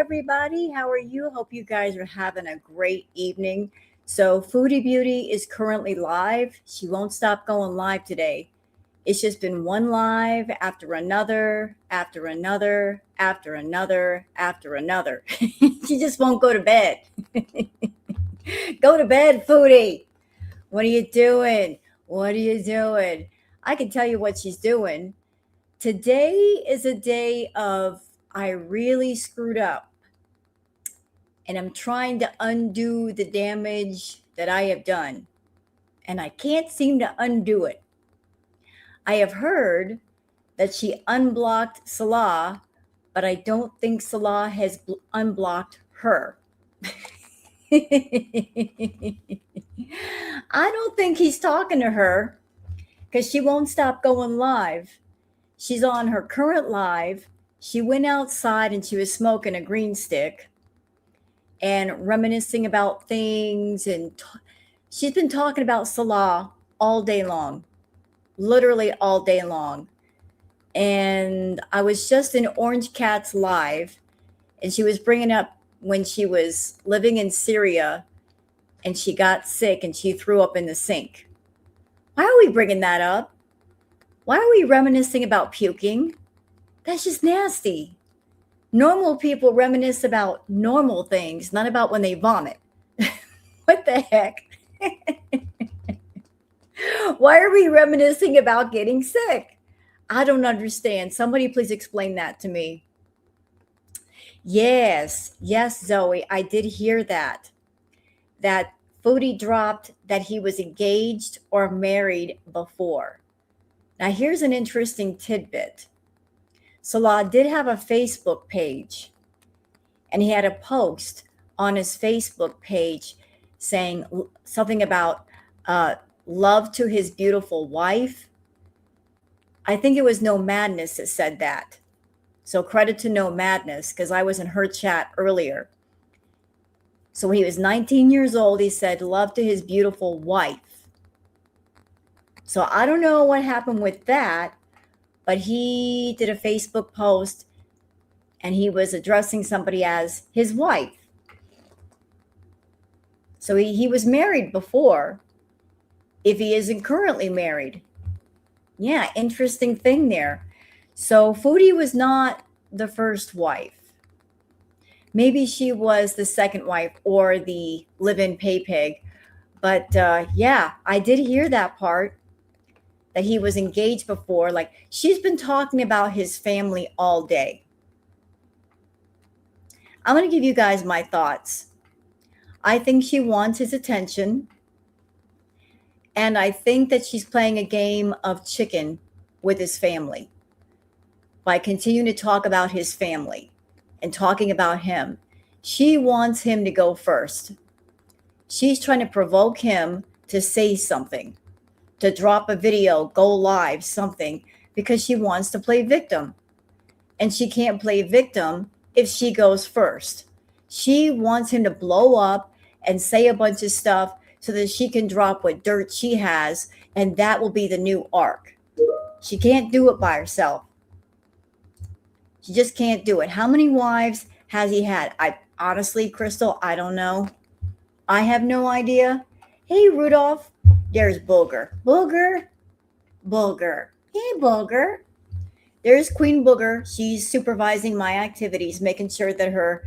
everybody. How are you? Hope you guys are having a great evening. So, Foodie Beauty is currently live. She won't stop going live today. It's just been one live after another, after another, after another, after another. She just won't go to bed. Go to bed, Foodie. What are you doing? What are you doing? I can tell you what she's doing. Today is a day of I really screwed up and I'm trying to undo the damage that I have done. And I can't seem to undo it. I have heard that she unblocked Salah, but I don't think Salah has unblocked her. I don't think he's talking to her because she won't stop going live. She's on her current live. She went outside and she was smoking a green stick and reminiscing about things. And she's been talking about Salah all day long, literally all day long. And I was just in Orange Cat's live, and she was bringing up when she was living in Syria and she got sick and she threw up in the sink. Why are we bringing that up? Why are we reminiscing about puking? That's just nasty. Normal people reminisce about normal things, not about when they vomit. What the heck? Why are we reminiscing about getting sick? I don't understand. Somebody please explain that to me. Yes, Zoe, I did hear that. That Foodie dropped that he was engaged or married before. Now, here's an interesting tidbit. Salah did have a Facebook page, and he had a post on his Facebook page saying something about love to his beautiful wife. I think it was No Madness that said that. So credit to No Madness, because I was in her chat earlier. So when he was 19 years old, he said love to his beautiful wife. So I don't know what happened with that, but he did a Facebook post and he was addressing somebody as his wife. So he was married before, if he isn't currently married. Yeah, interesting thing there. So Foodie was not the first wife. Maybe she was the second wife or the live-in pay pig. But yeah, I did hear that part, that he was engaged before. Like, she's been talking about his family all day. I'm going to give you guys my thoughts. I think she wants his attention. And I think that she's playing a game of chicken with his family by continuing to talk about his family and talking about him. She wants him to go first. She's trying to provoke him to say something, to drop a video, go live, something, because she wants to play victim. And she can't play victim if she goes first. She wants him to blow up and say a bunch of stuff so that she can drop what dirt she has, and that will be the new arc. She can't do it by herself. She just can't do it. How many wives has he had? I honestly, Crystal, I don't know. I have no idea. Hey, Rudolph. There's Booger. Booger. Hey, Booger. There's Queen Booger. She's supervising my activities, making sure that her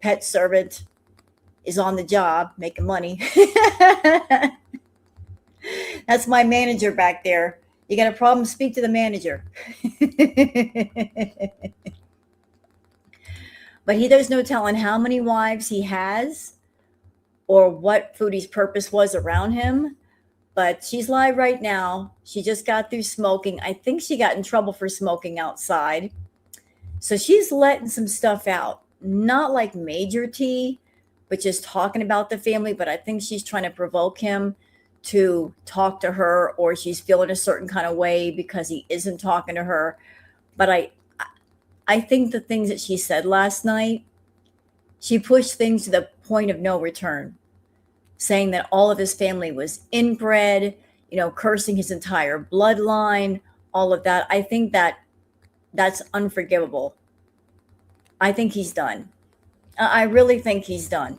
pet servant is on the job, making money. That's my manager back there. You got a problem? Speak to the manager. But there's no telling how many wives he has or what Foodie's purpose was around him. But she's live right now. She just got through smoking. I think she got in trouble for smoking outside. So she's letting some stuff out. Not like major tea, but just talking about the family. But I think she's trying to provoke him to talk to her, or she's feeling a certain kind of way because he isn't talking to her. But I think the things that she said last night, she pushed things to the point of no return, saying that all of his family was inbred, cursing his entire bloodline, all of that. I think that that's unforgivable. I think he's done. I really think he's done.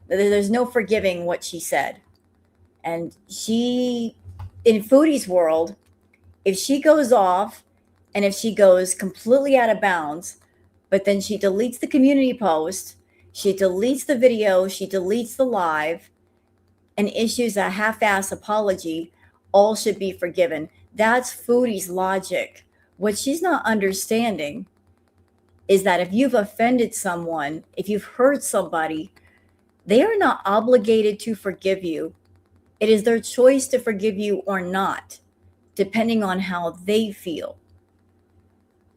There's no forgiving what she said. And she, in Foodie's world, if she goes off and if she goes completely out of bounds, but then she deletes the community post, she deletes the video, she deletes the live, and issues a half-ass apology, all should be forgiven. That's Foodie's logic. What she's not understanding is that if you've offended someone, if you've hurt somebody, they are not obligated to forgive you. It is their choice to forgive you or not, depending on how they feel.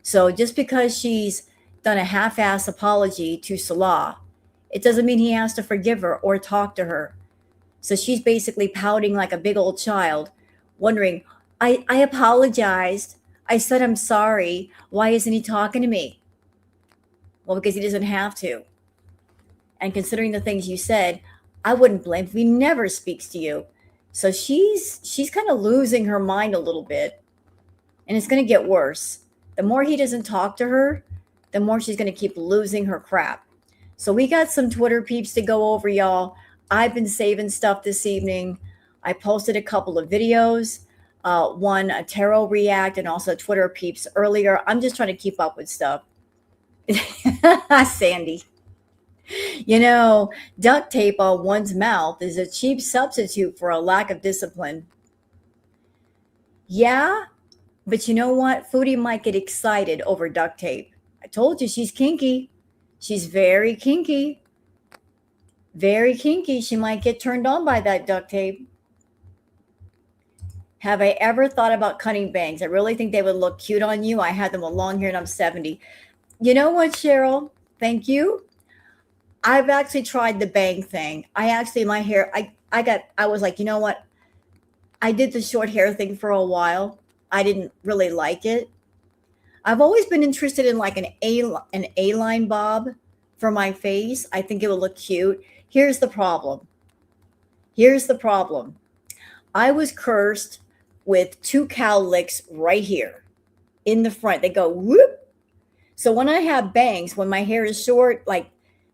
So just because she's done a half-ass apology to Salah, it doesn't mean he has to forgive her or talk to her. So she's basically pouting like a big old child, wondering, I apologized. I said I'm sorry. Why isn't he talking to me? Well, because he doesn't have to. And considering the things you said, I wouldn't blame if he never speaks to you. So she's kind of losing her mind a little bit. And it's going to get worse. The more he doesn't talk to her, the more she's going to keep losing her crap. So we got some Twitter peeps to go over, y'all. I've been saving stuff this evening. I posted a couple of videos, one a tarot react and also Twitter peeps earlier. I'm just trying to keep up with stuff. Sandy. You know, duct tape on one's mouth is a cheap substitute for a lack of discipline. Yeah, but you know what? Foodie might get excited over duct tape. I told you she's kinky. She's very kinky. Very kinky. She might get turned on by that duct tape. Have I ever thought about cutting bangs? I really think they would look cute on you. I had them with long hair and I'm 70. You know what, Cheryl? Thank you. I've actually tried the bang thing. My hair, I was like, you know what? I did the short hair thing for a while. I didn't really like it. I've always been interested in like an A-line bob for my face. I think it would look cute. Here's the problem. I was cursed with 2 cowlicks right here in the front. They go whoop. So when I have bangs, when my hair is short, like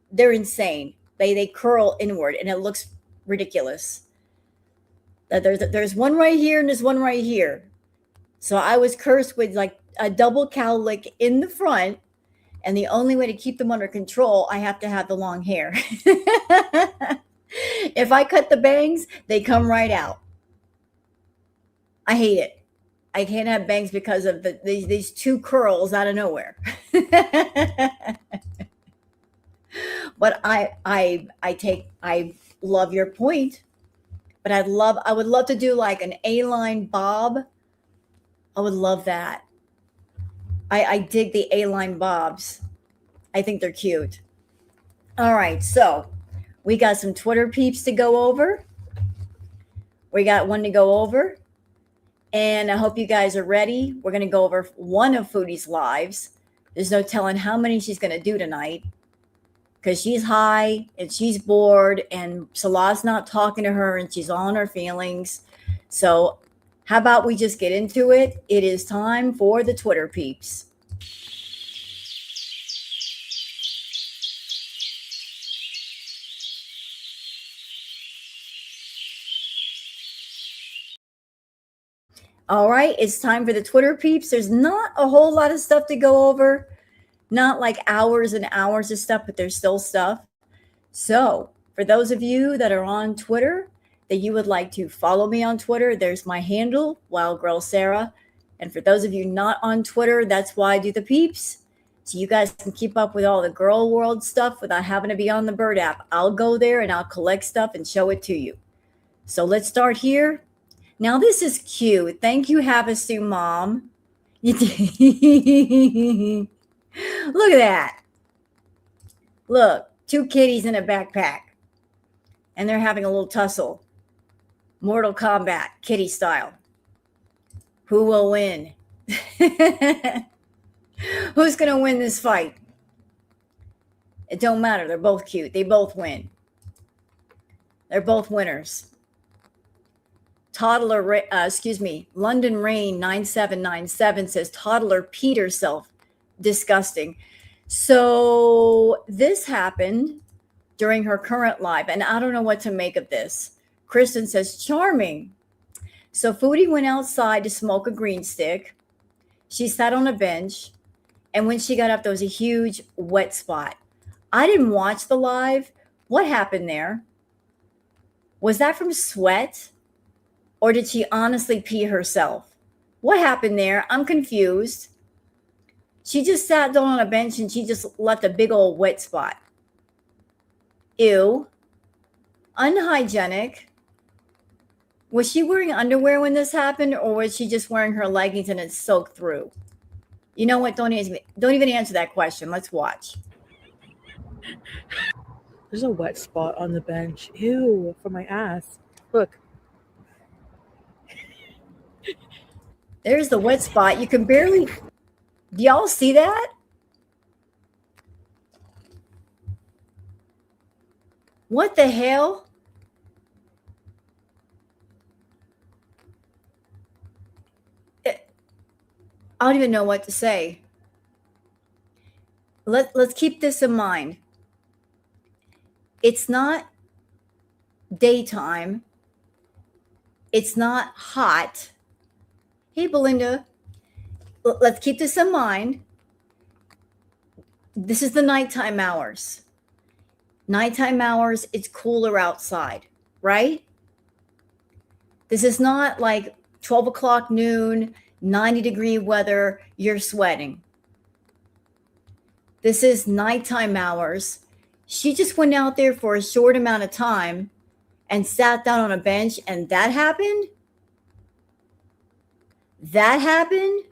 they're insane. They curl inward and it looks ridiculous. There's one right here and there's one right here. So I was cursed with like a double cowlick in the front. And the only way to keep them under control, I have to have the long hair. If I cut the bangs, they come right out. I hate it. I can't have bangs because of these 2 curls out of nowhere. But I love your point. But I would love to do like an A-line bob. I would love that. I dig the A-line bobs. I think they're cute. All right, so we got some Twitter peeps to go over. We got one to go over. And I hope you guys are ready. We're going to go over one of Foodie's lives. There's no telling how many she's going to do tonight because she's high and she's bored and Salah's not talking to her and she's all in her feelings. So how about we just get into it? It is time for the Twitter peeps. All right, it's time for the Twitter peeps. There's not a whole lot of stuff to go over. Not like hours and hours of stuff, but there's still stuff. So for those of you that are on Twitter, that you would like to follow me on Twitter, there's my handle, Wild Girl Sarah. And for those of you not on Twitter, that's why I do the peeps. So you guys can keep up with all the girl world stuff without having to be on the Bird app. I'll go there and I'll collect stuff and show it to you. So let's start here. Now this is cute. Thank you, Havasu Mom. Look at that. Look, 2 kitties in a backpack. And they're having a little tussle. Mortal Kombat, kitty style. Who will win? Who's going to win this fight? It don't matter. They're both cute. They both win. They're both winners. London Rain 9797 says toddler peed herself. Disgusting. So this happened during her current live, and I don't know what to make of this. Kristen says, charming. So Foodie went outside to smoke a green stick. She sat on a bench, and when she got up, there was a huge wet spot. I didn't watch the live. What happened there? Was that from sweat? Or did she honestly pee herself? What happened there? I'm confused. She just sat down on a bench and she just left a big old wet spot. Ew. Unhygienic. Was she wearing underwear when this happened, or was she just wearing her leggings and it soaked through? You know what? Don't even answer that question. Let's watch. There's a wet spot on the bench. Ew, for my ass. Look. There's the wet spot. You can barely. Do y'all see that? What the hell? I don't even know what to say. Let's keep this in mind. It's not daytime. It's not hot. Hey, Belinda, let's keep this in mind. This is the nighttime hours. Nighttime hours, it's cooler outside, right? This is not like 12 o'clock noon, 90-degree weather, you're sweating. This is nighttime hours. She just went out there for a short amount of time and sat down on a bench, and that happened? That happened?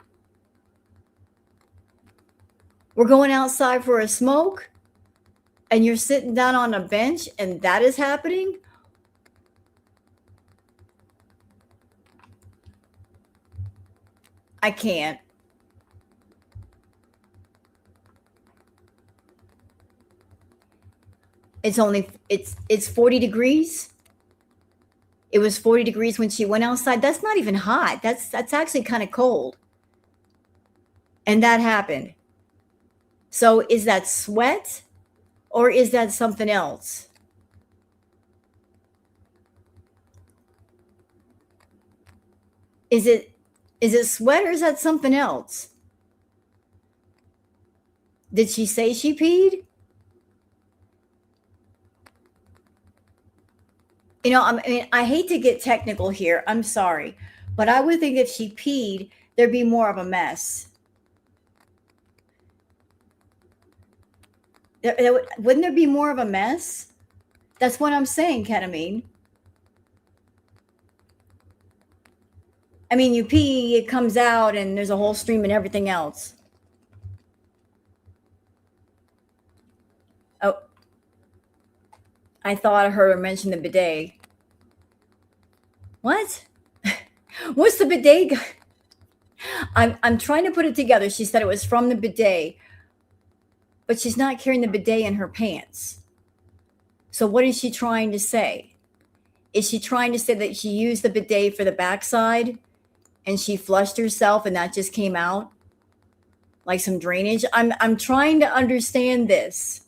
We're going outside for a smoke, and you're sitting down on a bench, and that is happening? I can't. It's 40 degrees. It was 40 degrees when she went outside. That's not even hot. That's actually kind of cold. And that happened. So is that sweat or is that something else? Is it sweat or is that something else? Did she say she peed? You know, I mean, I hate to get technical here. I'm sorry. But I would think if she peed, there'd be more of a mess. Wouldn't there be more of a mess? That's what I'm saying, ketamine. I mean, you pee, it comes out, and there's a whole stream and everything else. Oh, I thought I heard her mention the bidet. What? What's the bidet? I'm trying to put it together. She said it was from the bidet, but she's not carrying the bidet in her pants. So what is she trying to say? Is she trying to say that she used the bidet for the backside and she flushed herself and that just came out like some drainage? I'm trying to understand this.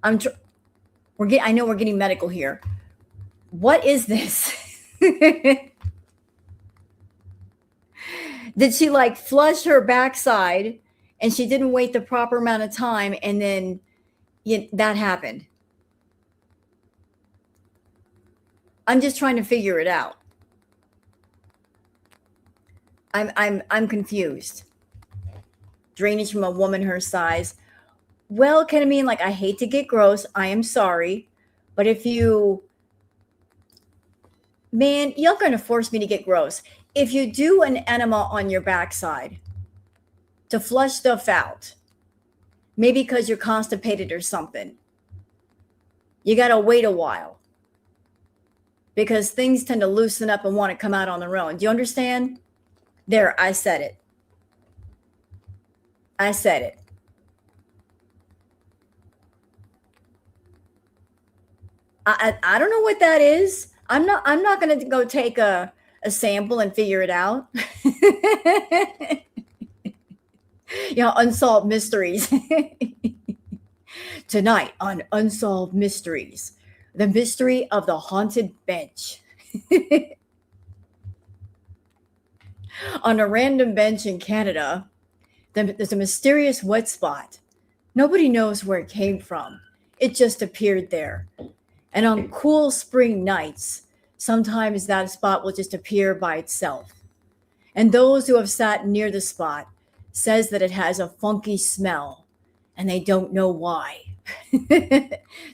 I know we're getting medical here. What is this? Did she like flush her backside and she didn't wait the proper amount of time and then that happened? I'm just trying to figure it out. I'm confused. Drainage from a woman her size. Well, ketamine, like, I hate to get gross. I am sorry. But if you, man, you're going to force me to get gross. If you do an enema on your backside to flush stuff out, maybe because you're constipated or something, you got to wait a while because things tend to loosen up and want to come out on their own. Do you understand? There, I said it. I said it. I don't know what that is. I'm not going to go take a sample and figure it out. You Unsolved mysteries. Tonight on Unsolved Mysteries, the mystery of the haunted bench. On a random bench in Canada, there's a mysterious wet spot. Nobody knows where it came from. It just appeared there. And on cool spring nights, sometimes that spot will just appear by itself. And those who have sat near the spot says that it has a funky smell and they don't know why.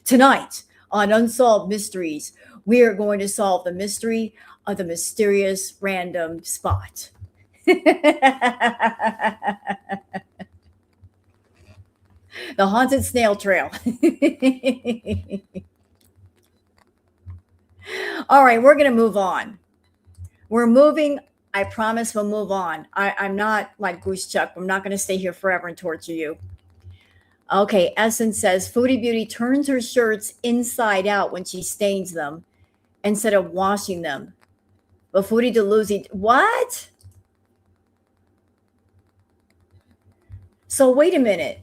Tonight on Unsolved Mysteries, we are going to solve the mystery of the mysterious random spot. The haunted snail trail. All right, we're going to move on. We're moving. I promise we'll move on. I'm not like Goosechuck. I'm not going to stay here forever and torture you. Okay, Essence says Foodie Beauty turns her shirts inside out when she stains them instead of washing them. But Foodie Delusi, what? So wait a minute.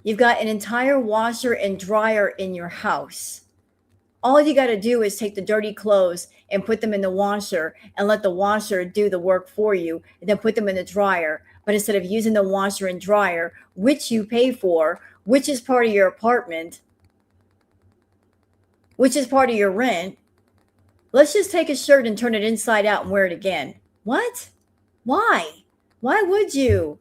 You've got an entire washer and dryer in your house. All you got to do is take the dirty clothes and put them in the washer and let the washer do the work for you, and then put them in the dryer. But instead of using the washer and dryer, which you pay for, which is part of your apartment, which is part of your rent, let's just take a shirt and turn it inside out and wear it again. What? Why? Why would you?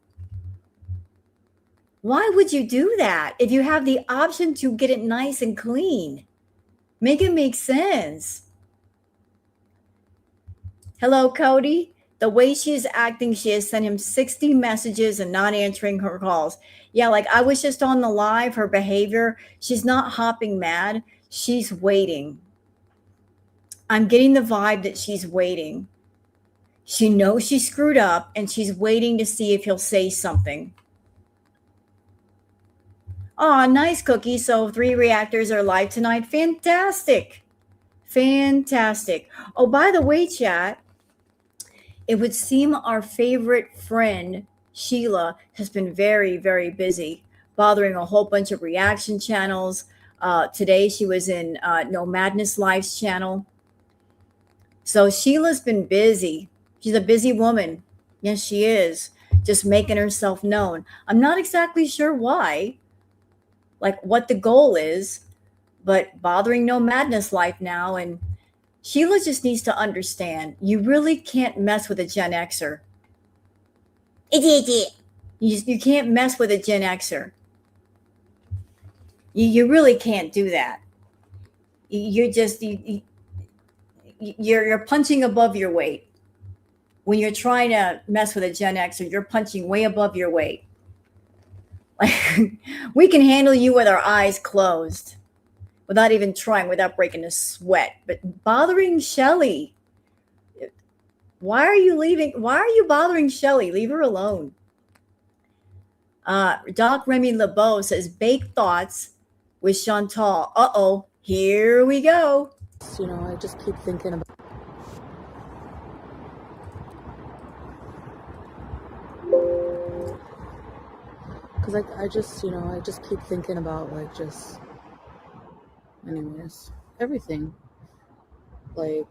Why would you do that if you have the option to get it nice and clean? Make it make sense. Hello, Cody. The way she's acting, she has sent him 60 messages and not answering her calls. Yeah, like I was just on the live, her behavior, she's not hopping mad. She's waiting. I'm getting the vibe that she's waiting. She knows she screwed up and she's waiting to see if he'll say something. Oh, nice, Cookie. So 3 reactors are live tonight. Fantastic. Fantastic. Oh, by the way, chat, it would seem our favorite friend, Sheila, has been very, very busy, bothering a whole bunch of reaction channels. Today, she was in No Madness Live's channel. So Sheila's been busy. She's a busy woman. Yes, she is. Just making herself known. I'm not exactly sure why, like what the goal is, but bothering No Madness Life now. And Sheila just needs to understand, you really can't mess with a Gen Xer. You can't mess with a Gen Xer. You really can't do that. You're just, you're punching above your weight. When you're trying to mess with a Gen Xer, you're punching way above your weight. Like, we can handle you with our eyes closed without even trying, without breaking a sweat. But bothering Shelly, why are you leaving? Why are you bothering Shelly? Leave her alone. Doc Remy LeBeau says, baked thoughts with Chantal. Uh-oh, here we go. I just keep thinking about. Because I just keep thinking about, anyways, everything. I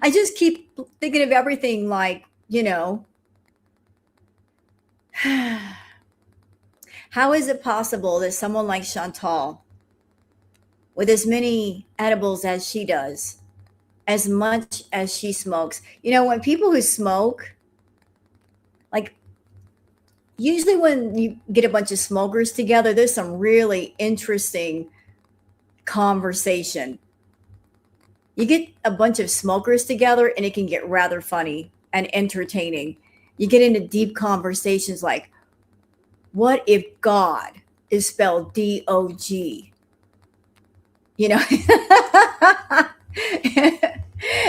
just keep thinking of everything how is it possible that someone like Chantal, with as many edibles as she does, as much as she smokes, when people who smoke, usually when you get a bunch of smokers together, there's some really interesting conversation. You get a bunch of smokers together and it can get rather funny and entertaining. You get into deep conversations like, what if God is spelled D-O-G?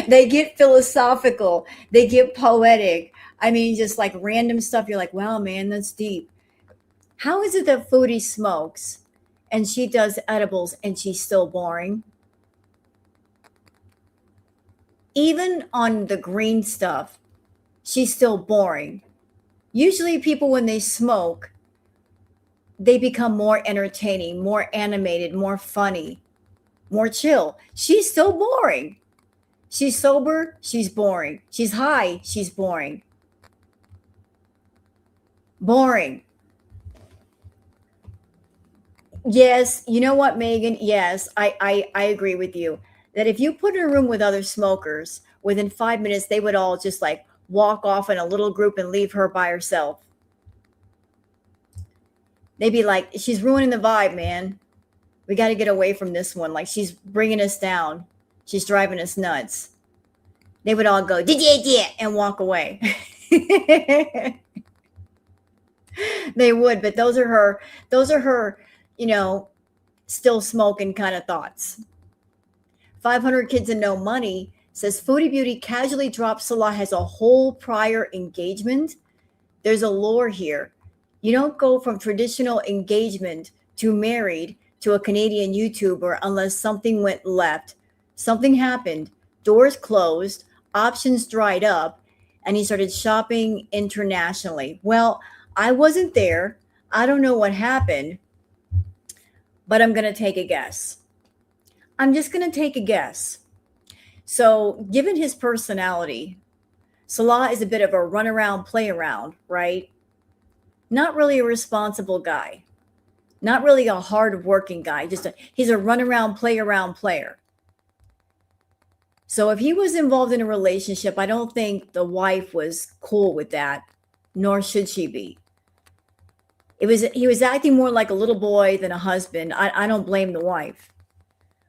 They get philosophical. They get poetic. I mean, just like random stuff. You're like, wow, man, that's deep. How is it that Foodie smokes and she does edibles and she's still boring? Even on the green stuff, she's still boring. Usually, people, when they smoke, they become more entertaining, more animated, more funny, more chill. She's still boring. She's sober, she's boring. She's high, she's boring. Boring. Yes, you know what, Megan? Yes, I agree with you that if you put her in a room with other smokers, within 5 minutes, they would all just like walk off in a little group and leave her by herself. They'd be like, she's ruining the vibe, man. We got to get away from this one. Like, she's bringing us down. She's driving us nuts. They would all go, yeah, and walk away. They would, but those are her, you know, still smoking kind of thoughts. 500 Kids and No Money says Foodie Beauty casually drops Salah has a whole prior engagement. There's a lore here. You don't go from traditional engagement to married to a Canadian YouTuber unless something went left. Something happened. Doors closed, options dried up, and he started shopping internationally. Well, I wasn't there. I don't know what happened, but I'm going to take a guess. I'm just going to take a guess. So, given his personality, Salah is a bit of a runaround, play around, right? Not really a responsible guy, not really a hard working guy. He's a runaround, play around player. So, if he was involved in a relationship, I don't think the wife was cool with that, nor should she be. He was acting more like a little boy than a husband. I don't blame the wife.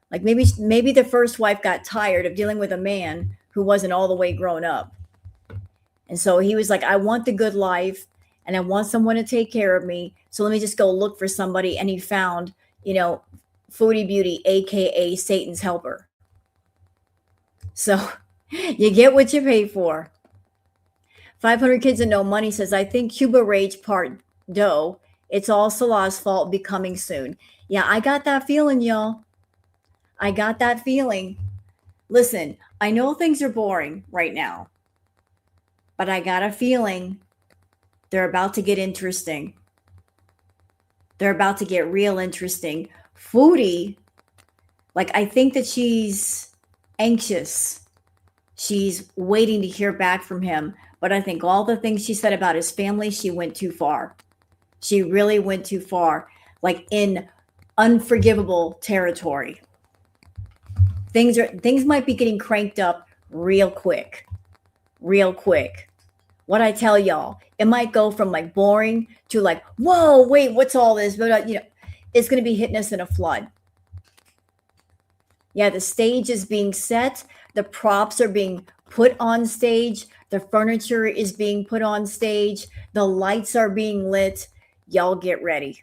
Like maybe the first wife got tired of dealing with a man who wasn't all the way grown up. And so he was like, I want the good life and I want someone to take care of me. So let me just go look for somebody. And he found, Foodie Beauty, AKA Satan's helper. So you get what you pay for. 500 Kids and No Money says, I think Cuba Rage Part Doe. It's all Salah's fault, be coming soon. Yeah, I got that feeling, y'all. I got that feeling. Listen, I know things are boring right now, but I got a feeling they're about to get interesting. They're about to get real interesting. Foodie, I think that she's anxious. She's waiting to hear back from him. But I think all the things she said about his family, she went too far. She really went too far, in unforgivable territory. Things might be getting cranked up real quick. What I tell y'all, it might go from boring to whoa, wait, what's all this? But it's going to be hitting us in a flood. Yeah, the stage is being set. The props are being put on stage. The furniture is being put on stage. The lights are being lit. Y'all get ready.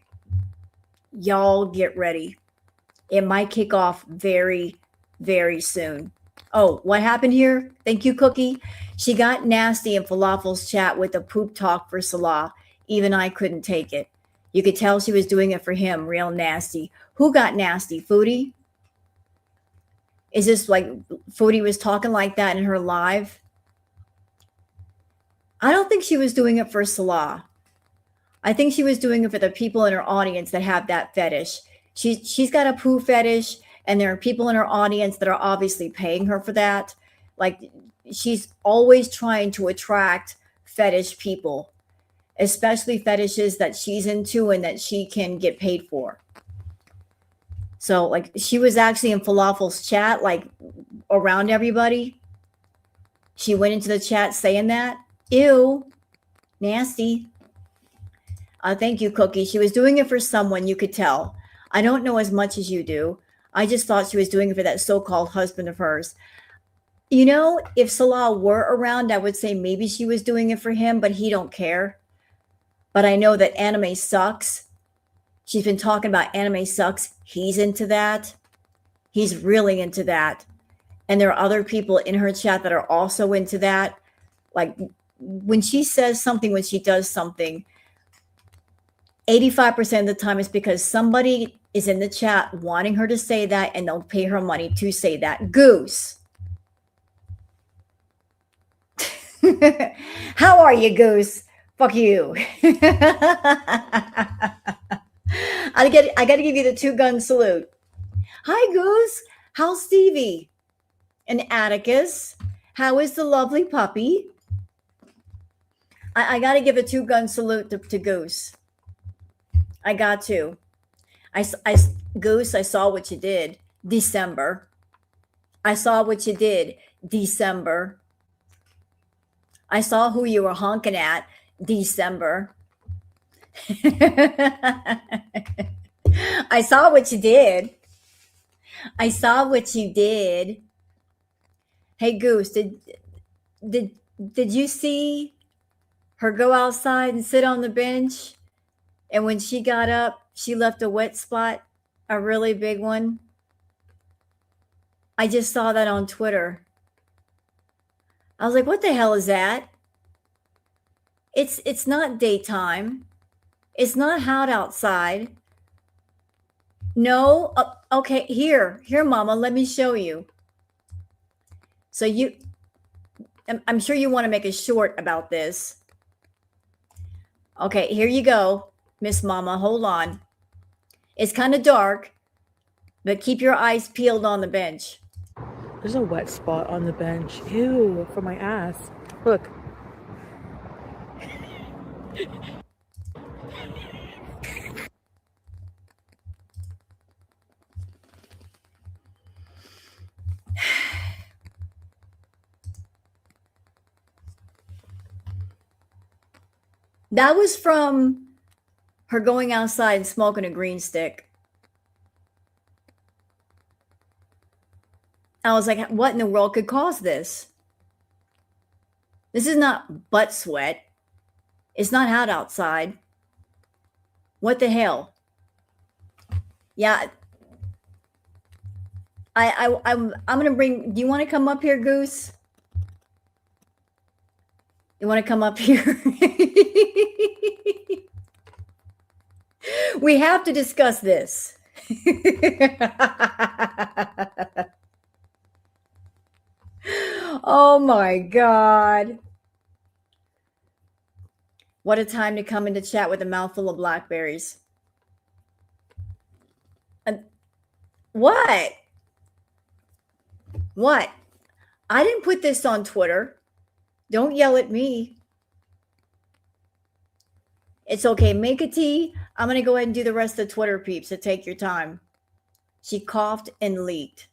It might kick off very, very soon. Oh, what happened here? Thank you, Cookie. She got nasty in Falafel's chat with the poop talk for Salah. Even I couldn't take it. You could tell she was doing it for him, real nasty. Who got nasty? Foodie? Is this Foodie was talking like that in her live? I don't think she was doing it for Salah. I think she was doing it for the people in her audience that have that fetish. She's got a poo fetish, and there are people in her audience that are obviously paying her for that. She's always trying to attract fetish people, especially fetishes that she's into and that she can get paid for. So she was actually in Falafel's chat, around everybody. She went into the chat saying that. Ew, nasty. Thank you, Cookie. She was doing it for someone, you could tell. I don't know as much as you do. I just thought she was doing it for that so-called husband of hers. If Salah were around, I would say maybe she was doing it for him, but he don't care. But I know that anime sucks. She's been talking about anime sucks. He's into that. He's really into that. And there are other people in her chat that are also into that. When she says something, when she does something, 85% of the time it's because somebody is in the chat wanting her to say that, and they'll pay her money to say that. Goose. How are you, Goose? Fuck you. I gotta give you the two-gun salute. Hi, Goose. How's Stevie? And Atticus? How is the lovely puppy? I gotta give a two-gun salute to Goose. I got to. Goose, I saw what you did. December. I saw what you did. December. I saw who you were honking at. December. I saw what you did. I saw what you did. Hey Goose, did did you see her go outside and sit on the bench? And when she got up, she left a wet spot, a really big one. I just saw that on Twitter. I was like, what the hell is that? It's not daytime. It's not hot outside. No. Okay, here, Mama, let me show you. So I'm sure you want to make a short about this. Okay, here you go, Miss Mama. Hold on. It's kind of dark, but keep your eyes peeled on the bench. There's a wet spot on the bench. Ew, for my ass. Look. That was from her going outside and smoking a green stick. I was like, what in the world could cause this? This is not butt sweat. It's not hot outside. What the hell? Yeah. I'm gonna bring. Do you want to come up here, Goose? You want to come up here? We have to discuss this. Oh my God. What a time to come into chat with a mouthful of blackberries. What? What? I didn't put this on Twitter. Don't yell at me. It's okay. Make a tea. I'm going to go ahead and do the rest of the Twitter peeps, so take your time. She coughed and leaked.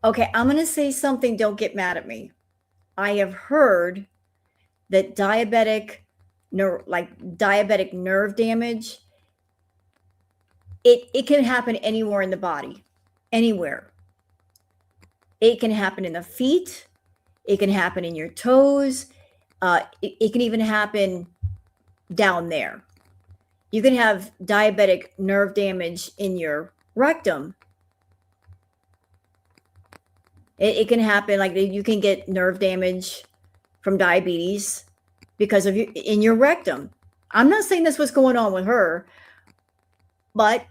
Okay, I'm going to say something. Don't get mad at me. I have heard that diabetic nerve damage, it can happen anywhere in the body. Anywhere. It can happen in the feet. It can happen in your toes. It can even happen down there. You can have diabetic nerve damage in your rectum. It can happen, like you can get nerve damage from diabetes because of in your rectum. I'm not saying that's what's going on with her, but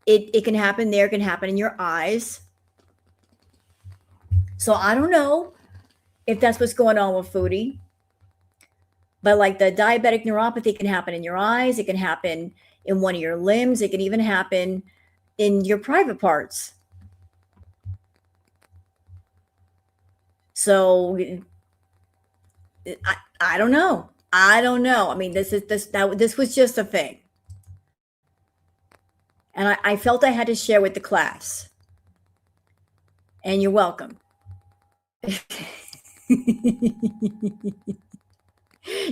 it can happen there. It can happen in your eyes. So I don't know if that's what's going on with Foodie. But like the diabetic neuropathy can happen in your eyes. It can happen in one of your limbs. It can even happen in your private parts. So I don't know. I don't know. I mean, this was just a thing. And I felt I had to share with the class. And you're welcome.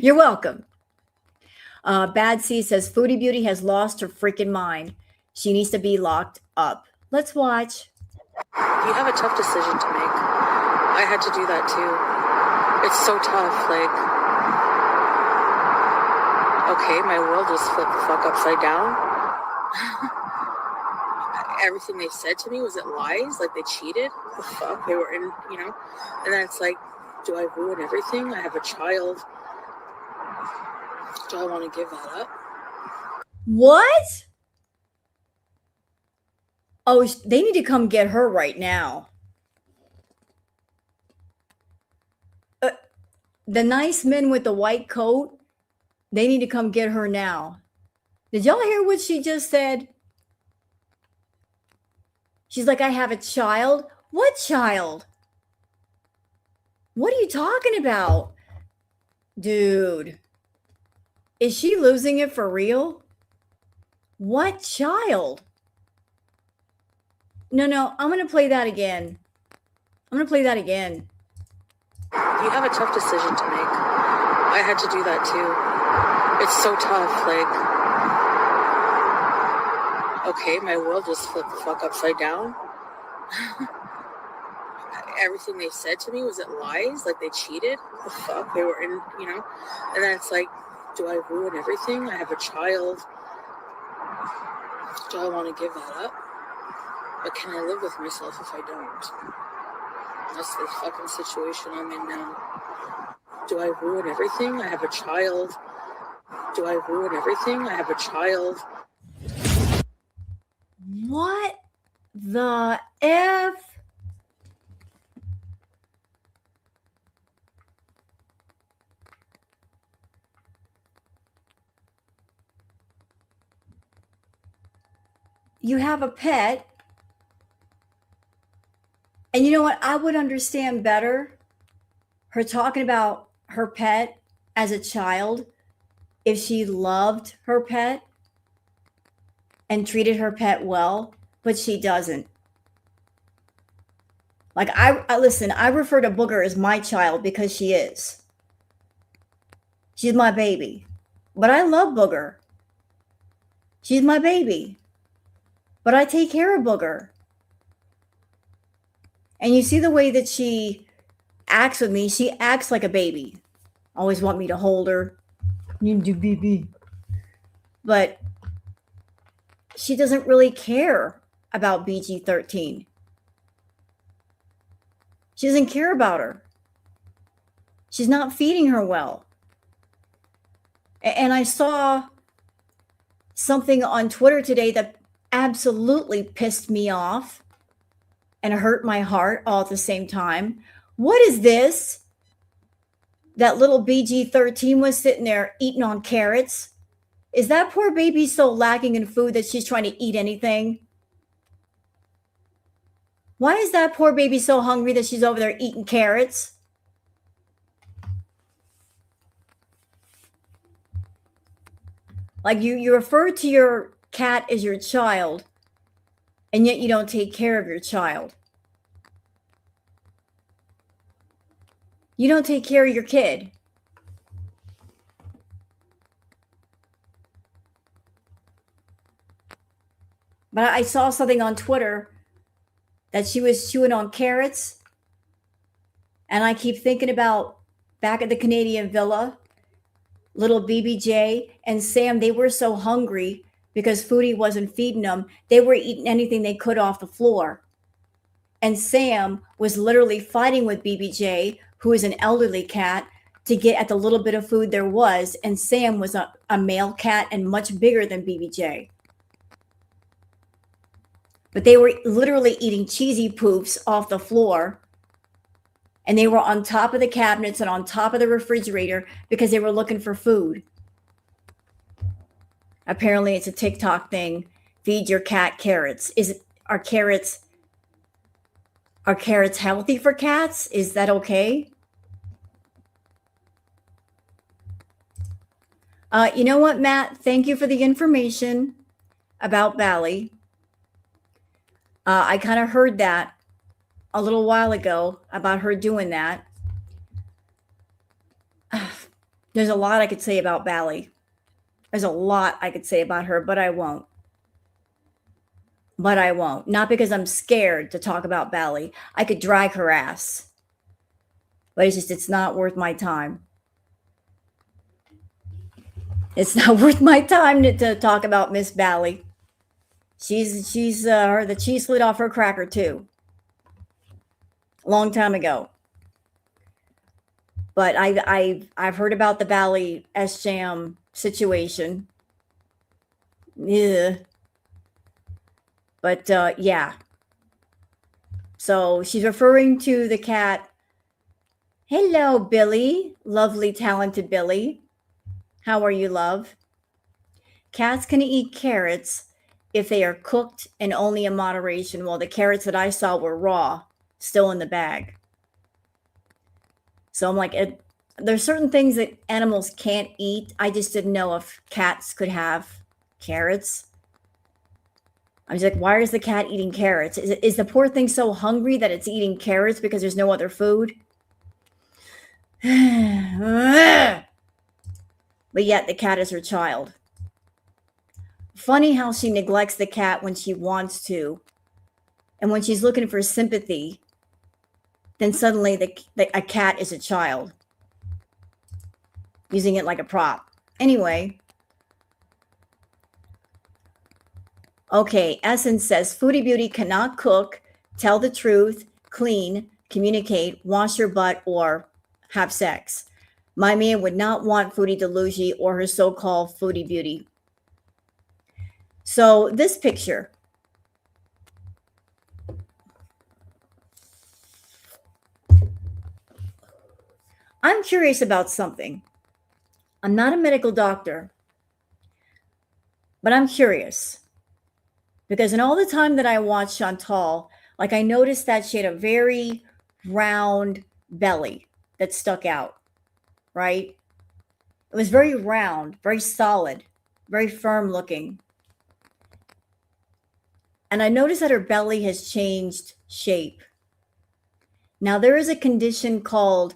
You're welcome. Bad C says Foodie Beauty has lost her freaking mind. She needs to be locked up. Let's watch. You have a tough decision to make. I had to do that too. It's so tough. Like, okay, my world just flipped the fuck upside down. Everything they said to me was it lies, like they cheated. What the fuck? They were in, and then it's like, do I ruin everything? I have a child. Do I want to give that up? What? Oh, they need to come get her right now. The nice men with the white coat, they need to come get her now. Did y'all hear what she just said? She's like, I have a child. What child? What are you talking about? Dude, is she losing it for real? What child? No, I'm going to play that again. I'm going to play that again. You have a tough decision to make. I had to do that too. It's so tough. Like, okay, my world just flipped the fuck upside down. Everything they said to me was it lies? Like they cheated? What the fuck? They were in, you know? And then it's like, do I ruin everything? I have a child. Do I want to give that up? But can I live with myself if I don't? That's the fucking situation I'm in now. Do I ruin everything? I have a child. Do I ruin everything? I have a child. What the F? You have a pet. And you know what? I would understand better her talking about her pet as a child if she loved her pet and treated her pet well, but she doesn't. Like I listen, I refer to Booger as my child because she is. She's my baby. But I love Booger. She's my baby. But I take care of Booger. And you see the way that she acts with me, she acts like a baby. Always want me to hold her. But she doesn't really care about BG13. She doesn't care about her. She's not feeding her well. And I saw something on Twitter today that absolutely pissed me off and hurt my heart all at the same time. What is this? That little BG13 was sitting there eating on carrots. Is that poor baby so lacking in food that she's trying to eat anything? Why is that poor baby so hungry that she's over there eating carrots? Like you refer to your cat as your child, and yet you don't take care of your child. You don't take care of your kid. But I saw something on Twitter that she was chewing on carrots. And I keep thinking about back at the Canadian Villa, little BBJ and Sam, they were so hungry because Foodie wasn't feeding them. They were eating anything they could off the floor. And Sam was literally fighting with BBJ, who is an elderly cat, to get at the little bit of food there was. And Sam was a male cat and much bigger than BBJ. But they were literally eating cheesy poofs off the floor. And they were on top of the cabinets and on top of the refrigerator because they were looking for food. Apparently, it's a TikTok thing. Feed your cat carrots. Are carrots healthy for cats? Is that okay? You know what, Matt? Thank you for the information about Bally. I kind of heard that a little while ago about her doing that. There's a lot I could say about Bally. There's a lot I could say about her, but I won't. Not because I'm scared to talk about Bally. I could drag her ass. But it's not worth my time. It's not worth my time to talk about Miss Bally. She's the cheese slid off her cracker too. A long time ago. But I've heard about the Bally S-Jam situation. Yeah. But yeah. So she's referring to the cat Hello, Billy. Lovely, talented Billy. How are you, love? Cats can eat carrots if they are cooked and only in moderation. Well, the carrots that I saw were raw, still in the bag. So I'm like, there's certain things that animals can't eat. I just didn't know if cats could have carrots. I was like, why is the cat eating carrots? Is the poor thing so hungry that it's eating carrots because there's no other food? But yet the cat is her child. Funny how she neglects the cat when she wants to. And when she's looking for sympathy, then suddenly a cat is a child, using it like a prop. Anyway, okay, Essence says Foodie Beauty cannot cook, tell the truth, clean, communicate, wash your butt, or have sex. My man would not want Foodie Delusion or her so-called Foodie Beauty. So this picture, I'm curious about something. I'm not a medical doctor, but I'm curious because in all the time that I watched Chantal, like I noticed that she had a very round belly that stuck out, right? It was very round, very solid, very firm looking. And I noticed that her belly has changed shape. Now there is a condition called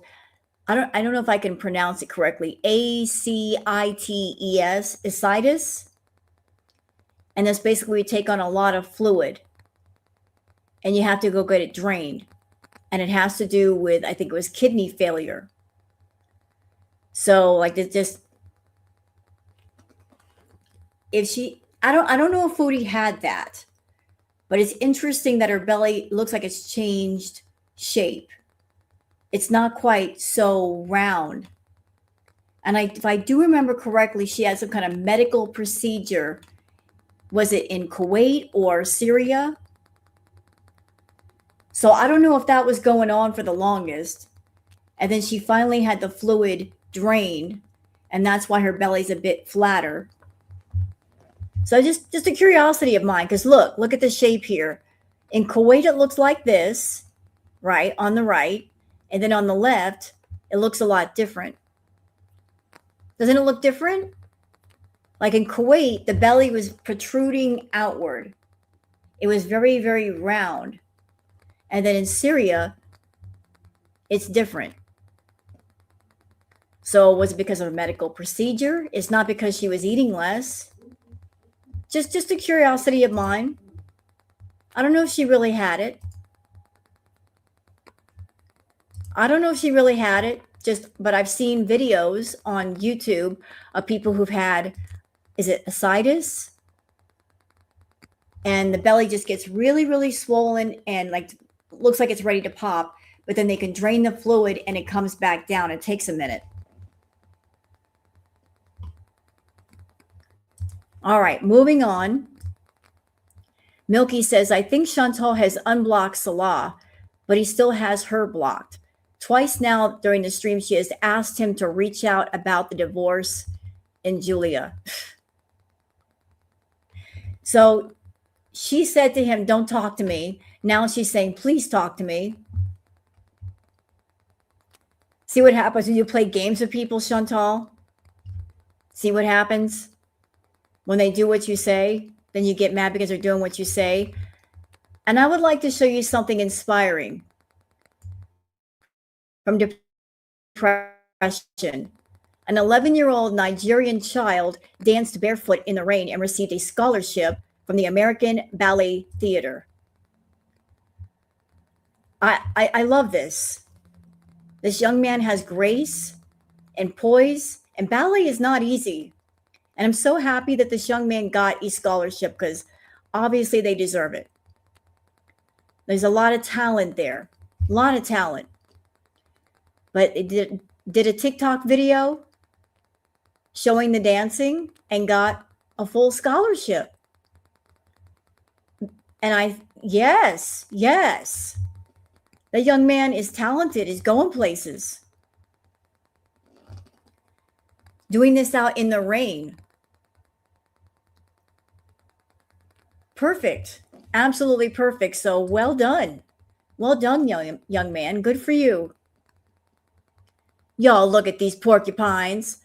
I don't know if I can pronounce it correctly. ACITES, ascites. And that's basically you take on a lot of fluid and you have to go get it drained. And it has to do with, I think it was kidney failure. So like it just, if she, I don't know if Foodie had that, but it's interesting that her belly looks like it's changed shape. It's not quite so round. And if I do remember correctly, she had some kind of medical procedure. Was it in Kuwait or Syria? So I don't know if that was going on for the longest. And then she finally had the fluid drained, and that's why her belly's a bit flatter. So just a curiosity of mine, because look at the shape here. In Kuwait, it looks like this, right, on the right. And then on the left, it looks a lot different. Doesn't it look different? Like in Kuwait, the belly was protruding outward. It was very, very round. And then in Syria, it's different. So was it because of a medical procedure? It's not because she was eating less. Just a curiosity of mine. I don't know if she really had it. But I've seen videos on YouTube of people who've had, is it ascites? And the belly just gets really, really swollen and like looks like it's ready to pop, but then they can drain the fluid and it comes back down. It takes a minute. All right, moving on. Milky says, I think Chantal has unblocked Salah, but he still has her blocked. Twice now during the stream, she has asked him to reach out about the divorce in Julia. So she said to him, don't talk to me. Now she's saying, please talk to me. See what happens when you play games with people, Chantal? See what happens when they do what you say? Then you get mad because they're doing what you say. And I would like to show you something inspiring from depression. An 11-year-old Nigerian child danced barefoot in the rain and received a scholarship from the American Ballet Theater. I love this. This young man has grace and poise, and ballet is not easy. And I'm so happy that this young man got a scholarship because obviously they deserve it. There's a lot of talent there, a lot of talent. But it did a TikTok video showing the dancing and got a full scholarship. And yes. That young man is talented, is going places. Doing this out in the rain. Perfect. Absolutely perfect. So well done. Well done, young man. Good for you. Y'all, look at these porcupines.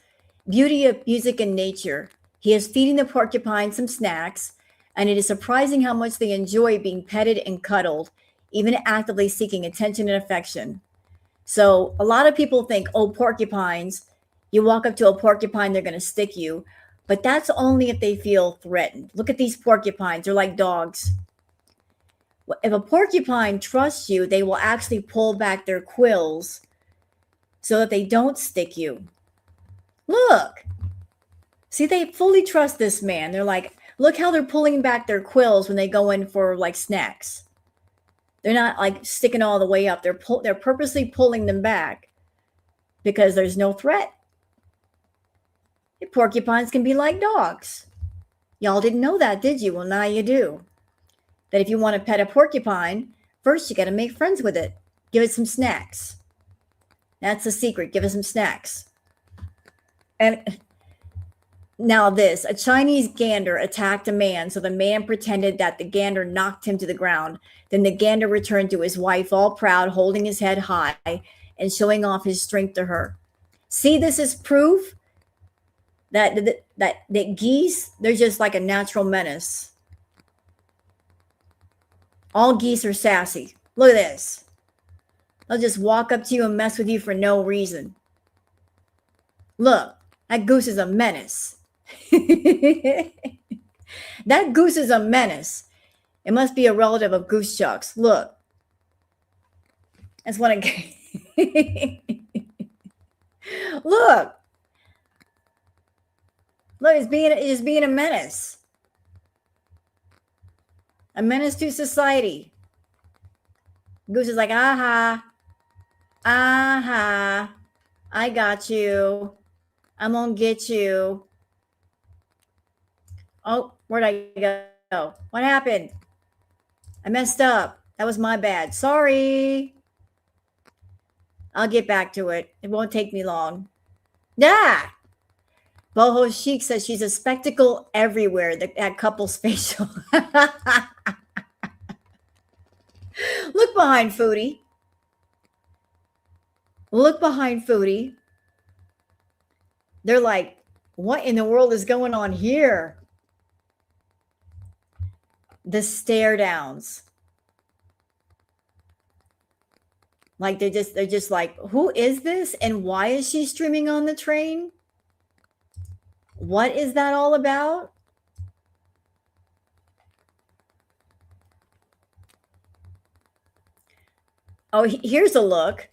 Beauty of music and nature. He is feeding the porcupine some snacks, and it is surprising how much they enjoy being petted and cuddled, even actively seeking attention and affection. So, a lot of people think, oh, porcupines, you walk up to a porcupine, they're going to stick you. But that's only if they feel threatened. Look at these porcupines, they're like dogs. If a porcupine trusts you, they will actually pull back their quills so that they don't stick you. Look. See, they fully trust this man. They're like, look how they're pulling back their quills when they go in for like snacks. They're not like sticking all the way up. They're purposely pulling them back because there's no threat. Porcupines can be like dogs. Y'all didn't know that, did you? Well, now you do. That if you want to pet a porcupine, first you got to make friends with it. Give it some snacks. That's the secret. Give it some snacks. And now this, a Chinese gander attacked a man, so the man pretended that the gander knocked him to the ground. Then the gander returned to his wife all proud, holding his head high and showing off his strength to her. See, this is proof that geese, they're just like a natural menace. All geese are sassy. Look at this. They'll just walk up to you and mess with you for no reason. Look, that goose is a menace. That goose is a menace. It must be a relative of Goosechuck's. Look. That's what I Look. Look, it's being a menace. A menace to society. Goose is like, aha. Aha. I got you. I'm gonna get you. Oh, where'd I go? What happened? I messed up. That was my bad. Sorry. I'll get back to it. It won't take me long. Yeah. Boho Chic says she's a spectacle everywhere. That couple's facial. Look behind Foodie. Look behind Foodie. They're like, what in the world is going on here? The stare downs. Like they're just like, who is this? And why is she streaming on the train? What is that all about? Oh, here's a look.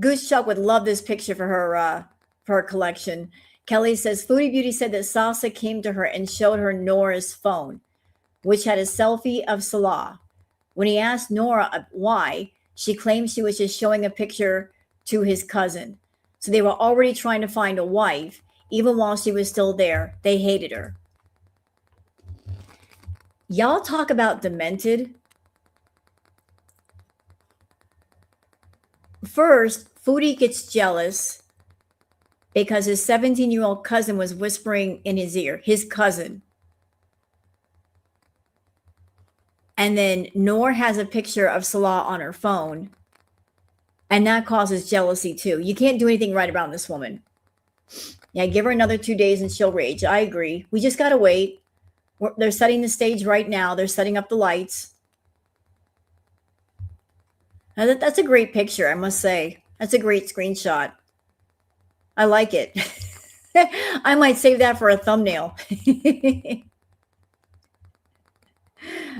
Goosechuck would love this picture for her collection. Kelly says, Foodie Beauty said that Salsa came to her and showed her Nora's phone, which had a selfie of Salah. When he asked Nora why, she claimed she was just showing a picture to his cousin. So they were already trying to find a wife, even while she was still there. They hated her. Y'all talk about demented. First, Foodie gets jealous because his 17-year-old cousin was whispering in his ear, his cousin. And then Noor has a picture of Salah on her phone. And that causes jealousy too. You can't do anything right around this woman. Yeah, give her another 2 days and she'll rage. I agree. We just got to wait. They're setting the stage right now. They're setting up the lights. Now that's a great picture, I must say. That's a great screenshot. I like it. I might save that for a thumbnail.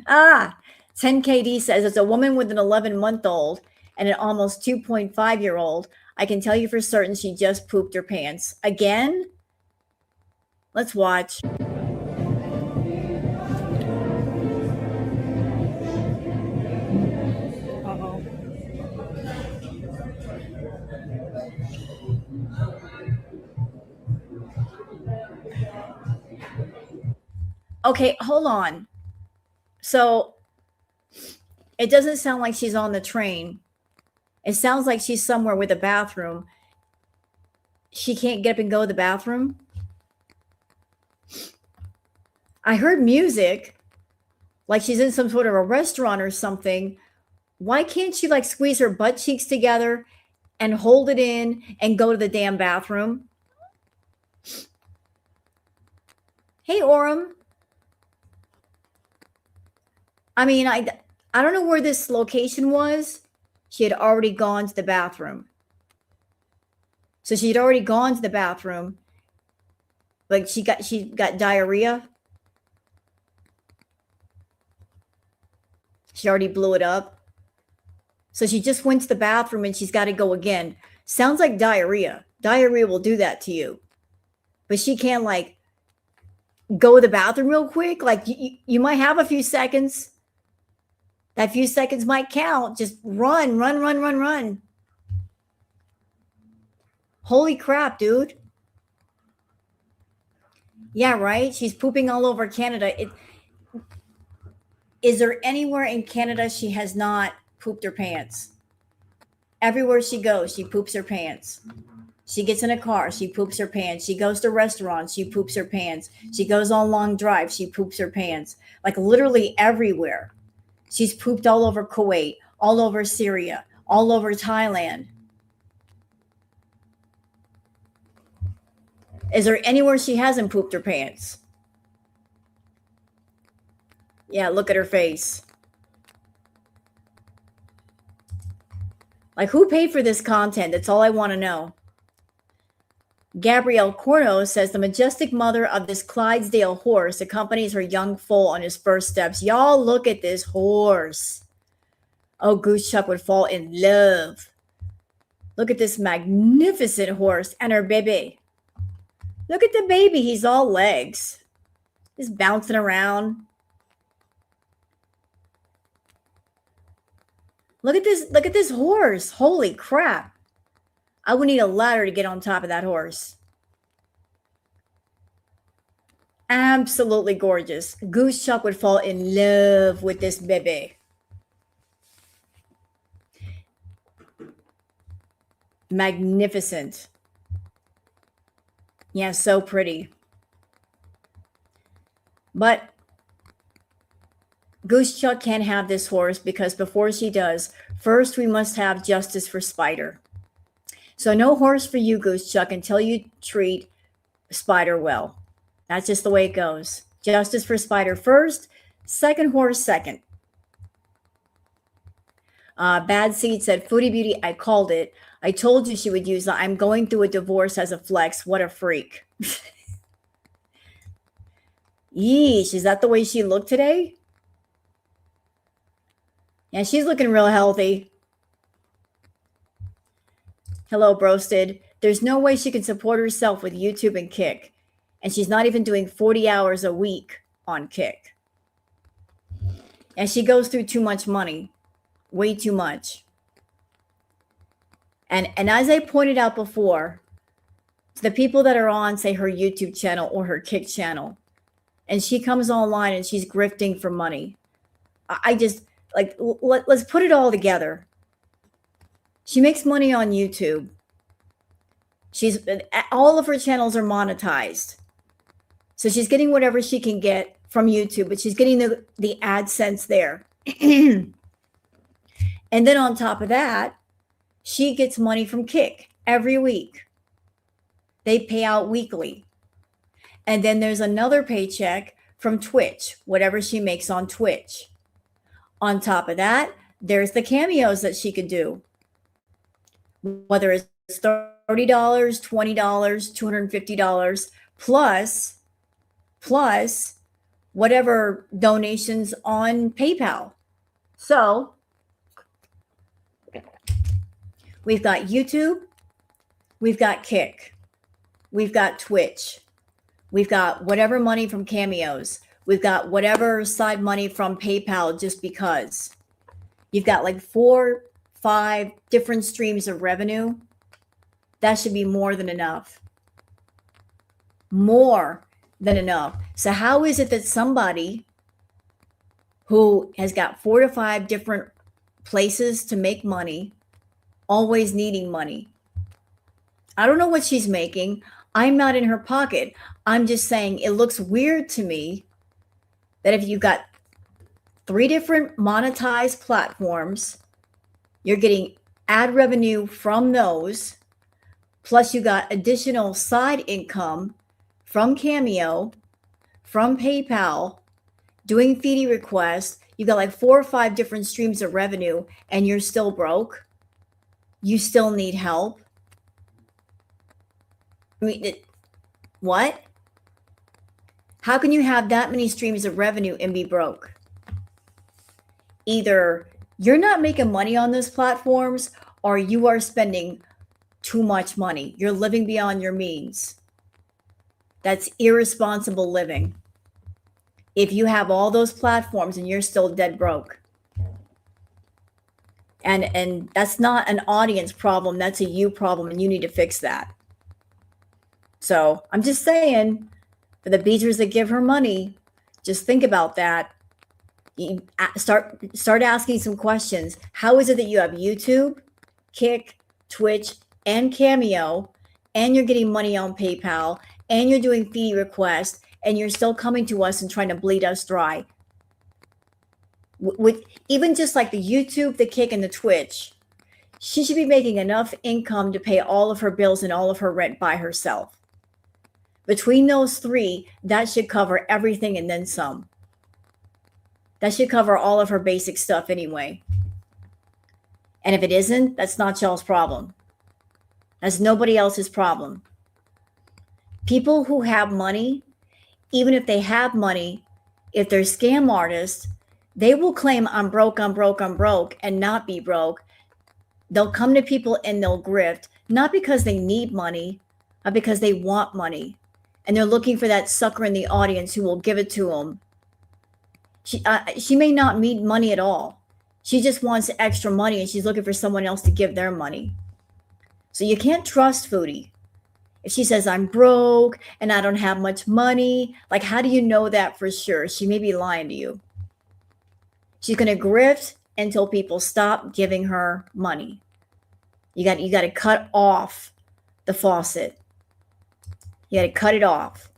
10KD says, as a woman with an 11-month-old and an almost 2.5-year-old, I can tell you for certain she just pooped her pants. Again? Let's watch. Okay, hold on. So It doesn't sound like she's on the train. It sounds like she's somewhere with a bathroom. She can't get up and go to the bathroom. I heard music, like she's in some sort of a restaurant or something. Why can't she like squeeze her butt cheeks together and hold it in and go to the damn bathroom? Hey, Orem. I mean, I don't know where this location was. She had already gone to the bathroom. So she had already gone to the bathroom. Like she got diarrhea. She already blew it up. So she just went to the bathroom and she's got to go again. Sounds like diarrhea. Diarrhea will do that to you. But she can't like go to the bathroom real quick. Like you might have a few seconds. That few seconds might count. Just run, run, run, run, run. Holy crap, dude. Yeah, right? She's pooping all over Canada. Is there anywhere in Canada she has not pooped her pants? Everywhere she goes, she poops her pants. She gets in a car, she poops her pants. She goes to restaurants, she poops her pants. She goes on long drives, she poops her pants. Like literally everywhere. She's pooped all over Kuwait, all over Syria, all over Thailand. Is there anywhere she hasn't pooped her pants? Yeah, look at her face. Like, who paid for this content? That's all I want to know. Gabrielle Corno says the majestic mother of this Clydesdale horse accompanies her young foal on his first steps. Y'all look at this horse. Oh, Goosechuck would fall in love. Look at this magnificent horse and her baby. Look at the baby. He's all legs. He's bouncing around. Look at this. Look at this horse. Holy crap. I would need a ladder to get on top of that horse. Absolutely gorgeous. Goosechuck would fall in love with this baby. Magnificent. Yeah, so pretty. But Goosechuck can't have this horse because before she does, first we must have justice for Spider. So no horse for you, Goosechuck, until you treat Spider well. That's just the way it goes. Justice for Spider first, second horse second. Bad Seed said, Foodie Beauty, I called it. I told you she would use that. I'm going through a divorce as a flex. What a freak. Yeesh, is that the way she looked today? Yeah, she's looking real healthy. Hello, Broasted. There's no way she can support herself with YouTube and Kick. And she's not even doing 40 hours a week on Kick. And she goes through too much money. Way too much. And as I pointed out before, to the people that are on, say, her YouTube channel or her Kick channel, and she comes online and she's grifting for money. I just, like, let's put it all together. She makes money on YouTube. All of her channels are monetized. So she's getting whatever she can get from YouTube, but she's getting the AdSense there. And then on top of that, she gets money from Kick every week. They pay out weekly. And then there's another paycheck from Twitch, whatever she makes on Twitch. On top of that, there's the cameos that she could do. Whether it's $30, $20, $250, plus whatever donations on PayPal. So we've got YouTube, we've got Kick, we've got Twitch, we've got whatever money from cameos, we've got whatever side money from PayPal just because. You've got like 4, 5 different streams of revenue. That should be more than enough. More than enough. So how is it that somebody who has got 4 to 5 different places to make money, always needing money. I don't know what she's making. I'm not in her pocket. I'm just saying it looks weird to me that if you've got 3 different monetized platforms, you're getting ad revenue from those, plus you got additional side income from Cameo, from PayPal, doing Foodie requests. You got like 4 or 5 different streams of revenue, and you're still broke. You still need help. I mean, what? How can you have that many streams of revenue and be broke? Either you're not making money on those platforms, or you are spending too much money. You're living beyond your means. That's irresponsible living. If you have all those platforms and you're still dead broke. And that's not an audience problem, that's a you problem, and you need to fix that. So I'm just saying, for the beachers that give her money, just think about that. You start asking some questions. How is it that you have YouTube, Kick, Twitch, and Cameo, and you're getting money on PayPal, and you're doing fee requests, and you're still coming to us and trying to bleed us dry? With even just like the YouTube, the Kick, and the Twitch, she should be making enough income to pay all of her bills and all of her rent by herself. Between those 3, that should cover everything and then some. That should cover all of her basic stuff anyway. And if it isn't, that's not y'all's problem. That's nobody else's problem. People who have money, even if they have money, if they're scam artists, they will claim I'm broke, I'm broke, I'm broke, and not be broke. They'll come to people and they'll grift, not because they need money, but because they want money. And they're looking for that sucker in the audience who will give it to them. She may not need money at all. She just wants extra money, and she's looking for someone else to give their money. So you can't trust Foodie. If she says, I'm broke and I don't have much money, like, how do you know that for sure? She may be lying to you. She's going to grift until people stop giving her money. You got to cut off the faucet. You got to cut it off.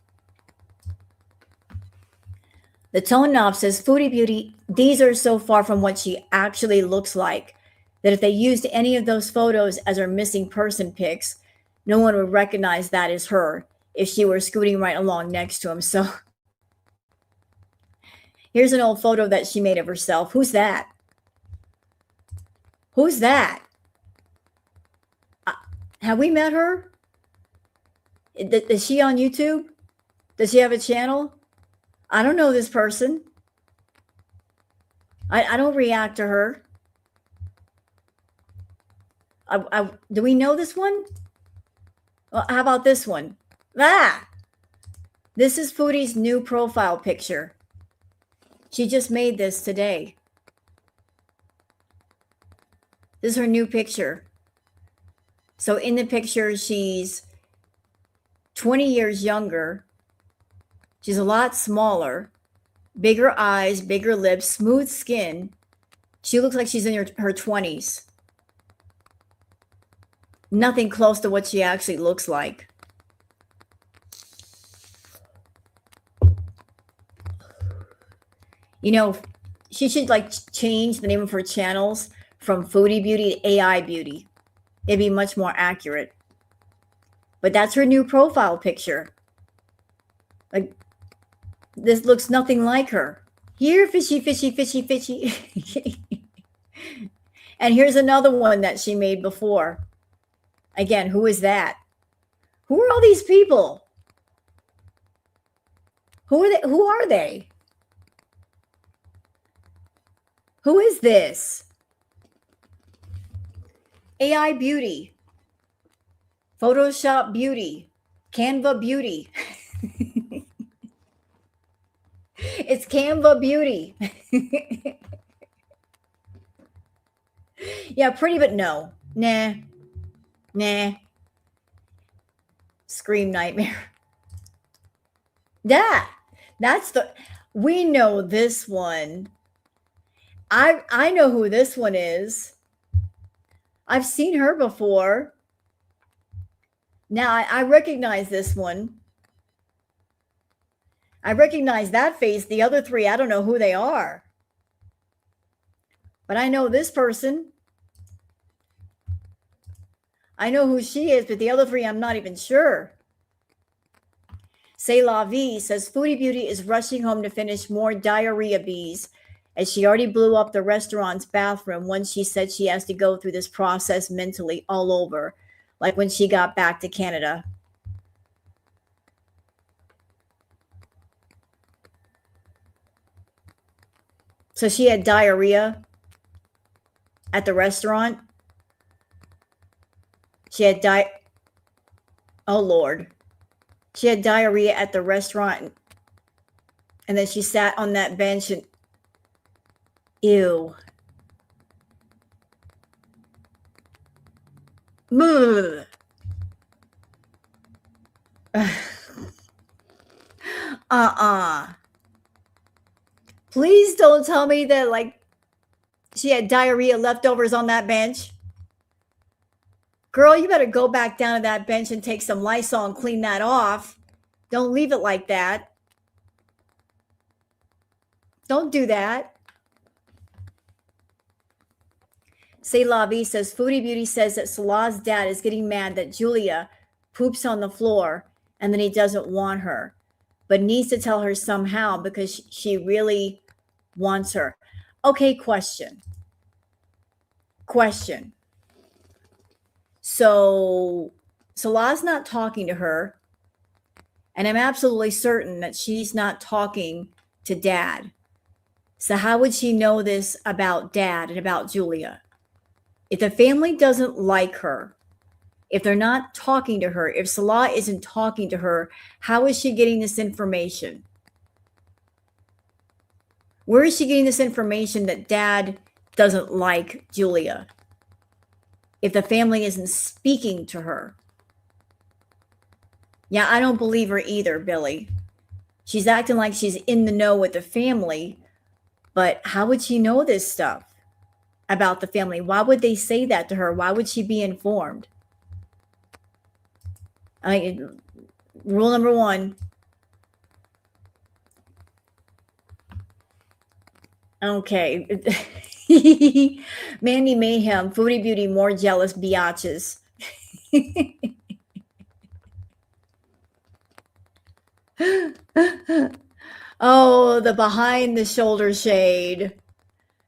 The tone knob says, Foodie Beauty, these are so far from what she actually looks like that if they used any of those photos as her missing person pics, no one would recognize that as her if she were scooting right along next to him. So here's an old photo that she made of herself. Who's that? Who's that? Have we met her? Is she on YouTube? Does she have a channel? I don't know this person. I don't react to her. Do we know this one? Well, how about this one? This is Foodie's new profile picture. She just made this today. This is her new picture. So in the picture, she's 20 years younger. She's a lot smaller, bigger eyes, bigger lips, smooth skin. She looks like she's in her 20s. Nothing close to what she actually looks like. You know, she should like change the name of her channels from Foodie Beauty to AI Beauty. It'd be much more accurate. But that's her new profile picture. Like, this looks nothing like her. Here, fishy, fishy, fishy, fishy. And here's another one that she made before. Again, who is that? Who are all these people? Who are they? Who are they? Who is this? AI Beauty. Photoshop Beauty. Canva Beauty. It's Canva Beauty. Yeah, pretty, but no. Nah. Scream nightmare. That's we know this one I know who this one is. I've seen her before. Now I recognize this one. I recognize that face. The other three, I don't know who they are. But I know this person. I know who she is, but the other three, I'm not even sure. C'est la vie says Foodie Beauty is rushing home to finish more diarrhea bees, as she already blew up the restaurant's bathroom once she said she has to go through this process mentally all over, like when she got back to Canada. So she had diarrhea at the restaurant. She had oh Lord. She had diarrhea at the restaurant, and then she sat on that bench and ew. Please don't tell me that like she had diarrhea leftovers on that bench. Girl, you better go back down to that bench and take some Lysol and clean that off. Don't leave it like that. Don't do that. C'est la vie says Foodie Beauty says that Salah's dad is getting mad that Julia poops on the floor and that he doesn't want her, but needs to tell her somehow because she really wants her. Okay, question. So Salah's not talking to her, and I'm absolutely certain that she's not talking to dad. So how would she know this about dad and about Julia? If the family doesn't like her, if they're not talking to her, if Salah isn't talking to her, how is she getting this information? Where is she getting this information that dad doesn't like Julia? If the family isn't speaking to her. Yeah, I don't believe her either, Billy. She's acting like she's in the know with the family, but how would she know this stuff about the family? Why would they say that to her? Why would she be informed? Rule number one. Okay. Mandy Mayhem, Foodie Beauty, more jealous biatches. Oh, the behind the shoulder shade.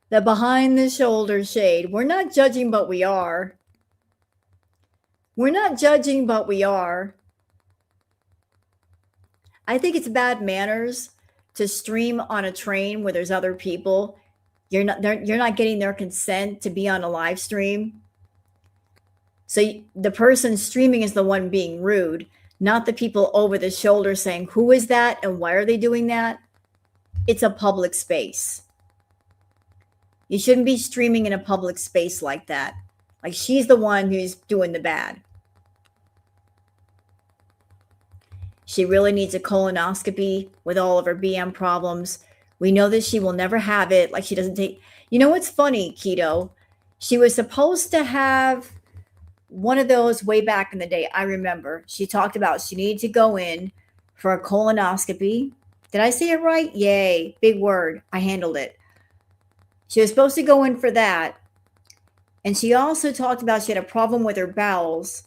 The behind the shoulder shade. We're not judging, but we are. We're not judging, but we are. I think it's bad manners to stream on a train where there's other people. You're not getting their consent to be on a live stream. So the person streaming is the one being rude, not the people over the shoulder saying, who is that and why are they doing that? It's a public space. You shouldn't be streaming in a public space like that. Like she's the one who's doing the bad. She really needs a colonoscopy with all of her BM problems. We know that she will never have it. Like she doesn't take, you know what's funny, Keto? She was supposed to have one of those way back in the day. I remember she talked about she needed to go in for a colonoscopy. Did I say it right? Yay, big word. I handled it. She was supposed to go in for that. And she also talked about she had a problem with her bowels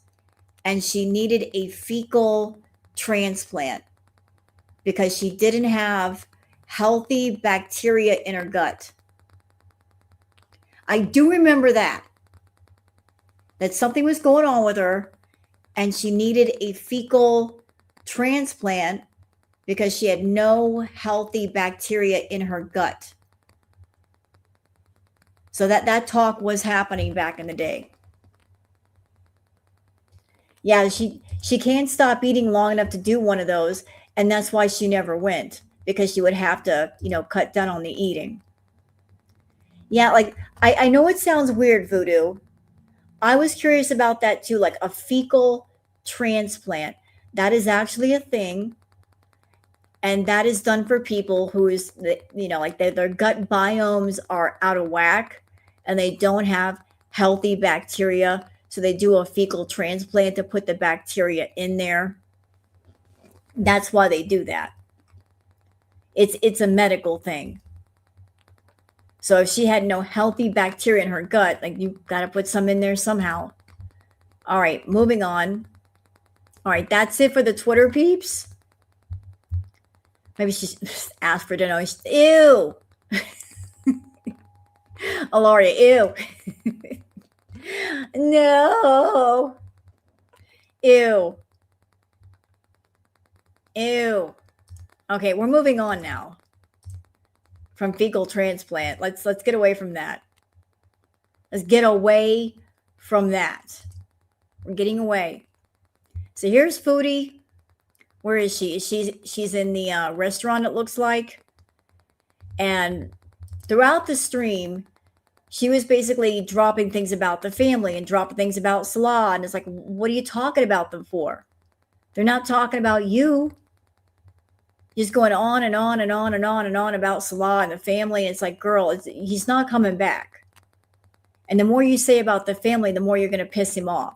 and she needed a fecal transplant because she didn't have healthy bacteria in her gut. I do remember that something was going on with her and she needed a fecal transplant because she had no healthy bacteria in her gut. So that talk was happening back in the day. Yeah, she can't stop eating long enough to do one of those, and that's why she never went, because she would have to, cut down on the eating. Yeah, like I know it sounds weird, Voodoo. I was curious about that too, like a fecal transplant. That is actually a thing. And that is done for people who is, like their gut biomes are out of whack and they don't have healthy bacteria. So they do a fecal transplant to put the bacteria in there. That's why they do that. It's a medical thing. So if she had no healthy bacteria in her gut, like you got to put some in there somehow. All right, moving on. All right, that's it for the Twitter peeps. Maybe she asked for dinner. Ew. Alaria, ew. No. Ew. Ew. Okay, we're moving on now from fecal transplant. Let's get away from that. Let's get away from that. We're getting away. So here's Foodie. Where is she? She's in the restaurant, it looks like. And throughout the stream, she was basically dropping things about the family and dropping things about Salah. And it's like, what are you talking about them for? They're not talking about you. Just going on and on and on and on and on about Salah and the family. It's like, girl, he's not coming back. And the more you say about the family, the more you're going to piss him off.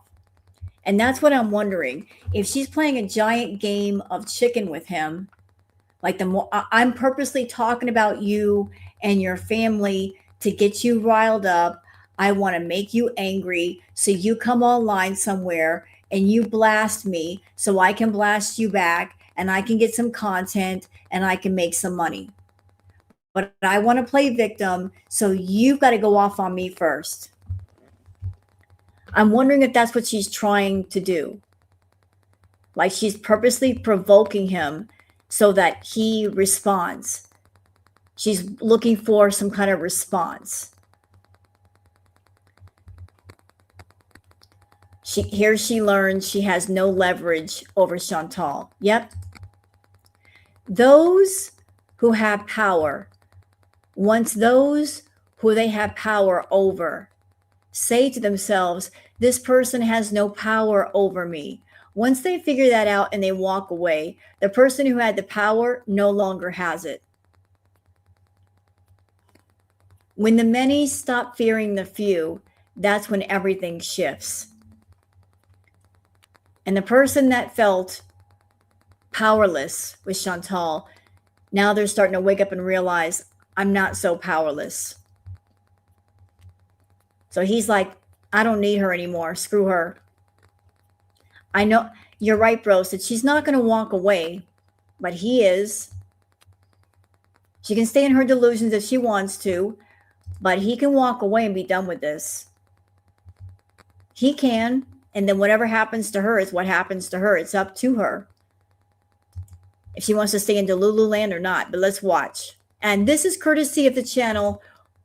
And that's what I'm wondering. If she's playing a giant game of chicken with him, like the more I'm purposely talking about you and your family to get you riled up. I want to make you angry. So you come online somewhere and you blast me so I can blast you back and I can get some content and I can make some money. But I want to play victim. So you've got to go off on me first. I'm wondering if that's what she's trying to do. Like she's purposely provoking him so that he responds. She's looking for some kind of response. Here she learns she has no leverage over Chantal. Yep. Those who have power, once those who they have power over say to themselves, this person has no power over me. Once they figure that out and they walk away, the person who had the power no longer has it. When the many stop fearing the few, that's when everything shifts. And the person that felt powerless with Chantal, now they're starting to wake up and realize, I'm not so powerless. So he's like, I don't need her anymore. Screw her. I know you're right, bro. Said she's not going to walk away, but he is. She can stay in her delusions if she wants to, but he can walk away and be done with this. He can. And then whatever happens to her is what happens to her. It's up to her if she wants to stay in Delulu land or not. But let's watch. And this is courtesy of the channel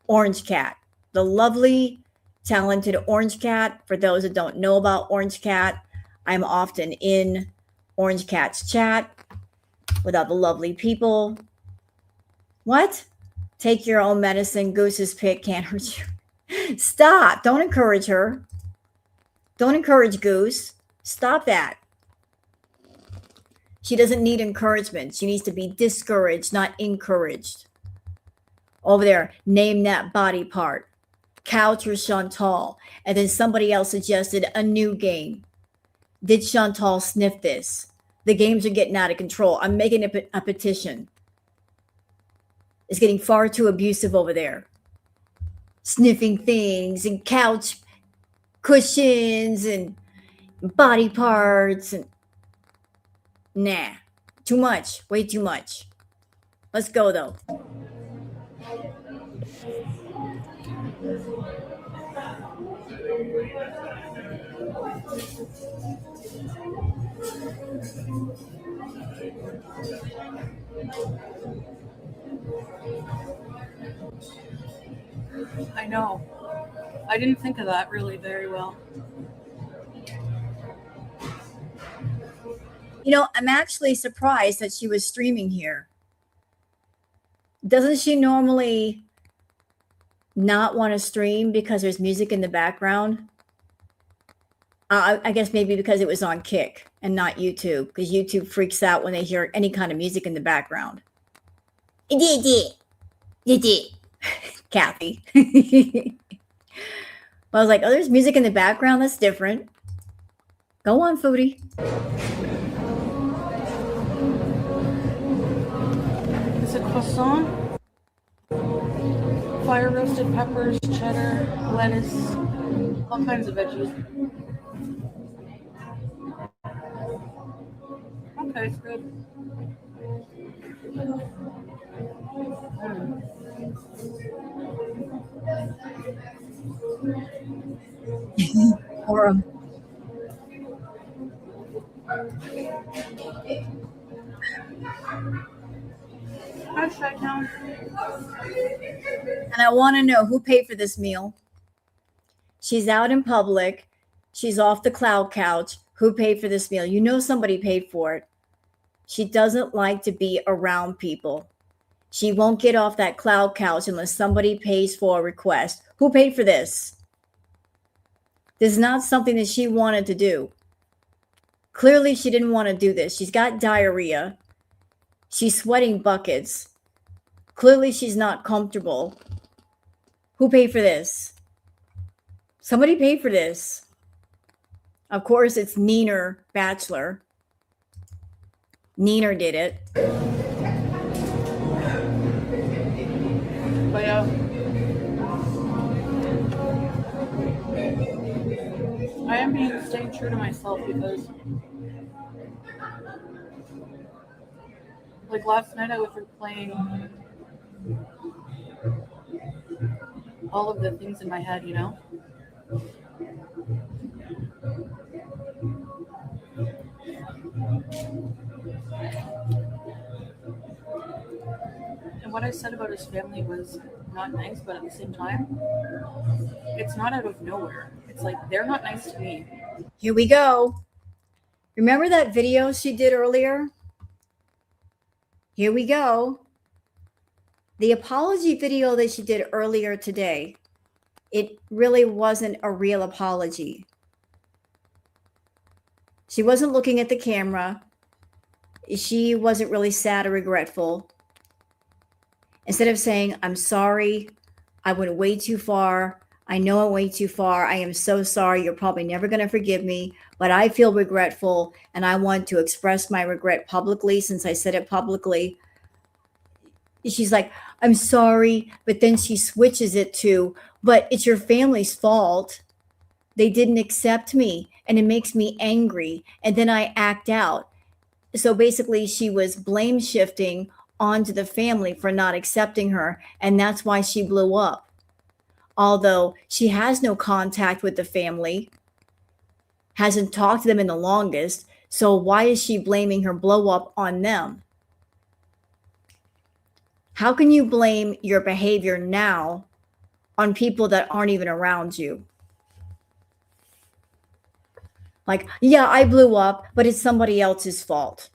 Orange Cat, the lovely, talented Orange Cat. For those that don't know about Orange Cat, I'm often in Orange Cat's chat with other lovely people. What? Take your own medicine. Goose's pick can't hurt you. Stop. Don't encourage her. Don't encourage Goose. Stop that. She doesn't need encouragement. She needs to be discouraged, not encouraged. Over there, name that body part. Couch or Chantal. And then somebody else suggested a new game. Did Chantal sniff this? The games are getting out of control. I'm making a petition. It's getting far too abusive over there. Sniffing things and couch cushions and body parts and nah, too much, way too much. Let's go though. I know. I didn't think of that really very well. You know, I'm actually surprised that she was streaming here. Doesn't she normally not want to stream because there's music in the background? I guess maybe because it was on Kick and not YouTube, because YouTube freaks out when they hear any kind of music in the background. Kathy. I was like, oh, there's music in the background. That's different. Go on, Foodie. Is it croissant? Fire roasted peppers, cheddar, lettuce, all kinds of veggies. Okay, it's good. Or Hi, Chi-Town. and I want to know who paid for this meal. She's out in public. She's off the cloud couch. Who paid for this meal? You know somebody paid for it. She doesn't like to be around people. She won't get off that cloud couch unless somebody pays for a request. Who paid for this? This is not something that she wanted to do. Clearly, she didn't want to do this. She's got diarrhea. She's sweating buckets. Clearly, she's not comfortable. Who paid for this? Somebody paid for this. Of course, it's Neener Bachelor. Neener did it. But yeah. I am staying true to myself because, like, last night I was replaying all of the things in my head, you know? And what I said about his family was not nice, but at the same time, it's not out of nowhere. It's like, they're not nice to me. Here we go. Remember that video she did earlier? Here we go. The apology video that she did earlier today, it really wasn't a real apology. She wasn't looking at the camera. She wasn't really sad or regretful. Instead of saying, I'm sorry, I went way too far. I know I went too far. I am so sorry. You're probably never going to forgive me, but I feel regretful and I want to express my regret publicly since I said it publicly. She's like, I'm sorry, but then she switches it to, but it's your family's fault. They didn't accept me and it makes me angry. And then I act out. So basically, she was blame shifting onto the family for not accepting her. And that's why she blew up. Although she has no contact with the family, hasn't talked to them in the longest. So why is she blaming her blow up on them? How can you blame your behavior now on people that aren't even around you? Like, yeah, I blew up, but it's somebody else's fault.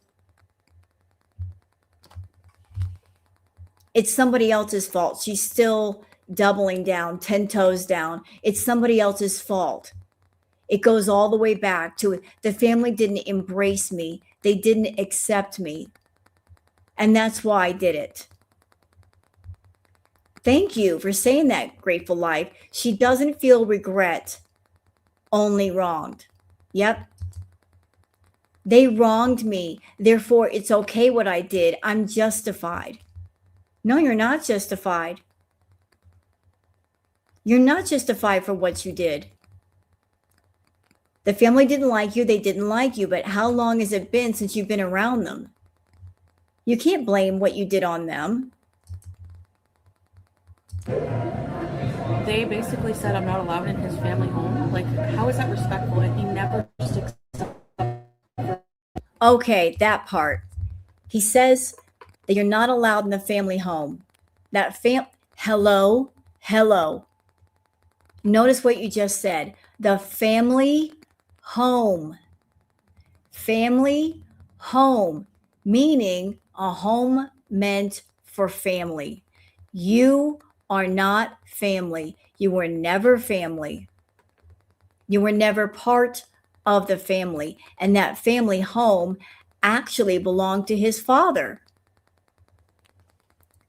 It's somebody else's fault. She's still doubling down, 10 toes down. It's somebody else's fault. It goes all the way back to the family didn't embrace me. They didn't accept me. And that's why I did it. Thank you for saying that, Grateful Life. She doesn't feel regret, only wronged. Yep. They wronged me. Therefore, it's okay what I did. I'm justified. No, you're not justified. You're not justified for what you did. The family didn't like you. They didn't like you. But how long has it been since you've been around them? You can't blame what you did on them. They basically said I'm not allowed in his family home. Like, how is that respectful? And he never just accepted. Okay, that part. He says that you're not allowed in the family home. That hello. Notice what you just said. The family home. Family home, meaning a home meant for family. You are not family. You were never family. You were never part of the family. And that family home actually belonged to his father.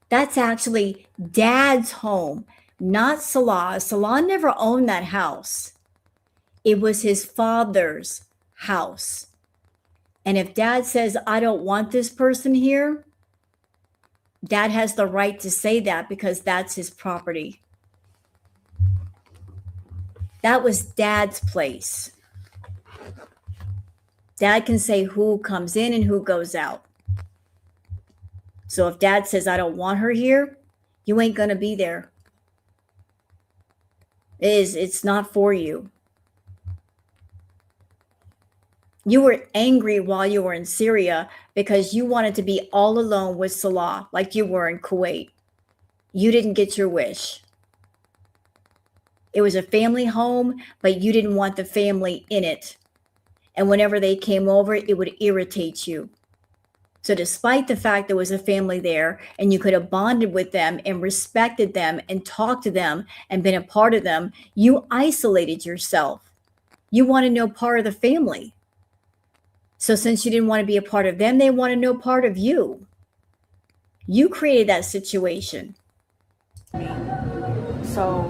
That's actually Dad's home, not Salah. Salah never owned that house. It was his father's house. And if Dad says, I don't want this person here, Dad has the right to say that because that's his property. That was Dad's place. Dad can say who comes in and who goes out. So if Dad says, I don't want her here, you ain't going to be there. It's not for you. You were angry while you were in Syria because you wanted to be all alone with Salah like you were in Kuwait. You didn't get your wish. It was a family home, but you didn't want the family in it. And whenever they came over, it would irritate you. So despite the fact there was a family there and you could have bonded with them and respected them and talked to them and been a part of them, you isolated yourself. You wanted no part of the family. So since you didn't want to be a part of them, they want to know part of you. You created that situation. So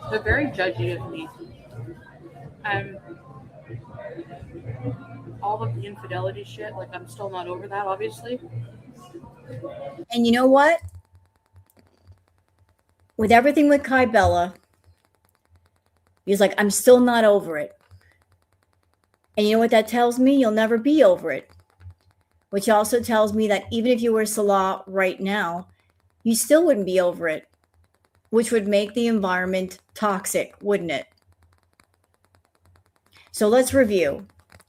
they're very judgy of me. And all of the infidelity shit, like I'm still not over that, obviously. And you know what? With everything with Kai Bella, he's like, I'm still not over it. And you know what that tells me? You'll never be over it. Which also tells me that even if you were Salah right now, you still wouldn't be over it. Which would make the environment toxic, wouldn't it? So let's review.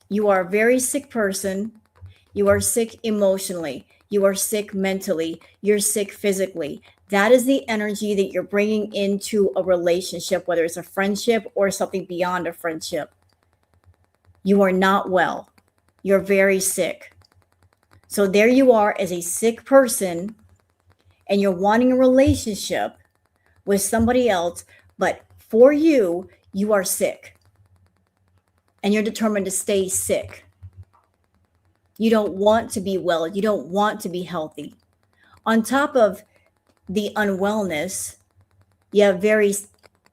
You are a very sick person. You are sick emotionally. You are sick mentally. You're sick physically. That is the energy that you're bringing into a relationship, whether it's a friendship or something beyond a friendship. You are not well. You're very sick. So there you are as a sick person, and you're wanting a relationship with somebody else, but for you, you are sick. And you're determined to stay sick. You don't want to be well. You don't want to be healthy. On top of the unwellness, you have very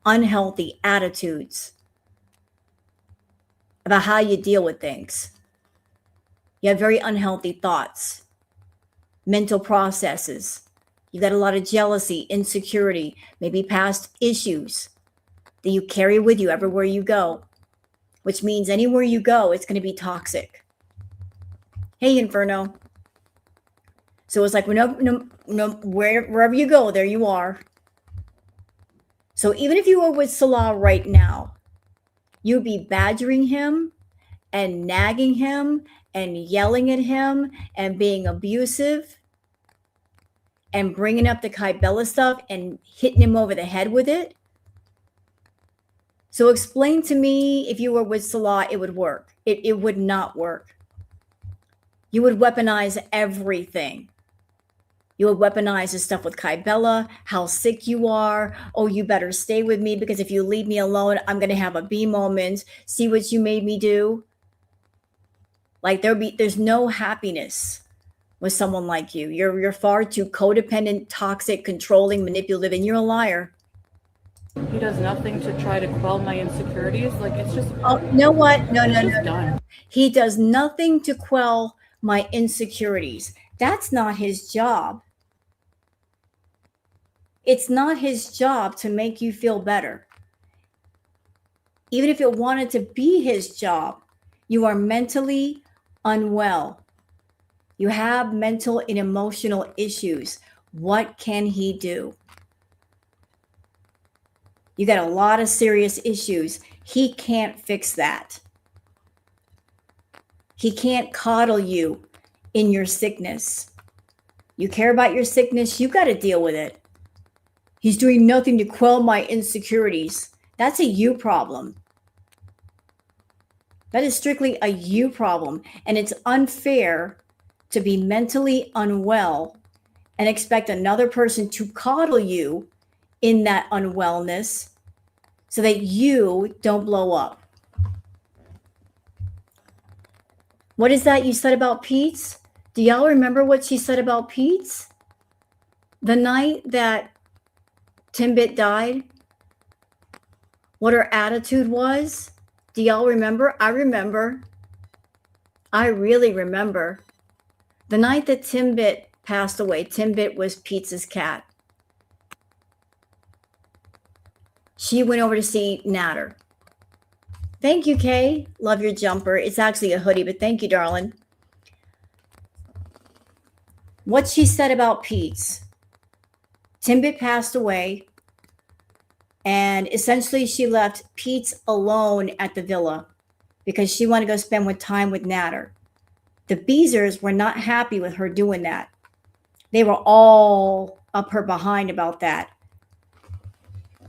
unhealthy attitudes about how you deal with things. You have very unhealthy thoughts, mental processes. You got a lot of jealousy, insecurity, maybe past issues that you carry with you everywhere you go, which means anywhere you go, it's going to be toxic. Hey, Inferno. So it's like, wherever you go, there you are. So even if you were with Salah right now, you'd be badgering him and nagging him and yelling at him and being abusive and bringing up the Kai Bella stuff and hitting him over the head with it. So explain to me, if you were with Salah, it would work. It would not work. You would weaponize everything. You would weaponize the stuff with Kai Bella, how sick you are. Oh, you better stay with me because if you leave me alone, I'm going to have a B moment. See what you made me do? Like there's no happiness with someone like you. You're far too codependent, toxic, controlling, manipulative, and you're a liar. He does nothing to try to quell my insecurities. Like it's just. Oh, you know what? No. Done. He does nothing to quell my insecurities. That's not his job. It's not his job to make you feel better. Even if it wanted to be his job, you are mentally unwell. You have mental and emotional issues. What can he do? You got a lot of serious issues. He can't fix that. He can't coddle you in your sickness. You care about your sickness, you got to deal with it. He's doing nothing to quell my insecurities. That's a you problem. That is strictly a you problem. And it's unfair to be mentally unwell and expect another person to coddle you in that unwellness so that you don't blow up. What is that you said about Pete's? Do y'all remember what she said about Pete's? The night that Timbit died? What her attitude was? Do y'all remember? I remember. I really remember. The night that Timbit passed away, Timbit was Pete's cat. She went over to see Natter. Thank you, Kay. Love your jumper. It's actually a hoodie, but thank you, darling. What she said about Pete's. Timbit passed away, and essentially she left Pete's alone at the villa because she wanted to go spend time with Natter. The Beezers were not happy with her doing that. They were all up her behind about that.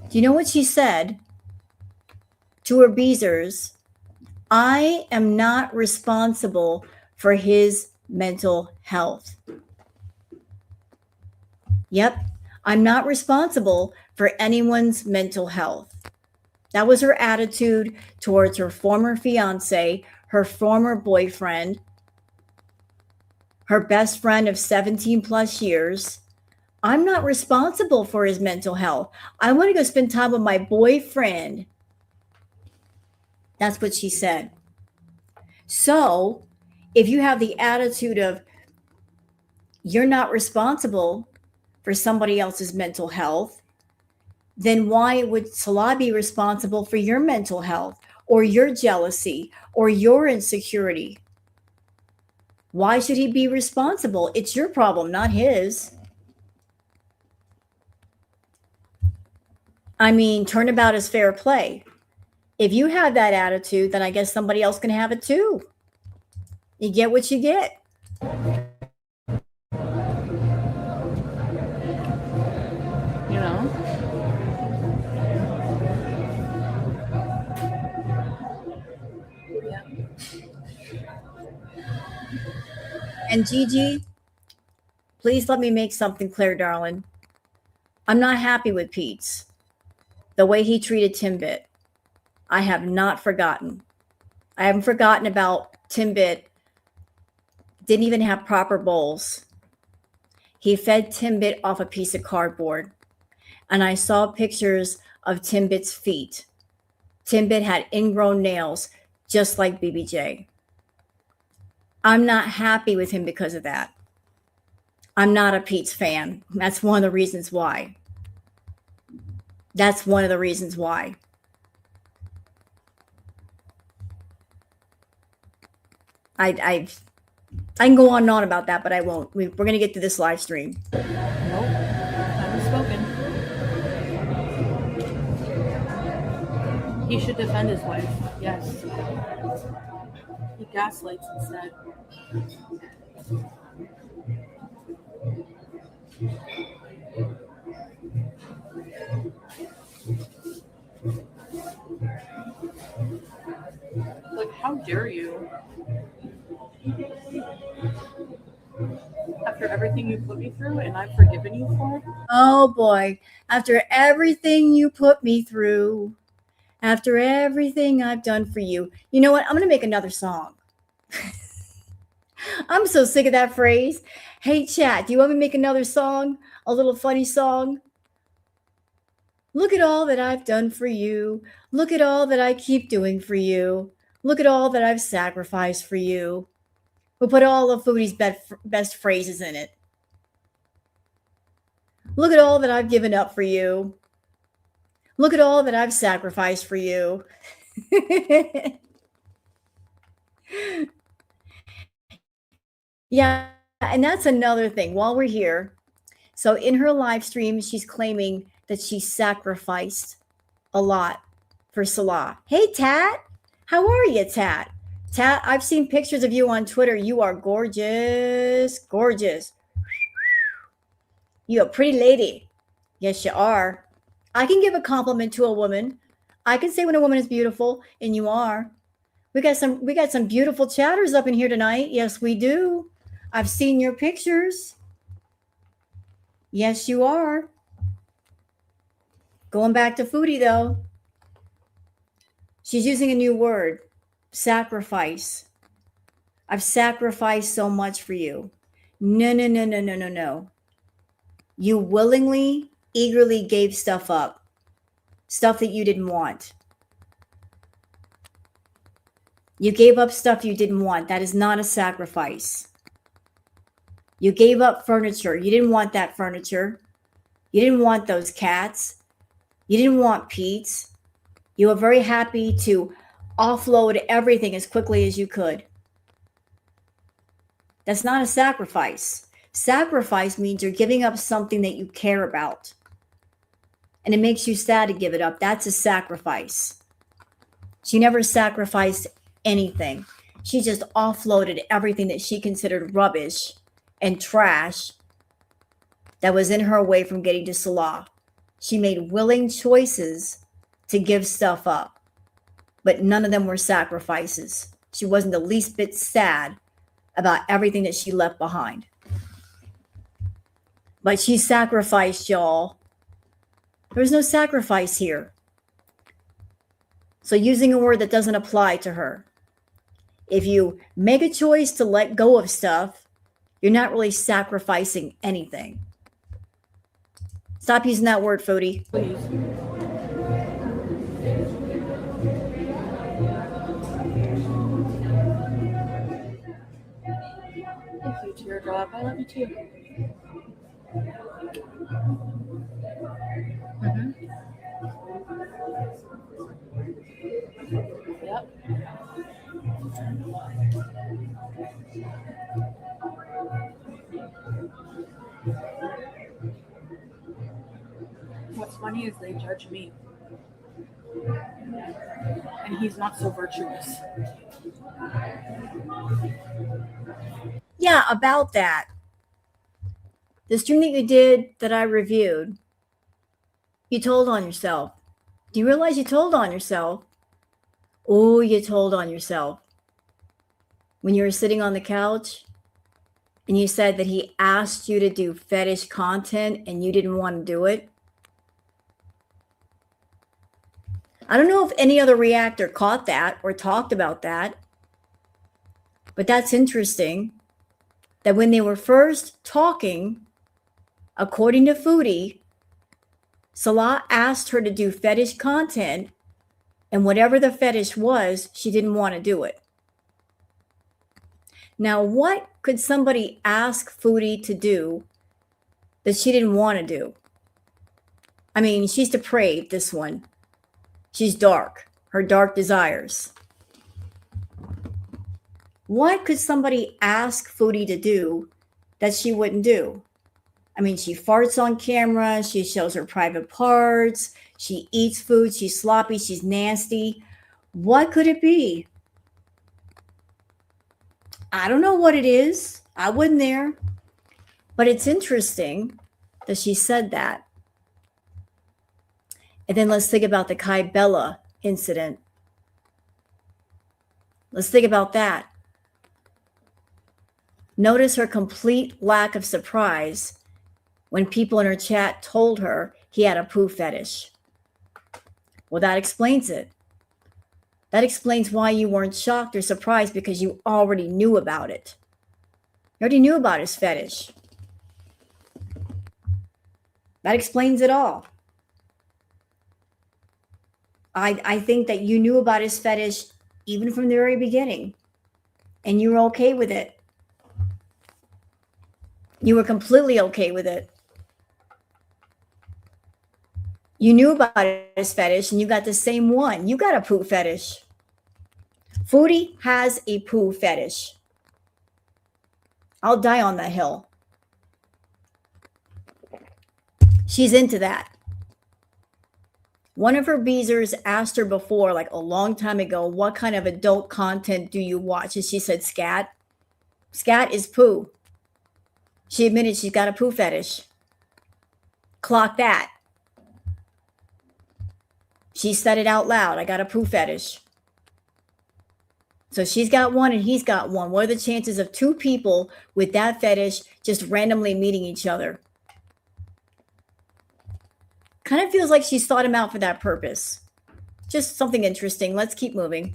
Do you know what she said to her Beezers? I am not responsible for his mental health. Yep, I'm not responsible for anyone's mental health. That was her attitude towards her former fiance, her former boyfriend, her best friend of 17 plus years. I'm not responsible for his mental health. I want to go spend time with my boyfriend. That's what she said. So if you have the attitude of you're not responsible for somebody else's mental health, then why would Salah be responsible for your mental health or your jealousy or your insecurity? Why should he be responsible? It's your problem, not his. I mean, turnabout is fair play. If you have that attitude, then I guess somebody else can have it too. You get what you get. You know? Yeah. And Gigi, please let me make something clear, darling. I'm not happy with Pete's. The way he treated Timbit. I have not forgotten. I haven't forgotten about Timbit. Didn't even have proper bowls. He fed Timbit off a piece of cardboard. And I saw pictures of Timbit's feet. Timbit had ingrown nails, just like BBJ. I'm not happy with him because of that. I'm not a Pete's fan. That's one of the reasons why. That's one of the reasons why. I can go on and on about that, but I won't. We're going to get to this live stream. Nope. Time is spoken. He should defend his wife. Yes. He gaslights instead. Like, how dare you? After everything you put me through and I've forgiven you for? Oh boy. After everything you put me through, after everything I've done for you. You know what? I'm going to make another song. I'm so sick of that phrase. Hey, chat, do you want me to make another song? A little funny song? Look at all that I've done for you. Look at all that I keep doing for you. Look at all that I've sacrificed for you. We'll put all of Foodie's best phrases in it. Look at all that I've given up for you. Look at all that I've sacrificed for you. Yeah, and that's another thing. While we're here, so in her live stream, she's claiming that she sacrificed a lot for Salah. Hey, Tat. How are you, Tat? Tat, I've seen pictures of you on Twitter. You are gorgeous, gorgeous. You're a pretty lady. Yes, you are. I can give a compliment to a woman. I can say when a woman is beautiful, and you are. We got some beautiful chatters up in here tonight. Yes, we do. I've seen your pictures. Yes, you are. Going back to Foodie though. She's using a new word, sacrifice. I've sacrificed so much for you. No, no, no, no, no, no, no. You willingly, eagerly gave stuff up, stuff that you didn't want. You gave up stuff you didn't want. That is not a sacrifice. You gave up furniture. You didn't want that furniture. You didn't want those cats. You didn't want Pete's. You were very happy to offload everything as quickly as you could. That's not a sacrifice. Sacrifice means you're giving up something that you care about. And it makes you sad to give it up. That's a sacrifice. She never sacrificed anything. She just offloaded everything that she considered rubbish and trash that was in her way from getting to Salah. She made willing choices to give stuff up, but none of them were sacrifices. She wasn't the least bit sad about everything that she left behind. But she sacrificed, y'all. There was no sacrifice here. So using a word that doesn't apply to her. If you make a choice to let go of stuff, you're not really sacrificing anything. Stop using that word, Foodie. Please. Thank you, Teardrop. I love you too. Yep. What's funny is they judge me. And he's not so virtuous. Yeah, about that. The stream that you did that I reviewed, you told on yourself. Do you realize you told on yourself? Oh, you told on yourself. When you were sitting on the couch and you said that he asked you to do fetish content and you didn't want to do it. I don't know if any other reactor caught that or talked about that, but that's interesting that when they were first talking, according to Foodie, Salah asked her to do fetish content, and whatever the fetish was, she didn't want to do it. Now, what could somebody ask Foodie to do that she didn't want to do? I mean, she's depraved, this one. She's dark, her dark desires. What could somebody ask Foodie to do that she wouldn't do? I mean, she farts on camera. She shows her private parts. She eats food. She's sloppy. She's nasty. What could it be? I don't know what it is. I wasn't there. But it's interesting that she said that. And then let's think about the Kai Bella incident. Let's think about that. Notice her complete lack of surprise when people in her chat told her he had a poo fetish. Well, that explains it. That explains why you weren't shocked or surprised, because you already knew about it. You already knew about his fetish. That explains it all. I think that you knew about his fetish even from the very beginning, and you were okay with it. You were completely okay with it. You knew about his fetish, and you got the same one. You got a poo fetish. Foodie has a poo fetish. I'll die on that hill. She's into that. One of her beezers asked her before, like a long time ago, what kind of adult content do you watch? And she said, scat. Scat is poo. She admitted she's got a poo fetish. Clock that. She said it out loud. I got a poo fetish. So she's got one and he's got one. What are the chances of two people with that fetish just randomly meeting each other? Kind of feels like she's thought him out for that purpose. Just something interesting. Let's keep moving.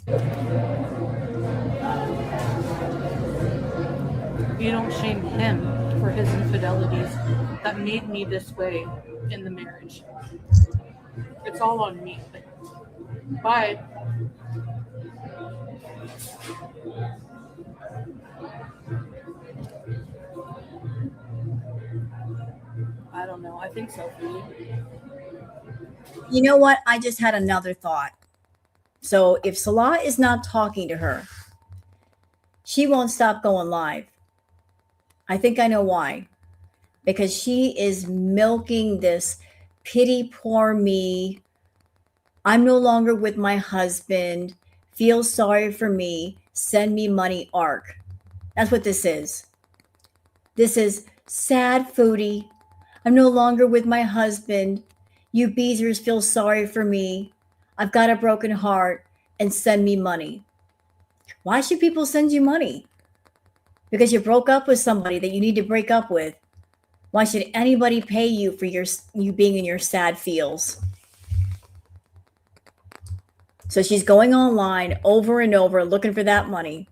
You don't shame him for his infidelities that made me this way in the marriage. It's all on me. Bye. I don't know. I think so, Foodie. You know what? I just had another thought. So if Salah is not talking to her, she won't stop going live. I think I know why. Because she is milking this pity poor me. I'm no longer with my husband. Feel sorry for me. Send me money arc. That's what this is. This is sad Foodie. I'm no longer with my husband. You beezers feel sorry for me. I've got a broken heart and send me money. Why should people send you money? Because you broke up with somebody that you need to break up with. Why should anybody pay you for you being in your sad feels? So she's going online over and over looking for that money.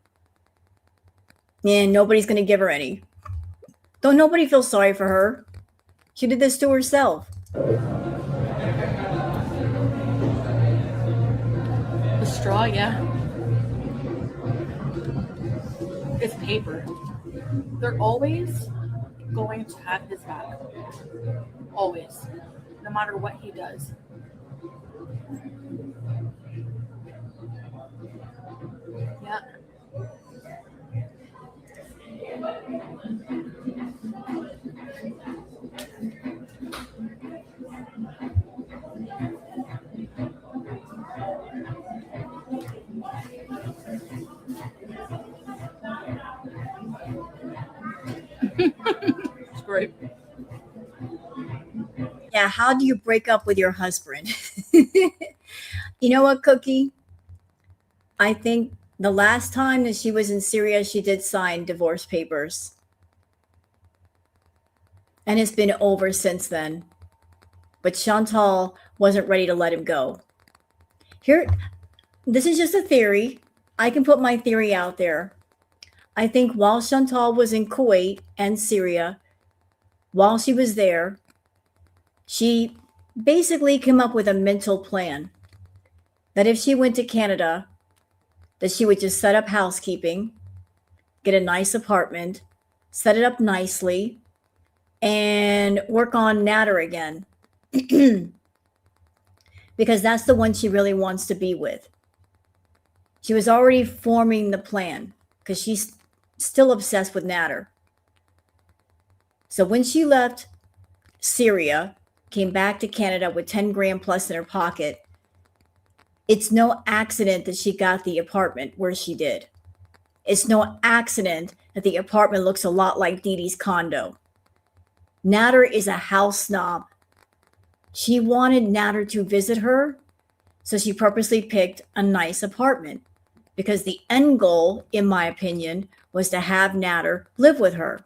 And nobody's going to give her any. Don't nobody feel sorry for her. She did this to herself. The straw, yeah. It's paper. They're always going to have his back. Always. No matter what he does. Yeah. It's great. Yeah, how do you break up with your husband? You know what, Cookie? I think the last time that she was in Syria, she did sign divorce papers. And it's been over since then. But Chantal wasn't ready to let him go. Here, this is just a theory. I can put my theory out there. I think while Chantal was in Kuwait and Syria, while she was there, she basically came up with a mental plan that if she went to Canada, that she would just set up housekeeping, get a nice apartment, set it up nicely, and work on Nader again. Because that's the one she really wants to be with. She was already forming the plan because she's still obsessed with Nader. So when she left Syria, came back to Canada with 10 grand plus in her pocket, it's no accident that she got the apartment where she did. It's no accident that the apartment looks a lot like Dee Dee's condo. Nader is a house snob. She wanted Nader to visit her, so she purposely picked a nice apartment because the end goal, in my opinion, was to have Nader live with her.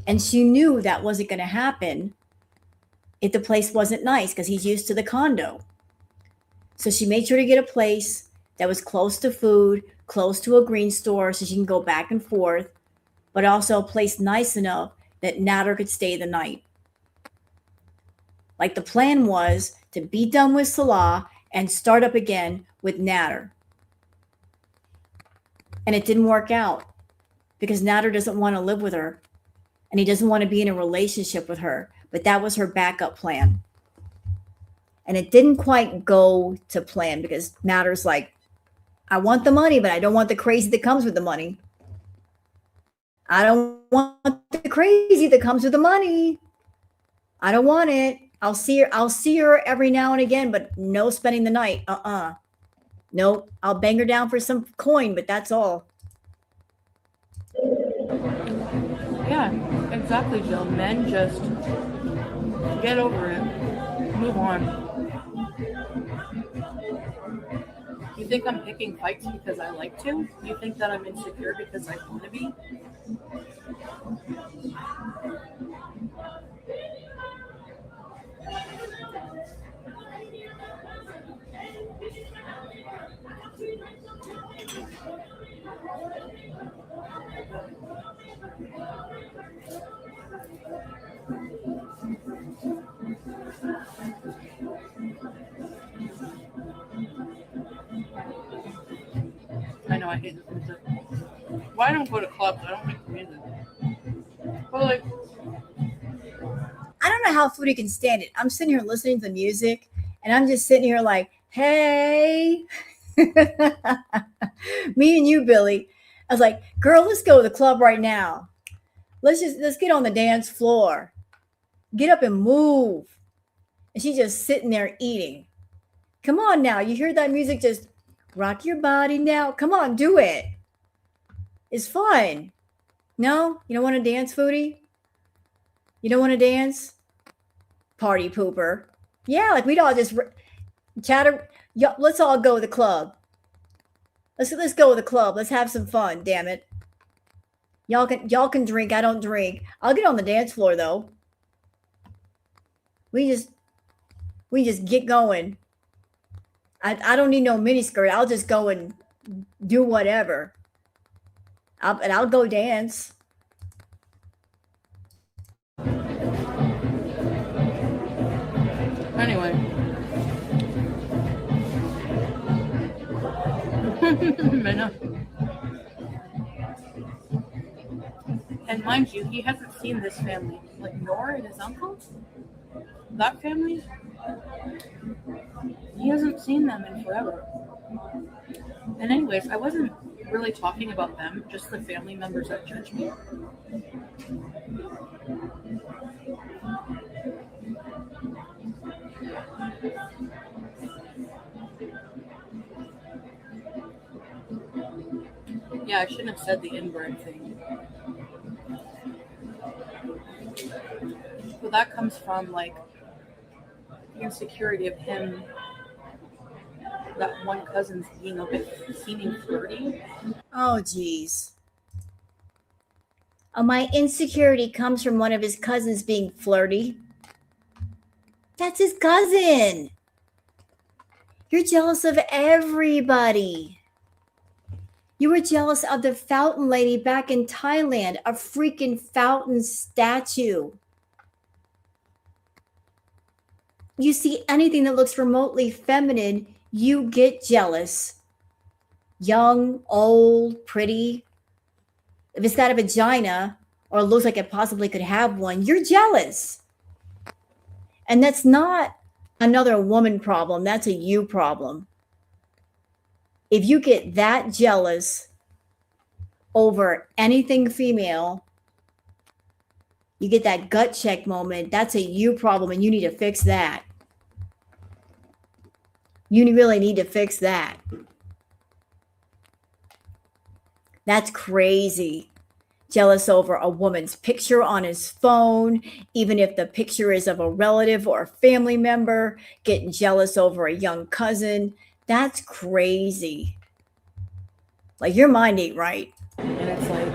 And she knew that wasn't going to happen if the place wasn't nice because he's used to the condo. So she made sure to get a place that was close to food, close to a green store so she can go back and forth, but also a place nice enough that Nader could stay the night. Like the plan was to be done with Salah and start up again with Nader. And it didn't work out because Nader doesn't want to live with her and he doesn't want to be in a relationship with her. But that was her backup plan. And it didn't quite go to plan because Nader's like, I want the money, but I don't want the crazy that comes with the money. I don't want the crazy that comes with the money. I don't want it. I'll see her every now and again, but no spending the night. No, I'll bang her down for some coin, but that's all. Yeah, exactly, Jill. Men just get over it. Move on. He think I'm picking fights because I like to? You think that I'm insecure because I want to be? I know I hate this music. Why I don't go to clubs? I don't like the music. But like, I don't know how Foodie can stand it. I'm sitting here listening to the music, and I'm just sitting here like, hey. Me and you, Billy. I was like, girl, let's go to the club right now. Let's get on the dance floor. Get up and move. And she's just sitting there eating. Come on now. You hear that music? Just rock your body now. Come on, do it. It's fun. No? You don't want to dance, Foodie? You don't want to dance? Party pooper. Yeah, like we'd all just chatter. Let's all go to the club. Let's go to the club. Let's have some fun. Damn it. Y'all can drink. I don't drink. I'll get on the dance floor though. We just get going. I don't need no miniskirt. I'll just go and do whatever. I'll go dance. anyway. I know. And mind you, he hasn't seen this family. Like Nora and his uncle? That family? He hasn't seen them in forever. And anyways, I wasn't really talking about them, just the family members that judge me. Yeah, I shouldn't have said the inbred thing. Well, that comes from like the insecurity of him, that one cousin's being a bit seeming flirty. Oh, geez. Oh, my insecurity comes from one of his cousins being flirty. That's his cousin. You're jealous of everybody. You were jealous of the fountain lady back in Thailand, a freaking fountain statue. You see anything that looks remotely feminine, you get jealous. Young, old, pretty. If it's got a vagina or looks like it possibly could have one, you're jealous. And that's not another woman problem. That's a you problem. If you get that jealous over anything female, you get that gut check moment. That's a you problem, and you need to fix that. You really need to fix that. That's crazy. Jealous over a woman's picture on his phone, even if the picture is of a relative or a family member, getting jealous over a young cousin. That's crazy. Like, your mind ain't right. And it's like,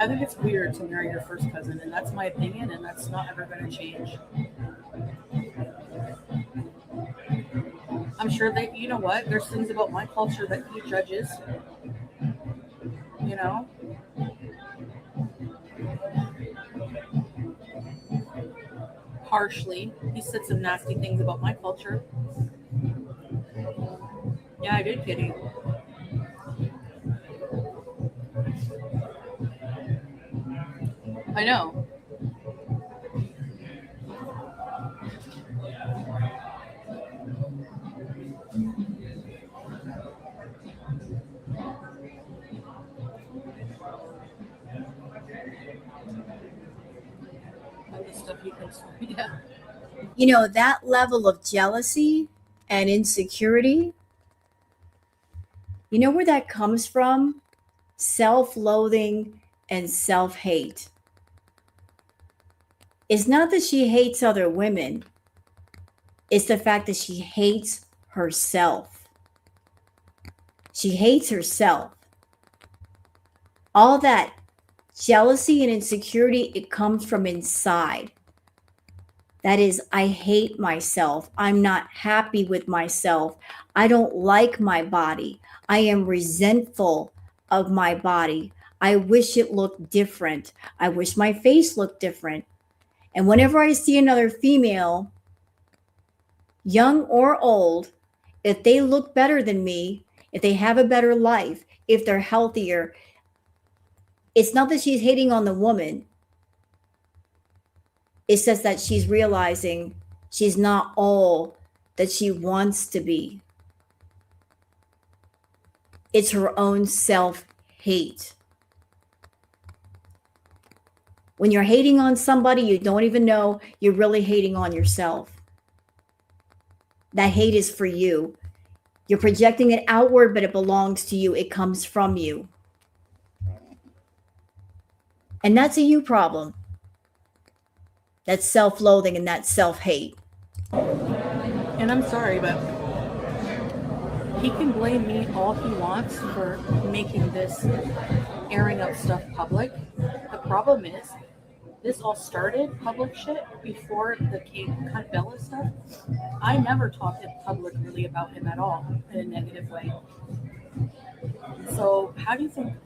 I think it's weird to marry your first cousin, and that's my opinion, and that's not ever going to change. I'm sure that, you know what, there's things about my culture that he judges, you know? Harshly. He said some nasty things about my culture. Yeah, I did, Kitty. I know. All the stuff he thinks. Yeah. You know, that level of jealousy and insecurity, you know where that comes from? Self-loathing and self-hate. It's not that she hates other women, it's the fact that she hates herself. She hates herself. All that jealousy and insecurity, it comes from inside. That is, I hate myself. I'm not happy with myself. I don't like my body. I am resentful of my body. I wish it looked different. I wish my face looked different. And whenever I see another female, young or old, if they look better than me, if they have a better life, if they're healthier, it's not that she's hating on the woman. It's just that she's realizing she's not all that she wants to be. It's her own self-hate. When you're hating on somebody, you don't even know you're really hating on yourself. That hate is for you. You're projecting it outward, but it belongs to you. It comes from you. And that's a you problem. That's self-loathing and that's self-hate. And I'm sorry, but he can blame me all he wants for making this airing of stuff public. The problem is, this all started public shit before the Kate Bella stuff. I never talked in public really about him at all in a negative way. So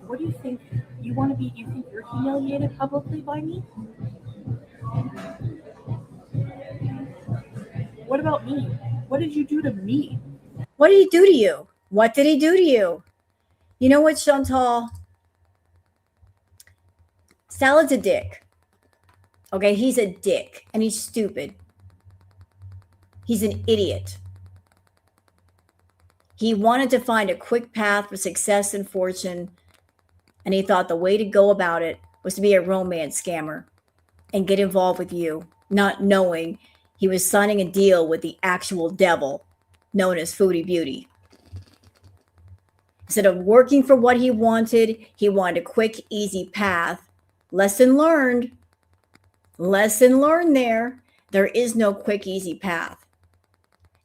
what do you think you want to be? You think you're humiliated publicly by me? What about me? What did you do to me? What did he do to you? What did he do to you? You know what, Chantal? Salad's a dick. Okay, he's a dick and he's stupid. He's an idiot. He wanted to find a quick path for success and fortune, and he thought the way to go about it was to be a romance scammer and get involved with you, not knowing he was signing a deal with the actual devil known as Foodie Beauty. Instead of working for what he wanted a quick, easy path. Lesson learned. Lesson learned there. There is no quick, easy path.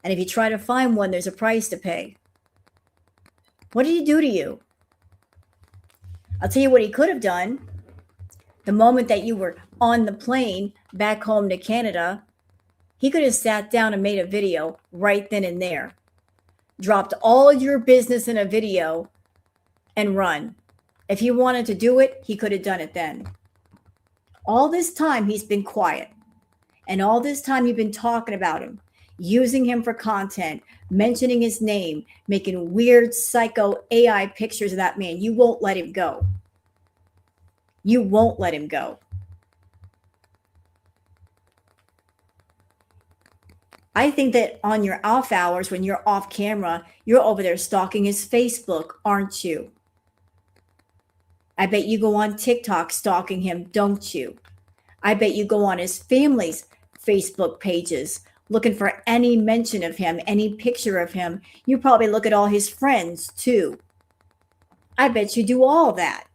And if you try to find one, there's a price to pay. What did he do to you? I'll tell you what he could have done. The moment that you were on the plane back home to Canada, he could have sat down and made a video right then and there. Dropped all your business in a video and run. If he wanted to do it, he could have done it then. All this time he's been quiet. And all this time you've been talking about him, using him for content, mentioning his name, making weird psycho AI pictures of that man. You won't let him go. You won't let him go. I think that on your off hours, when you're off camera, you're over there stalking his Facebook, aren't you? I bet you go on TikTok stalking him, don't you? I bet you go on his family's Facebook pages looking for any mention of him, any picture of him. You probably look at all his friends too. I bet you do all that.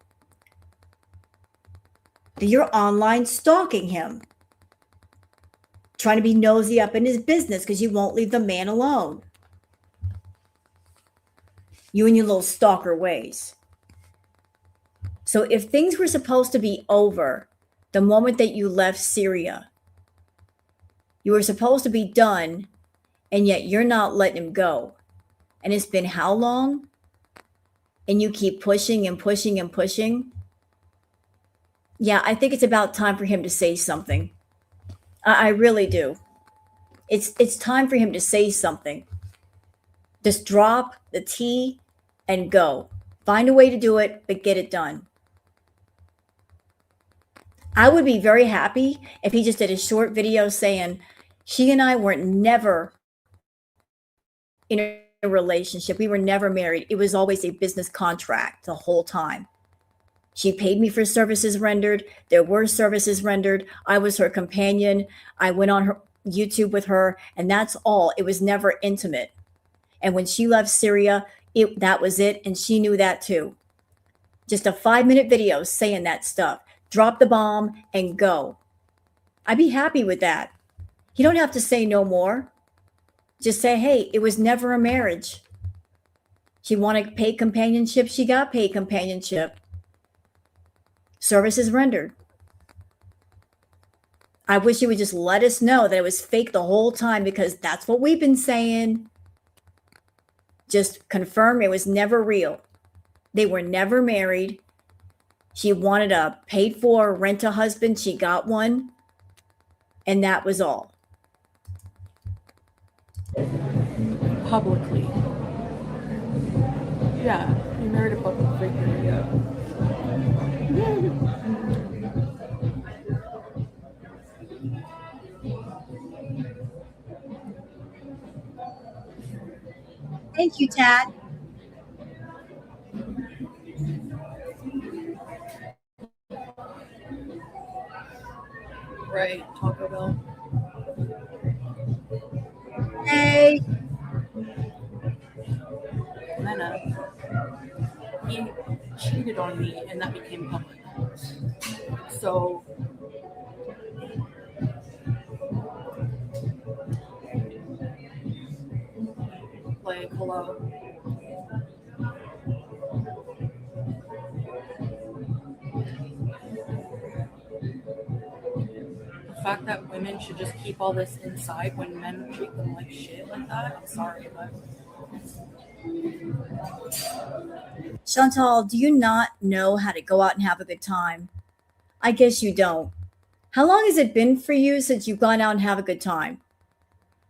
You're online stalking him, trying to be nosy up in his business because you won't leave the man alone. You and your little stalker ways. So if things were supposed to be over the moment that you left Syria, you were supposed to be done, and yet you're not letting him go. And it's been how long? And you keep pushing and pushing and pushing. Yeah, I think it's about time for him to say something. I really do. It's time for him to say something. Just drop the T and go. Find a way to do it, but get it done. I would be very happy if he just did a short video saying, she and I were never in a relationship. We were never married. It was always a business contract the whole time. She paid me for services rendered. There were services rendered. I was her companion. I went on her YouTube with her, and that's all. It was never intimate. And when she left Syria, that was it, and she knew that too. Just a 5-minute video saying that stuff. Drop the bomb and go. I'd be happy with that. You don't have to say no more. Just say, hey, it was never a marriage. She wanted paid companionship. She got paid companionship. Services rendered. I wish you would just let us know that it was fake the whole time, because that's what we've been saying. Just confirm it was never real. They were never married. She wanted a paid for rent a husband. She got one. And that was all. Publicly. Yeah, he married a public figure, yeah. Thank you, Tad. Right, Taco Bell. Hey. And then he cheated on me, and that became public. So, like, hello. The fact that women should just keep all this inside when men treat them like shit like that, I'm sorry, but Chantal, do you not know how to go out and have a good time? I guess you don't. How long has it been for you since you've gone out and have a good time?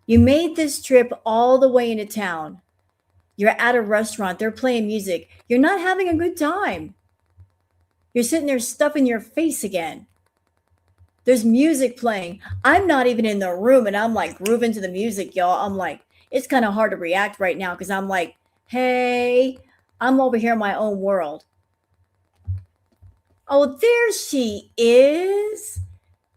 You made this trip all the way into town. You're at a restaurant, they're playing music. You're not having a good time. You're sitting there stuffing your face again. There's music playing. I'm not even in the room, and I'm like grooving to the music, y'all. I'm like, it's kind of hard to react right now because I'm like, hey, I'm over here in my own world. Oh, there she is.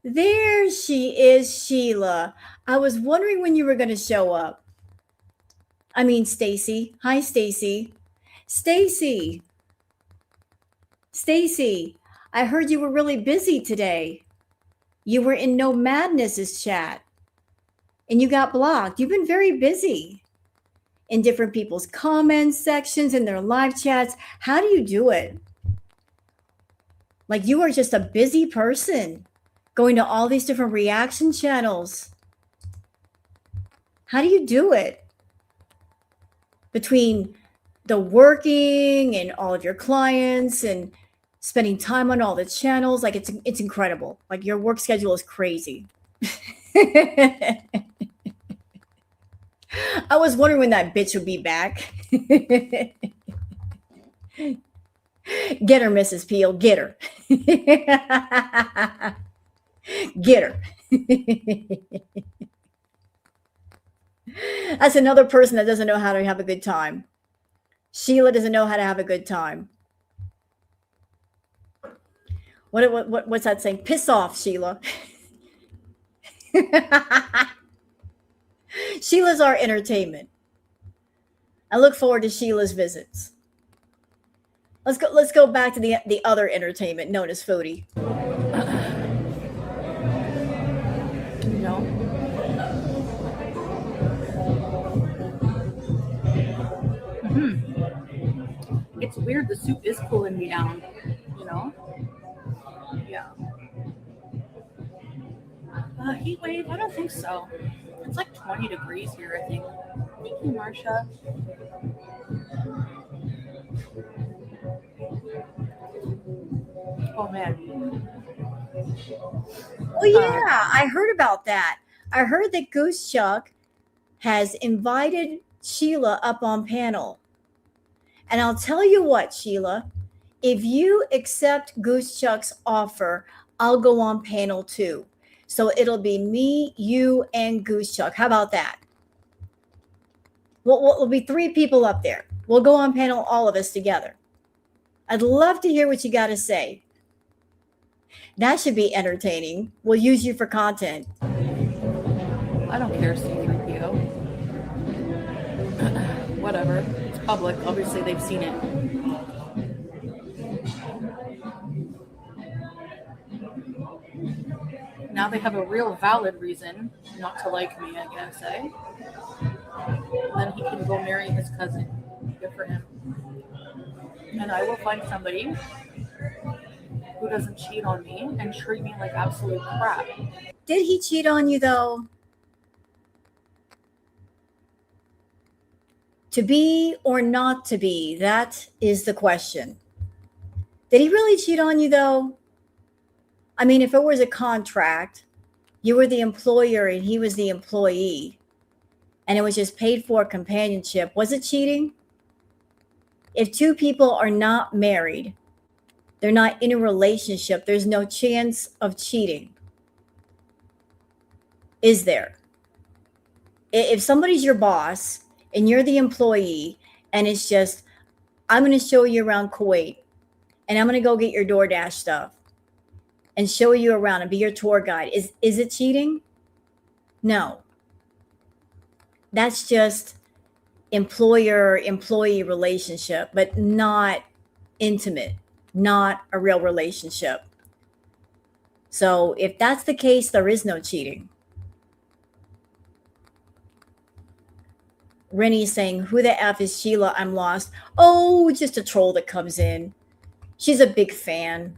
There she is, Sheila. I was wondering when you were going to show up. I mean, Stacy. Hi, Stacy. Stacy. Stacy, I heard you were really busy today. You were in No Madness's chat and you got blocked. You've been very busy in different people's comment sections, in their live chats. How do you do it? Like, you are just a busy person going to all these different reaction channels. How do you do it? Between the working and all of your clients and spending time on all the channels, like it's incredible. Like, your work schedule is crazy. I was wondering when that bitch would be back. Get her, Mrs. Peel. Get her. Get her. That's another person that doesn't know how to have a good time. Sheila doesn't know how to have a good time. What's that saying? Piss off, Sheila. Sheila's our entertainment. I look forward to Sheila's visits. Let's go back to the other entertainment known as Foodie. no. It's weird. The soup is cooling me down, you know? Yeah. Heat wave? I don't think so. It's like 20 degrees here, I think. Thank you, Marsha. Oh, man. Oh, yeah. I heard about that. I heard that Goosechuck has invited Sheila up on panel. And I'll tell you what, Sheila, if you accept Goosechuck's offer, I'll go on panel too. So it'll be me, you, and Goosechuck. How about that? We'll be 3 people up there. We'll go on panel, all of us together. I'd love to hear what you got to say. That should be entertaining. We'll use you for content. I don't care, C3PO. Whatever. It's public. Obviously, they've seen it. Now now they have a real valid reason not to like me, I guess, eh? And then he can go marry his cousin. Good for him. And I will find somebody who doesn't cheat on me and treat me like absolute crap. Did he cheat on you, though? To be or not to be, that is the question. Did he really cheat on you, though? I mean, if it was a contract, you were the employer and he was the employee, and it was just paid for companionship, was it cheating? If two people are not married, they're not in a relationship, there's no chance of cheating. Is there? If somebody's your boss and you're the employee and it's just, I'm going to show you around Kuwait and I'm going to go get your DoorDash stuff and show you around and be your tour guide, is it cheating? No. That's just employer-employee relationship, but not intimate, not a real relationship. So if that's the case, there is no cheating. Rennie's saying, who the F is Sheila? I'm lost. Oh, just a troll that comes in. She's a big fan.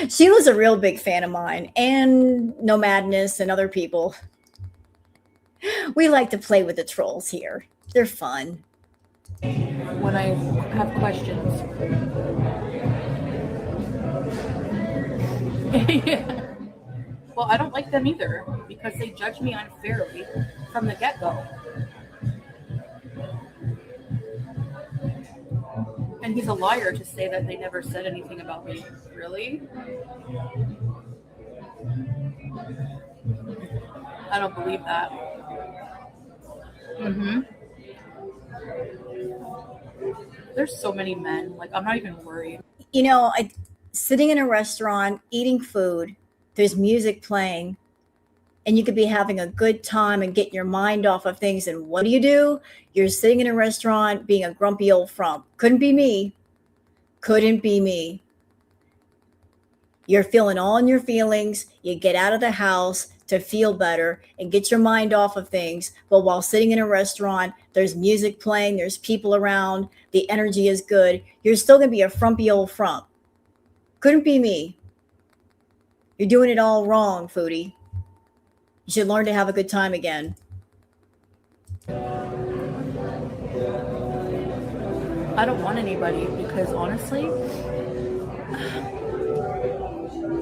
Sheila's a real big fan of mine and Nomadness and other people. We like to play with the trolls here. They're fun. When I have questions. Yeah. Well, I don't like them either because they judge me unfairly from the get-go. And he's a liar to say that they never said anything about me. Really? I don't believe that. There's so many men. Like, I'm not even worried. You know, sitting in a restaurant, eating food, there's music playing, and you could be having a good time and getting your mind off of things. And what do? You're sitting in a restaurant being a grumpy old frump. Couldn't be me. Couldn't be me. You're feeling all in your feelings. You get out of the house to feel better and get your mind off of things. But while sitting in a restaurant, there's music playing, there's people around, the energy is good. You're still going to be a frumpy old frump. Couldn't be me. You're doing it all wrong, Foodie. You should learn to have a good time again. I don't want anybody because honestly,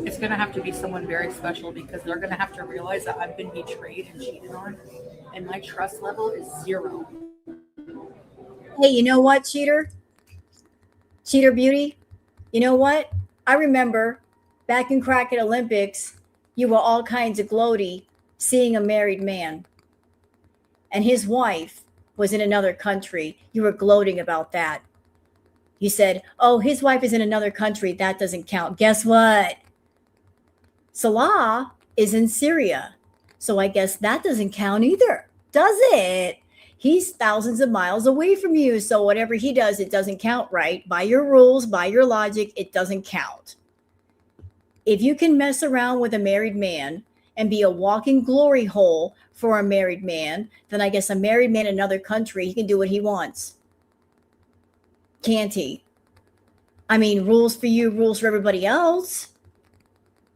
it's going to have to be someone very special because they're going to have to realize that I've been betrayed and cheated on and my trust level is 0. Hey, you know what, cheater? Cheater Beauty? You know what? I remember back in Cracked Olympics, you were all kinds of gloaty seeing a married man. And his wife was in another country. You were gloating about that. You said, oh, his wife is in another country. That doesn't count. Guess what? Salah is in Syria. So I guess that doesn't count either. Does it? He's thousands of miles away from you. So whatever he does, it doesn't count, right? By your rules, by your logic, it doesn't count. If you can mess around with a married man and be a walking glory hole for a married man, then I guess a married man in another country, he can do what he wants. Can't he? I mean, rules for you, rules for everybody else.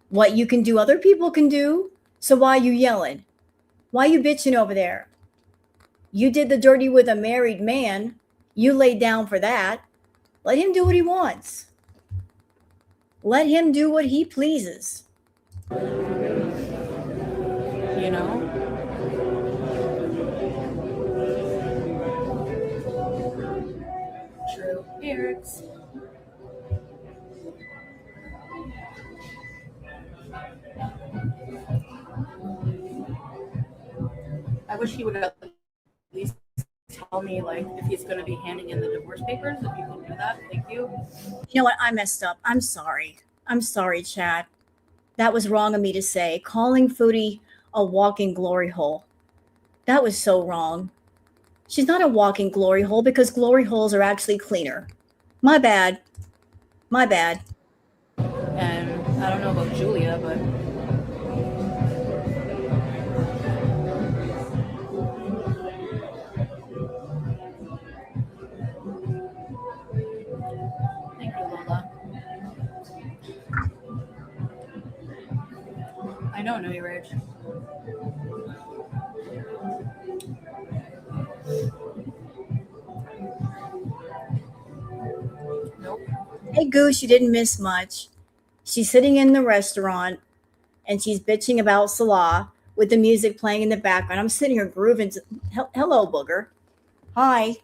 What you can do, other people can do. So why are you yelling? Why are you bitching over there? You did the dirty with a married man. You laid down for that. Let him do what he wants. Let him do what he pleases. You know? True. Lyrics. I wish he would at least tell me, like, if he's going to be handing in the divorce papers. If you can do that, thank you. You know what? I messed up. I'm sorry. I'm sorry, chat. That was wrong of me to say. Calling Foodie a walking glory hole. That was so wrong. She's not a walking glory hole because glory holes are actually cleaner. My bad. My bad. And I don't know about Julia, but garbage. Nope. Hey, Goose, you didn't miss much. She's sitting in the restaurant and she's bitching about Salah with the music playing in the background. I'm sitting here grooving. Hello, Booger. Hi.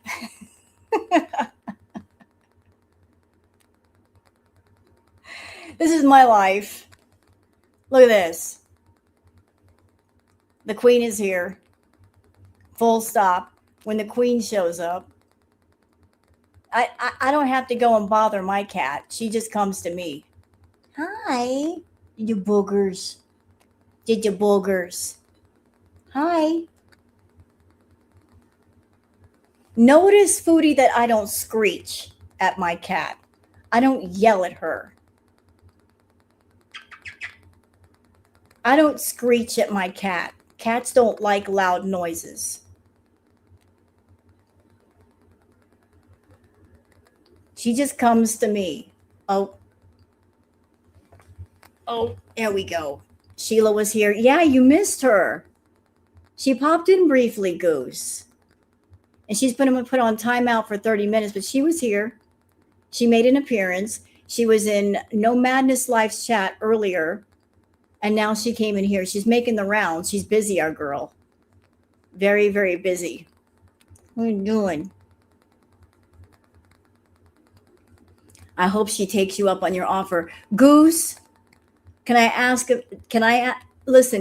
This is my life. Look at this. The queen is here. Full stop. When the queen shows up, I don't have to go and bother my cat. She just comes to me. Hi. You boogers. Did you boogers? Hi. Notice, Foodie, that I don't screech at my cat. I don't yell at her. I don't screech at my cat. Cats don't like loud noises. She just comes to me. Oh, there we go. Sheila was here. Yeah, you missed her. She popped in briefly, Goose. And she's been put on timeout for 30 minutes, but she was here. She made an appearance. She was in No Madness Life's chat earlier. And now she came in here. She's making the rounds. She's busy, our girl. Very, very busy. What are you doing? I hope she takes you up on your offer. Goose, listen,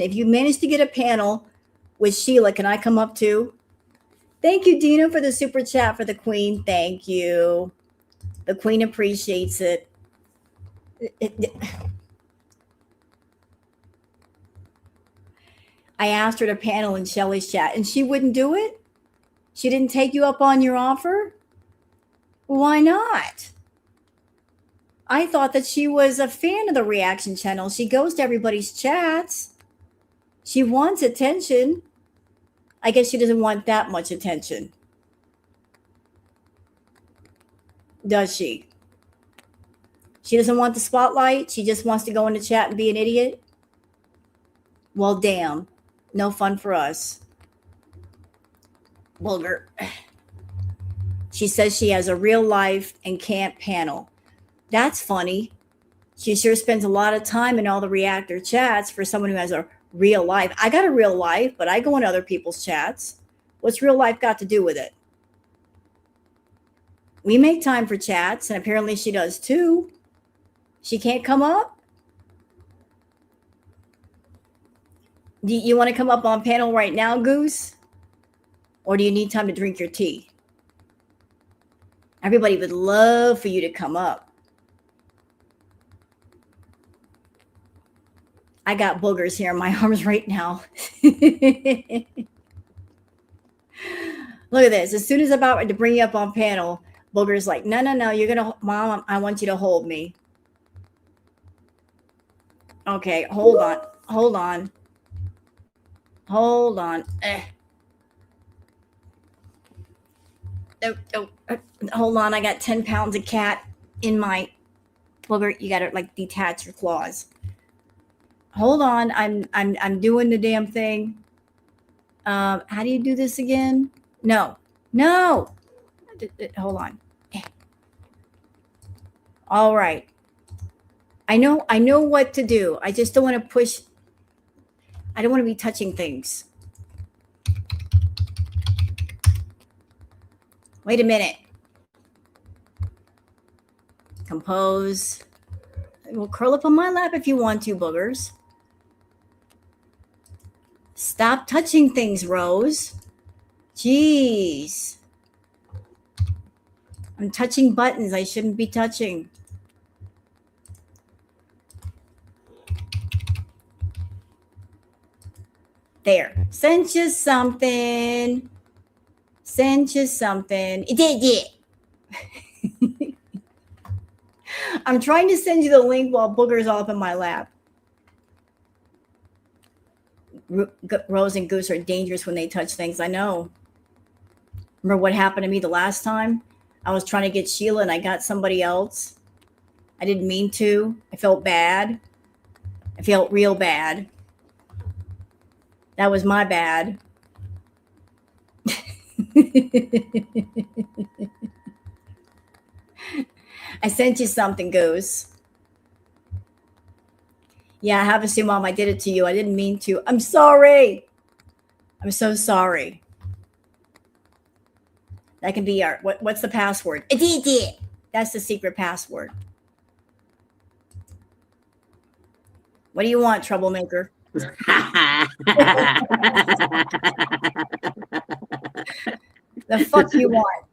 if you manage to get a panel with Sheila, can I come up too? Thank you, Dina, for the super chat for the queen. Thank you. The queen appreciates it. I asked her to panel in Shelly's chat, and she wouldn't do it? She didn't take you up on your offer? Why not? I thought that she was a fan of the reaction channel. She goes to everybody's chats. She wants attention. I guess she doesn't want that much attention. Does she? She doesn't want the spotlight. She just wants to go in the chat and be an idiot. Well, damn. No fun for us. Booger. She says she has a real life and can't panel. That's funny. She sure spends a lot of time in all the reactor chats for someone who has a real life. I got a real life, but I go in other people's chats. What's real life got to do with it? We make time for chats, and apparently she does too. She can't come up? Do you want to come up on panel right now, Goose? Or do you need time to drink your tea? Everybody would love for you to come up. I got boogers here in my arms right now. Look at this. As soon as I'm about to bring you up on panel, Booger's like, no, you're going to, Mom, I want you to hold me. Okay, hold on. Hold on. Hold on. I got 10 pounds of cat in my Booger. You got to like detach your claws. Hold on. I'm doing the damn thing. How do you do this again? No. Hold on. All right. I know what to do. I just don't want to push. I don't want to be touching things. Wait a minute. Compose. We'll curl up on my lap if you want to, boogers. Stop touching things, Rose. Jeez. I'm touching buttons I shouldn't be touching. There. Sent you something. It did. I'm trying to send you the link while Booger's all up in my lap. Rose and Goose are dangerous when they touch things. I know. Remember what happened to me the last time? I was trying to get Sheila and I got somebody else. I didn't mean to. I felt bad. I felt real bad. That was my bad. I sent you something, Goose. Yeah, I have a Sue Mom. I did it to you. I didn't mean to. I'm sorry. I'm so sorry. That can be our what's the password? That's the secret password. What do you want, troublemaker? The fuck you want?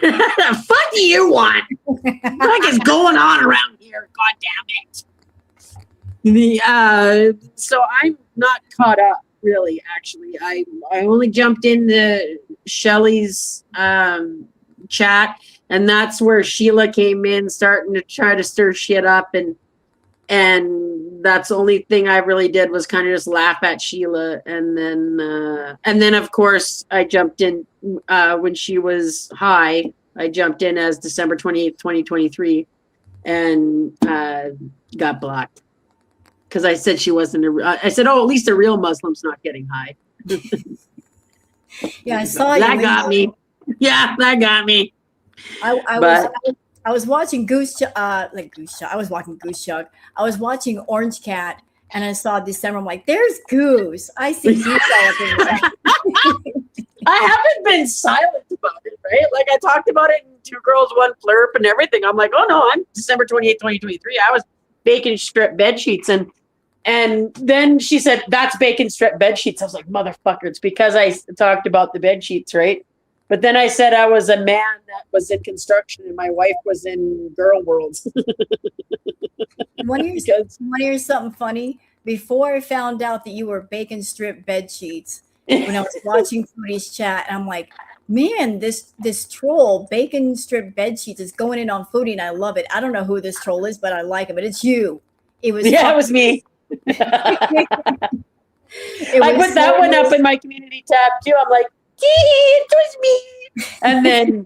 The fuck do you want? What is going on around here? God damn it. So I'm not caught up really, actually. I only jumped into Shelly's chat, and that's where Sheila came in starting to try to stir shit up, and that's the only thing I really did was kind of just laugh at Sheila, and then of course I jumped in when she was high. I jumped in as December 28th, 2023, and got blocked because I said she wasn't. I said, oh, at least a real Muslim's not getting high. Yeah, I saw you. That got me. Yeah, that got me. I was watching Goosechuck. I was watching Goosechuck. I was watching Orange Cat, and I saw December. I'm like, "There's Goose." I see you celebrating that. I haven't been silent about it, right? Like I talked about it in Two Girls, One Flurp and everything. I'm like, oh no, I'm December 28th, 2023. I was bacon strip bed sheets, and then she said that's bacon strip bed sheets. I was like, motherfucker, it's because I talked about the bed sheets, right? But then I said I was a man that was in construction and my wife was in girl world. Want to hear something funny? Before I found out that you were bacon strip bed sheets, when I was watching Foodie's chat, and I'm like, man, this troll bacon strip bed sheets is going in on Foodie, and I love it. I don't know who this troll is, but I like it. But it's you. It was it was me. I put that one up in my community tab too. I'm like, it was me.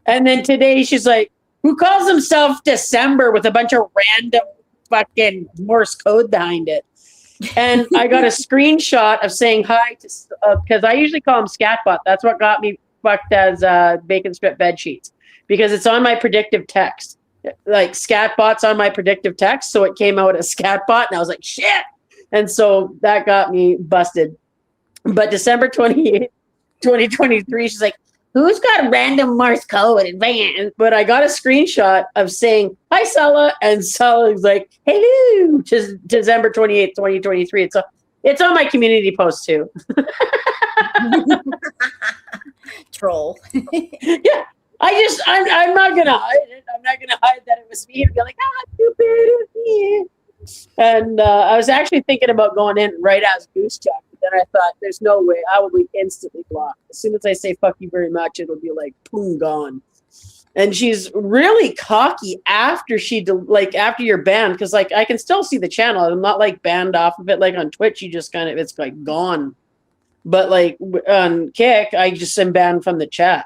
And then today she's like, who calls himself December with a bunch of random fucking Morse code behind it? And I got a screenshot of saying hi to, because I usually call him Scatbot. That's what got me fucked as bacon strip bed sheets, because it's on my predictive text. Like Scatbot's on my predictive text, so it came out as Scatbot, and I was like, shit. And so that got me busted. But December 28th, 2023, she's like, who's got random Morse code in van? But I got a screenshot of saying, hi, Sella. And Sella's like, hello, December 28th, 2023. It's on my community post too. Troll. Yeah. I'm not going to hide it. I'm not going to hide that it was me and be like, stupid, it was me. And I was actually thinking about going in right as Goosechuck. But then I thought, there's no way. I will be instantly blocked. As soon as I say fuck you very much, it'll be like, boom, gone. And she's really cocky after after you're banned. Because like I can still see the channel. I'm not like banned off of it. Like on Twitch, you just kind of, it's like gone. But like on Kick, I just am banned from the chat.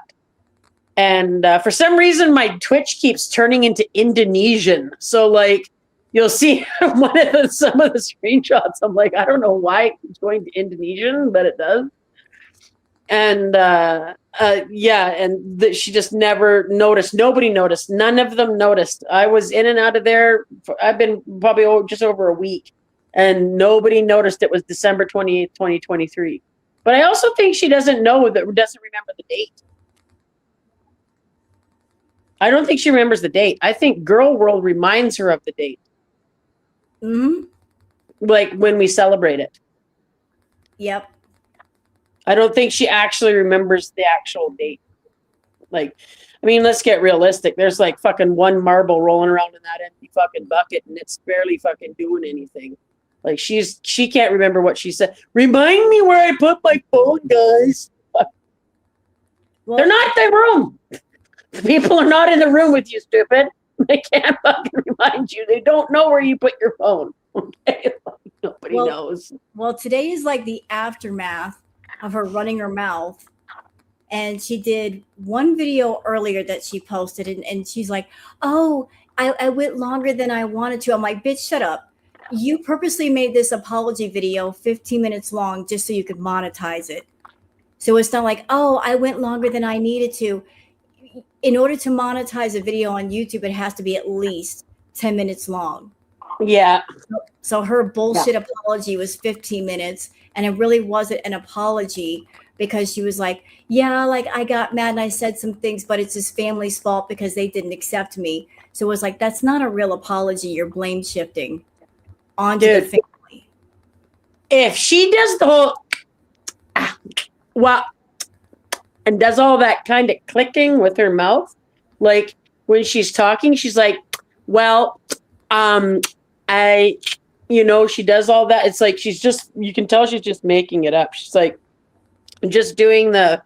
And for some reason, my Twitch keeps turning into Indonesian. So like, you'll see some of the screenshots. I'm like, I don't know why it's going to Indonesian, but it does. And she just never noticed. Nobody noticed. None of them noticed. I was in and out of there. I've been probably just over a week, and nobody noticed it was December 28th, 2023. But I also think she doesn't remember the date. I don't think she remembers the date. I think Girl World reminds her of the date. Mm-hmm. Like when we celebrate it. Yep. I don't think she actually remembers the actual date. Like, I mean, let's get realistic. There's like fucking one marble rolling around in that empty fucking bucket, and it's barely fucking doing anything. Like she can't remember what she said. Remind me where I put my phone, guys. Well, they're not in the room. The people are not in the room with you, stupid. They can't fucking remind you. They don't know where you put your phone. Okay? Nobody knows. Well, today is like the aftermath of her running her mouth. And she did one video earlier that she posted, and she's like, oh, I went longer than I wanted to. I'm like, bitch, shut up. you purposely made this apology video 15 minutes long just so you could monetize it. So it's not like, oh, I went longer than I needed to. In order to monetize a video on YouTube, it has to be at least 10 minutes long. Yeah. So her bullshit apology was 15 minutes, and it really wasn't an apology because she was like, yeah, like I got mad and I said some things, but it's his family's fault because they didn't accept me. So it was like, that's not a real apology. You're blame shifting onto the family. If she does the whole and does all that kind of clicking with her mouth, like when she's talking, she's like, well, she does all that. It's like you can tell she's just making it up. She's like just doing like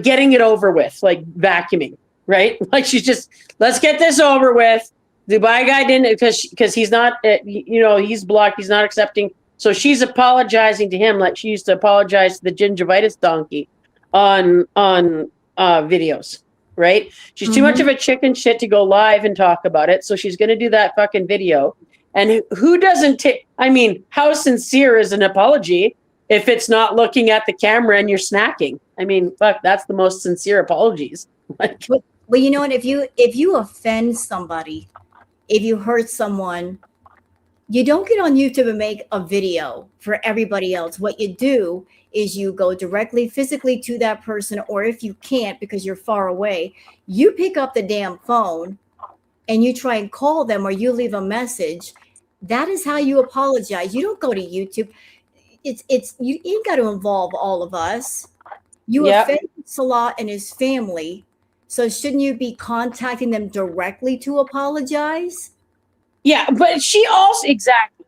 getting it over with, like vacuuming, right? Like she's just, let's get this over with. Dubai guy didn't, because he's not, he's blocked. He's not accepting. So she's apologizing to him like she used to apologize to the gingivitis donkey on videos, right? She's too much of a chicken shit to go live and talk about it. So she's going to do that fucking video. And who doesn't take, how sincere is an apology if it's not looking at the camera and you're snacking? Fuck, that's the most sincere apologies. Well, you know what? If you offend somebody, if you hurt someone, you don't get on YouTube and make a video for everybody else. What you do is you go directly physically to that person, or if you can't because you're far away, you pick up the damn phone and you try and call them, or you leave a message. That is how you apologize. You don't go to YouTube. It's you ain't got to involve all of us. You offended Salah and his family. So shouldn't you be contacting them directly to apologize? Yeah, but she also, exactly,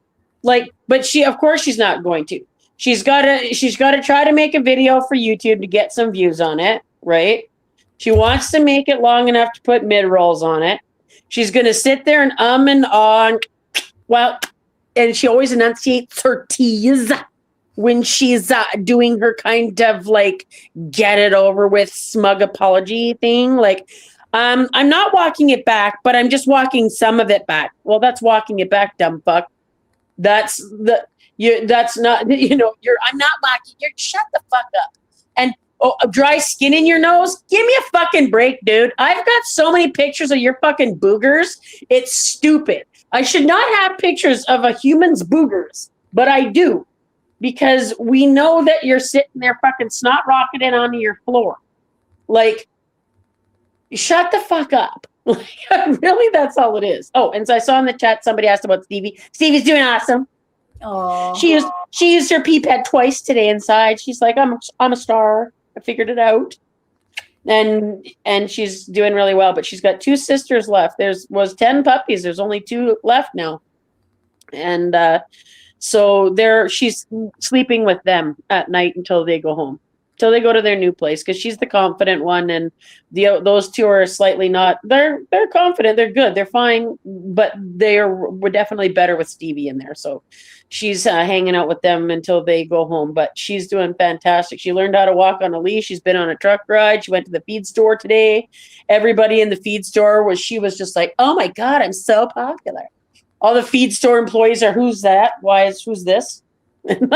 but of course she's not going to. She's got to try to make a video for YouTube to get some views on it, right? She wants to make it long enough to put mid-rolls on it. She's going to sit there and and ah, and she always enunciates her T's when she's doing her kind of like get it over with smug apology thing. Like, I'm not walking it back, but I'm just walking some of it back. Well, that's walking it back, dumb fuck. That's not, I'm not walking. Shut the fuck up. And dry skin in your nose? Give me a fucking break, dude. I've got so many pictures of your fucking boogers. It's stupid. I should not have pictures of a human's boogers, but I do. Because we know that you're sitting there fucking snot rocketing onto your floor. Like, shut the fuck up. Really, that's all it is. Oh, and so I saw in the chat somebody asked about Stevie. Stevie's doing awesome. Oh, she used her pee pad twice today inside. She's like, I'm a star. I figured it out. And she's doing really well. But she's got 2 sisters left. Was 10 puppies. There's only 2 left now. And so she's sleeping with them at night until they go home. Till they go to their new place, because she's the confident one, and those 2 are slightly not. They're confident, they're good, they're fine, but we're definitely better with Stevie in there. So she's hanging out with them until they go home. But she's doing fantastic. She learned how to walk on a leash. She's been on a truck ride. She went to the feed store today. Everybody in the feed store she was just like, oh my god, I'm so popular. All the feed store employees are, who's that? Who's this? And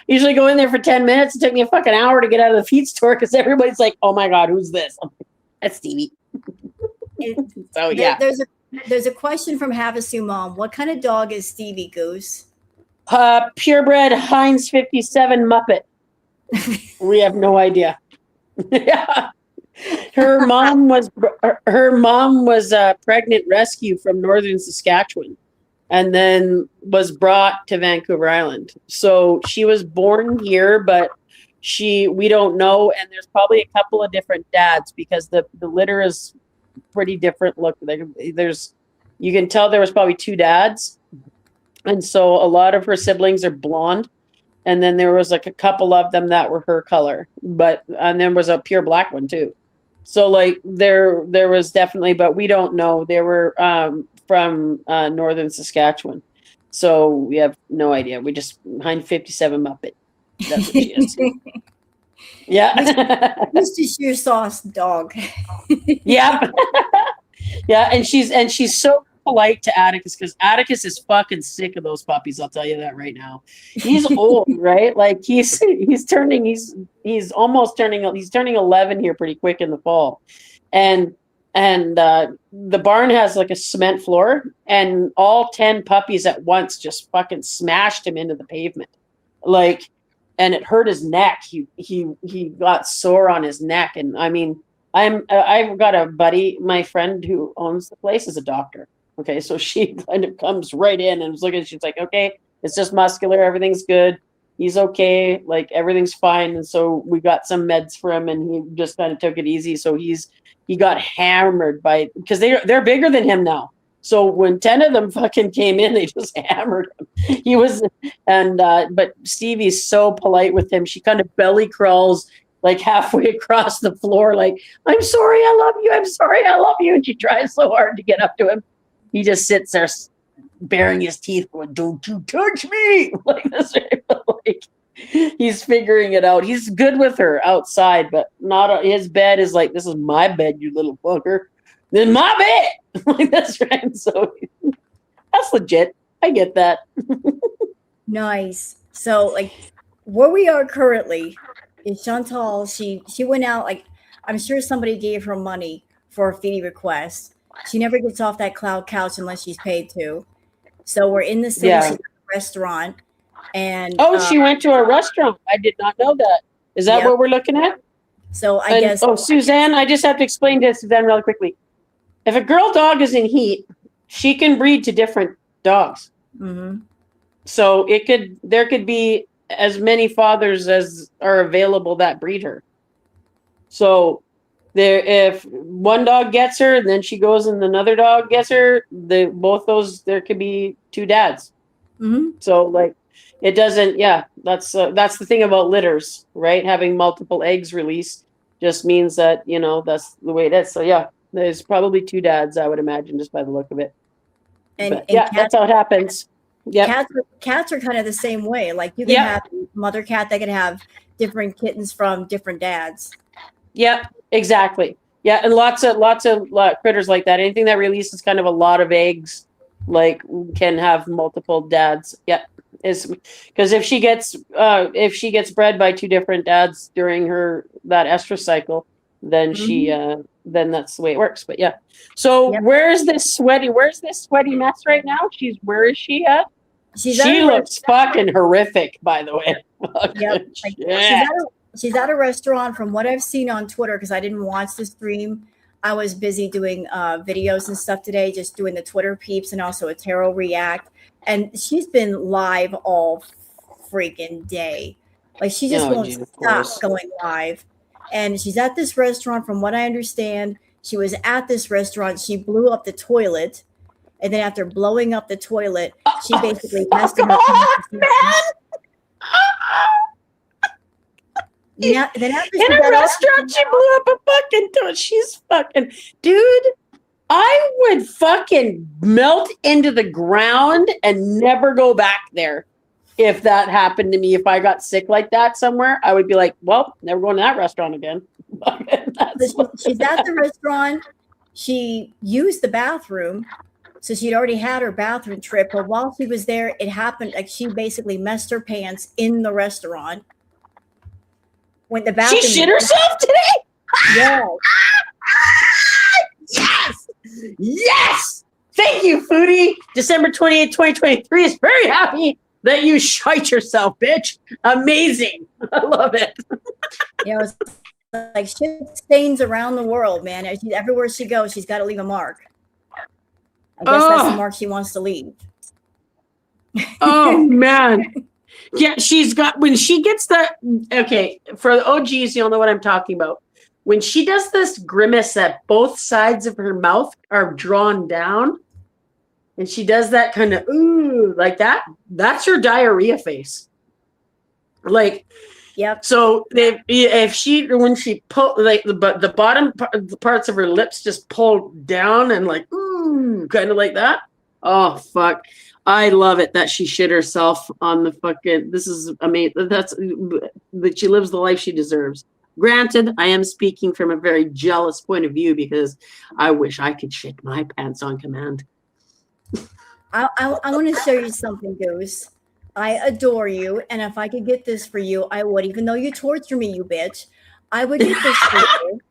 usually go in there for 10 minutes. It took me a fucking hour to get out of the feed store because everybody's like, oh my god, who's this? That's Stevie. So yeah. There's a question from Havasu Mom. What kind of dog is Stevie, Goose? Purebred Heinz 57 Muppet. We have no idea. Yeah. Her mom was a pregnant rescue from northern Saskatchewan, and then was brought to Vancouver Island. So she was born here, but we don't know, and there's probably a couple of different dads because the litter is pretty different look. You can tell there was probably 2 dads, and so a lot of her siblings are blonde, and then there was like a couple of them that were her color, and there was a pure black one too. So like there was definitely, but we don't know. They were from northern Saskatchewan, so we have no idea. We just Heinz 57 Muppet. That's what she is. Yeah, Mr. Sheer Sauce dog. Yeah, yeah, and she's so polite to Atticus because Atticus is fucking sick of those puppies. I'll tell you that right now. He's old, right? Like he's almost turning. He's turning 11 here pretty quick in the fall, and the barn has like a cement floor, and all 10 puppies at once just fucking smashed him into the pavement, like, and it hurt his neck. He got sore on his neck, and I mean. I've got a buddy, my friend who owns the place is a doctor. Okay, so she kind of comes right in and was looking. She's like, "Okay, it's just muscular. Everything's good. He's okay. Like everything's fine." And so we got some meds for him, and he just kind of took it easy. So he got hammered by because they're bigger than him now. So when 10 of them fucking came in, they just hammered him. He was but Stevie's so polite with him. She kind of belly crawls like halfway across the floor, like, "I'm sorry, I love you. I'm sorry, I love you." And she tries so hard to get up to him. He just sits there baring his teeth going, "Don't you touch me." Like this. Like he's figuring it out. He's good with her outside, but not his bed is like, "This is my bed, you little fucker." Then my bed. Like that's right. So that's legit. I get that. Nice. So like where we are currently is Chantal, she went out, like I'm sure somebody gave her money for a feeding request. She never gets off that cloud couch unless she's paid to. So we're in the city, she's at a restaurant. And she went to a restaurant. I did not know that. Is that what we're looking at? So I guess Suzanne, I just have to explain to Suzanne really quickly. If a girl dog is in heat, she can breed to different dogs. Mm-hmm. So there could be as many fathers as are available that breed her. So if one dog gets her, and then she goes and another dog gets her, there could be 2 dads. Mm-hmm. So like it doesn't. Yeah, that's the thing about litters, right? Having multiple eggs released just means that that's the way it is. So yeah, there's probably 2 dads, I would imagine, just by the look of it. And that's how it happens. Yeah, cats are kind of the same way. Like you can have mother cat that can have different kittens from different dads. Yeah, exactly. Yeah, and lots of critters like that. Anything that releases kind of a lot of eggs, like, can have multiple dads. Yeah, is because if she gets bred by 2 different dads during that estrus cycle, then then that's the way it works. But yeah. So where's this sweaty mess right now? Where is she at? She looks fucking horrific, by the way. Yep. She's at a restaurant from what I've seen on Twitter, because I didn't watch the stream. I was busy doing videos and stuff today, just doing the Twitter peeps and also a tarot react. And she's been live all freaking day. Like she just won't stop going live. And she's at this restaurant, from what I understand. She was at this restaurant. She blew up the toilet. And then after blowing up the toilet, she basically messed in her then in a restaurant, she blew up a fucking toilet. She's fucking, dude. I would fucking melt into the ground and never go back there. If that happened to me, if I got sick like that somewhere, I would be like, well, never going to that restaurant again. She's at the restaurant. She used the bathroom. So she'd already had her bathroom trip. But while she was there, it happened. Like she basically messed her pants in the restaurant. When the bathroom, she shit herself today? Yes. Yes. Yes. Thank you, Foodie. December 28th, 2023 is very happy that you shite yourself, bitch. Amazing. I love it. It's like shit stains around the world, man. Everywhere she goes, she's got to leave a mark. I guess that's the mark she wants to leave. Oh, man. Yeah, she's got, when she gets that, okay, for the OGs, you'll know what I'm talking about. When she does this grimace that both sides of her mouth are drawn down, and she does that kind of, ooh, like that, that's her diarrhea face. Like, yep. So when she pull, like the bottom parts of her lips just pull down and like, ooh, kind of like that. Oh, fuck. I love it that she shit herself on the fucking, this is amazing. That she lives the life she deserves. Granted, I am speaking from a very jealous point of view because I wish I could shit my pants on command. I want to show you something, Goose. I adore you, and if I could get this for you, I would. Even though you torture me, you bitch, I would get this for you.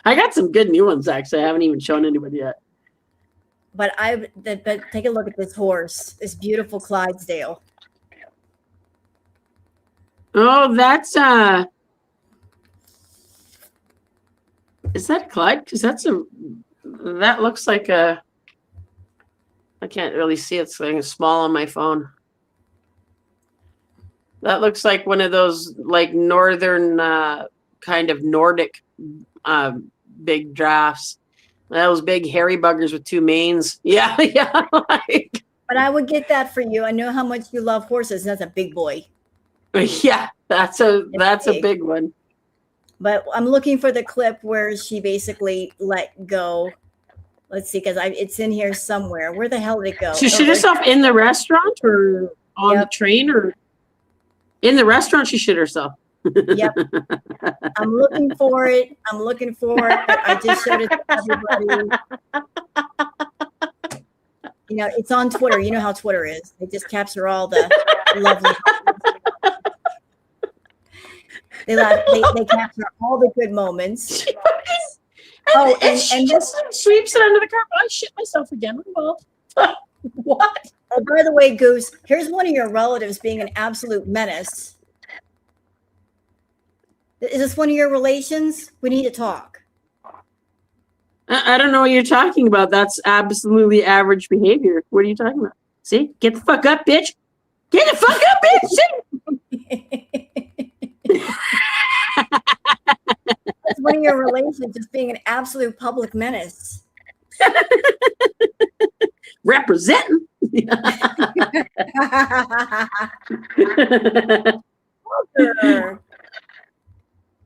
I got some good new ones actually. I haven't even shown anybody yet. But take a look at this horse, this beautiful Clydesdale. Oh, that's is that Clyde? Because that looks like a. I can't really see it. It's like small on my phone. That looks like one of those like northern kind of Nordic big drafts. Those big hairy buggers with two manes. Yeah, yeah. Like. But I would get that for you. I know how much you love horses. That's a big boy. Yeah, that's a big one. But I'm looking for the clip where she basically let go. Let's see, because it's in here somewhere. Where the hell did it go? She shit herself in the restaurant or on the train or in the restaurant? She shit herself. Yep. I'm looking for it. I just showed it to everybody. You know, it's on Twitter. You know how Twitter is. They just capture all the lovely. They capture all the good moments. And just sweeps it under the carpet. I shit myself again. Well, what? Oh, by the way, Goose, here's one of your relatives being an absolute menace. Is this one of your relations? We need to talk. I don't know what you're talking about. That's absolutely average behavior. What are you talking about? See? Get the fuck up, bitch. Get the fuck up, bitch. That's one of your relations just being an absolute public menace. Representing.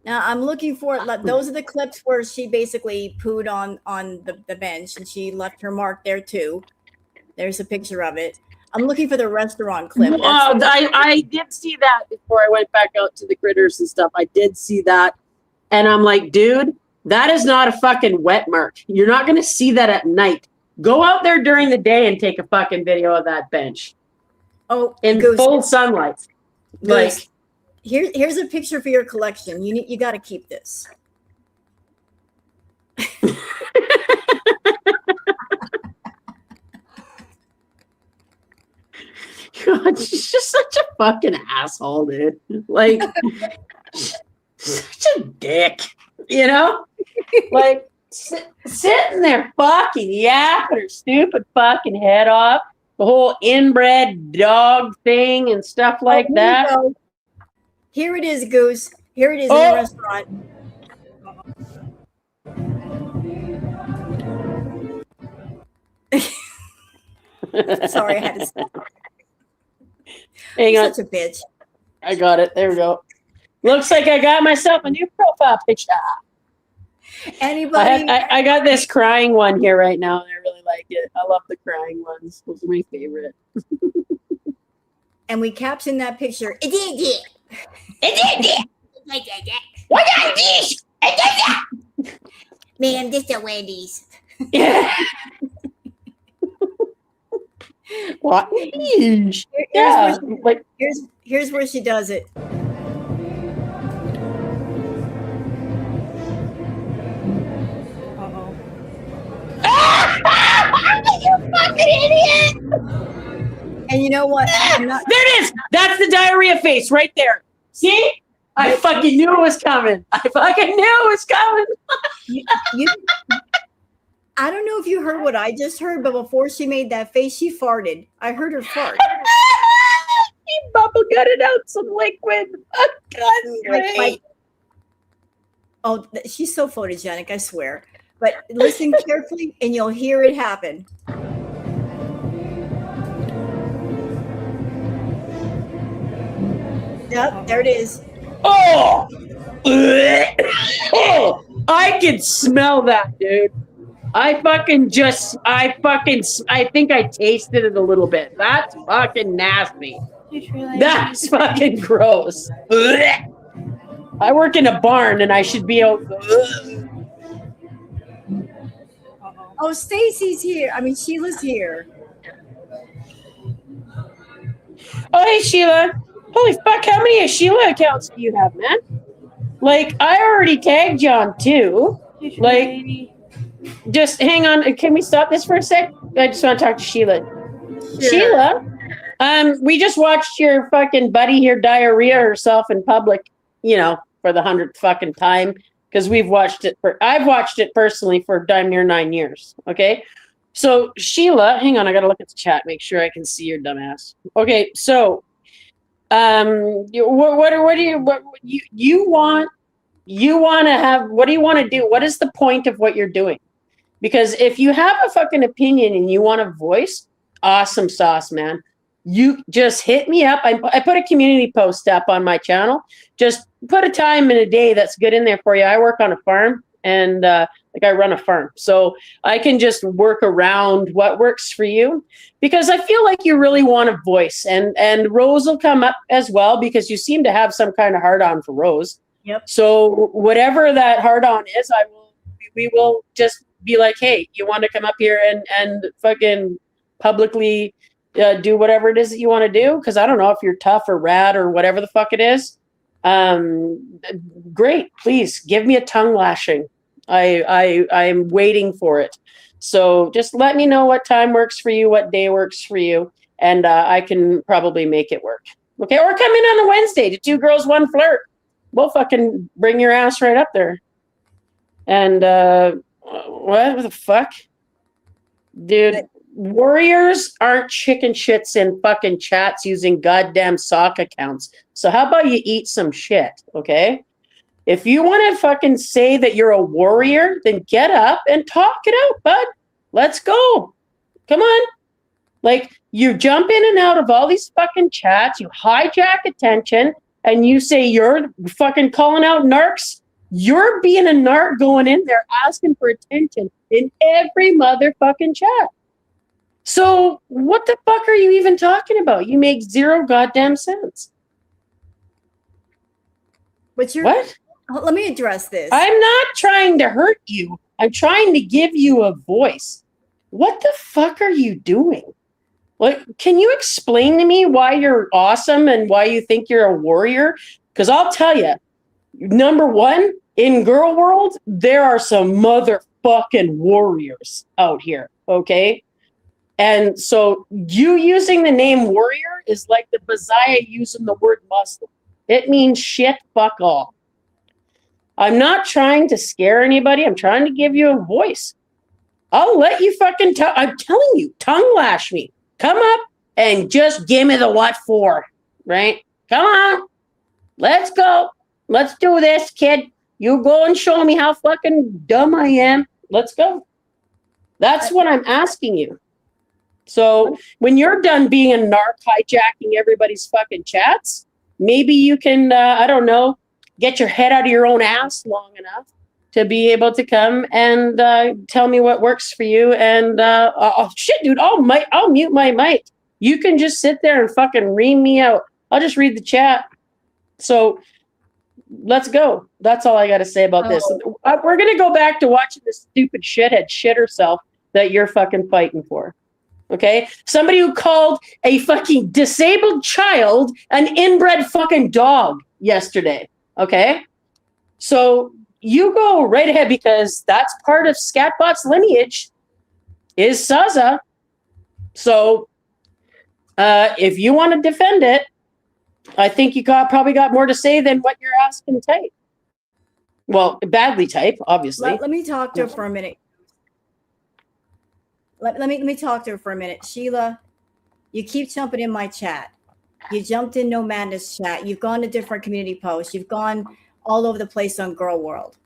Now I'm looking for those are the clips where she basically pooed on the bench and she left her mark there too. There's a picture of it. I'm looking for the restaurant clip. Oh, I did see that before I went back out to the critters and stuff. I did see that. And I'm like, dude, that is not a fucking wet mark. You're not going to see that at night. Go out there during the day and take a fucking video of that bench. Oh, in full sunlight. Like, here's a picture for your collection. You got to keep this. God, she's just such a fucking asshole, dude. Like, such a dick, you know? Like, sitting there fucking yapping her stupid fucking head off. The whole inbred dog thing and stuff like that. Here it is, Goose. Here it is in the restaurant. Sorry, I had to stop. Hang on. Such a bitch. I got it. There we go. Looks like I got myself a new profile picture. Anybody? I got this crying one here right now, and I really like it. I love the crying ones. Those are my favorite. And we captioned that picture. It did it. What are these? Man, this is Wendy's. Yeah. What? Yeah. Here's where she does it. You fucking idiot! And you know what? There it is! That's the diarrhea face right there. See? I fucking knew it was coming. I don't know if you heard what I just heard, but before she made that face, she farted. I heard her fart. She bubble gutted out some liquid. Oh, God, great. She's so photogenic, I swear. But listen carefully, and you'll hear it happen. Yep, there it is. Oh! I can smell that, dude. I think I tasted it a little bit. That's fucking nasty. That's fucking gross. I work in a barn and I should be out. Oh, Stacy's here. I mean, Sheila's here. Oh, hey, Sheila. Holy fuck, how many Sheila accounts do you have, man? Like, I already tagged you on two. Like, just hang on. Can we stop this for a sec? I just want to talk to Sheila. Sure. Sheila, we just watched your fucking buddy here diarrhea herself in public, for the 100th fucking time. Because I've watched it personally for damn near 9 years. Okay. So Sheila, hang on, I gotta look at the chat, make sure I can see your dumbass. Okay, so what do you want to have, what do you want to do? What is the point of what you're doing? Because if you have a fucking opinion and you want a voice, awesome sauce, man. You just hit me up. I put a community post up on my channel. Just put a time and a day that's good in there for you. I work on a farm and I run a farm. So I can just work around what works for you because I feel like you really want a voice. And Rose will come up as well because you seem to have some kind of hard on for Rose. Yep. So whatever that hard on is, we will just be like, hey, you want to come up here and fucking publicly do whatever it is that you want to do? Because I don't know if you're tough or rad or whatever the fuck it is. Great. Please give me a tongue lashing. I'm waiting for it. So just let me know what time works for you, what day works for you, and I can probably make it work. Okay, or come in on a Wednesday to 2 Girls, 1 Flirt. We'll fucking bring your ass right up there. And what the fuck? Dude, warriors aren't chicken shits in fucking chats using goddamn sock accounts. So how about you eat some shit, okay? If you want to fucking say that you're a warrior, then get up and talk it out, bud. Let's go. Come on. Like, you jump in and out of all these fucking chats, you hijack attention, and you say you're fucking calling out narcs. You're being a narc going in there asking for attention in every motherfucking chat. So what the fuck are you even talking about? You make zero goddamn sense. But you're what? Let me address this. I'm not trying to hurt you. I'm trying to give you a voice. What the fuck are you doing? Like, can you explain to me why you're awesome and why you think you're a warrior? Because I'll tell you, number one, in girl world, there are some motherfucking warriors out here, okay? And so you using the name warrior is like the Messiah using the word Muslim. It means shit, fuck all. I'm not trying to scare anybody. I'm trying to give you a voice. I'll let you fucking I'm telling you, tongue lash me. Come up and just give me the what for, right? Come on. Let's go. Let's do this, kid. You go and show me how fucking dumb I am. Let's go. That's what I'm asking you. So when you're done being a narc hijacking everybody's fucking chats, maybe you can, I don't know, get your head out of your own ass long enough to be able to come and tell me what works for you. And oh shit, dude, I'll mute my mic. You can just sit there and fucking ream me out. I'll just read the chat. So let's go. That's all I got to say about this. We're going to go back to watching this stupid shithead shit herself that you're fucking fighting for. Okay? Somebody who called a fucking disabled child an inbred fucking dog yesterday. Okay? So you go right ahead because that's part of Scatbot's lineage is Saza. So if you want to defend it, I think you probably got more to say than what you're asking type. Well, badly type, obviously. Let me talk to her for a minute. Let me talk to her for a minute. Sheila, you keep jumping in my chat. You jumped in No Madness chat. You've gone to different community posts. You've gone all over the place on Girl World.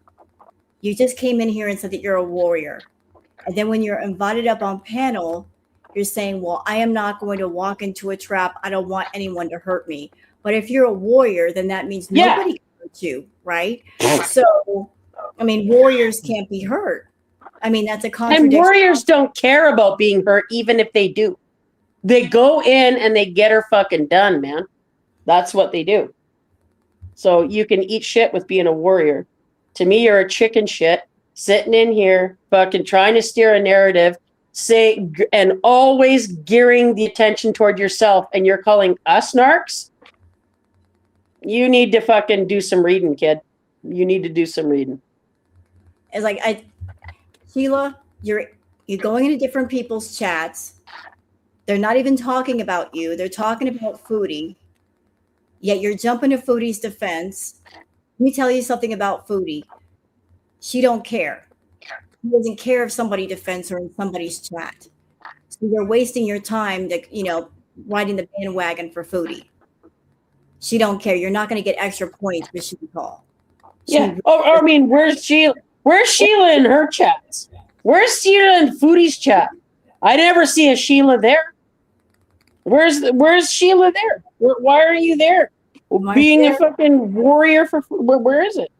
You just came in here and said that you're a warrior. And then when you're invited up on panel, you're saying, well, I am not going to walk into a trap. I don't want anyone to hurt me. But if you're a warrior, then that means nobody can hurt you, right? So, I mean, warriors can't be hurt. I mean, that's a contradiction. And warriors don't care about being hurt, even if they do. They go in and they get her fucking done, man. That's what they do. So you can eat shit with being a warrior. To me, you're a chicken shit. sitting in here, fucking trying to steer a narrative, and always gearing the attention toward yourself, and you're calling us narcs? You need to fucking do some reading, kid. You need to do some reading. It's like, Sheila, you're going into different people's chats. They're not even talking about you. They're talking about Foodie. Yet you're jumping to Foodie's defense. Let me tell you something about Foodie. She don't care. She doesn't care if somebody defends her in somebody's chat. So you're wasting your time to, riding the bandwagon for Foodie. She don't care. You're not going to get extra points for she call. Yeah. I mean, where's Sheila? Where's Sheila in her chats? Where's Sheila in Foodie's chat? I never see a Sheila there. Where's Sheila there? Why are you there? Being a fucking warrior for where is it?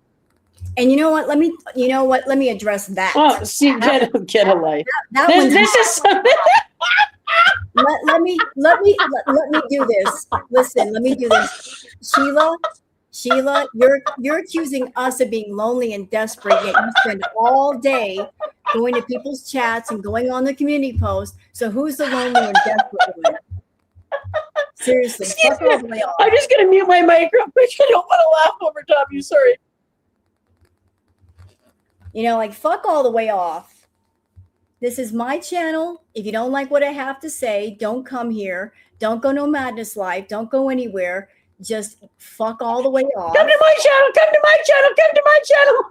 And you know what? Let me address that. Oh, see, get a life. This is something. let me do this. Listen, let me do this. Sheila, you're accusing us of being lonely and desperate, yet you spend all day going to people's chats and going on the community post. So who's the lonely and desperate one? Seriously, fuck all the way off. I'm just gonna mute my mic real quick. I don't want to laugh over top of you. Sorry. Fuck all the way off. This is my channel. If you don't like what I have to say, don't come here. Don't go no Madness Live. Don't go anywhere. Just fuck all the way off. Come to my channel. Come to my channel. Come to my channel.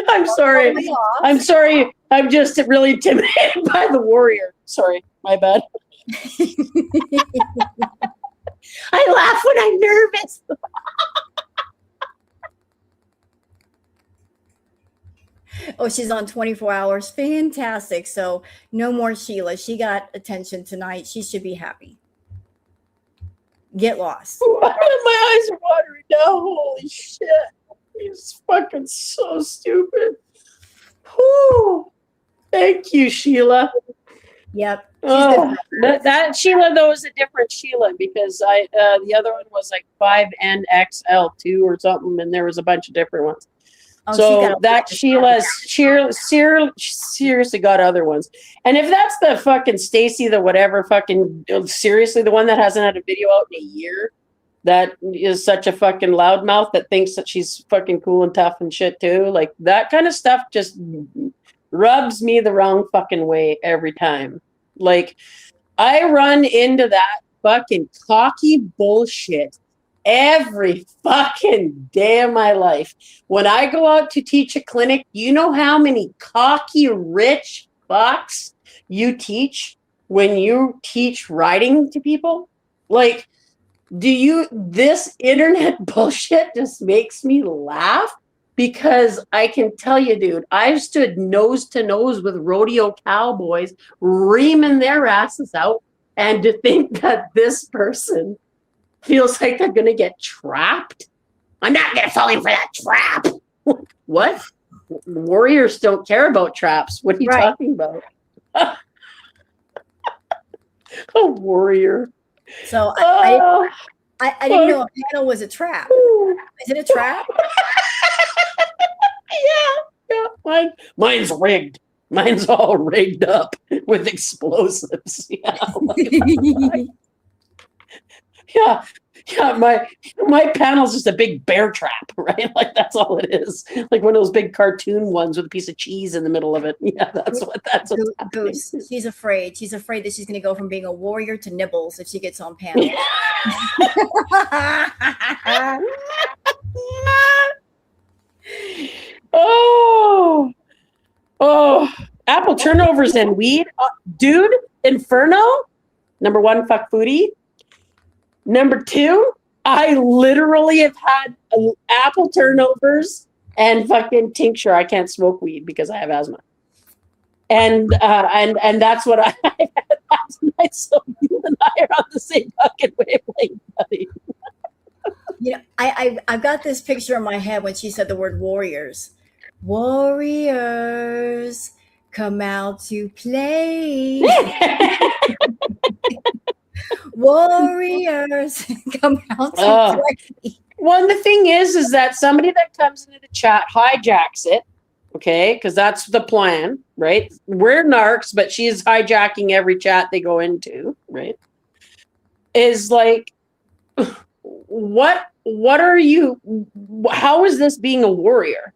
I'm sorry. I'm sorry. I'm just really intimidated by the warrior. Sorry. My bad. I laugh when I'm nervous. Oh, she's on 24 hours. Fantastic. So no more Sheila. She got attention tonight. She should be happy. Get lost. My eyes are watering now. Holy shit. He's fucking so stupid. Whew. Thank you, Sheila. Yep. Oh, that Sheila though is a different Sheila because the other one was like 5NXL2 or something, and there was a bunch of different ones. Oh, so that Sheila's seriously got other ones. And if that's the fucking Stacy, the whatever, fucking seriously, the one that hasn't had a video out in a year, that is such a fucking loudmouth that thinks that she's fucking cool and tough and shit too. Like that kind of stuff just rubs me the wrong fucking way every time. Like I run into that fucking cocky bullshit every fucking day of my life. When I go out to teach a clinic, you know how many cocky rich fucks you teach when you teach writing to people? Like, this internet bullshit just makes me laugh because I can tell you, dude, I've stood nose to nose with rodeo cowboys reaming their asses out, and to think that this person feels like they're going to get trapped. I'm not going to fall in for that trap. What? Warriors don't care about traps. What are you talking about? A warrior. So I didn't know a panel was a trap. Is it a trap? Yeah. Mine's rigged. Mine's all rigged up with explosives. Yeah. Yeah, my panel's just a big bear trap, right? Like that's all it is. Like one of those big cartoon ones with a piece of cheese in the middle of it. Yeah, that's what's Goose. She's afraid. She's afraid that she's going to go from being a warrior to nibbles if she gets on panel. Oh, apple turnovers and weed. Dude, Inferno. Number 1, fuck Foodie. Number 2, I literally have had apple turnovers and fucking tincture. I can't smoke weed because I have asthma. And that's what I had last night. So you and I are on the same fucking wavelength, buddy. I've got this picture in my head when she said the word warriors. Warriors, come out to play. Warriors, come out to play. Well, the thing is that somebody that comes into the chat hijacks it, okay? Because that's the plan, right? We're narcs, but she's hijacking every chat they go into, right? Is like, what are you, how is this being a warrior?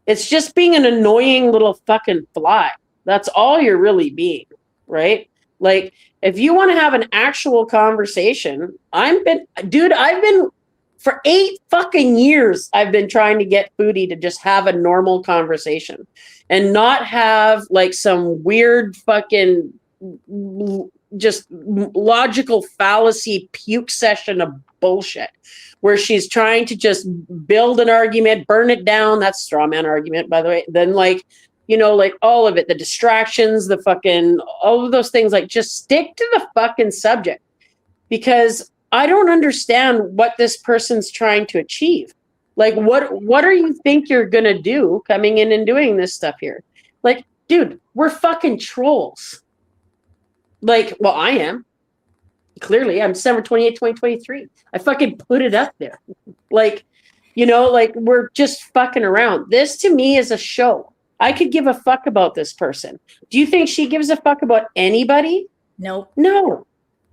It's just being an annoying little fucking fly. That's all you're really being, right? Like, if you want to have an actual conversation, I've been for 8 fucking years, I've been trying to get Foodie to just have a normal conversation and not have like some weird fucking just logical fallacy puke session of bullshit where she's trying to just build an argument, burn it down. That's straw man argument, by the way. Then like, you know, like all of it, the distractions, the fucking, all of those things, like just stick to the fucking subject, because I don't understand what this person's trying to achieve. Like, what do you think you're going to do coming in and doing this stuff here? Like, dude, we're fucking trolls. Like, well, I am. Clearly, I'm December 28, 2023. I fucking put it up there. Like, you know, like we're just fucking around. This to me is a show. I could give a fuck about this person. Do you think she gives a fuck about anybody? Nope. No,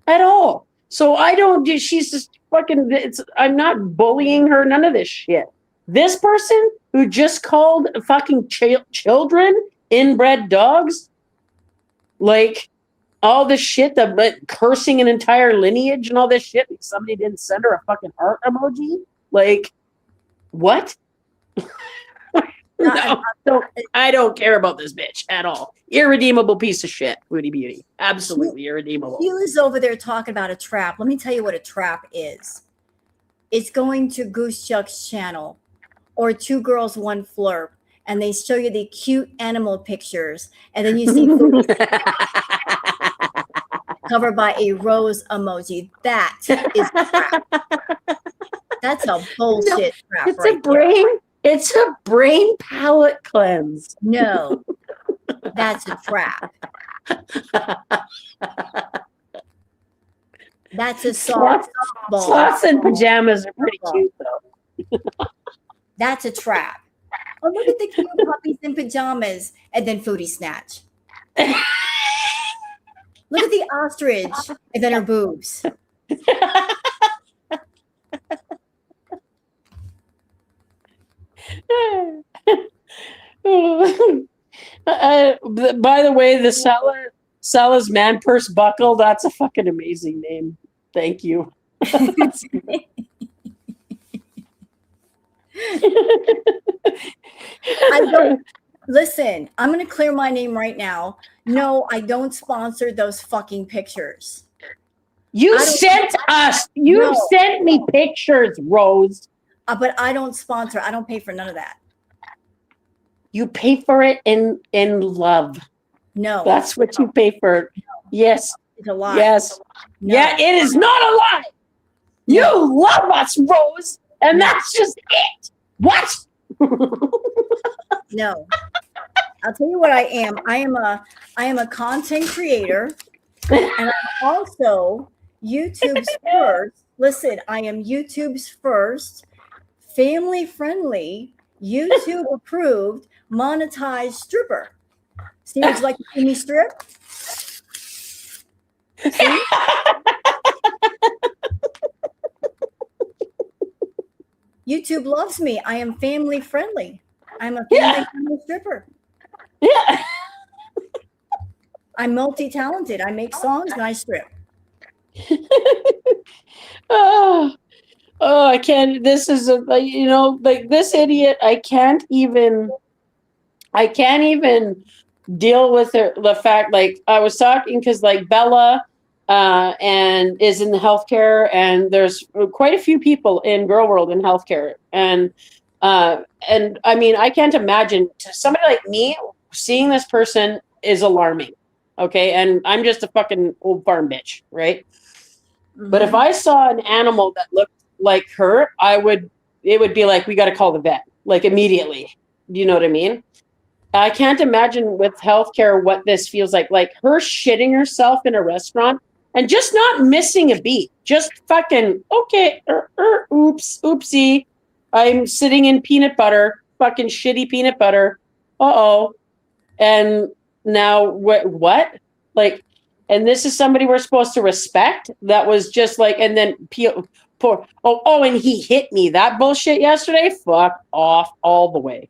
at all. So I don't do, she's just fucking, I'm not bullying her, none of this shit. This person who just called fucking children inbred dogs, like all this shit, but cursing an entire lineage and all this shit, because somebody didn't send her a fucking heart emoji. Like, what? No, I don't care about this bitch at all. Irredeemable piece of shit, Foodie Beauty. Absolutely irredeemable. She was over there talking about a trap. Let me tell you what a trap is. It's going to Goosechuck's channel or Two Girls, One Flurp, and they show you the cute animal pictures, and then you see covered by a rose emoji. That is a trap. That's a bullshit trap. It's right a brain. There. It's a brain palate cleanse. No, that's a trap. That's a softball. Sloths in pajamas are pretty cute, though. That's a trap. Oh, look at the cute puppies in pajamas, and then Foodie snatch. Look at the ostrich, and then her boobs. By the way, the Sala's man purse buckle, that's a fucking amazing name. Thank you. Listen, I'm going to clear my name right now. No, I don't sponsor those fucking pictures. You sent me pictures, Rose. But I don't sponsor. I don't pay for none of that. You pay for it in love. No. That's what you pay for. Yes. It's a lie. Yes. No. Yeah, it is not a lie. No. You love us, Rose. And that's just it. What? No. I'll tell you what I am. I am a content creator. And I'm also YouTube's first. Listen, I am YouTube's first family-friendly, YouTube-approved, monetized stripper. See, would you like to see me strip? See? YouTube loves me. I am family-friendly. I'm a family-friendly stripper. Yeah. I'm multi-talented. I make songs and I strip. Oh, I can't. This is like this idiot. I can't even deal with the fact. Like I was talking because like Bella and is in the healthcare, and there's quite a few people in Girl World in healthcare, and I mean I can't imagine to somebody like me seeing this person is alarming. Okay, and I'm just a fucking old farm bitch, right? Mm-hmm. But if I saw an animal that looked like her, it would be like, we got to call the vet, like immediately. Do you know what I mean? I can't imagine with healthcare what this feels like. Like her shitting herself in a restaurant and just not missing a beat. Just fucking, okay, oops, oopsie. I'm sitting in peanut butter, fucking shitty peanut butter. Uh-oh. And now what? Like, and this is somebody we're supposed to respect? That was just like, and then and he hit me. That bullshit yesterday? Fuck off all the way.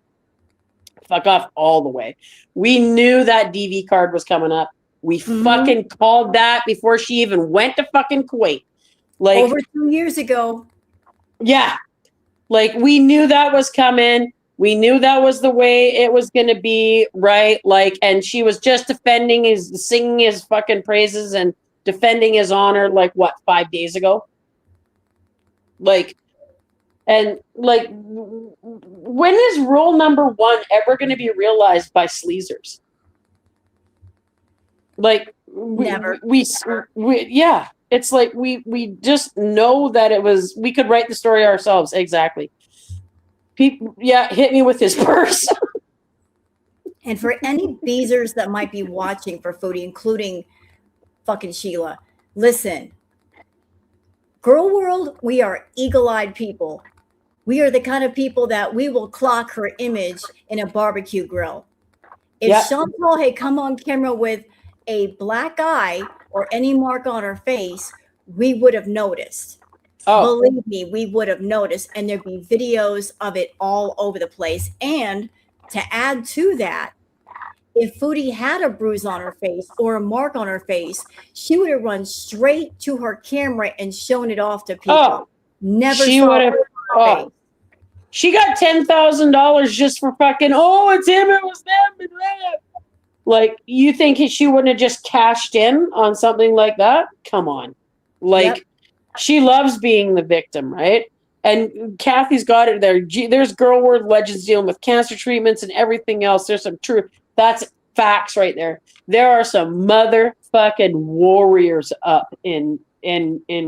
Fuck off all the way. We knew that DV card was coming up. We fucking called that before she even went to fucking Kuwait. Like, over 2 years ago. Yeah. Like, we knew that was coming. We knew that was the way it was going to be, right? Like, and she was just singing his fucking praises and defending his honor, like, what, 5 days ago? Like, and, like, when is rule number 1 ever going to be realized by sleazers? Like, Never. Yeah. It's like we just know that we could write the story ourselves. Exactly. People, hit me with his purse. And for any beezers that might be watching for Foodie, including fucking Sheila, listen. Girl world, we are eagle-eyed people. We are the kind of people that we will clock her image in a barbecue grill. If Chantal had come on camera with a black eye or any mark on her face, we would have noticed. Oh. Believe me, we would have noticed, and there'd be videos of it all over the place. And to add to that, if Foodie had a bruise on her face or a mark on her face, she would have run straight to her camera and shown it off to people. Oh, never she would have. Oh. She got $10,000 just for fucking. Oh, it's him. It was them. Like, you think she wouldn't have just cashed in on something like that? Come on. Like, she loves being the victim, right? And Kathy's got it there. There's girl world legends dealing with cancer treatments and everything else. There's some truth. That's facts right there. There are some motherfucking warriors up in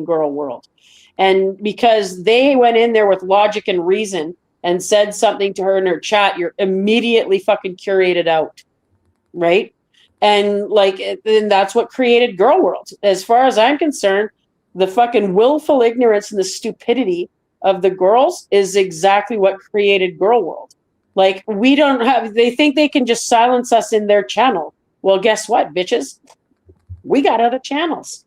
girl world. And because they went in there with logic and reason and said something to her in her chat, you're immediately fucking curated out. Right? And like, and that's what created girl world. As far as I'm concerned, the fucking willful ignorance and the stupidity of the girls is exactly what created girl world. Like, they think they can just silence us in their channel. Well, guess what, bitches? We got other channels.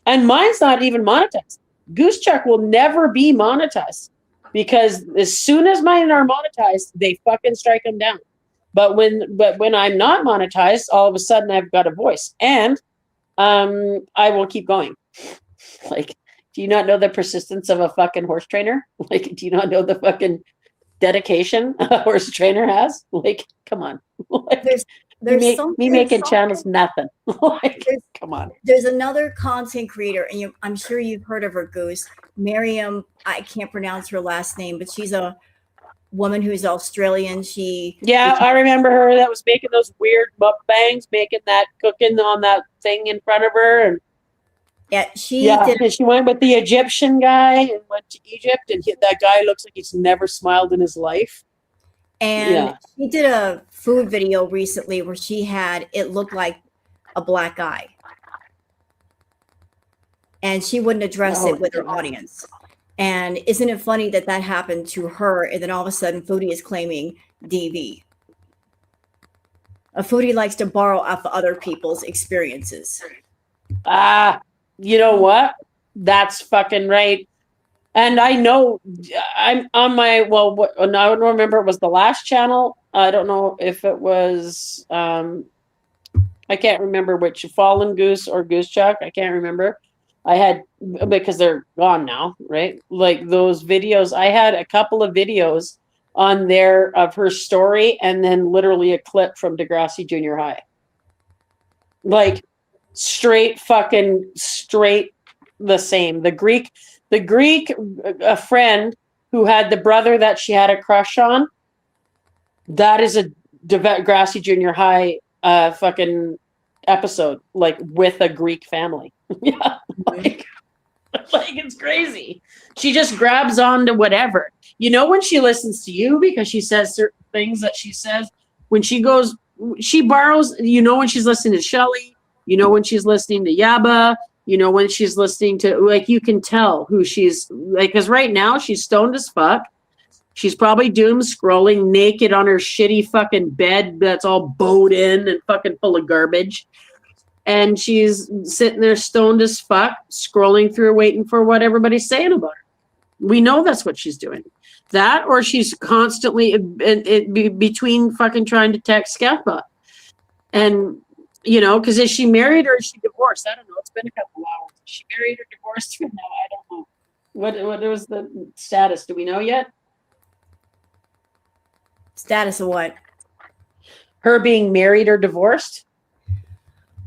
And mine's not even monetized. Goosechuck will never be monetized because as soon as mine are monetized, they fucking strike them down. But when I'm not monetized, all of a sudden I've got a voice, and I will keep going. Like, do you not know the persistence of a fucking horse trainer? Like, do you not know the fucking dedication a horse trainer has? Like, come on. Like, there's me making channels, nothing. Like, come on. There's another content creator, and I'm sure you've heard of her, Goose. Miriam, I can't pronounce her last name, but she's a woman who's Australian. I remember her that was making those weird mukbangs, making that cooking on that thing in front of her, and she went with the Egyptian guy and went to Egypt, and that guy looks like he's never smiled in his life. And she did a food video recently where it looked like a black eye, and she wouldn't address it with her audience. And isn't it funny that happened to her, and then all of a sudden Foodie is claiming DV? A Foodie likes to borrow off other people's experiences. You know what? That's fucking right. And I know I'm on my, I don't remember, it was the last channel. I don't know if it was, I can't remember which, Fallen Goose or Goosechuck. I can't remember. Because they're gone now, right? Like those videos, I had a couple of videos on there of her story and then literally a clip from Degrassi Junior High. Like straight the same. The Greek, a friend who had the brother that she had a crush on, that is a Degrassi Junior High fucking episode, like with a Greek family. Yeah, like it's crazy. She just grabs on to whatever. You know, when she listens to you because she says certain things that she says, when she borrows, you know, when she's listening to Shelly, you know, when she's listening to Yaba, You know, when she's listening to, like, you can tell who she's like, because right now she's stoned as fuck. She's probably doom scrolling naked on her shitty fucking bed that's all bowed in and fucking full of garbage. And she's sitting there stoned as fuck, scrolling through, waiting for what everybody's saying about her. We know that's what she's doing. That, or she's constantly between fucking trying to text Scatbot. And, you know, because is she married or is she divorced? I don't know. It's been a couple hours. Is she married or divorced? No, I don't know. What was the status? Do we know yet? Status of what? Her being married or divorced?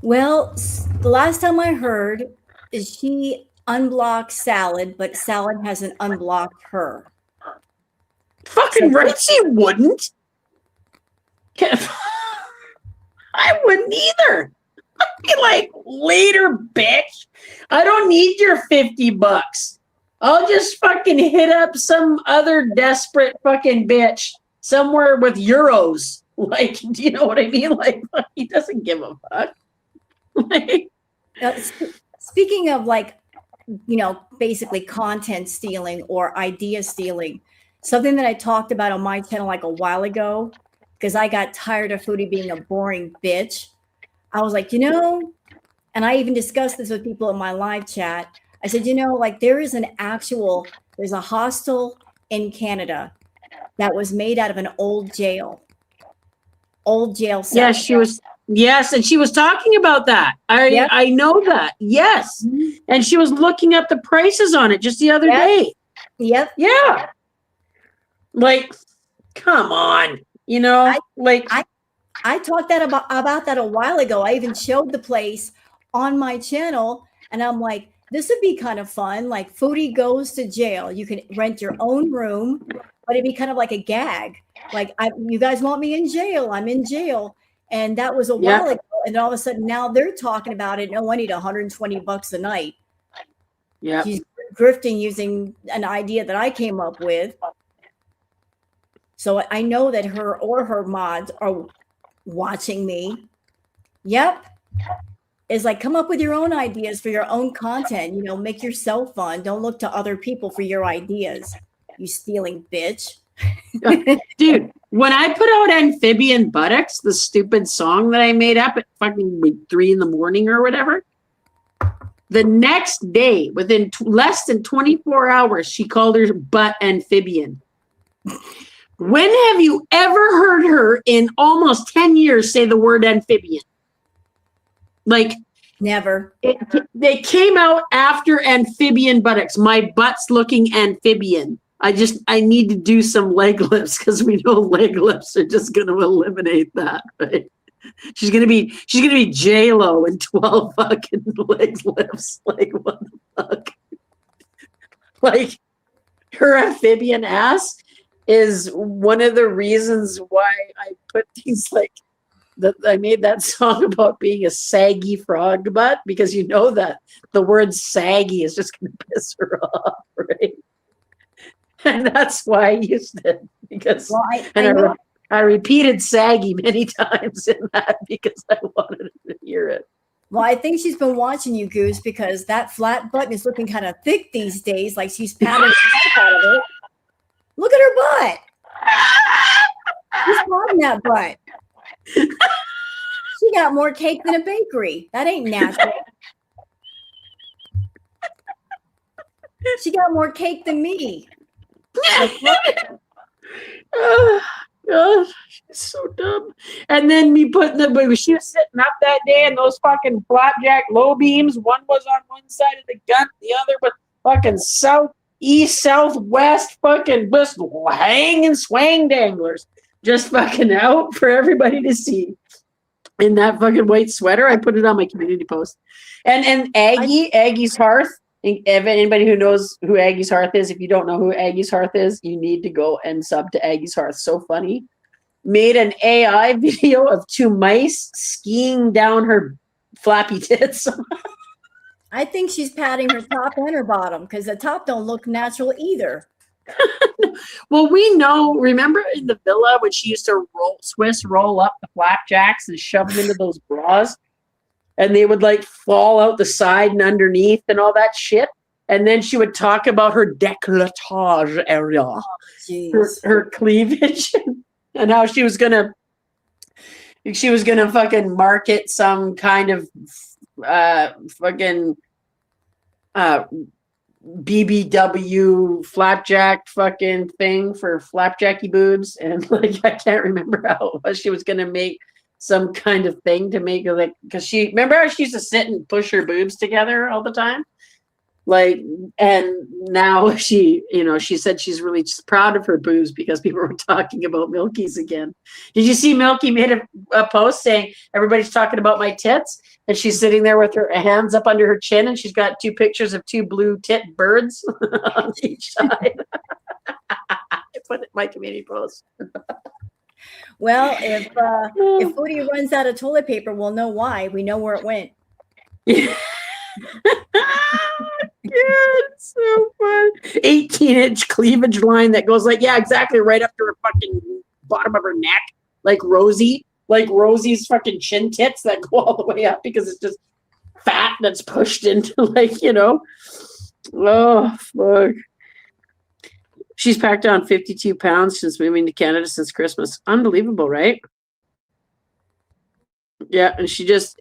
Well, the last time I heard is she unblocked Salad, but Salad hasn't unblocked her. Fucking right, she wouldn't. I wouldn't either. I'd be like, later, bitch. I don't need your $50. I'll just fucking hit up some other desperate fucking bitch somewhere with euros. Like, do you know what I mean? Like, he doesn't give a fuck. Like, speaking of, like, you know, basically content stealing or idea stealing, something that I talked about on my channel like a while ago, because I got tired of Foodie being a boring bitch. I was like, you know, and I even discussed this with people in my live chat. I said, you know, like there's a hostel in Canada that was made out of an old jail cell. Yeah, she was. Yes, and she was talking about that. I know that. Yes, and she was looking up the prices on it just the other day. Yep. Yeah. Like, come on. You know, I talked about that a while ago. I even showed the place on my channel, and I'm like, this would be kind of fun. Like, Foodie goes to jail. You can rent your own room, but it'd be kind of like a gag. Like, you guys want me in jail? I'm in jail. And that was a while ago. And all of a sudden now they're talking about it. No, I need $120 a night. Yeah. She's grifting using an idea that I came up with. So I know that her mods are watching me. Yep. It's like, come up with your own ideas for your own content. You know, make yourself fun. Don't look to other people for your ideas. You stealing bitch. Dude, when I put out Amphibian Buttocks, the stupid song that I made up at fucking 3 a.m. or whatever, the next day, within less than 24 hours, she called her butt amphibian. When have you ever heard her in almost 10 years say the word amphibian? Like, never. They came out after Amphibian Buttocks. My butt's looking amphibian. I need to do some leg lifts because we know leg lifts are just going to eliminate that, right? She's gonna be J-Lo in 12 fucking leg lifts. Like, what the fuck? Like, her amphibian ass is one of the reasons why I put things like that. I made that song about being a saggy frog butt, because you know that the word saggy is just gonna piss her off, right? And that's why I used it, because I repeated saggy many times in that because I wanted to hear it. Well, I think she's been watching you, Goose, because that flat button is looking kind of thick these days, like she's patting the out of it. Look at her butt. She's patting that butt. She got more cake than a bakery. That ain't natural. She got more cake than me. Oh, gosh, she's so dumb. And then me putting she was sitting up that day in those fucking flapjack low beams. One was on one side of the gun, the other was fucking southeast, southwest, fucking just hanging swang danglers, just fucking out for everybody to see. In that fucking white sweater, I put it on my community post. And Aggie's Hearth. If anybody who knows who Aggie's Hearth is, if you don't know who Aggie's Hearth is, you need to go and sub to Aggie's Hearth. So funny. Made an AI video of 2 mice skiing down her flappy tits. I think she's patting her top and her bottom, because the top don't look natural either. Well, we know. Remember in the villa when she used to roll up the flapjacks and shove them into those bras? and they would like fall out the side and underneath and all that shit. And then she would talk about her décolletage area, her cleavage, and how she was gonna fucking market some kind of fucking BBW flapjack fucking thing for flapjacky boobs, and like I can't remember how it was. She was gonna make some kind of thing to make it like, because she remember how she used to sit and push her boobs together all the time, like, and now she, you know, she said she's really just proud of her boobs because people were talking about Milky's again. Did you see Milky made a post saying everybody's talking about my tits? And she's sitting there with her hands up under her chin, and she's got 2 pictures of 2 blue tit birds on each side. I put it in my community post. Well, if Foodie runs out of toilet paper, we'll know why. We know where it went. Yeah, it's so fun. 18-inch cleavage line that goes like, yeah, exactly, right up to her fucking bottom of her neck, like Rosie. Like Rosie's fucking chin tits that go all the way up because it's just fat that's pushed into, like, you know. Oh, fuck. She's packed on 52 pounds since moving to Canada since Christmas. Unbelievable, right? Yeah, and she just...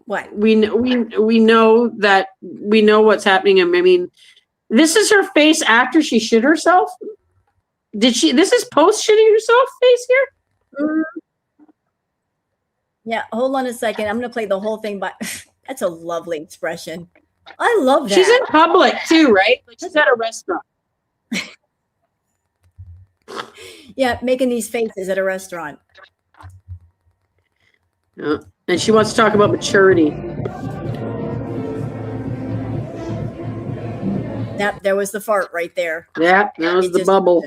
What? We know that we know what's happening. I mean, this is her face after she shit herself. This is post shitting herself face here? Yeah, hold on a second. I'm going to play the whole thing, but that's a lovely expression. I love that. She's in public too, right? Like she's at a restaurant. Yeah, making these faces at a restaurant. Yeah. And she wants to talk about maturity. Yep, there was the fart right there. Yeah, that was the bubble.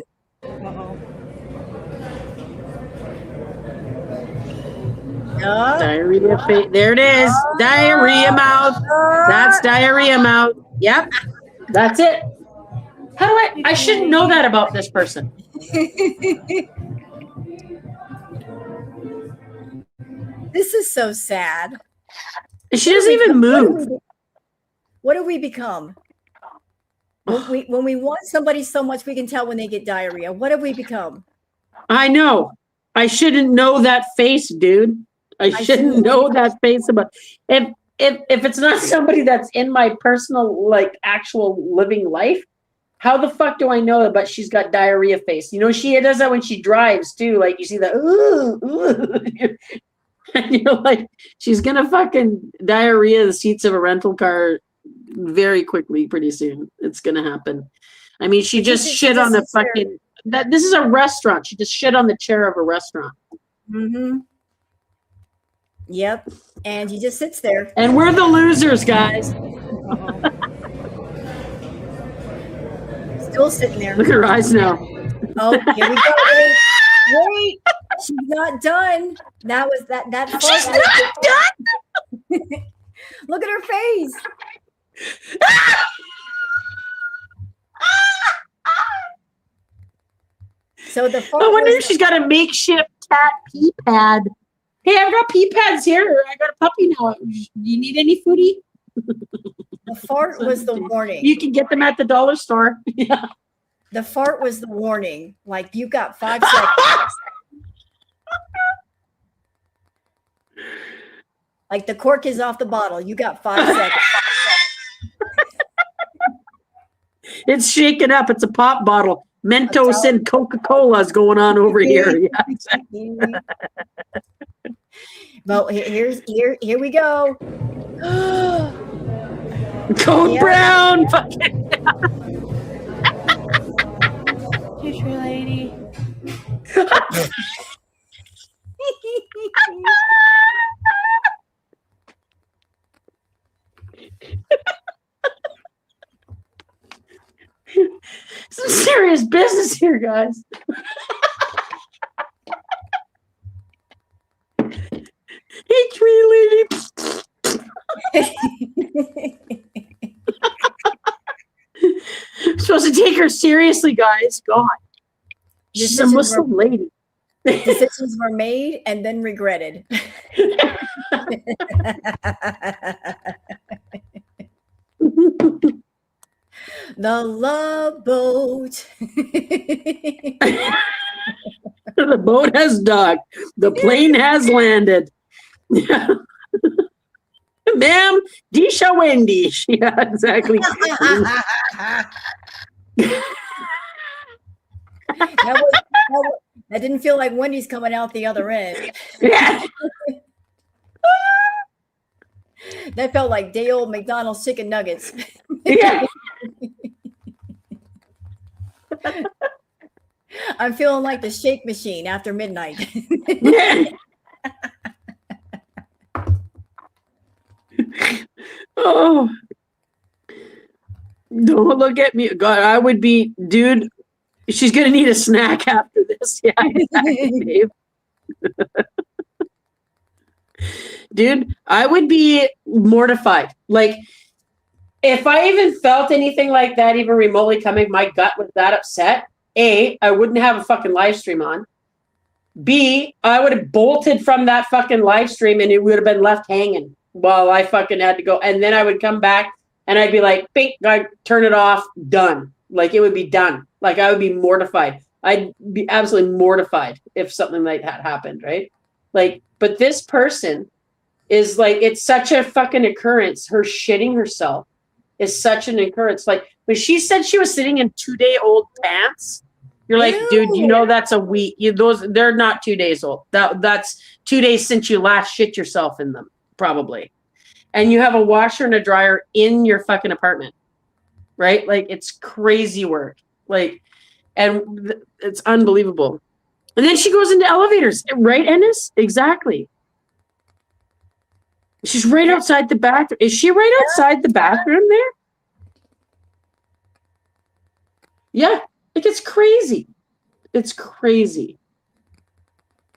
Diarrhea face. There it is. Diarrhea mouth. That's diarrhea mouth. Yep. That's it. How do I shouldn't know that about this person. This is so sad. She doesn't even move. What do we become? When we want somebody so much, we can tell when they get diarrhea. What have we become? I know. I shouldn't know that face, dude. I shouldn't know that face about. If it's not somebody that's in my personal, like, actual living life, how the fuck do I know but she's got diarrhea face? You know, she does that when she drives too. Like, you see the and you're like, she's gonna fucking diarrhea the seats of a rental car very quickly, pretty soon. It's gonna happen. I mean, she just shit on the fucking this is a restaurant. She just shit on the chair of a restaurant. Mm-hmm. Yep. And he just sits there. And we're the losers, guys. Still sitting there. Look at her eyes now. Oh, here we go. Wait. She's not done. That was that. She's not done. Look at her face. So the I wonder if she's got a makeshift cat pee pad. Hey, I've got pee pads here. I got a puppy now. Do you need any foodie? The fart was the warning. You can get them at the dollar store. Yeah. The fart was the warning. Like, you got 5 seconds. Like, the cork is off the bottle. You got 5 seconds. It's shaken up. It's a pop bottle. Mentos and Coca-Cola's going on over here. Yeah, exactly. Well, here we go. Code Brown. Tissue lady. Some serious business here, guys. Hey, tree lady. I'm supposed to take her seriously, guys. God. She's a Muslim lady. Decisions were made and then regretted. The Love Boat. The boat has docked. The plane has landed. Ma'am, Disha Wendy. Yeah, exactly. That didn't feel like Wendy's coming out the other end. Yeah. That felt like day old McDonald's chicken nuggets. Yeah. I'm feeling like the shake machine after midnight. Oh, don't look at me. God, I would be, dude. She's gonna need a snack after this. Yeah, exactly, Dave. Dude, I would be mortified. Like, if I even felt anything like that, even remotely coming, my gut was that upset. A, I wouldn't have a fucking live stream on. B, I would have bolted from that fucking live stream and it would have been left hanging while I fucking had to go. And then I would come back and I'd be like, bink, I'd turn it off, done. Like, it would be done. Like, I would be mortified. I'd be absolutely mortified if something like that happened, right? Like, but this person is like, it's such a fucking occurrence. Her shitting herself is such an occurrence. Like, when she said she was sitting in 2-day-old pants, you're like, dude, you know that's a week. They're not 2 days old. That's 2 days since you last shit yourself in them, probably. And you have a washer and a dryer in your fucking apartment, right? Like, it's crazy work. Like, and it's unbelievable. And then she goes into elevators, right, Ennis? Exactly. She's right outside the bathroom. Is she right outside the bathroom there? Yeah. Like, it's crazy. It's crazy.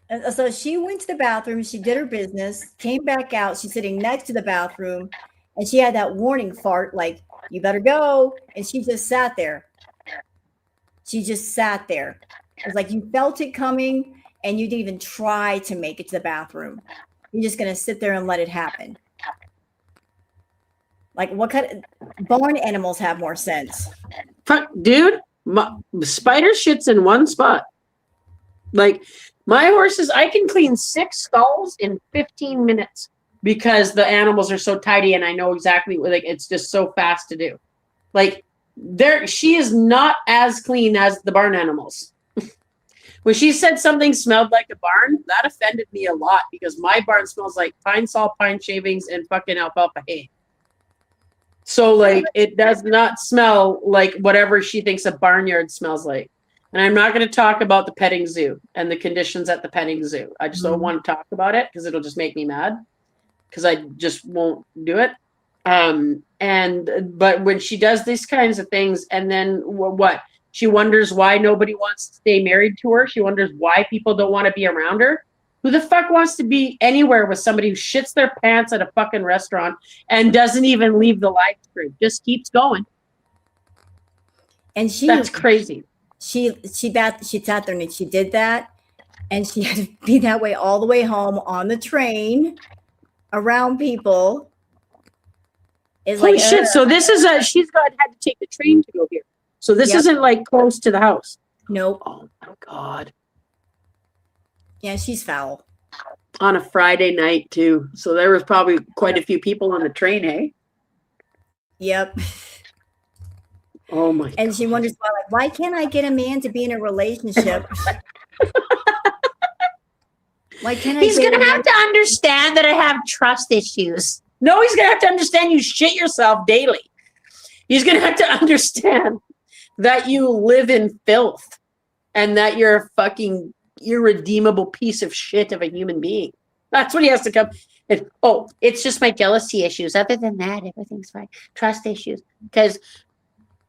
And so she went to the bathroom, she did her business, came back out, she's sitting next to the bathroom, and she had that warning fart, like, you better go. And she just sat there. She just sat there. It was like you felt it coming and you didn't even try to make it to the bathroom. You're just going to sit there and let it happen. Like, what kind of barn animals have more sense? Fuck, dude, spider shit's in one spot. Like, my horses, I can clean 6 stalls in 15 minutes because the animals are so tidy and I know exactly, like, it's just so fast to do. Like, she is not as clean as the barn animals. When she said something smelled like a barn, that offended me a lot because my barn smells like pine salt, pine shavings, and fucking alfalfa hay. So, like, it does not smell like whatever she thinks a barnyard smells like. And I'm not going to talk about the petting zoo and the conditions at the petting zoo. I just don't want to talk about it because it'll just make me mad because I just won't do it. But when she does these kinds of things and then what? She wonders why nobody wants to stay married to her. She wonders why people don't want to be around her. Who the fuck wants to be anywhere with somebody who shits their pants at a fucking restaurant and doesn't even leave the live stream? Just keeps going. And that's crazy. She sat there and she did that, and she had to be that way all the way home on the train around people. It's holy shit! So this is she's had to take the train to go here. So this isn't like close to the house. Nope. Oh my god. Yeah, she's foul. On a Friday night too. So there was probably quite a few people on the train, hey? Yep. Oh my and God. She wonders why can't I get a man to be in a relationship? Why can't He's gonna have to understand that I have trust issues. No, he's gonna have to understand you shit yourself daily. He's gonna have to understand that you live in filth and that you're a fucking irredeemable piece of shit of a human being. That's what he has to come. And, it's just my jealousy issues. Other than that, everything's fine. Trust issues. Because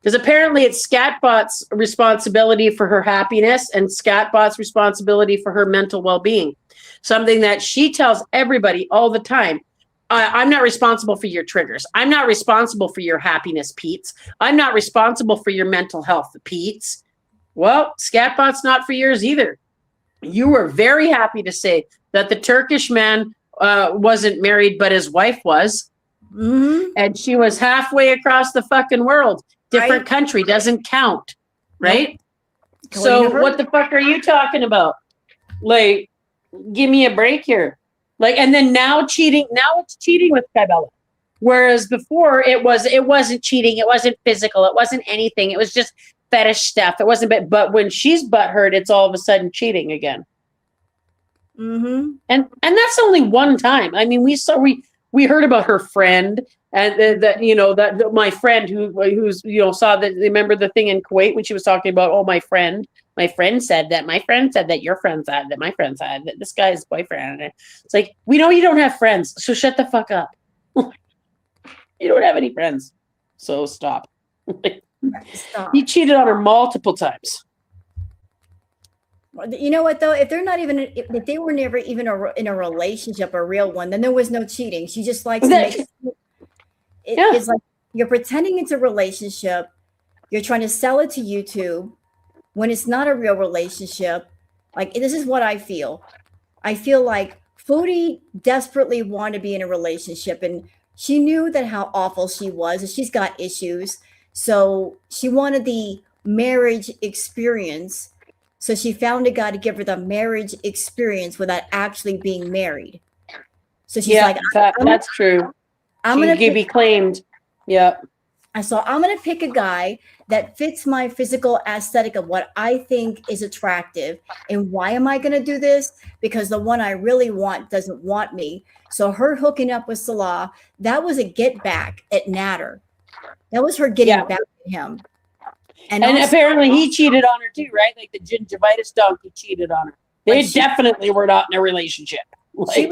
apparently it's Scatbot's responsibility for her happiness and Scatbot's responsibility for her mental well-being. Something that she tells everybody all the time. I'm not responsible for your triggers. I'm not responsible for your happiness, Pete's. I'm not responsible for your mental health, Pete's. Well, Scatbot's not for yours either. you were very happy to say that the Turkish man wasn't married, but his wife was. Mm-hmm. And she was halfway across the fucking world. Different Right. country doesn't count. Right? Nope. So what the fuck are you talking about? Like, give me a break here. Like, and then now it's cheating with Kybella. Whereas before it wasn't cheating, it wasn't physical, it wasn't anything. It was just fetish stuff. It wasn't but when she's butthurt, it's all of a sudden cheating again. Mm-hmm. And that's only one time. I mean, we heard about her friend and that my friend who's saw that. Remember the thing in Kuwait when she was talking about, my friend said that your friend said that my friend said that this guy's boyfriend. It's like, we know you don't have friends, so shut the fuck up. You don't have any friends, so stop. Stop. He cheated on her multiple times. You know what though? If they were never even in a relationship, a real one, then there was no cheating. She just likes to make it's like you're pretending it's a relationship. You're trying to sell it to YouTube when it's not a real relationship. Like, this is what I feel. I feel like Foodie desperately wanted to be in a relationship, and she knew that how awful she was, and she's got issues. So she wanted the marriage experience. So she found a guy to give her the marriage experience without actually being married. So she's like, that's true. I'm going to be claimed. Yeah. So I'm going to pick a guy that fits my physical aesthetic of what I think is attractive. And why am I going to do this? Because the one I really want doesn't want me. So her hooking up with Salah, that was a get back at Natter. That was her getting back at him. And also, apparently he cheated on her too, right? Like the gingivitis donkey cheated on her. They definitely were not in a relationship. Like, she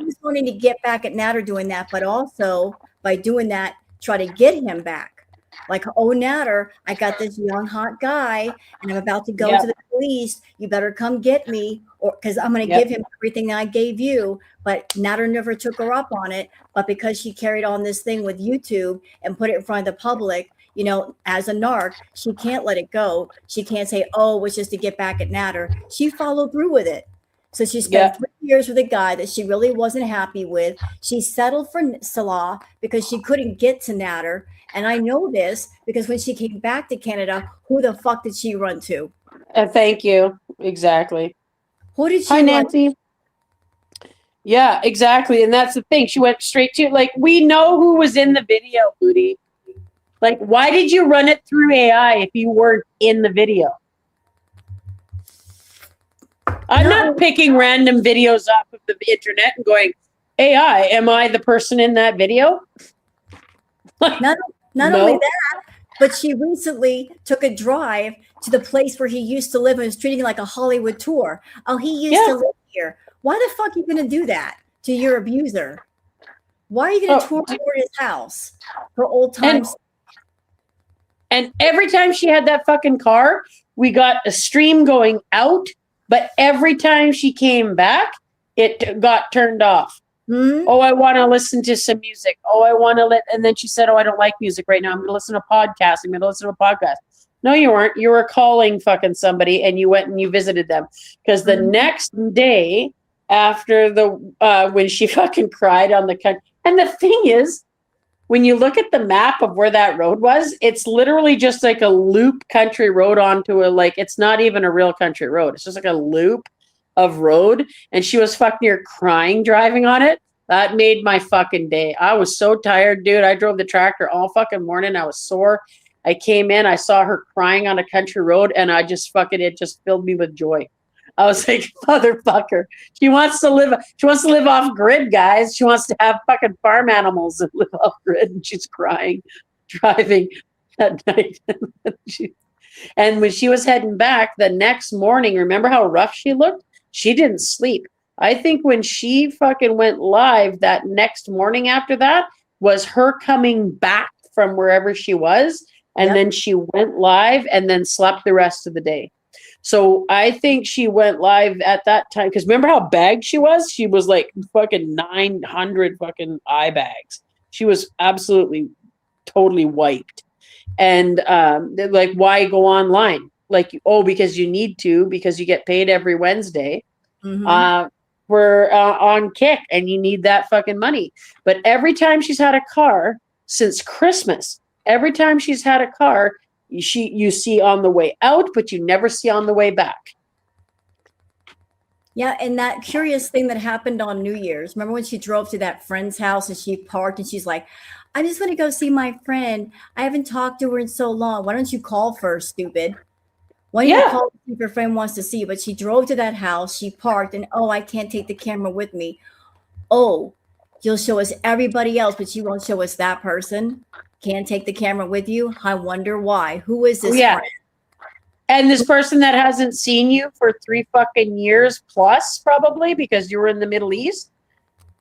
was wanting to get back at Natter doing that, but also by doing that, try to get him back. Like, Natter, I got this young hot guy and I'm about to go to the police. You better come get me, or because I'm going to give him everything I gave you. But Natter never took her up on it. But because she carried on this thing with YouTube and put it in front of the public, as a narc, she can't let it go. She can't say, it was just to get back at Natter. She followed through with it. So she spent 3 years with a guy that she really wasn't happy with. She settled for Salah because she couldn't get to Natter. And I know this because when she came back to Canada, who the fuck did she run to? Thank you. Exactly. Who did she Hi, Nancy. Yeah, exactly. And that's the thing. She went straight to, like, we know who was in the video, Foodie. Like, why did you run it through AI if you weren't in the video? I'm not picking random videos off of the internet and going, AI, am I the person in that video? Not only that, but she recently took a drive to the place where he used to live and was treating it like a Hollywood tour. Oh, he used to live here. Why the fuck are you going to do that to your abuser? Why are you going to tour his house for old times? And every time she had that fucking car, we got a stream going out, but every time she came back, it got turned off. Mm-hmm. Oh, I want to listen to some music. Oh, I want to and then she said, I don't like music right now. I'm going to listen to podcasts. I'm going to listen to a podcast. No, you weren't. You were calling fucking somebody and you went and you visited them. Because the next day after when she fucking cried on the country. And the thing is, when you look at the map of where that road was, it's literally just like a loop country road onto it's not even a real country road. It's just like a loop of road. And she was fucking near crying driving on it. That made my fucking day. I was so tired, dude. I drove the tractor all fucking morning. I was sore. I came in, I saw her crying on a country road, and it just filled me with joy. I was like, motherfucker. She wants to live off grid, guys. She wants to have fucking farm animals and live off grid, and she's crying, driving at night. And when she was heading back the next morning, remember how rough she looked? She didn't sleep. I think when she fucking went live that next morning after that was her coming back from wherever she was. And then she went live and then slept the rest of the day. So I think she went live at that time. Because remember how bagged she was? She was like fucking 900 fucking eye bags. She was absolutely totally wiped. And why go online? like, oh, because you need to, because you get paid every Wednesday. Mhm. We're on kick and you need that fucking money. But every time she's had a car since Christmas, every time she's had a car, you see on the way out, but you never see on the way back. Yeah, and that curious thing that happened on New Year's. Remember when she drove to that friend's house and she parked and she's like, I just want to go see my friend. I haven't talked to her in so long. Why don't you call first, stupid? Why don't you Yeah. call if your friend wants to see you? But she drove to that house, she parked, and oh, I can't take the camera with me. Oh, you'll show us everybody else, but you won't show us that person. Can't take the camera with you. I wonder why. Who is this Yeah. friend? And this person that hasn't seen you for 3 fucking years plus, probably because you were in the Middle East,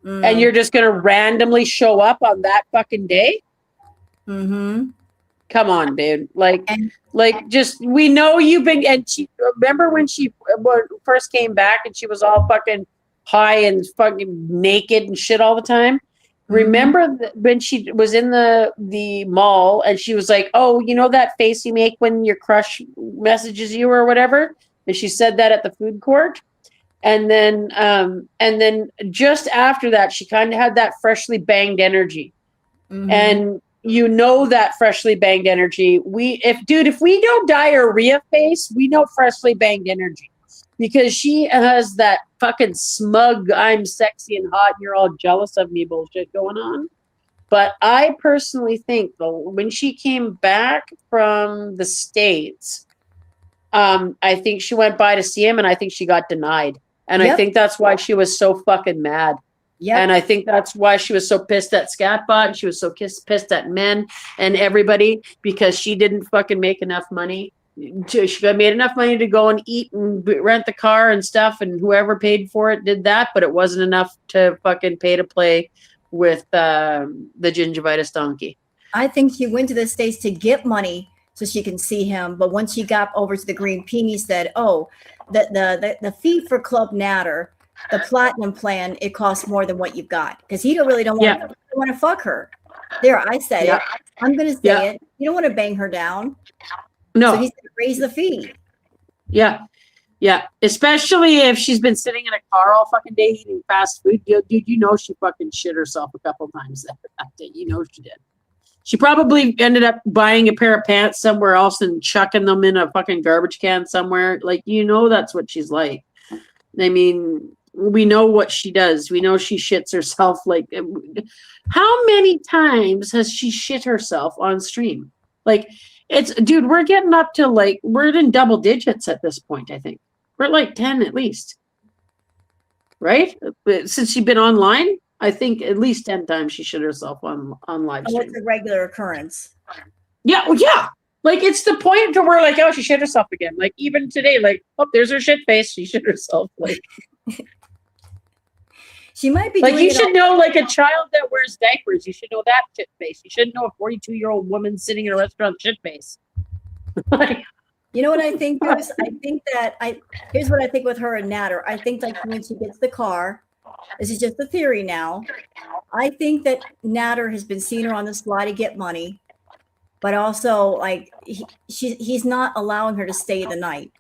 and you're just going to randomly show up on that fucking day. Mm-hmm. Come on, dude. Like, And just, we know you've been, and she, remember when she first came back and she was all fucking high and fucking naked and shit all the time? Remember when she was in the mall and she was like, oh, you know that face you make when your crush messages you or whatever? And she said that at the food court. And then just after that, she kind of had that freshly banged energy. And you know that freshly banged energy. If we know diarrhea face, we know freshly banged energy. Because she has that fucking smug, I'm sexy and hot, and you're all jealous of me bullshit going on. But I personally think, though, when she came back from the States, I think she went by to see him, and I think she got denied. And I think that's why she was so fucking mad. Yep. And I think that's why she was so pissed at Scatbot, and she was so pissed at men and everybody, because she didn't fucking make enough money. She made enough money to go and eat and rent the car and stuff, and whoever paid for it did that, but it wasn't enough to fucking pay to play with the gingivitis donkey. I think she went to the States to get money so she can see him. But once she got over to the Green Peony, said, oh, the fee for Club Natter, the platinum plan, it costs more than what you've got. Because he don't want to fuck her. There, I said it. I'm going to say it. You don't want to bang her down. No. So he's going to raise the fee. Yeah. Yeah. Especially if she's been sitting in a car all fucking day eating fast food. Dude, you know she fucking shit herself a couple times that day. You know she did. She probably ended up buying a pair of pants somewhere else and chucking them in a fucking garbage can somewhere. Like, you know that's what she's like. I mean, we know what she does. We know she shits herself. Like, how many times has she shit herself on stream? Like, dude, we're getting up to we're in double digits at this point, I think. We're at like 10 at least. Right? Since she's been online, I think at least 10 times she shit herself on live stream. It's a regular occurrence. Yeah, yeah. Like, it's the point to where, like, oh, she shit herself again. Like, even today, like, oh, there's her shit face. She shit herself. Like, she might be like, doing you should know, like, a child that wears diapers. You should know that shit face. You shouldn't know a 42-year-old woman sitting in a restaurant shit face. You know what I think, Goose? I think that here's what I think with her and Natter. I think like when she gets the car, this is just a theory now. I think that Natter has been seeing her on the sly to get money, but also like he's not allowing her to stay the night.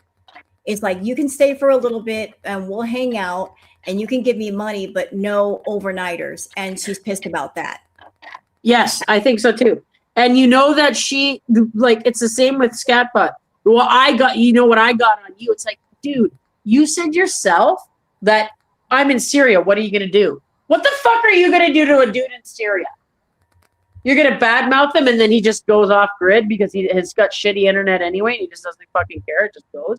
It's like, you can stay for a little bit and we'll hang out and you can give me money, but no overnighters. And she's pissed about that. Yes, I think so too. And you know that she, like, it's the same with Scatbutt. Well, you know what I got on you? It's like, dude, you said yourself that I'm in Syria. What are you going to do? What the fuck are you going to do to a dude in Syria? You're going to badmouth him and then he just goes off grid because he has got shitty internet anyway. And he just doesn't fucking care. It just goes.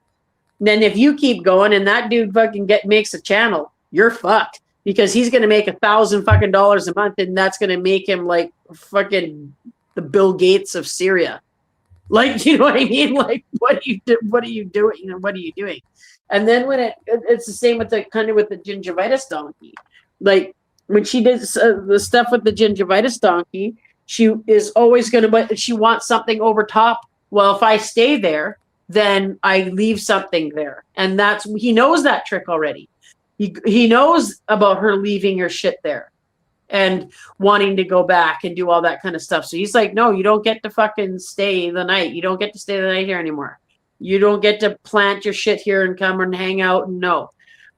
And then if you keep going and that dude fucking makes a channel, you're fucked because he's going to make $1,000 fucking a month. And that's going to make him like fucking the Bill Gates of Syria. Like, you know what I mean? Like, what are you doing? You know, what are you doing? And then when it's the same with the gingivitis donkey. Like, when she did the stuff with the gingivitis donkey, she is always she wants something over top. Well, if I stay there, then I leave something there. And he knows that trick already. He knows about her leaving her shit there and wanting to go back and do all that kind of stuff. So he's like, no, you don't get to fucking stay the night. You don't get to stay the night here anymore. You don't get to plant your shit here and come and hang out. No.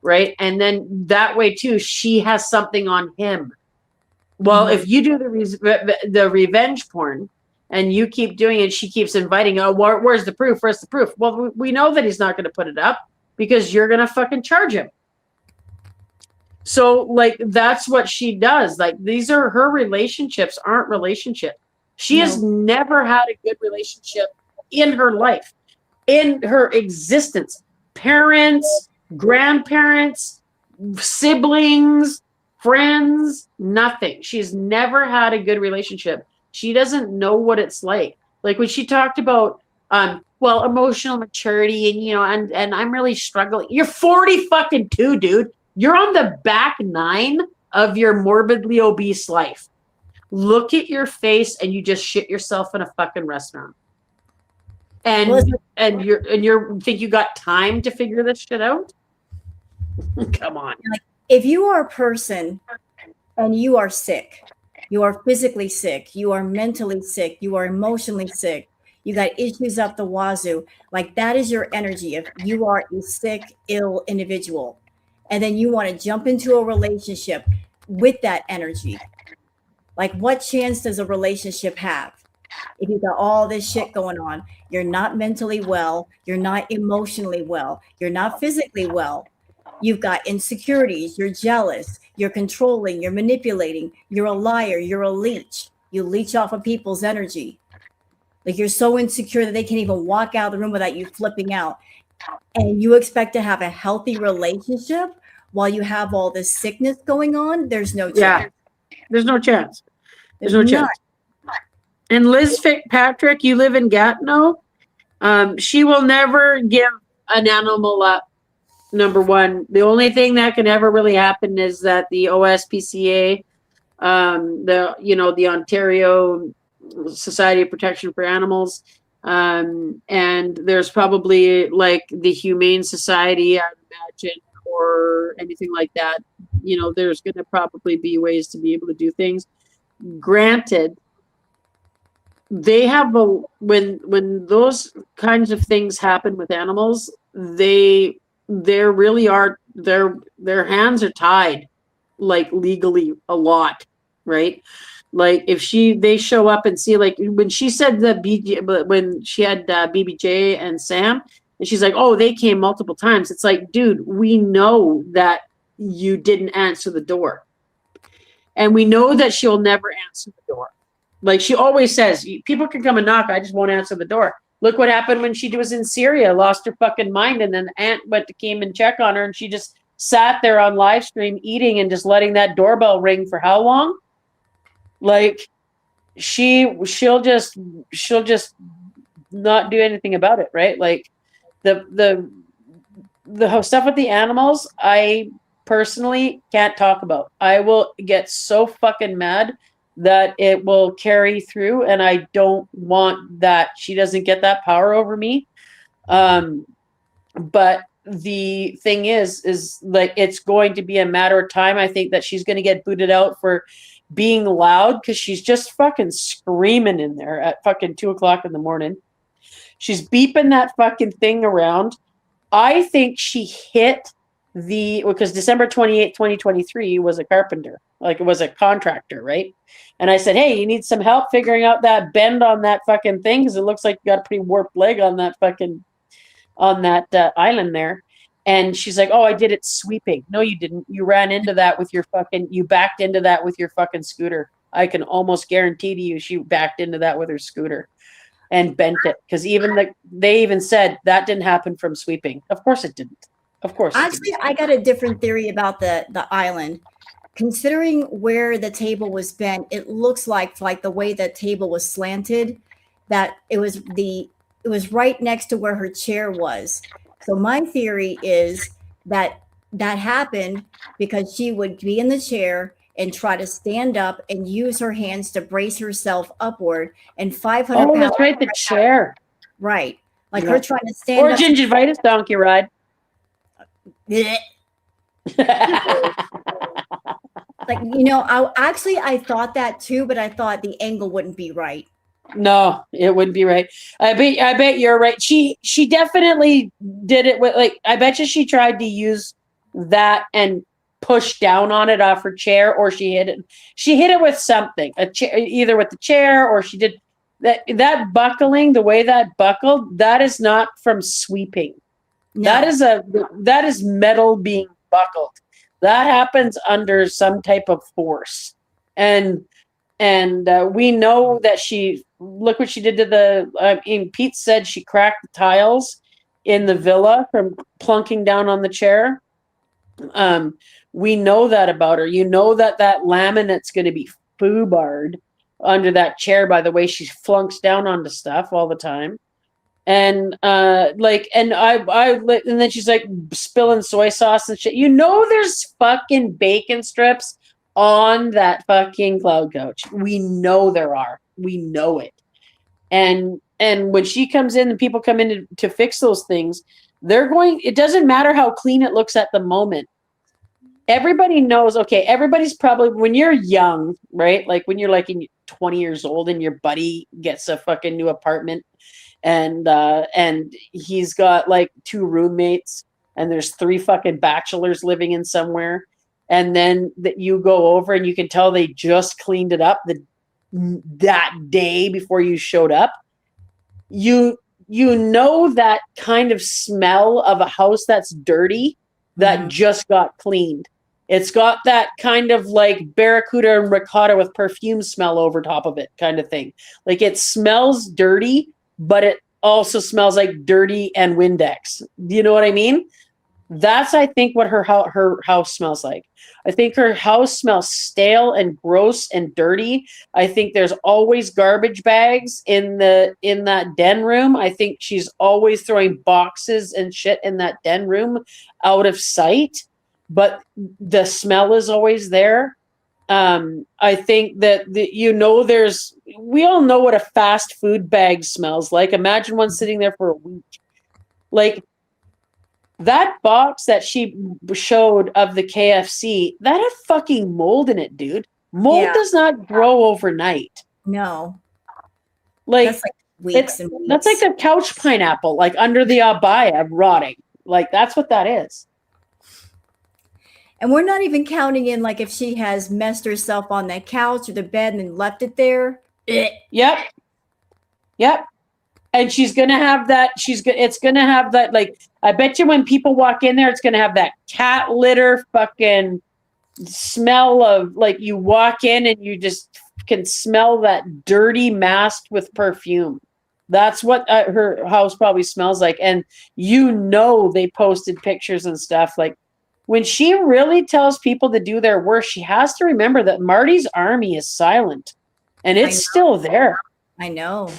Right. And then that way too, she has something on him. Well, Mhm. if you do the revenge porn and you keep doing it, she keeps inviting, oh, where's the proof? Where's the proof? Well, we know that he's not going to put it up because you're going to fucking charge him. So like, that's what she does. Like, these are her relationships aren't relationships. She has never had a good relationship in her life, in her existence. Parents, grandparents, siblings, friends, nothing. She's never had a good relationship. She doesn't know what it's like. Like when she talked about well, emotional maturity and and I'm really struggling. You're 40 fucking 2, dude. You're on the back 9 of your morbidly obese life. Look at your face and you just shit yourself in a fucking restaurant. And you think you got time to figure this shit out? Come on. Like, if you are a person and you are sick, you are physically sick, you are mentally sick, you are emotionally sick, you got issues up the wazoo, like that is your energy. If you are a sick, ill individual, and then you want to jump into a relationship with that energy, like what chance does a relationship have? If you got all this shit going on, you're not mentally well, you're not emotionally well, you're not physically well. You've got insecurities, you're jealous, you're controlling, you're manipulating, you're a liar, you're a leech. You leech off of people's energy. Like you're so insecure that they can't even walk out of the room without you flipping out. And you expect to have a healthy relationship while you have all this sickness going on? There's no chance. Yeah, there's no chance. There's no None. chance. And Liz Fitzpatrick, you live in Gatineau. She will never give an animal up. Number one, the only thing that can ever really happen is that the OSPCA, the Ontario Society of Protection for Animals, and there's probably like the Humane Society, I would imagine, or anything like that. There's going to probably be ways to be able to do things. Granted, they have when those kinds of things happen with animals, there really are their hands are tied, like legally a lot, right? Like if they show up and see, like when she said when she had BBJ and Sam, and she's like, oh, they came multiple times. It's like, dude, we know that you didn't answer the door, and we know that she'll never answer the door. Like she always says, people can come and knock, I just won't answer the door. Look what happened when she was in Syria, lost her fucking mind, and then Aunt came and check on her, and she just sat there on live stream eating and just letting that doorbell ring for how long? Like she'll just not do anything about it, right? Like the stuff with the animals, I personally can't talk about. I will get so fucking mad that it will carry through, and I don't want that. She doesn't get that power over me. But the thing is like it's going to be a matter of time. I think that she's going to get booted out for being loud because she's just fucking screaming in there at fucking 2:00 in the morning. She's beeping that fucking thing around. I think she hit because December 28th, 2023 was a carpenter, like it was a contractor, right? And I said, hey, you need some help figuring out that bend on that fucking thing because it looks like you got a pretty warped leg on that fucking island there. And she's like, oh, I did it sweeping. No, you didn't. You ran into that with you backed into that with your fucking scooter. I can almost guarantee to you she backed into that with her scooter and bent it. Because they even said that didn't happen from sweeping. Of course it didn't. Of course. Actually, I got a different theory about the island. Considering where the table was bent, it looks like the way the table was slanted, that it was right next to where her chair was. So my theory is that happened because she would be in the chair and try to stand up and use her hands to brace herself upward, and 500 pounds. Oh, that's right, the chair. Right. Like Yeah. her trying to stand or up. gingivitis donkey ride. Like, I thought that too, but I thought the angle wouldn't be right. No, it wouldn't be right. I bet you're right. She definitely did it with like I bet you she tried to use that and push down on it off her chair, or she hit it. She hit it with something, a chair, either with the chair or she did that buckling. The way that buckled, that is not from sweeping. No. That is metal being buckled. That happens under some type of force, and we know that she look what she did to the. I mean, Pete said she cracked the tiles in the villa from plunking down on the chair. We know that about her. You know that laminate's going to be foobarred under that chair by the way she flunks down onto stuff all the time. And and then she's like spilling soy sauce and shit. You know, there's fucking bacon strips on that fucking cloud coach. We know there are. We know it. And when she comes in and people come in to fix those things, it doesn't matter how clean it looks at the moment. Everybody knows, okay, everybody's probably, when you're young, right? Like when you're like in 20 years old and your buddy gets a fucking new apartment and he's got like 2 roommates and there's 3 fucking bachelors living in somewhere. And then that you go over and you can tell they just cleaned it up that day before you showed up. You know that kind of smell of a house that's dirty that just got cleaned. It's got that kind of like barracuda and ricotta with perfume smell over top of it kind of thing. Like it smells dirty, but it also smells like dirty and Windex. Do you know what I mean? That's, I think, what her house smells like. I think her house smells stale and gross and dirty. I think there's always garbage bags in that den room. I think she's always throwing boxes and shit in that den room out of sight, but the smell is always there. I think that we all know what a fast food bag smells like. Imagine one sitting there for a week. Like, that box that she showed of the KFC, that had fucking mold in it, dude. Mold does not grow overnight. No. Like, that's like weeks and weeks. That's like the couch pineapple, like under the abaya rotting. Like, that's what that is. And we're not even counting in like if she has messed herself on that couch or the bed and left it there. Yep. And she's gonna have that. It's gonna have that. Like, I bet you when people walk in there, it's gonna have that cat litter fucking smell of, like, you walk in and you just can smell that dirty mask with perfume. That's what her house probably smells like. And you know, they posted pictures and stuff. Like, when she really tells people to do their work, she has to remember that Marty's army is silent, and it's still there. I know.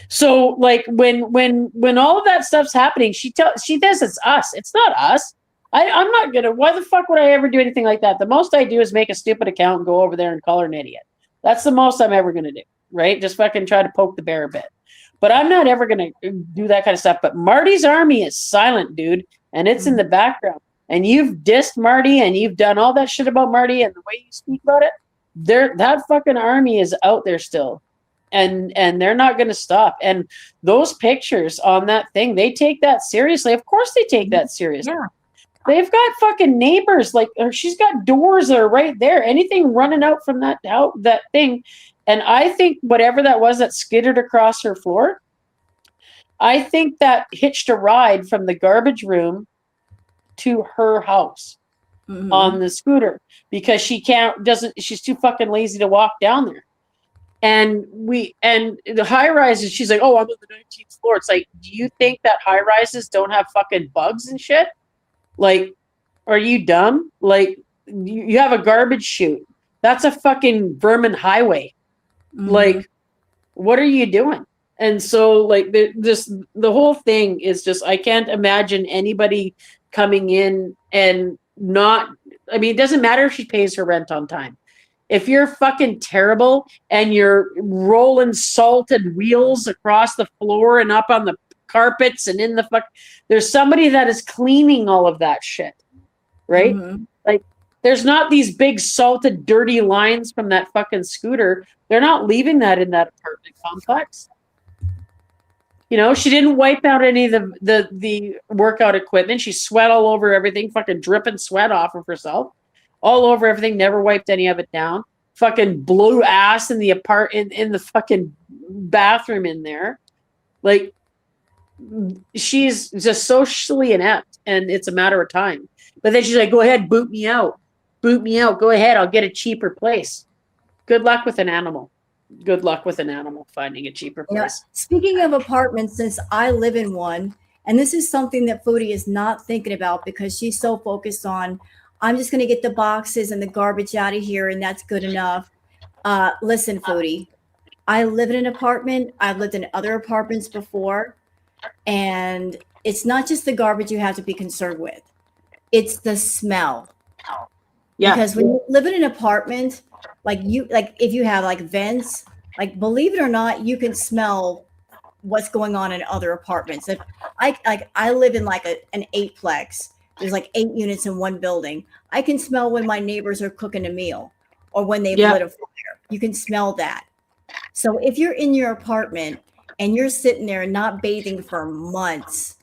So, like, when all of that stuff's happening, she says it's us. It's not us. I'm not gonna. Why the fuck would I ever do anything like that? The most I do is make a stupid account and go over there and call her an idiot. That's the most I'm ever gonna do, right? Just fucking try to poke the bear a bit. But I'm not ever gonna do that kind of stuff. But Marty's army is silent, dude, and it's in the background. And you've dissed Marty, and you've done all that shit about Marty, and the way you speak about it, that fucking army is out there still. And they're not going to stop. And those pictures on that thing, they take that seriously. Of course they take that seriously. Yeah. They've got fucking neighbors. Like, she's got doors that are right there. Anything running out from that thing. And I think whatever that was that skittered across her floor, I think that hitched a ride from the garbage room to her house on the scooter, because she's too fucking lazy to walk down there. And the high rises, she's like, oh, I'm on the 19th floor. It's like, do you think that high rises don't have fucking bugs and shit? Like, are you dumb? Like, you have a garbage chute. That's a fucking vermin highway. Like, what are you doing? And so, like, the whole thing is just, I can't imagine anybody coming in and not, I mean, it doesn't matter if she pays her rent on time. If you're fucking terrible and you're rolling salted wheels across the floor and up on the carpets and in the there's somebody that is cleaning all of that shit, right? Like, There's not these big salted, dirty lines from that fucking scooter. They're not leaving that in that apartment complex. You know, she didn't wipe out any of the workout equipment. She sweat all over everything, fucking dripping sweat off of herself, all over everything. Never wiped any of it down. Fucking blew ass in the in the fucking bathroom in there. Like, she's just socially inept, and it's a matter of time. But then she's like, "Go ahead, boot me out. Boot me out. Go ahead. I'll get a cheaper place." Good luck with an animal. Good luck with an animal finding a cheaper You know, place. speaking of apartments, since I live in one, and this is something that Foodie is not thinking about because she's so focused on, I'm just going to get the boxes and the garbage out of here, and that's good enough. Listen, Foodie, I live in an apartment. I've lived in other apartments before, and it's not just the garbage you have to be concerned with. It's the smell. Yeah. Because when you live in an apartment, like if you have like vents, like believe it or not, you can smell what's going on in other apartments. If I live in like an eightplex, there's like 8 units in one building. I can smell when my neighbors are cooking a meal or when they've lit a fire. You can smell that. So if you're in your apartment and you're sitting there not bathing for months,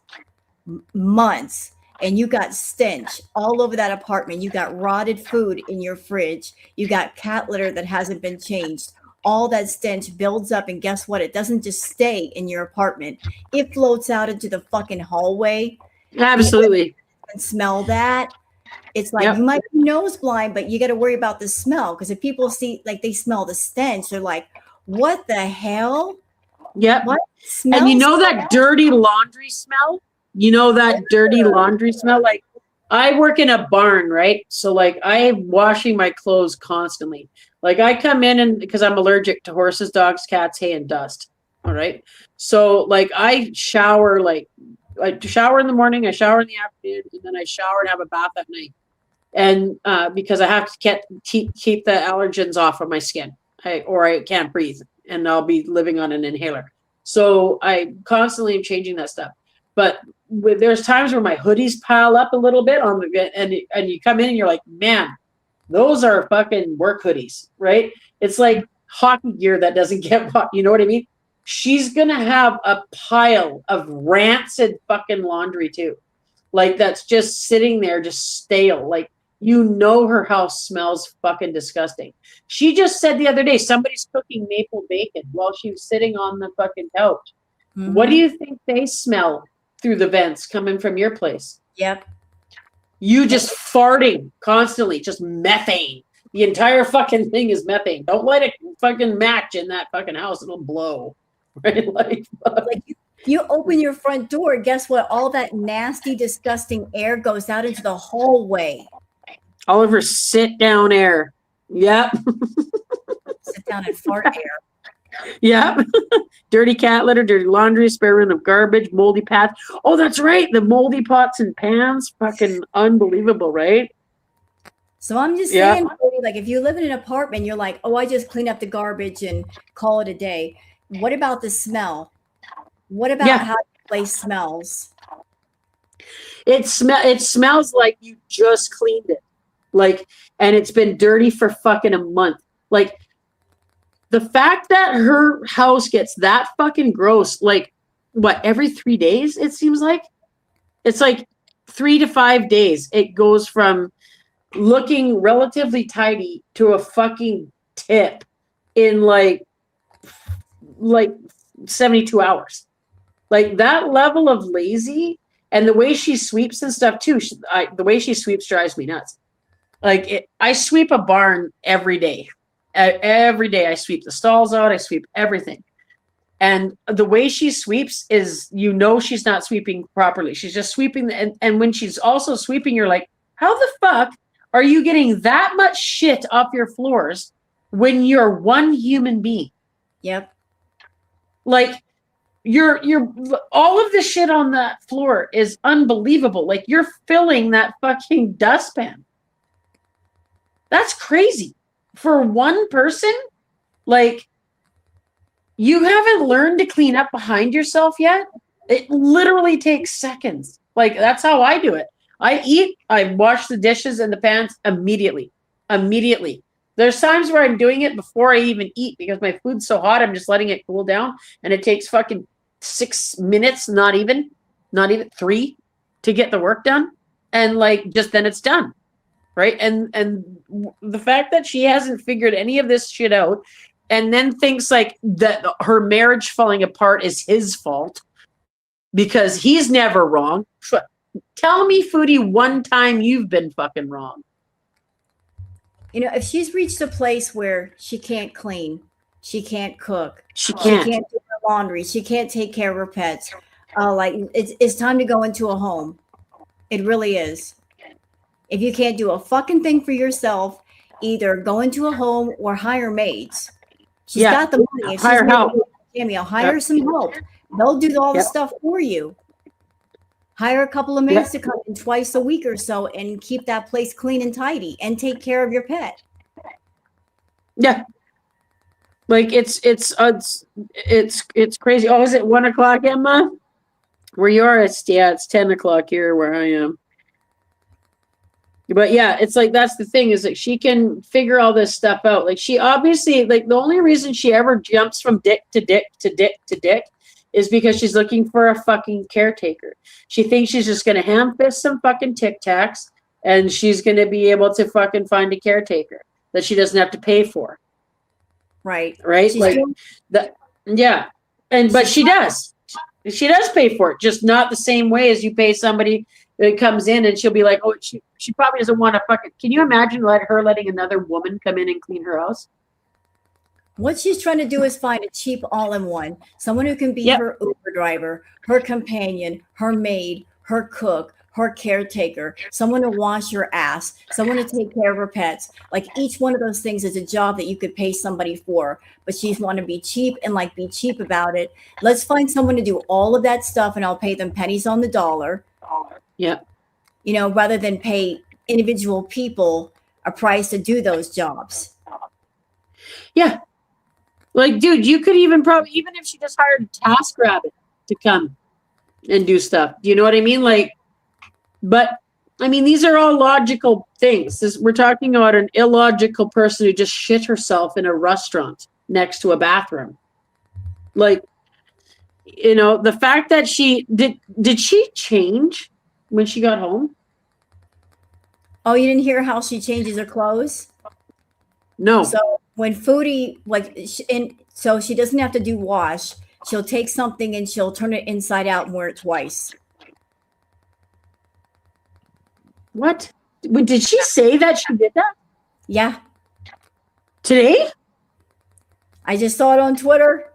and you got stench all over that apartment, you got rotted food in your fridge, you got cat litter that hasn't been changed, all that stench builds up, and guess what? It doesn't just stay in your apartment. It floats out into the fucking hallway. Absolutely. And smell that. It's like you might be nose blind, but you got to worry about the smell, because if people see, like, they smell the stench, they're like, what the hell? Yep. What And you know that dirty laundry smell? You know that dirty laundry smell? Like, I work in a barn, right? So like I'm washing my clothes constantly. Like I come in and because I'm allergic to horses, dogs, cats, hay, and dust. All right. So like I shower, like I shower in the morning, I shower in the afternoon, and then I shower and have a bath at night. And because I have to keep the allergens off of my skin, or I can't breathe, and I'll be living on an inhaler. So I constantly am changing that stuff. But there's times where my hoodies pile up a little bit on the and you come in and you're like, man, those are fucking work hoodies, right? It's like hockey gear that doesn't get bought. You know what I mean? She's gonna have a pile of rancid fucking laundry too, like that's just sitting there, just stale. Like, you know, her house smells fucking disgusting. She just said the other day somebody's cooking maple bacon while she was sitting on the fucking couch. Mm-hmm. What do you think they smell through the vents coming from your place? Yep. You just farting constantly, just methane. The entire fucking thing is methane. Don't light a fucking match in that fucking house. It'll blow. Right? Like you open your front door, guess what? All that nasty, disgusting air goes out into the hallway. All of her sit down air. Yep. Sit down and fart air. Yep. Dirty cat litter, dirty laundry, spare room of garbage, moldy pads. Oh, that's right. The moldy pots and pans. Fucking unbelievable, right? So I'm just saying, like, if you live in an apartment, you're like, oh, I just clean up the garbage and call it a day. What about the smell? What about how the place smells? It smells like you just cleaned it. Like, and it's been dirty for fucking a month. Like, the fact that her house gets that fucking gross, like, what, every 3 days, it seems like? It's like 3 to 5 days. It goes from looking relatively tidy to a fucking tip in like 72 hours. Like, that level of lazy, and the way she sweeps and stuff too. The way she sweeps drives me nuts. Like, I sweep a barn every day. Every day I sweep the stalls out. I sweep everything. And the way she sweeps is, you know, she's not sweeping properly. She's just sweeping. And when she's also sweeping, you're like, how the fuck are you getting that much shit off your floors when you're one human being? Yep. Like, you're all of the shit on that floor is unbelievable. Like, you're filling that fucking dustpan. That's crazy. For one person, like, you haven't learned to clean up behind yourself yet. It literally takes seconds. Like, that's how I do it. I eat, I wash the dishes and the pans immediately. Immediately. There's times where I'm doing it before I even eat because my food's so hot, I'm just letting it cool down. And it takes fucking 6 minutes, not even 3 to get the work done. And like, just then it's done. Right. And the fact that she hasn't figured any of this shit out and then thinks like that her marriage falling apart is his fault because he's never wrong. Tell me, Foodie, one time you've been fucking wrong. You know, if she's reached a place where she can't clean, she can't cook, She can't. do her laundry, she can't take care of her pets, like it's time to go into a home. It really is. If you can't do a fucking thing for yourself, either go into a home or hire maids. She's got the money. If Hire help. Cameo, hire some help. They'll do all the stuff for you. Hire a couple of maids to come in twice a week or so and keep that place clean and tidy and take care of your pet. Yeah. Like it's crazy. Oh, is it 1 o'clock, Emma? Where you are? It's 10 o'clock here where I am. But yeah, it's like that's the thing is that she can figure all this stuff out. Like she obviously like the only reason she ever jumps from dick to dick to dick to dick is because she's looking for a fucking caretaker. She thinks she's just gonna ham fist some fucking Tic Tacs and she's gonna be able to fucking find a caretaker that she doesn't have to pay for. Right. Right? Like that. Yeah. But she does. She does pay for it, just not the same way as you pay somebody that comes in and she'll be like, oh, she probably doesn't want to fucking. Can you imagine her letting another woman come in and clean her house? What she's trying to do is find a cheap all-in-one, someone who can be her Uber driver, her companion, her maid, her cook, her caretaker, someone to wash your ass, someone to take care of her pets. Like each one of those things is a job that you could pay somebody for, but she's want to be cheap and like be cheap about it. Let's find someone to do all of that stuff and I'll pay them pennies on the dollar. Yeah. You know, rather than pay individual people a price to do those jobs. Yeah. Like, dude, you could even probably, even if she just hired a TaskRabbit to come and do stuff. Do you know what I mean? Like, but I mean, these are all logical things. We're talking about an illogical person who just shit herself in a restaurant next to a bathroom. Like, you know, the fact that she did she change when she got home? Oh, you didn't hear how she changes her clothes? No. So when Foodie, so she doesn't have to do wash. She'll take something and she'll turn it inside out and wear it twice. What? Did she say that she did that? Yeah. Today? I just saw it on Twitter.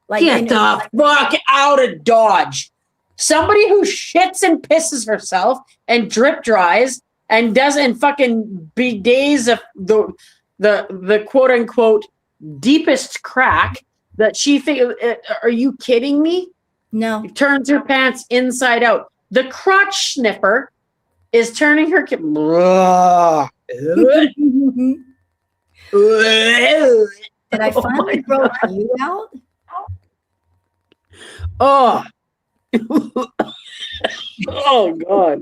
Like, get the fuck out of Dodge. Somebody who shits and pisses herself and drip dries and doesn't fucking bidets of the quote unquote deepest crack that she think. Are you kidding me? No. Turns her pants inside out. The crotch sniffer is turning her. Did I finally grow you out? Oh. Oh God.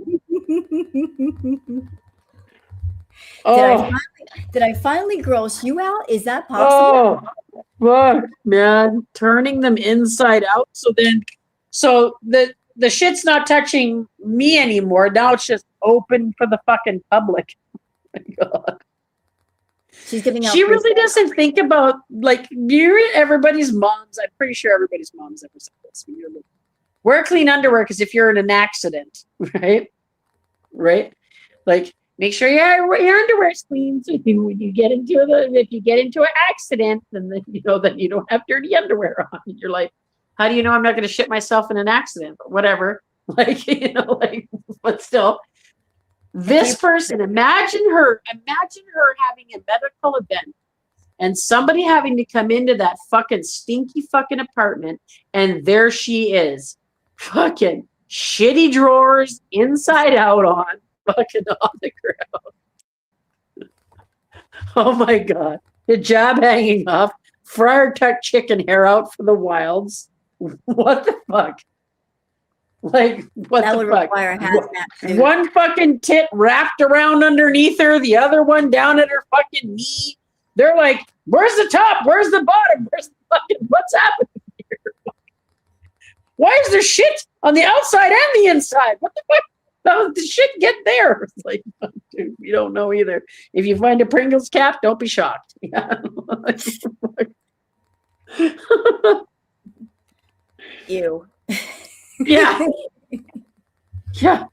Did I finally gross you out? Is that possible? Oh, fuck, man. Turning them inside out. So the shit's not touching me anymore. Now it's just open for the fucking public. Oh my God. She's giving out. She really doesn't think about, like, everybody's moms. I'm pretty sure everybody's moms ever said this. When you're like, wear clean underwear because if you're in an accident, right? Right? Like, make sure your underwear is clean. So when you get into if you get into an accident, then you don't have dirty underwear on. You're like, how do you know I'm not going to shit myself in an accident? But whatever. Like, but still. This person, imagine her having a medical event and somebody having to come into that fucking stinky fucking apartment and there she is, fucking shitty drawers inside out on the ground. Oh my God. Hijab hanging off, fryer tuck chicken hair out for the wilds. What the fuck? Like, what That the would fuck? require a hazmat suit. One fucking tit wrapped around underneath her, the other one down at her fucking knee. They're like, where's the top? Where's the bottom? Where's the fucking, what's happening here? Why is there shit on the outside and the inside? What the fuck? How did the shit get there? It's like, dude, we don't know either. If you find a Pringles cap, don't be shocked. Ew. Yeah. Yeah.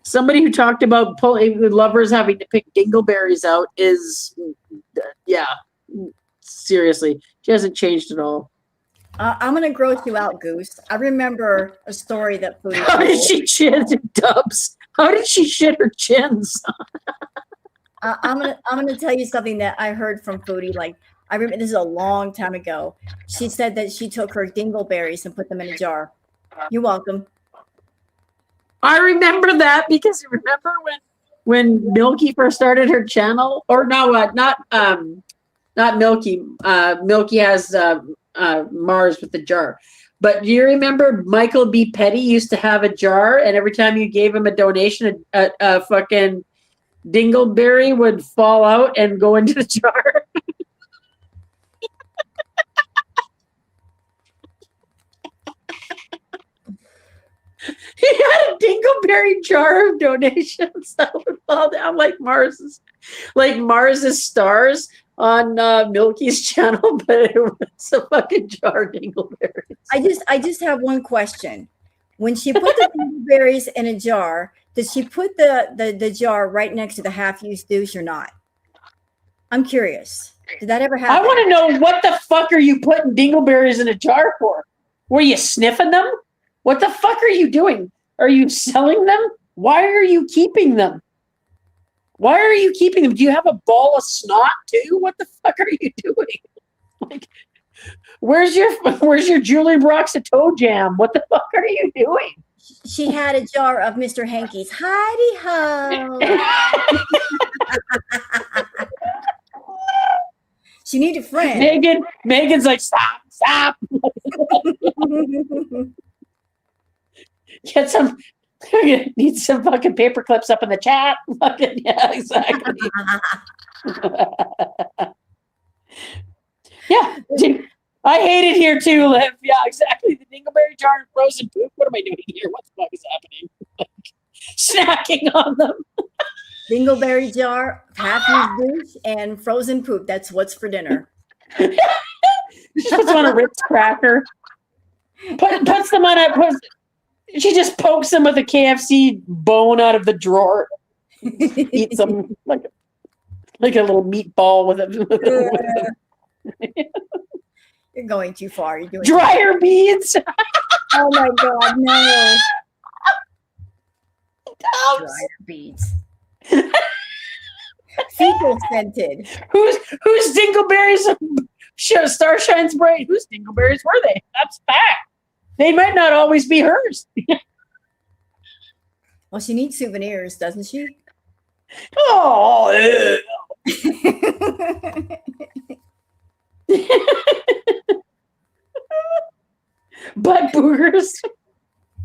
Somebody who talked about lovers having to pick dingleberries out is, yeah, seriously. She hasn't changed at all. I'm going to gross you out, Goose. I remember a story that Foodie How did told. she chin Dubs? How did she shit her chins? I'm gonna tell you something that I heard from Foodie. Like, I remember this is a long time ago. She said that she took her dingleberries and put them in a jar. You're welcome. I remember that because you remember when Milky first started her channel, or no, not Milky. Milky has Mars with the jar. But do you remember Michael B. Petty used to have a jar, and every time you gave him a donation, a fucking dingleberry would fall out and go into the jar? He had a dingleberry jar of donations that would fall down like Mars's stars on Milky's channel, but it was a fucking jar of dingleberries. I just have one question. When she put the dingleberries in a jar, did she put the jar right next to the half-used douche or not? I'm curious. Did that ever happen? I want to know, what the fuck are you putting dingleberries in a jar for? Were you sniffing them? What the fuck are you doing? Are you selling them? Why are you keeping them? Why are you keeping them? Do you have a ball of snot too? What the fuck are you doing? Like, where's your Julie Brock's a toe jam? What the fuck are you doing? She had a jar of Mr. Hanky's hidey ho. She needed a friend. Megan's like, stop. Need some fucking paper clips up in the chat. Fucking, yeah, exactly. Yeah, I hate it here too, Liv. Yeah, exactly. The dingleberry jar and frozen poop. What am I doing here? What the fuck is happening? Snacking on them. Dingleberry jar, half-used douche, and frozen poop. That's what's for dinner. She puts on a Ritz cracker. Puts them on she just pokes them with a KFC bone out of the drawer. Eats them like a little meatball with it. You're going too far. You're doing dryer beads. Oh my god, no. Dryer beads. Fecal scented. Whose dingleberries? Starshine's brain. Whose dingleberries were they? That's fact. They might not always be hers. Well, she needs souvenirs, doesn't she? Oh. Butt boogers.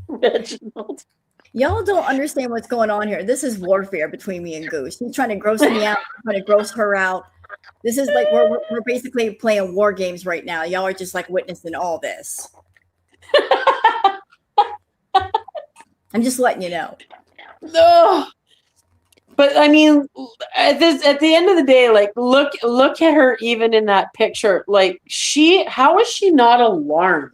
Reginald. Y'all don't understand what's going on here. This is warfare between me and Goose. She's trying to gross me out, trying to gross her out. This is like we're basically playing war games right now. Y'all are just like witnessing all this. I'm just letting you know. No, but I mean, at the end of the day, like look at her even in that picture. Like how is she not alarmed?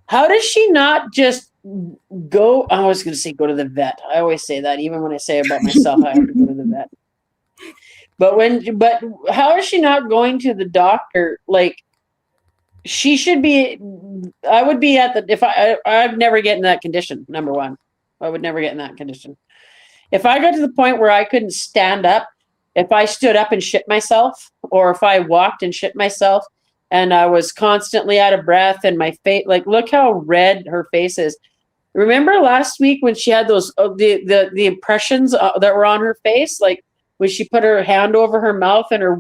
How does she not just go? I was going to say go to the vet. I always say that, even when I say about myself, I have to go to the vet. But how is she not going to the doctor? Like, she should be. I would be at the. If I'd never get in that condition. Number one, I would never get in that condition. If I got to the point where I couldn't stand up, if I stood up and shit myself, or if I walked and shit myself, and I was constantly out of breath, and my face, like, look how red her face is. Remember last week when she had those the impressions that were on her face, like when she put her hand over her mouth and her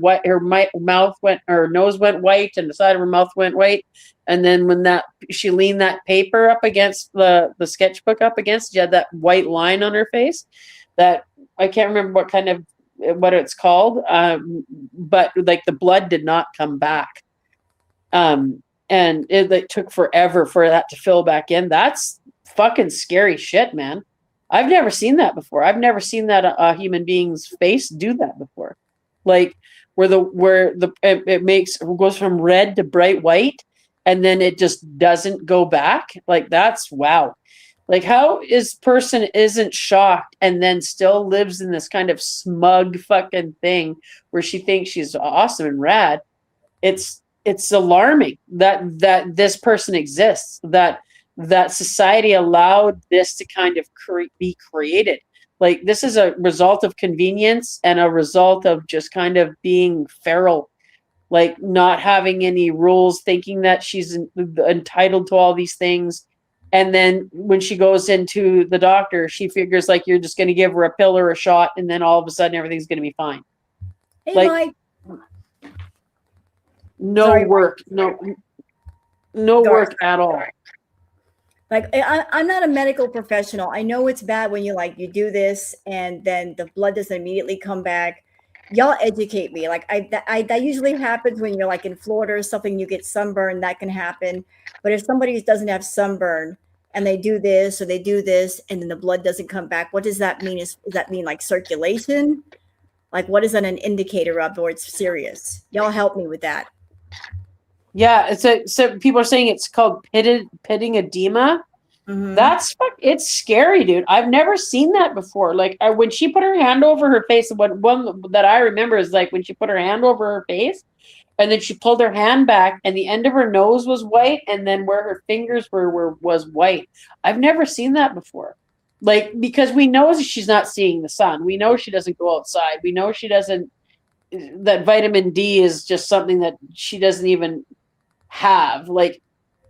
nose went white and the side of her mouth went white, And then when she leaned that paper up against the sketchbook up against, she had that white line on her face that I can't remember what it's called. But like the blood did not come back. And it took forever for that to fill back in. That's fucking scary shit, man. I've never seen that before. I've never seen that a human being's face do that before. Like it goes from red to bright white, and then it just doesn't go back. Like that's wow. Like how is person isn't shocked and then still lives in this kind of smug fucking thing where she thinks she's awesome and rad. It's alarming that this person exists, that society allowed this to kind of be created. Like this is a result of convenience and a result of just kind of being feral, like not having any rules, thinking that she's entitled to all these things. And then when she goes into the doctor, she figures like you're just going to give her a pill or a shot, and then all of a sudden everything's going to be fine. Hey, like, Mike. No Sorry, work, Mike. no work at all. Like I'm not a medical professional. I know it's bad when you do this and then the blood doesn't immediately come back. Y'all educate me. Like that usually happens when you're like in Florida or something. You get sunburn, that can happen. But if somebody doesn't have sunburn and they do this or they do this and then the blood doesn't come back, what does that mean? Does that mean like circulation? Like what is that an indicator of, or it's serious? Y'all help me with that. Yeah, so people are saying it's called pitting edema. Mm-hmm. It's scary, dude. I've never seen that before. Like when she put her hand over her face, one that I remember is like when she put her hand over her face, and then she pulled her hand back, and the end of her nose was white, and then where her fingers was white. I've never seen that before. Like because we know she's not seeing the sun. We know she doesn't go outside. We know she doesn't. That vitamin D is just something that she doesn't even have. Like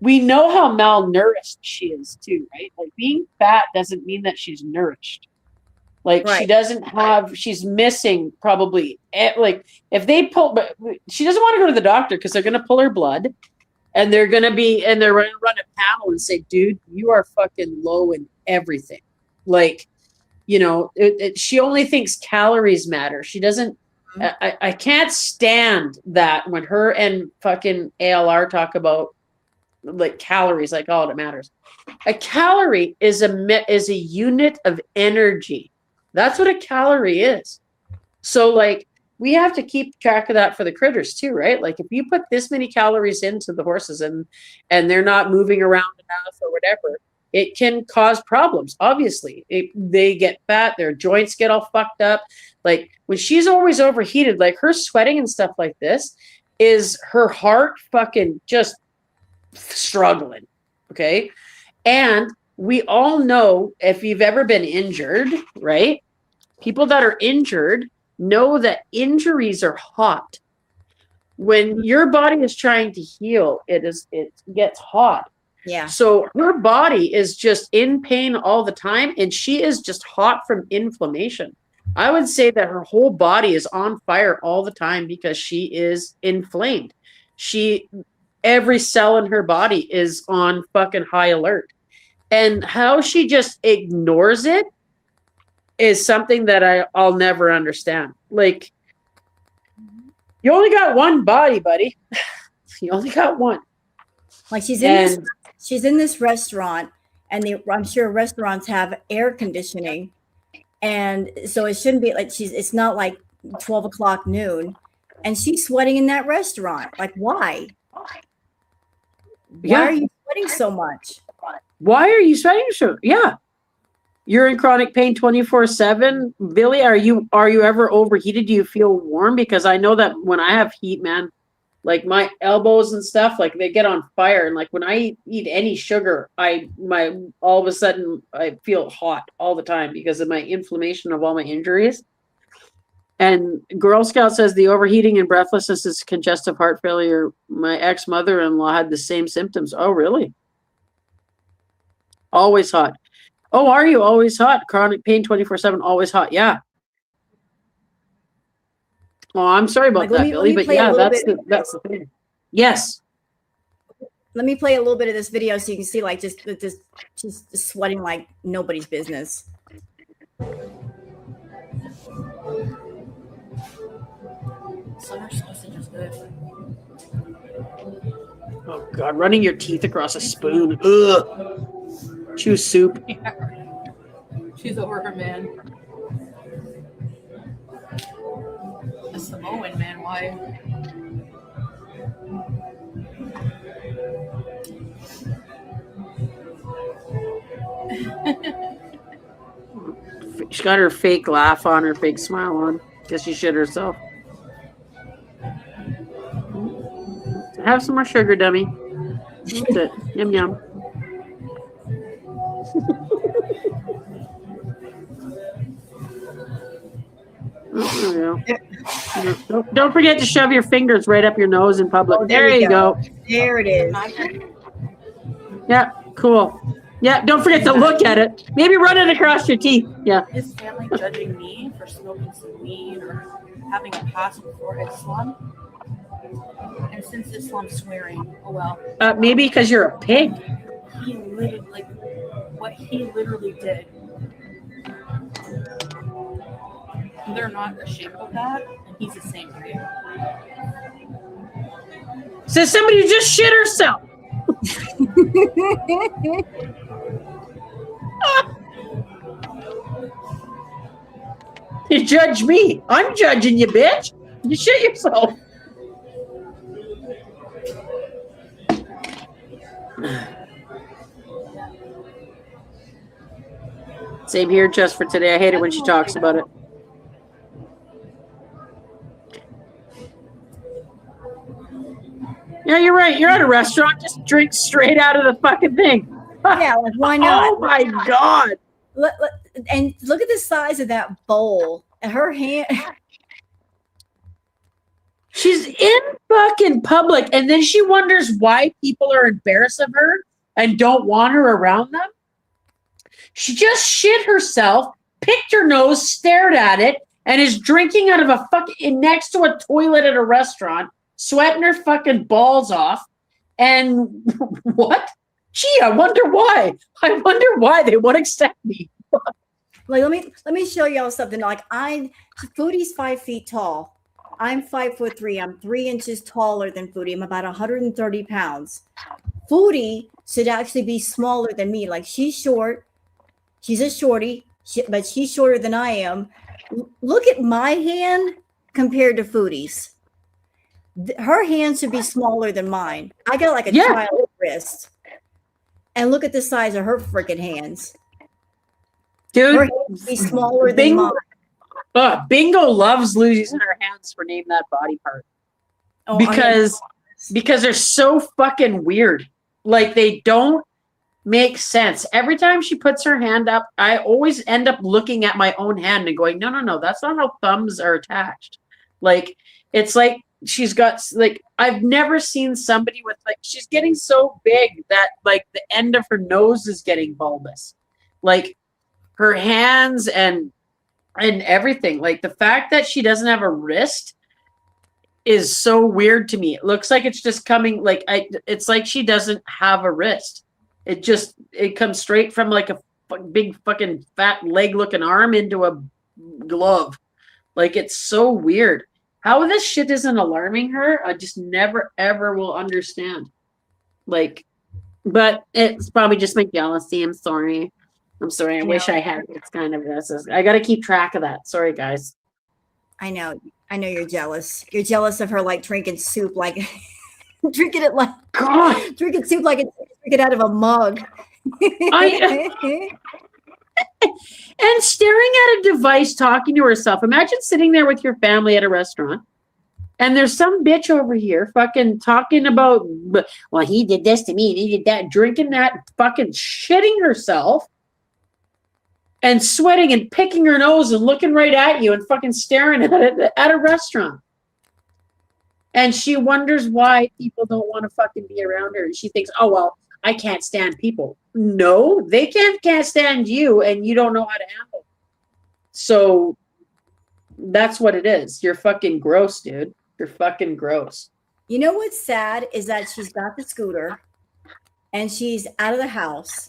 we know how malnourished she is too, right? Like being fat doesn't mean that she's nourished. Like right. She's missing probably like if they pull, but she doesn't want to go to the doctor because they're going to pull her blood and they're going to run a panel and say, dude, you are fucking low in everything. Like, she only thinks calories matter. She doesn't, I can't stand that when her and fucking ALR talk about like calories, like all that matters. A calorie is a unit of energy. That's what a calorie is. So like we have to keep track of that for the critters too, right? Like if you put this many calories into the horses and they're not moving around enough or whatever, it can cause problems. Obviously, they get fat, their joints get all fucked up. Like when she's always overheated, like her sweating and stuff like this is her heart fucking just struggling. Okay. And we all know if you've ever been injured, right? People that are injured know that injuries are hot. When your body is trying to heal, it gets hot. Yeah. So her body is just in pain all the time, and she is just hot from inflammation. I would say that her whole body is on fire all the time because she is inflamed. Every cell in her body is on fucking high alert. And how she just ignores it is something that I'll never understand. Like, you only got one body, buddy. You only got one. Like she's in this restaurant, and I'm sure restaurants have air conditioning, and so it shouldn't be like it's not like 12 o'clock noon, and she's sweating in that restaurant. Like why? Why are you sweating so much? Why are you sweating so? Yeah, you're in chronic pain 24/7. Billy, are you ever overheated? Do you feel warm? Because I know that when I have heat, man, like my elbows and stuff, like they get on fire. And like when I eat any sugar, all of a sudden I feel hot all the time because of my inflammation of all my injuries. And Girl Scout says the overheating and breathlessness is congestive heart failure. My ex-mother-in-law had the same symptoms. Oh, really? Always hot. Oh, are you always hot? Chronic pain 24/7, always hot. Yeah. Oh, I'm sorry about that, Billy, but yeah, that's the thing. Yes. Let me play a little bit of this video so you can see, like, just sweating like nobody's business. Summer sausage is good. Oh God, running your teeth across a spoon. Ugh. Chew soup. She's over her man. A Samoan man, why? She's got her fake laugh on, her fake smile on. Guess she shit herself. Have some more sugar, dummy. That's it. Yum yum. Oh, there we go. Don't forget to shove your fingers right up your nose in public. Oh, there you go. There it is. Yeah, cool. Yeah, don't forget to look at it. Maybe run it across your teeth. Yeah. Is family judging me for smoking some weed or having a past before Islam? And since Islam's swearing, oh well. Maybe because you're a pig. He literally, like, what he literally did. They're not ashamed of that, and he's the same way. Says somebody who just shit herself. You judge me. I'm judging you, bitch. You shit yourself. Same here, just for today. I hate it when she talks about it. Yeah, you're right. You're at a restaurant. Just drink straight out of the fucking thing. Yeah, like, why not? Oh my God. And look at the size of that bowl. And her hand. She's in fucking public, and then she wonders why people are embarrassed of her and don't want her around them. She just shit herself, picked her nose, stared at it, and is drinking out of a fucking next to a toilet at a restaurant, sweating her fucking balls off. And what? Gee, I wonder why. I wonder why they won't accept me. Like, let me show y'all something. Like, Foodie's 5 feet tall. I'm 5'3". I'm 3 inches taller than Foodie. I'm about 130 pounds. Foodie should actually be smaller than me. Like, she's short. She's a shorty, but she's shorter than I am. Look at my hand compared to Foodie's. Her hand should be smaller than mine. I got like a child wrist. And look at the size of her freaking hands. Dude, her hands be smaller than mine. Bingo loves losing her hands for naming that body part. Oh, because they're so fucking weird. Like, they don't make sense. Every time she puts her hand up, I always end up looking at my own hand and going, no, that's not how thumbs are attached. Like, it's like she's got, like, I've never seen somebody with, like, she's getting so big that, like, the end of her nose is getting bulbous. Like, her hands and everything. Like, the fact that she doesn't have a wrist is so weird to me. It looks like it's just coming, like, it's like she doesn't have a wrist. It comes straight from like a big fucking fat leg looking arm into a glove. Like, it's so weird. How this shit isn't alarming her, I just never ever will understand. Like, but it's probably just my jealousy. I'm sorry. I wish I had this kind of this. I got to keep track of that. Sorry, guys. I know you're jealous. You're jealous of her, like, drinking soup, like drinking it like God. Drinking soup like it's drinking out of a mug. And staring at a device, talking to herself. Imagine sitting there with your family at a restaurant, and there's some bitch over here fucking talking about, well, he did this to me, and he did that, drinking that, fucking shitting herself, and sweating and picking her nose and looking right at you and fucking staring at it at a restaurant. And she wonders why people don't want to fucking be around her. And she thinks, oh, well, I can't stand people. No, they can't stand you, and you don't know how to handle it. So that's what it is. You're fucking gross, dude. You're fucking gross. You know what's sad is that she's got the scooter. and she's out of the house.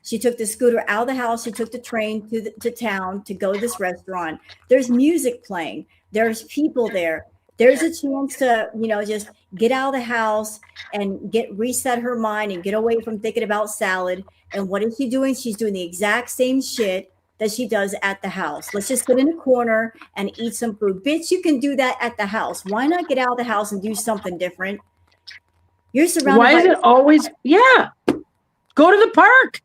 She took the scooter out of the house. She took the train to town to go to this restaurant. There's music playing. There's people there. There's a chance to, just get out of the house and reset her mind and get away from thinking about salad. And what is she doing? She's doing the exact same shit that she does at the house. Let's just sit in a corner and eat some food. Bitch, you can do that at the house. Why not get out of the house and do something different? You're surrounded Why by is it always, go to the park.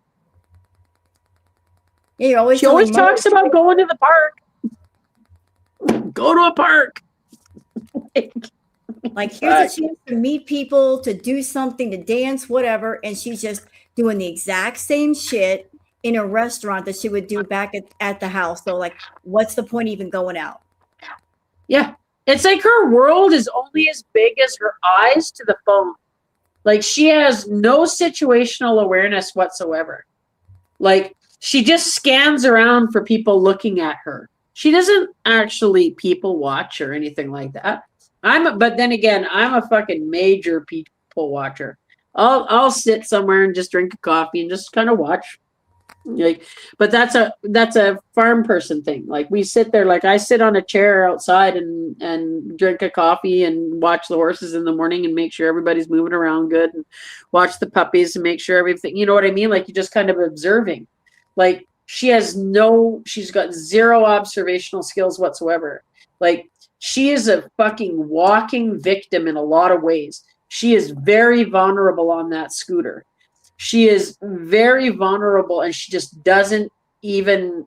Yeah, you're always She always telling talks about going to the park. Go to a park. Like, here's a chance to meet people, to do something, to dance, whatever. And she's just doing the exact same shit in a restaurant that she would do back at the house. So, like, what's the point even going out? Yeah. It's like her world is only as big as her eyes to the phone. Like, she has no situational awareness whatsoever. Like, she just scans around for people looking at her. She doesn't actually people watch or anything like that. But then again, I'm a fucking major people watcher. I'll sit somewhere and just drink a coffee and just kind of watch. Like, but that's a farm person thing. Like, we sit there, like I sit on a chair outside and drink a coffee and watch the horses in the morning and make sure everybody's moving around good and watch the puppies and make sure everything, you know what I mean? Like, you're just kind of observing. Like, she's got zero observational skills whatsoever. Like, she is a fucking walking victim in a lot of ways. She is very vulnerable on that scooter. She is very vulnerable, and she just doesn't even,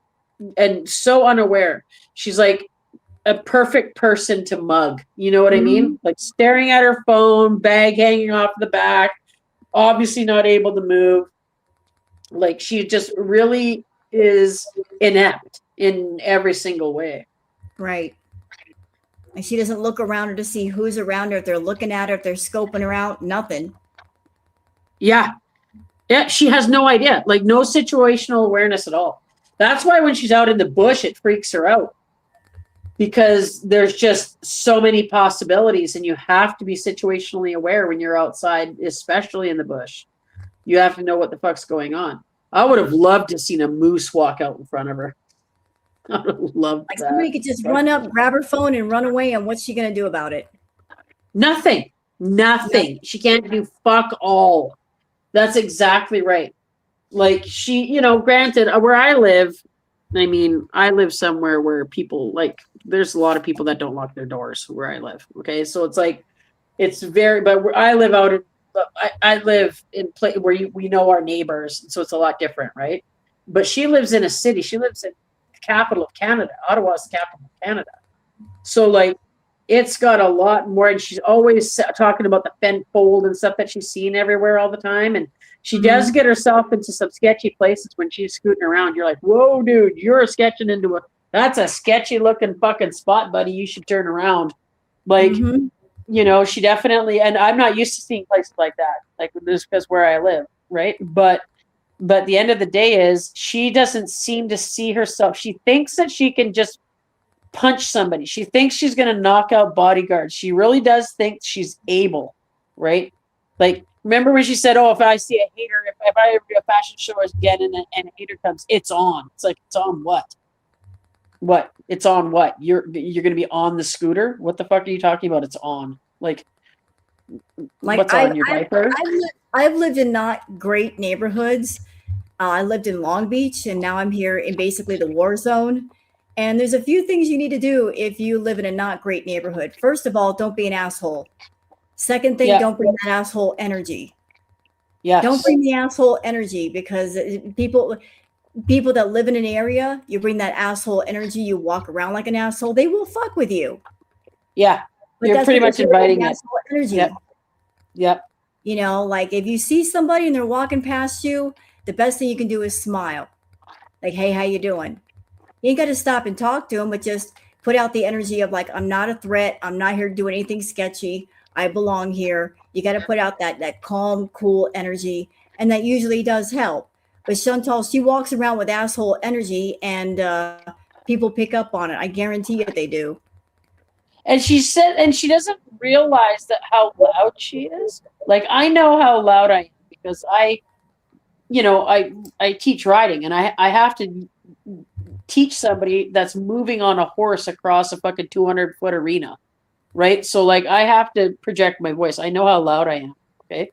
and so unaware. She's like a perfect person to mug. You know what I mean? Like, staring at her phone, bag hanging off the back, obviously not able to move. Like, she just really is inept in every single way. Right. And she doesn't look around her to see who's around her, if they're looking at her, if they're scoping her out, nothing. Yeah. Yeah, she has no idea, like no situational awareness at all. That's why when she's out in the bush, it freaks her out, because there's just so many possibilities, and you have to be situationally aware when you're outside, especially in the bush. You have to know what the fuck's going on. I would have loved to have seen a moose walk out in front of her. I would have loved Like, that. somebody could just run up, grab her phone, and run away, and what's she going to do about it? Nothing. She can't do fuck all. That's exactly right. Like, she, granted, where I live, I live somewhere where people, like, there's a lot of people that don't lock their doors where I live. Okay. So it's like, but where I live I live in place where we know our neighbors. So it's a lot different. Right. But she lives in a city. She lives in the capital of Canada. Ottawa is the capital of Canada. So, like, it's got a lot more, and she's always talking about the fence fold and stuff that she's seen everywhere all the time. And she does get herself into some sketchy places when she's scooting around. You're like, whoa, dude, you're sketching into that's a sketchy looking fucking spot, buddy. You should turn around. Like, she definitely, and I'm not used to seeing places like that, like, just because where I live, right? But the end of the day is, she doesn't seem to see herself. She thinks that she can just punch somebody. She thinks she's going to knock out bodyguards. She really does think she's able, right? Like, remember when she said, "Oh, if I see a hater, if I ever do a fashion show again and a hater comes, it's on." It's like, it's on what? What? It's on what? You're going to be on the scooter? What the fuck are you talking about? It's on. Like what's on your diaper? I've lived in not great neighborhoods. I lived in Long Beach, and now I'm here in basically the war zone. And there's a few things you need to do if you live in a not great neighborhood. First of all, don't be an asshole. Second thing, don't bring that asshole energy. Yes. Don't bring the asshole energy, because people that live in an area, you bring that asshole energy, you walk around like an asshole, they will fuck with you. Yeah. But you're pretty much inviting it. Energy. Yep. Like, if you see somebody and they're walking past you, the best thing you can do is smile. Like, hey, how you doing? You ain't got to stop and talk to them, but just put out the energy of, like, I'm not a threat. I'm not here to do anything sketchy. I belong here. You got to put out that calm, cool energy. And that usually does help. But Chantal, she walks around with asshole energy, and people pick up on it. I guarantee you they do. And she said, and she doesn't realize that how loud she is. Like, I know how loud I am, because I teach riding, and I have to teach somebody that's moving on a horse across a fucking 200-foot arena, right? So like I have to project my voice. I know how loud I am. Okay.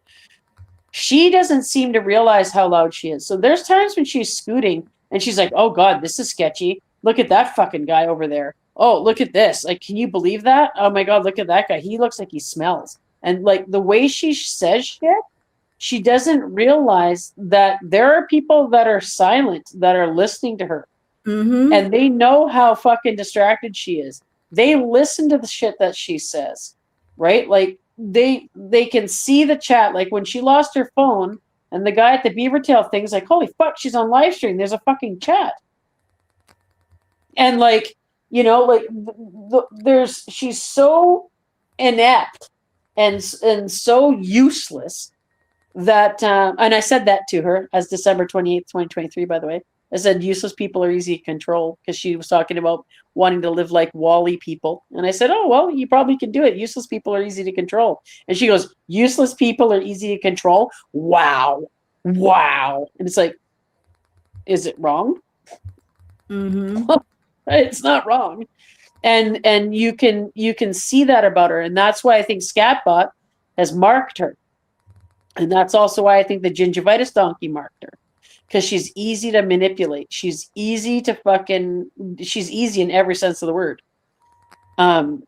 She doesn't seem to realize how loud she is. So there's times when she's scooting and she's like, oh God, this is sketchy. Look at that fucking guy over there. Oh, look at this. Like, can you believe that? Oh my God, look at that guy. He looks like he smells. And like the way she says shit, she doesn't realize that there are people that are silent that are listening to her. Mm-hmm. And they know how fucking distracted she is. They listen to the shit that she says, right? Like they can see the chat. Like when she lost her phone and the guy at the beaver tail thing's like, holy fuck, she's on live stream. There's a fucking chat. And like, she's so inept and so useless that, and I said that to her as December 28th, 2023, by the way. I said, useless people are easy to control, because she was talking about wanting to live like Wall-E people. And I said, oh, well, you probably can do it. Useless people are easy to control. And she goes, useless people are easy to control? Wow. Wow. And it's like, is it wrong? Mm-hmm. It's not wrong. And you can see that about her. And that's why I think Scatbot has marked her. And that's also why I think the gingivitis donkey marked her. Because she's easy to manipulate. She's easy in every sense of the word. And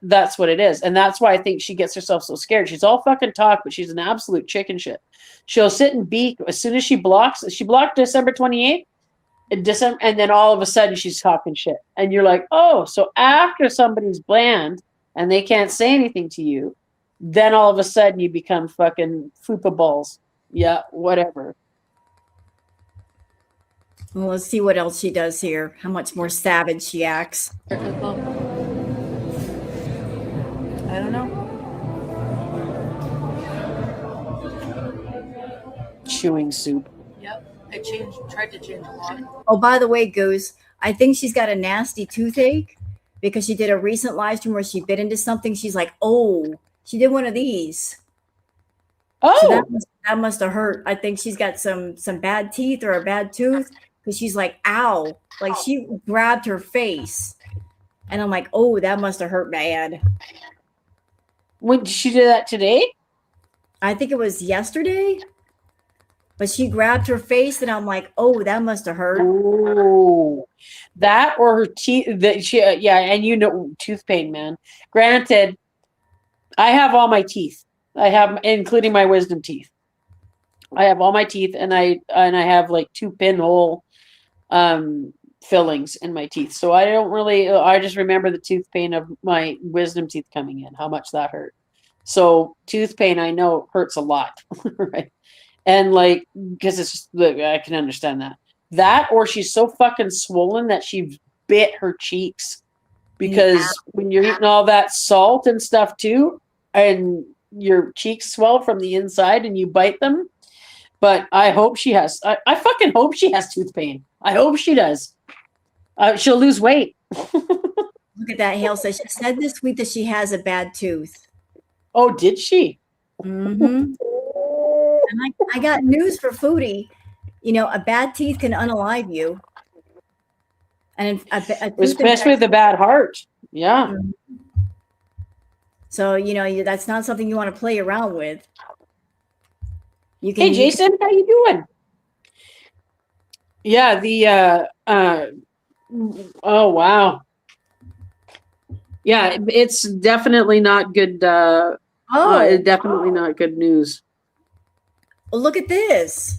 that's what it is. And that's why I think she gets herself so scared. She's all fucking talk, but she's an absolute chicken shit. She'll sit and beak as soon as she blocked December 28th, and then all of a sudden she's talking shit. And you're like, oh, so after somebody's bland and they can't say anything to you, then all of a sudden you become fucking fupa balls. Yeah, whatever. Well, let's see what else she does here. How much more savage she acts. I don't know. Chewing soup. Yep. I tried to change a lot. Oh, by the way, Goose, I think she's got a nasty toothache because she did a recent live stream where she bit into something. She's like, oh, she did one of these. Oh, So that must have hurt. I think she's got some bad teeth or a bad tooth, because she's like, ow. Like she grabbed her face. And I'm like, oh, that must have hurt bad. when did she do that today? I think it was yesterday. But she grabbed her face and I'm like, oh, that must have hurt. Oh, that or her teeth. And tooth pain, man. Granted, I have all my teeth. I have, including my wisdom teeth. I have all my teeth, and I have like 2 pinhole fillings in my teeth. So I just remember the tooth pain of my wisdom teeth coming in, how much that hurt. So tooth pain, I know, hurts a lot, right? And like, because it's just, I can understand that. That, or she's so fucking swollen that she bit her cheeks, because when you're eating all that salt and stuff too, and your cheeks swell from the inside and you bite them. But I hope she has, I fucking hope she has tooth pain. I hope she does. She'll lose weight. Look at that, Hale says she said this week that she has a bad tooth. Oh, did she? Mm-hmm. And I got news for Foodie. A bad teeth can unalive you. And Especially the bad heart. Yeah. Mm-hmm. So, that's not something you want to play around with. Hey, Jason, how you doing? Yeah, oh, wow. Yeah, it's definitely not good. Definitely not good news. Well, look at this.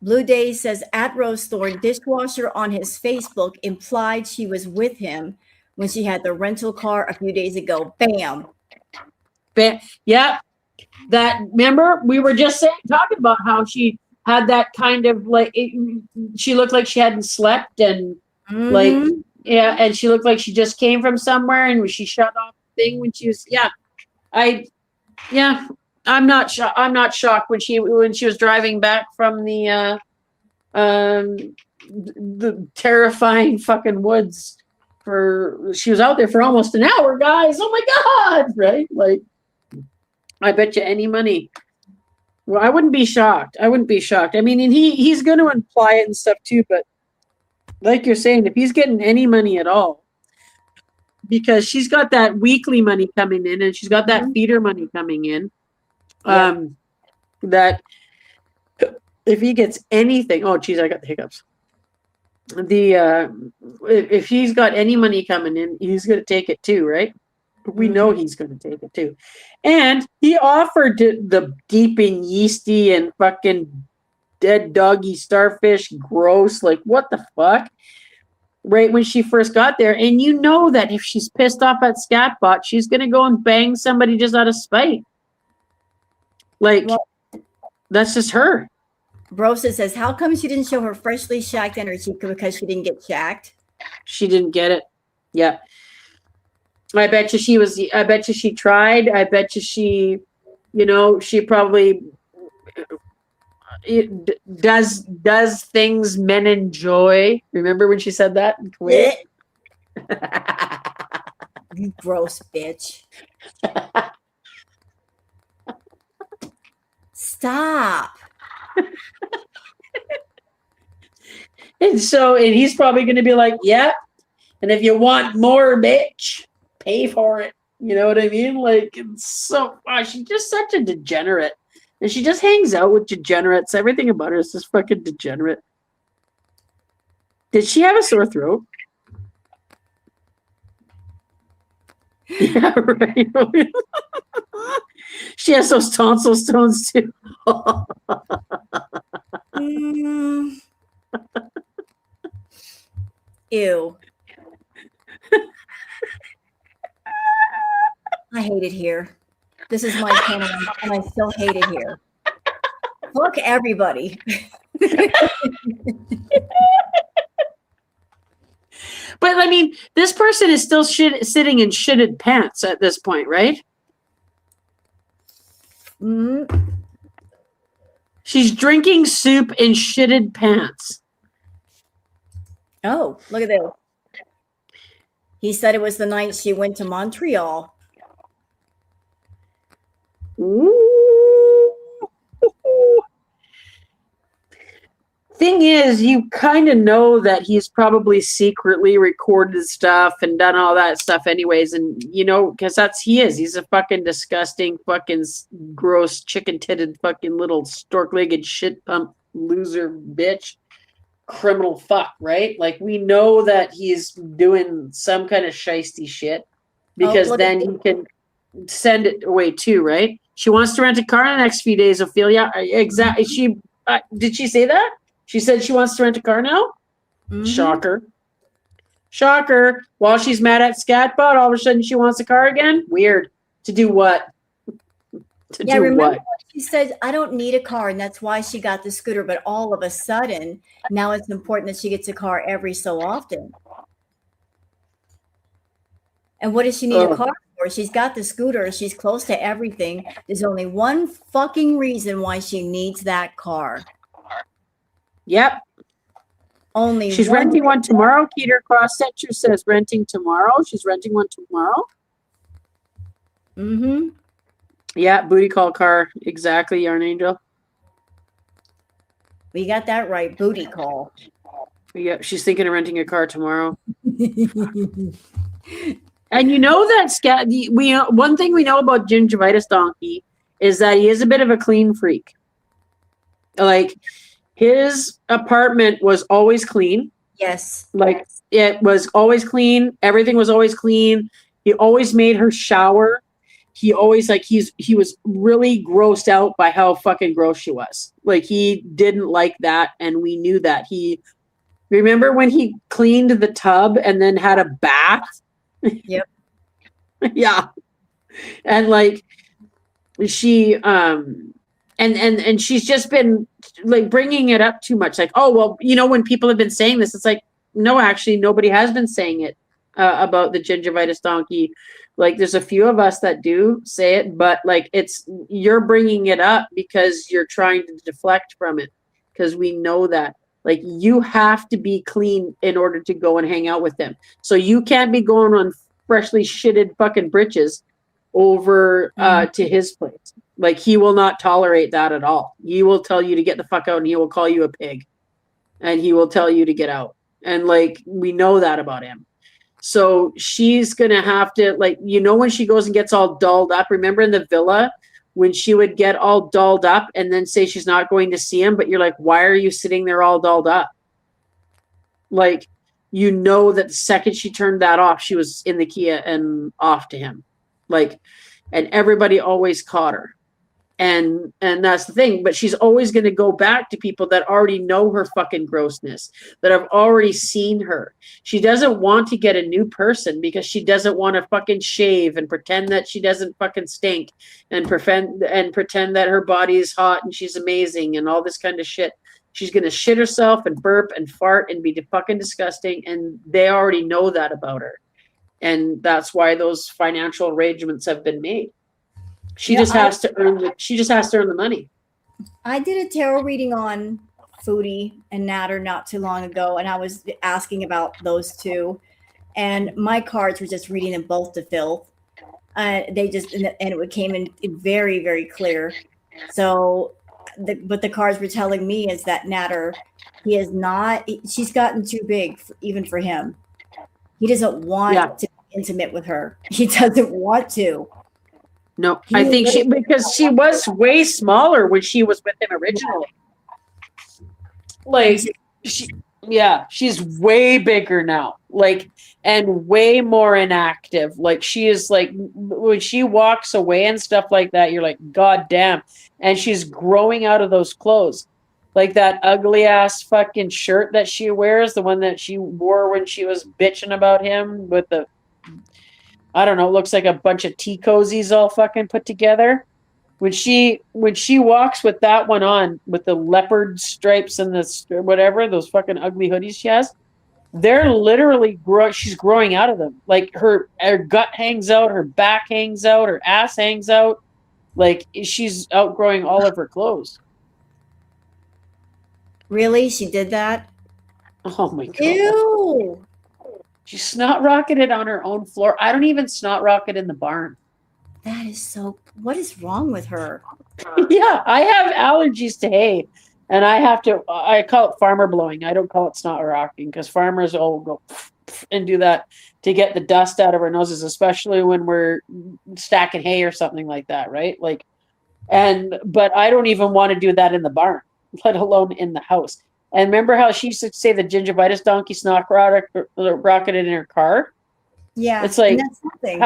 Blue Day says, at Rose Thorn, dishwasher on his Facebook implied she was with him when she had the rental car a few days ago. Bam. Yeah. That, remember, we were just talking about how she had that kind of like, she looked like she hadn't slept, and like, yeah, and she looked like she just came from somewhere, and she shut off the thing when she was, I'm not shocked when she was driving back from the terrifying fucking woods. She was out there for almost an hour, guys. Oh my God. Right. Like, I bet you any money. Well, I wouldn't be shocked. I mean, and he's going to imply it and stuff too, but like you're saying, if he's getting any money at all, because she's got that weekly money coming in and she's got that feeder money coming in, that if he gets anything, oh geez, I got the hiccups. If he's got any money coming in, he's going to take it too, right? We know he's going to take it too. And he offered the deep and yeasty and fucking dead doggy starfish, gross, like what the fuck? Right when she first got there. And you know that if she's pissed off at Scatbot, she's going to go and bang somebody just out of spite. Like, that's just her. Brosa says, how come she didn't show her freshly shacked energy? Because she didn't get shacked? She didn't get it. Yeah. I bet you she tried. I bet you she, she probably does things men enjoy. Remember when she said that? You gross bitch. Stop. And he's probably going to be like, yeah. And if you want more, bitch, pay for it. You know what I mean? Like, it's so, she's just such a degenerate. And she just hangs out with degenerates. Everything about her is just fucking degenerate. Did she have a sore throat? Yeah, right. She has those tonsil stones too. Ew. I hate it here. This is my channel, and I still hate it here. Fuck everybody. But I mean, this person is still sitting in shitted pants at this point, right? She's drinking soup in shitted pants. Oh, look at this. He said it was the night she went to Montreal. Ooh. Thing is, you kind of know that he's probably secretly recorded stuff and done all that stuff anyways. And, because he's a fucking disgusting, fucking gross, chicken-titted, fucking little stork-legged shit pump loser bitch. Criminal fuck, right? Like, we know that he's doing some kind of shisty shit because then he can send it away too, right? She wants to rent a car in the next few days, Ophelia. Exactly. Did she say that? She said she wants to rent a car now? Shocker. While she's mad at Scatbot, all of a sudden she wants a car again? Weird. To do what? Remember she said, I don't need a car, and that's why she got the scooter. But all of a sudden, now it's important that she gets a car every so often. And what does she need a car for? She's got the scooter. She's close to everything. There's only one fucking reason why she needs that car. Yep. She's renting one tomorrow. Keter Cross-Setcher says renting tomorrow. She's renting one tomorrow. Yeah, booty call car. Exactly, Yarn Angel. We got that right. Booty call. Yeah, she's thinking of renting a car tomorrow. And you know that one thing we know about Gingivitis Donkey is that he is a bit of a clean freak. Like, his apartment was always clean. Yes. Like, it was always clean. Everything was always clean. He always made her shower. He always, he was really grossed out by how fucking gross she was. Like, he didn't like that, and we knew that. Remember when he cleaned the tub and then had a bath? Yep. Yeah. And she and she's just been bringing it up too much. Like, oh, well, when people have been saying this, it's like, no, actually nobody has been saying it about the Gingivitis Donkey. Like, there's a few of us that do say it, but you're bringing it up because you're trying to deflect from it, because we know that. Like, you have to be clean in order to go and hang out with them. So you can't be going on freshly shitted fucking britches over to his place. Like, he will not tolerate that at all. He will tell you to get the fuck out, and he will call you a pig, and he will tell you to get out. And like, we know that about him. So she's gonna have to, like, when she goes and gets all dolled up, remember in the villa when she would get all dolled up and then say she's not going to see him, but you're like, why are you sitting there all dolled up? Like, that the second she turned that off, she was in the Kia and off to him. Like, and everybody always caught her. And that's the thing. But she's always going to go back to people that already know her fucking grossness, that have already seen her. She doesn't want to get a new person because she doesn't want to fucking shave and pretend that she doesn't fucking stink and pretend that her body is hot and she's amazing and all this kind of shit. She's going to shit herself and burp and fart and be fucking disgusting. And they already know that about her. And that's why those financial arrangements have been made. She just has to earn the money. I did a tarot reading on Foodie and Natter not too long ago, and I was asking about those two, and my cards were just reading them both to filth. They just and it came in very, very clear. So, what the cards were telling me is that Natter, she's gotten too big even for him. He doesn't want to be intimate with her. He doesn't want to. No, I think because she was way smaller when she was with him originally. Like, she's way bigger now. Like, and way more inactive. Like, she is like, when she walks away and stuff like that, you're like, God damn. And she's growing out of those clothes. Like that ugly ass fucking shirt that she wears, the one that she wore when she was bitching about him with the, I don't know, it looks like a bunch of tea cozies all fucking put together. When she walks with that one on, with the leopard stripes and the whatever, those fucking ugly hoodies she has, they're literally she's growing out of them. Like her gut hangs out, her back hangs out, her ass hangs out. Like, she's outgrowing all of her clothes. Really? She did that? Oh my God. Ew. She snot rocketed on her own floor. I don't even snot rocket in the barn. That is so. What is wrong with her? Yeah, I have allergies to hay, and I call it farmer blowing. I don't call it snot rocking because farmers all go and do that to get the dust out of our noses, especially when we're stacking hay or something like that, right? Like, but I don't even want to do that in the barn, let alone in the house. And remember how she used to say the gingivitis donkey snot rocketed in her car? Yeah, it's like, that's something.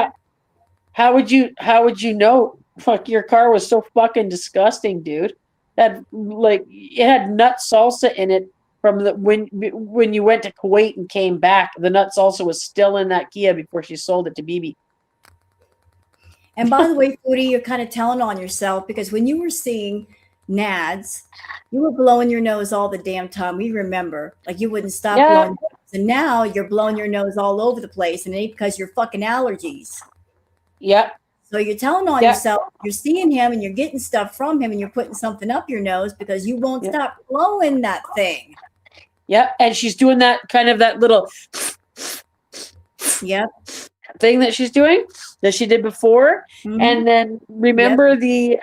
How would you know? Fuck, your car was so fucking disgusting, dude. That, like, it had nut salsa in it from when you went to Kuwait and came back. The nut salsa was still in that Kia before she sold it to Bibi. And by the way, Foodie, you're kind of telling on yourself because when you were seeing Nads, you were blowing your nose all the damn time. We remember, like, you wouldn't stop blowing. And now you're blowing your nose all over the place, and it ain't because you're fucking allergies. Yep. So you're telling on yourself. You're seeing him, and you're getting stuff from him, and you're putting something up your nose because you won't stop blowing that thing. Yep. And she's doing that kind of that little thing that she's doing that she did before. Mm-hmm. And then remember the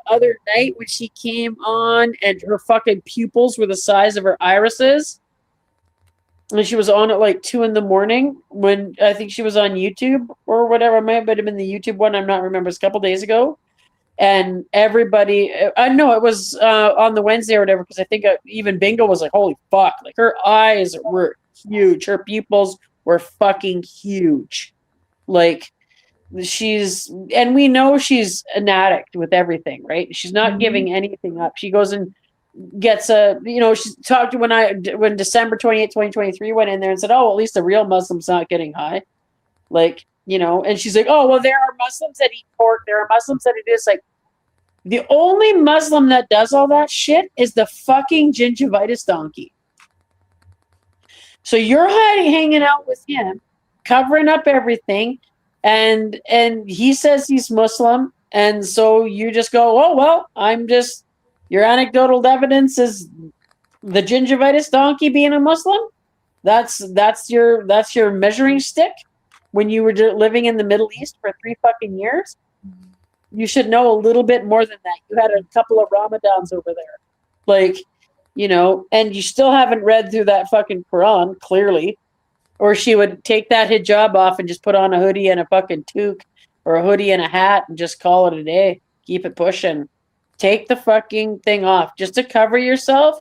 other night when she came on and her fucking pupils were the size of her irises, and she was on at like 2 a.m. when I think she was on YouTube or whatever. It might have been the YouTube one. I'm not remember. It's a couple days ago, and everybody, I know it was on the Wednesday or whatever, because I think even Bingo was like, "Holy fuck!" Like, her eyes were huge. Her pupils were fucking huge. Like, and we know she's an addict with everything, right? She's not giving anything up. She goes and gets she talked when December 28th, 2023 went in there and said, "Oh, at least the real Muslim's not getting high." Like, and she's like, "Oh, well, there are Muslims that eat pork. There are Muslims that eat this." Like, the only Muslim that does all that shit is the fucking gingivitis donkey. So you're hanging out with him, covering up everything, and he says he's Muslim, and so you just go, "Oh, well, your anecdotal evidence is the gingivitis donkey being a Muslim. That's your measuring stick." when you were living in the Middle East for 3 fucking years? You should know a little bit more than that. You had a couple of Ramadans over there. Like, you know, and you still haven't read through that fucking Quran, clearly. Or she would take that hijab off and just put on a hoodie and a fucking toque, or a hoodie and a hat, and just call it a day. Keep it pushing. Take the fucking thing off. Just to cover yourself,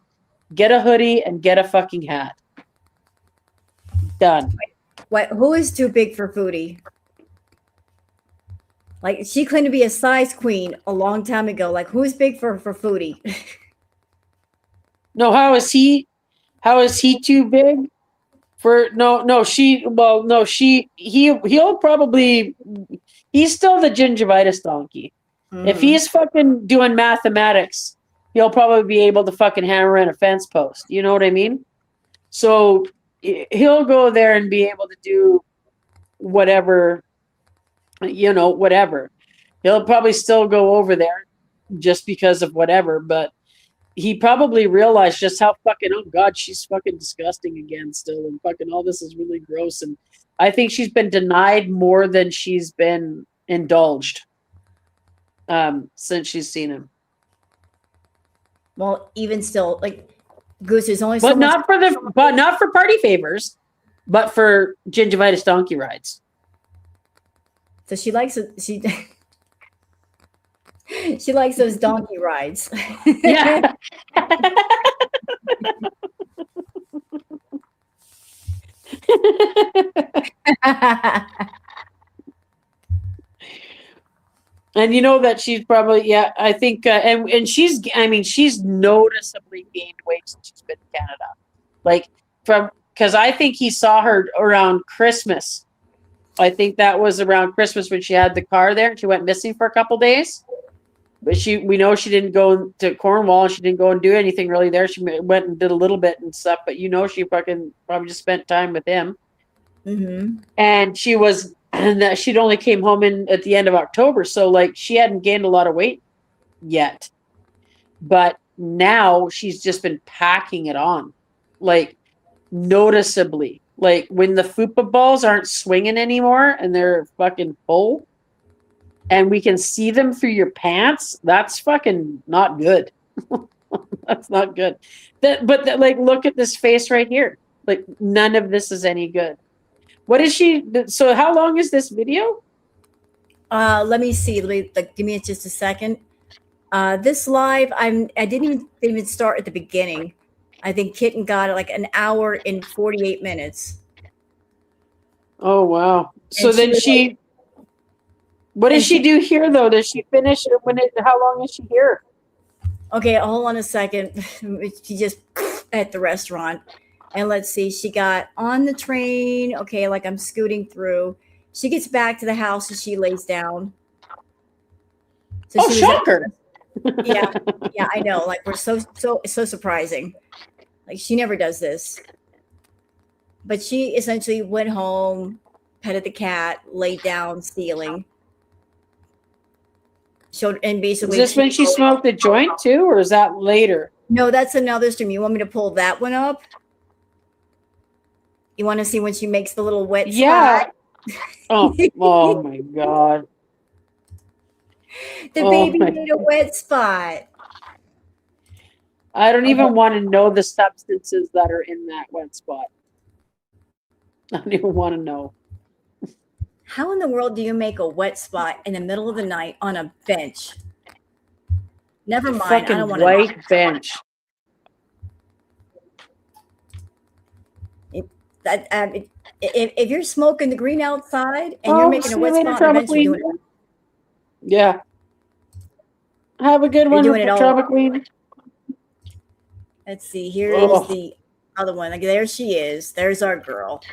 get a hoodie and get a fucking hat. Done. What? Who is too big for Foodie? Like, she claimed to be a size queen a long time ago. Like, who's big for Foodie? No, how is he too big? He'll probably, he's still the gingivitis donkey. If he's fucking doing mathematics, he'll probably be able to fucking hammer in a fence post. You know what I mean? So he'll go there and be able to do whatever, you know, whatever. He'll probably still go over there just because of whatever, but he probably realized just how fucking, oh God, she's fucking disgusting again still, and fucking all this is really gross. And I think she's been denied more than she's been indulged since she's seen him. Well, even still, like, Goose is only But not for party favors, but for gingivitis donkey rides. So she likes she likes those donkey rides. Yeah. And you know that she's probably, yeah, I think, and she's noticeably gained weight since she's been in Canada. Like, because I think he saw her around Christmas. I think that was around Christmas when she had the car there and she went missing for a couple days. But we know she didn't go to Cornwall and she didn't go and do anything really there. She went and did a little bit and stuff, but you know, she fucking probably just spent time with him. Mm-hmm. And she'd only came home at the end of October. So like she hadn't gained a lot of weight yet, but now she's just been packing it on, like noticeably. Like when the fupa balls aren't swinging anymore and they're fucking full, and we can see them through your pants, that's fucking not good. That's not good. Like, look at this face right here. Like, none of this is any good. What is she? So how long is this video? Let me see. Give me just a second. This live, I didn't even start at the beginning. I think Kitten got it like an hour and 48 minutes. Oh, wow. So then what does she do here, though? Does she finish how long is she here? Okay, hold on a second. She just at the restaurant. And let's see, she got on the train. Okay, like I'm scooting through. She gets back to the house and she lays down. So shocker. Yeah, I know. Like, we're so surprising. Like, she never does this. But she essentially went home, petted the cat, laid down, stealing. And basically, is this when she smoked the joint too, or is that later? No, that's another stream. You want me to pull that one up? You want to see when she makes the little wet spot? Oh my God. The baby made a wet spot. I don't even want to know the substances that are in that wet spot. I don't even want to know. How in the world do you make a wet spot in the middle of the night on a bench? Never mind. I don't want to. White bench. If you're smoking the green outside and you're making a wet spot on the bench, you're doing it. Yeah. Have a good one, Trauma Queen. Let's see. Here is the other one. Like, there she is. There's our girl.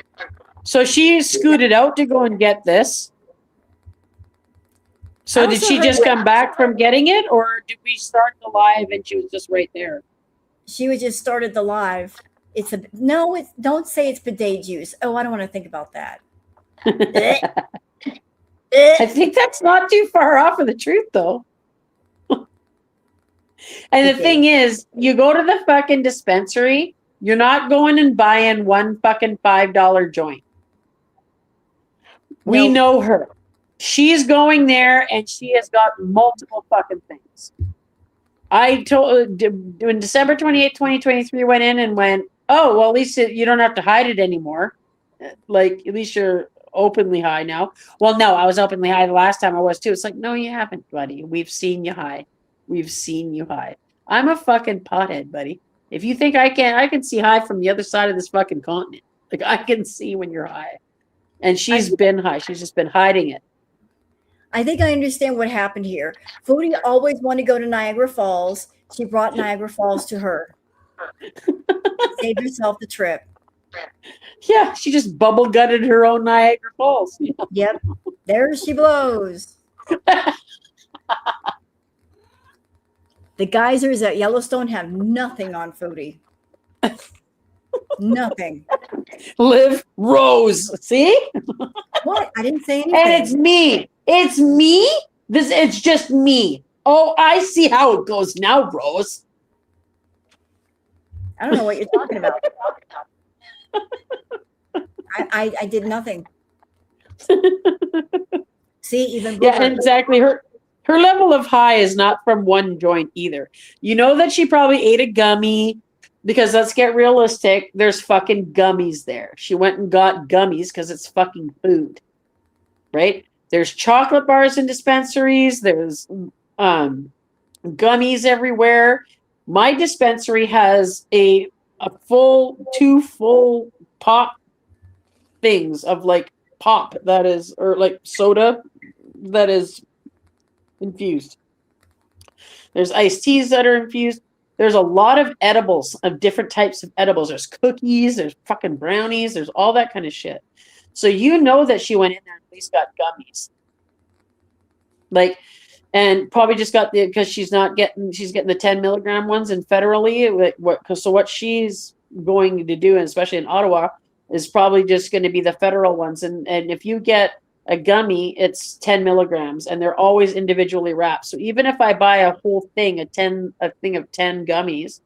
So she scooted out to go and get this. So did she just come back from getting it, or did we start the live and she was just right there? She was just started the live. Don't say it's bidet juice. Oh, I don't want to think about that. I think that's not too far off of the truth, though. And the thing is, you go to the fucking dispensary, you're not going and buying one fucking $5 joint. We No. know her. She's going there, and she has got multiple fucking things. I told when December 28th, 2023 went in and went, oh, well, at least you don't have to hide it anymore. Like, at least you're openly high now. Well, no, I was openly high the last time I was too. It's like, no, you haven't, buddy. We've seen you high. We've seen you high. I'm a fucking pothead, buddy. If you think I can see high from the other side of this fucking continent. Like, I can see when you're high. And she's been high. She's just been hiding it. I think I understand what happened here. Foodie always wanted to go to Niagara Falls. She brought Niagara Falls to her. Saved herself the trip. Yeah, she just bubble gutted her own Niagara Falls. Yep. There she blows. The geysers at Yellowstone have nothing on Foodie. Nothing. Liv Rose. See? What? I didn't say anything. And it's me. It's me? It's just me. Oh, I see how it goes now, Rose. I don't know what you're talking about. I did nothing. See, even yeah, exactly. Her level of high is not from one joint either. You know that she probably ate a gummy, because let's get realistic. There's fucking gummies there. She went and got gummies because it's fucking food, right? There's chocolate bars in dispensaries. There's gummies everywhere. My dispensary has two full pop things of like pop that is, or like soda that is infused. There's iced teas that are infused. There's a lot of edibles, of different types of edibles. There's cookies, there's fucking brownies, there's all that kind of shit. So you know that she went in there and at least got gummies. Like, and probably just got because she's getting the 10 milligram ones, and federally, so what she's going to do, and especially in Ottawa, is probably just going to be the federal ones. And if you get a gummy, it's 10 milligrams, and they're always individually wrapped. So even if I buy a whole thing, a thing of 10 gummies,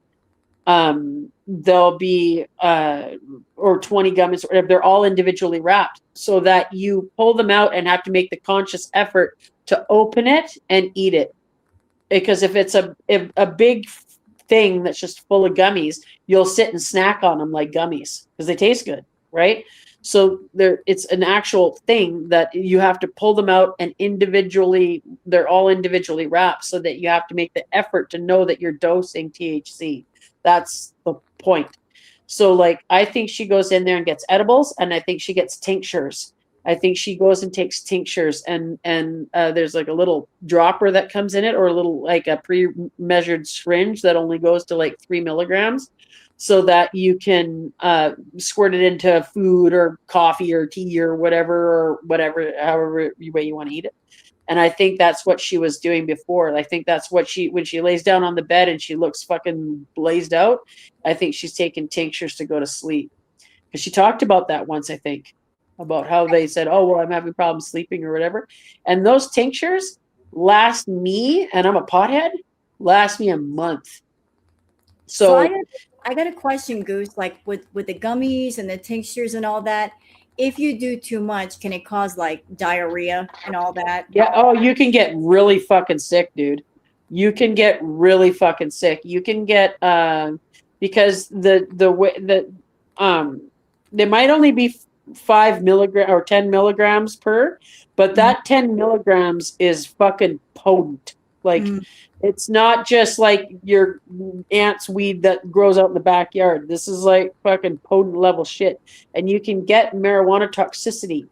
there'll be or 20 gummies, or they're all individually wrapped, so that you pull them out and have to make the conscious effort to open it and eat it. Because if it's a big thing that's just full of gummies, you'll sit and snack on them like gummies because they taste good, right? So it's an actual thing that you have to pull them out and they're all individually wrapped, so that you have to make the effort to know that you're dosing THC. That's the point. So like, I think she goes in there and gets edibles, and I think she gets tinctures. I think she goes and takes tinctures, and there's like a little dropper that comes in it, or a little like a pre-measured syringe that only goes to like 3 milligrams, so that you can squirt it into food or coffee or tea or whatever, however way you want to eat it. And I think that's what she was doing before. I think that's what when she lays down on the bed and she looks fucking blazed out, I think she's taking tinctures to go to sleep. Because she talked about that once, I think, about how they said, oh, well, I'm having problems sleeping or whatever. And those tinctures last me, and I'm a pothead, last me a month. So I got a question, Goose, like with the gummies and the tinctures and all that. If you do too much, can it cause like diarrhea and all that? Yeah. Oh, you can get really fucking sick, dude. You can get really fucking sick. You can get because there might only be 5 milligrams or 10 milligrams per, but that 10 milligrams is fucking potent. Like, it's not just like your aunt's weed that grows out in the backyard. This is like fucking potent level shit. And you can get marijuana toxicity,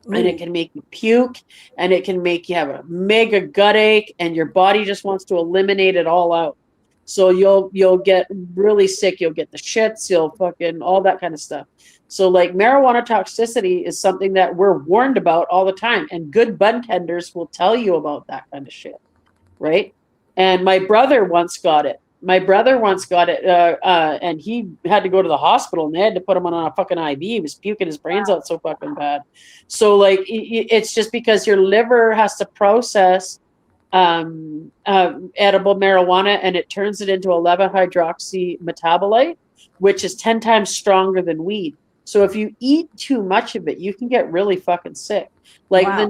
and it can make you puke, and it can make you have a mega gut ache, and your body just wants to eliminate it all out. So you'll get really sick. You'll get the shits. You'll fucking all that kind of stuff. So like, marijuana toxicity is something that we're warned about all the time, and good bud tenders will tell you about that kind of shit, right? And my brother once got it. And he had to go to the hospital, and they had to put him on a fucking IV. He was puking his brains out so fucking bad. So like, it's just because your liver has to process edible marijuana, and it turns it into 11-hydroxy metabolite, which is 10 times stronger than weed. So if you eat too much of it, you can get really fucking sick. Like Wow.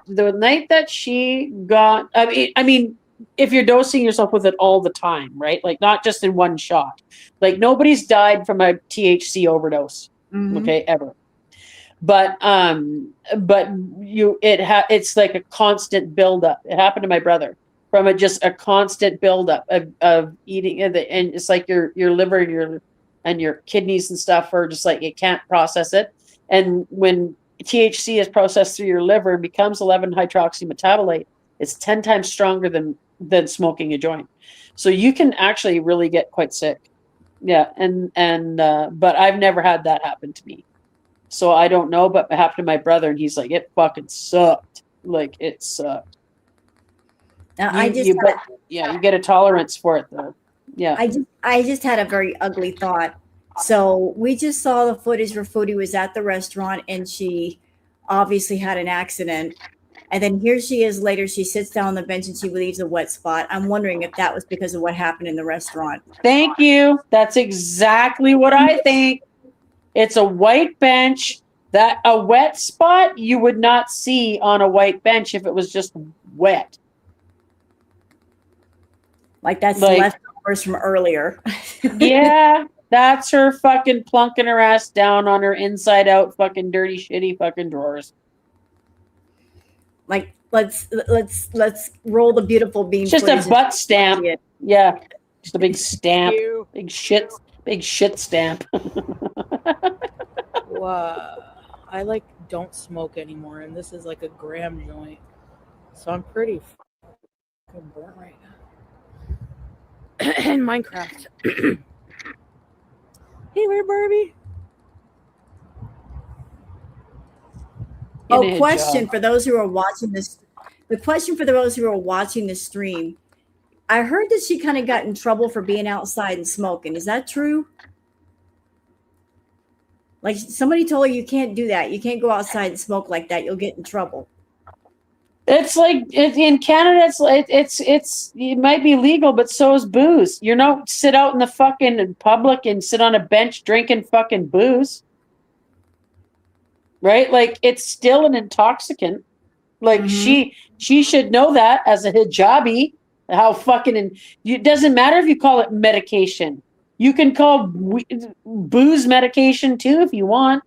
the night that she got, I mean, if you're dosing yourself with it all the time, right? Like not just in one shot. Like nobody's died from a THC overdose, Mhm. okay, ever. But it's like a constant buildup. It happened to my brother from just a constant buildup of eating, and it's like your liver and your kidneys and stuff are just like it can't process it. And when THC is processed through your liver and becomes 11-hydroxy metabolite, it's 10 times stronger than smoking a joint. So you can actually really get quite sick. Yeah, and but I've never had that happen to me. So I don't know, but it happened to my brother, and he's like, it fucking sucked. Like it sucked. Now, You get a tolerance for it though. Yeah. I just had a very ugly thought. So we just saw the footage where Foodie was at the restaurant and she obviously had an accident. And then here she is later. She sits down on the bench and she leaves a wet spot. I'm wondering if that was because of what happened in the restaurant. Thank you. That's exactly what I think. It's a white bench. That a wet spot you would not see on a white bench if it was just wet. Like that's Like- leftovers from earlier. Yeah, that's her fucking plunking her ass down on her inside out fucking dirty shitty fucking drawers. Like let's roll the beautiful bean. It's just a footage. butt stamp. Yeah. Just a big stamp. You. Big shit stamp. Well, I like don't smoke anymore, and this is like a gram joint, so I'm pretty fucking burnt right now. In Minecraft. Hey, where Barbie? Oh, Give me a question job. for those who are watching this. The question for those who are watching the stream. I heard that she kind of got in trouble for being outside and smoking. Is that true? Like somebody told her you can't do that. You can't go outside and smoke like that. You'll get in trouble. It's like in Canada, it's it might be legal, but so is booze. You don't sit out in the fucking public and sit on a bench drinking fucking booze, right? Like it's still an intoxicant. Like Mhm. she should know that as a hijabi. How fucking it doesn't matter if you call it medication. You can call booze medication too if you want.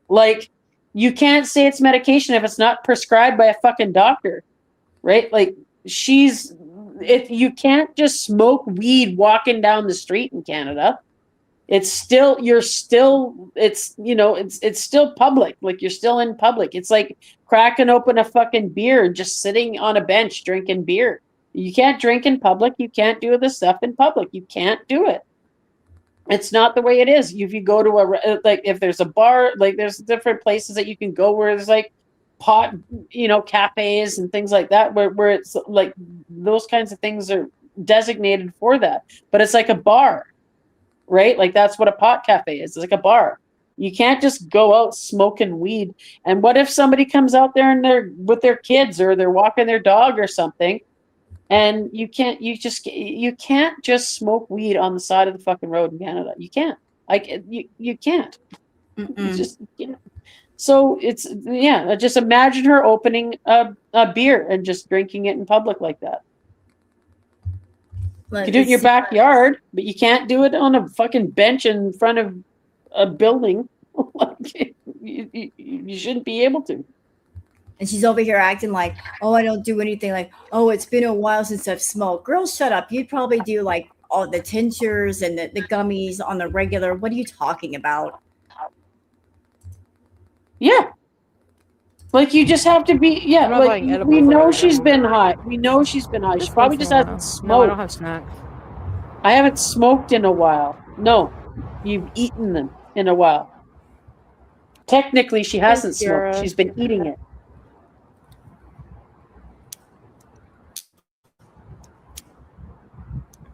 Like you can't say it's medication if it's not prescribed by a fucking doctor, right? Like if you can't just smoke weed walking down the street in Canada. It's still it's still public. Like you're still in public. It's like cracking open a fucking beer and just sitting on a bench drinking beer. You can't drink in public. You can't do this stuff in public. You can't do it. It's not the way it is. If you go to if there's a bar, like there's different places that you can go where there's like pot, cafes and things like that, where it's like those kinds of things are designated for that. But it's like a bar, right? Like that's what a pot cafe is. It's like a bar. You can't just go out smoking weed. And what if somebody comes out there and they're with their kids or they're walking their dog or something? And you can't just smoke weed on the side of the fucking road in Canada. You can't. You can't. It's just so it's just imagine her opening a beer and just drinking it in public like that. You can do it in your backyard, but you can't do it on a fucking bench in front of a building. You shouldn't be able to. And she's over here acting like, oh, I don't do anything. Like, oh, it's been a while since I've smoked. Girl, shut up. You'd probably do like all the tinctures and the gummies on the regular. What are you talking about? Yeah. Like you just have to be, I'm not buying like edibles we know right she's now. been high. We know she's been high. She probably just hasn't smoked. No, I don't have snacks. I haven't smoked in a while. No, you've eaten them in a while. Technically, she hasn't smoked. She's been eating it.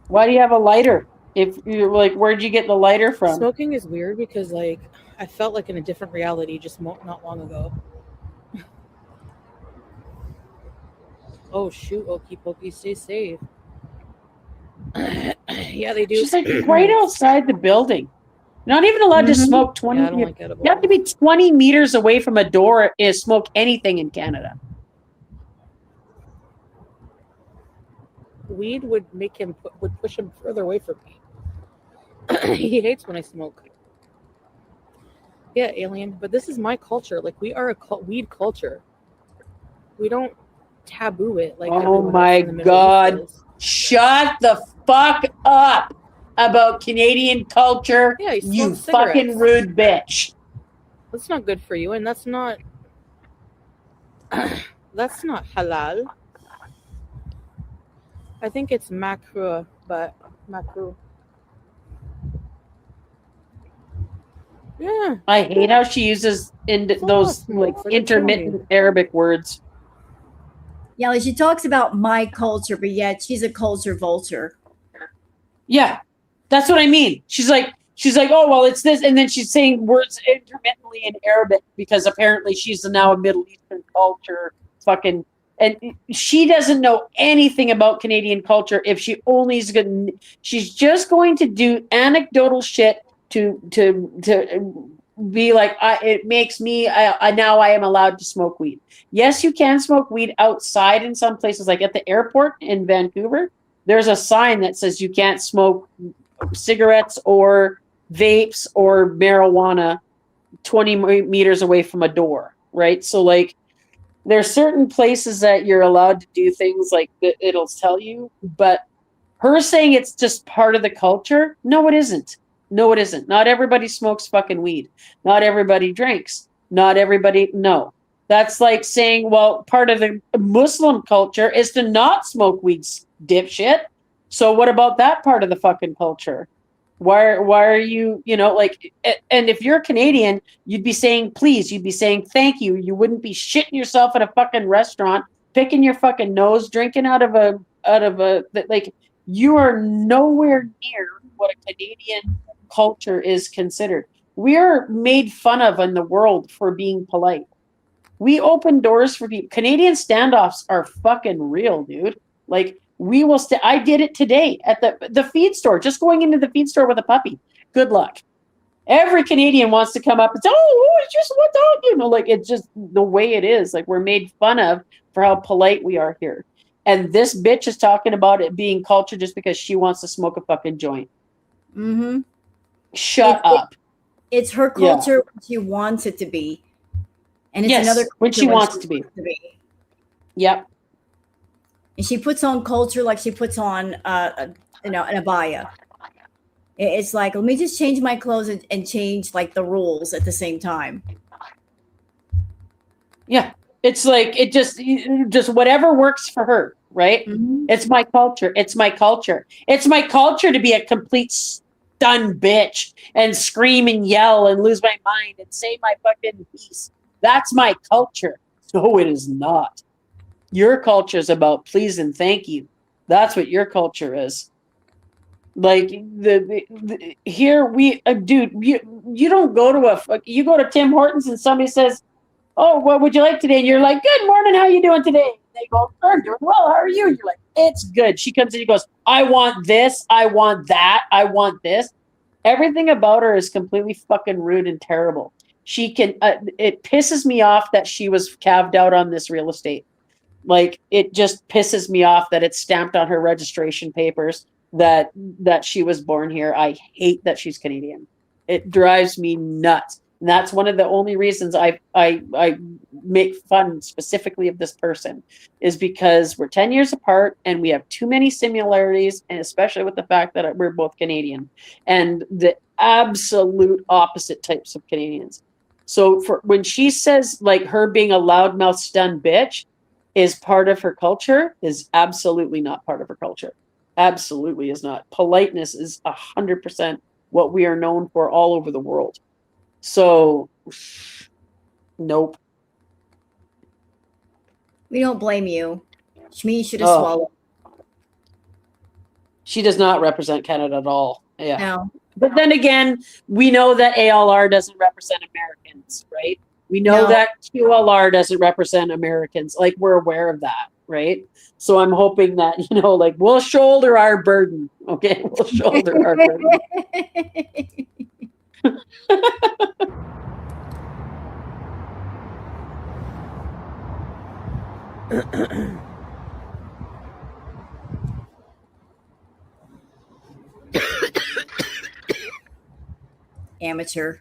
Why do you have a lighter? If you're like, where'd you get the lighter from? Smoking is weird because like I felt like in a different reality just not long ago. Oh shoot, Okie Pokey, stay safe. Yeah, they do. She's like right outside the building. Not even allowed to smoke 20. Yeah, I don't like edibles. You have to be 20 meters away from a door to smoke anything in Canada. Weed would push him further away from me. He hates when I smoke. Yeah, alien. But this is my culture. Like, we are a weed culture. We don't taboo it like Oh everyone my else in the Middle God. East does. Shut the fuck up about Canadian culture, Yeah, he you smokes fucking cigarettes. rude bitch. That's not good for you, and that's not that's not halal. I think it's makruh, but makruh. Yeah. I hate how she uses those like intermittent Arabic words. Yeah, like she talks about my culture, but yet she's a culture vulture. Yeah, that's what I mean. She's like, oh well, it's this, and then she's saying words intermittently in Arabic because apparently she's now a Middle Eastern culture fucking, and she doesn't know anything about Canadian culture. If she only is going, she's just going to do anecdotal shit to be like, it makes me now I am allowed to smoke weed. Yes, you can smoke weed outside in some places, like at the airport in Vancouver. There's a sign that says you can't smoke cigarettes or vapes or marijuana 20 meters away from a door, right? So like there's certain places that you're allowed to do things like that it'll tell you, but her saying it's just part of the culture, no, it isn't. No, it isn't. Not everybody smokes fucking weed. Not everybody drinks. Not everybody, no. That's like saying, well, part of the Muslim culture is to not smoke weed, dipshit. So what about that part of the fucking culture? Why are you, like, and if you're Canadian, you'd be saying please, you'd be saying thank you. You wouldn't be shitting yourself at a fucking restaurant, picking your fucking nose, drinking out of a, like, you are nowhere near what a Canadian culture is considered. We are made fun of in the world for being polite. We open doors for people. Canadian standoffs are fucking real, dude. Like, we will I did it today at the feed store, just going into the feed store with a puppy. Good luck. Every Canadian wants to come up and say, oh, it's just what dog, like, it's just the way it is. Like, we're made fun of for how polite we are here. And this bitch is talking about it being culture just because she wants to smoke a fucking joint. Mm-hmm. Shut up. It's her culture when she wants it to be. And it's another when she wants it to be. Yep. And she puts on culture like she puts on, an abaya. It's like, let me just change my clothes and change like the rules at the same time. Yeah. It's like, it just whatever works for her, right? Mm-hmm. It's my culture. It's my culture. It's my culture to be a complete stunned bitch and scream and yell and lose my mind and say my fucking piece. That's my culture. No, it is not. Your culture is about please and thank you. That's what your culture is. Like here we, dude, you don't go to you go to Tim Hortons and somebody says, oh, what would you like today? And you're like, good morning, how you doing today? And they go, I'm doing well, how are you? You're like, it's good. She comes in and goes, I want this, I want that, I want this. Everything about her is completely fucking rude and terrible. She can, it pisses me off that she was calved out on this real estate. Like, it just pisses me off that it's stamped on her registration papers that she was born here. I hate that she's Canadian. It drives me nuts. And that's one of the only reasons I make fun specifically of this person, is because we're 10 years apart and we have too many similarities, and especially with the fact that we're both Canadian and the absolute opposite types of Canadians. So for when she says like her being a loudmouth stunned bitch is part of her culture, is absolutely not part of her culture. Absolutely is not. Politeness is 100% what we are known for all over the world. So, nope. We don't blame you. Shmi should have swallowed. She does not represent Canada at all. Yeah. No. But then again, we know that ALR doesn't represent Americans, right? We know that QLR doesn't represent Americans. Like, we're aware of that, right? So I'm hoping that, like, we'll shoulder our burden. Okay, we'll shoulder our burden. Amateur.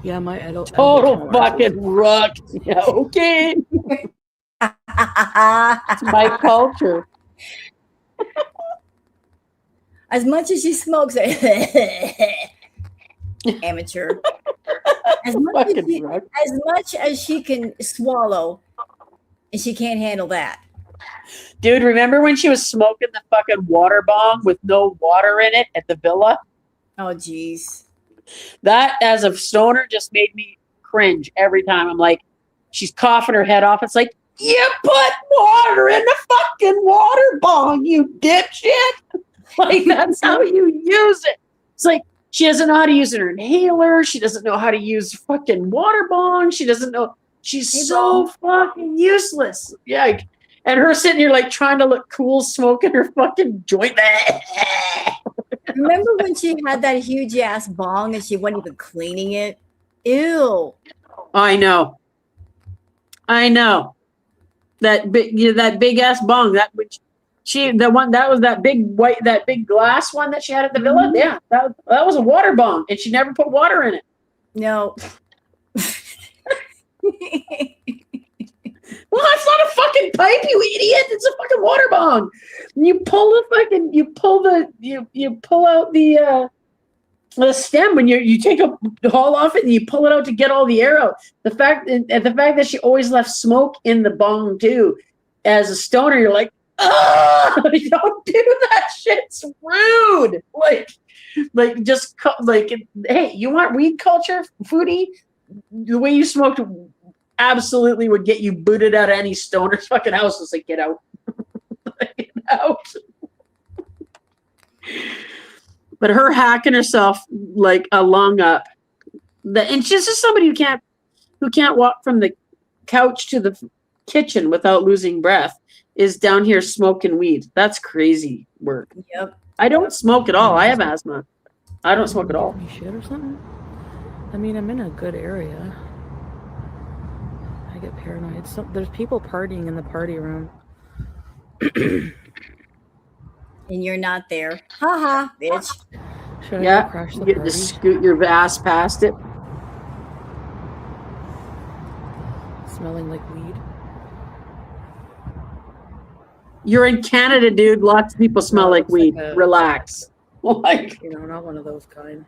Yeah, my adult. Total fucking rock. Yeah, okay. It's my culture. As much as she smokes, amateur. As much as she can swallow, and she can't handle that. Dude, remember when she was smoking the fucking water bomb with no water in it at the villa? Oh, geez. That, as a stoner, just made me cringe every time. I'm like, she's coughing her head off. It's like, you put water in the fucking water bong, you dipshit. Like, that's how you use it. It's like, she doesn't know how to use an inhaler. She doesn't know how to use fucking water bong. She doesn't know. She's so fucking useless. Yeah. And her sitting here, like, trying to look cool, smoking her fucking joint. Remember when she had that huge ass bong and she wasn't even cleaning it? Ew. I know. That big, that big ass bong. That which that big glass one that she had at the villa. Yeah, that was a water bong, and she never put water in it. No. Well, it's not a fucking pipe, you idiot. It's a fucking water bong. And you pull out the stem when you take a haul off it and you pull it out to get all the air out. The fact that she always left smoke in the bong too. As a stoner, you're like, oh, don't do that shit. It's rude. Hey, you want weed culture, Foodie? The way you smoked absolutely would get you booted out of any stoner's fucking house. It's like, get out. Get out. But her hacking herself like a lung up. And she's just somebody who can't walk from the couch to the kitchen without losing breath is down here smoking weed. That's crazy work. Yep. I don't smoke at all. I have asthma. I don't smoke at all. You shit or something? I mean, I'm in a good area. I get paranoid. There's people partying in the party room. And you're not there. Ha ha, bitch. Should I go crash the you party? just scoot your ass past it. Smelling like weed. You're in Canada, dude. Lots of people smell like weed. Relax. Like, you know, not one of those kind.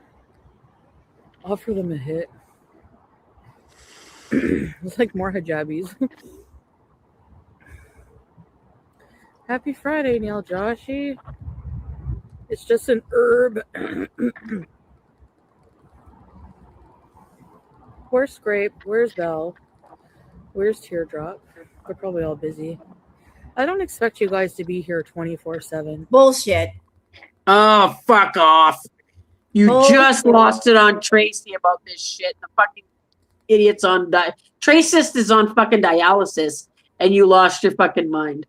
Offer them a hit. It's like more hijabis. Happy Friday, Neil Joshi. It's just an herb. Where's Scrape? Where's Belle? Where's Teardrop? They're probably all busy. I don't expect you guys to be here 24/7. Bullshit. oh, fuck off. You just lost it on Tracy about this shit. The fucking idiots on Tracy's is on fucking dialysis, and you lost your fucking mind.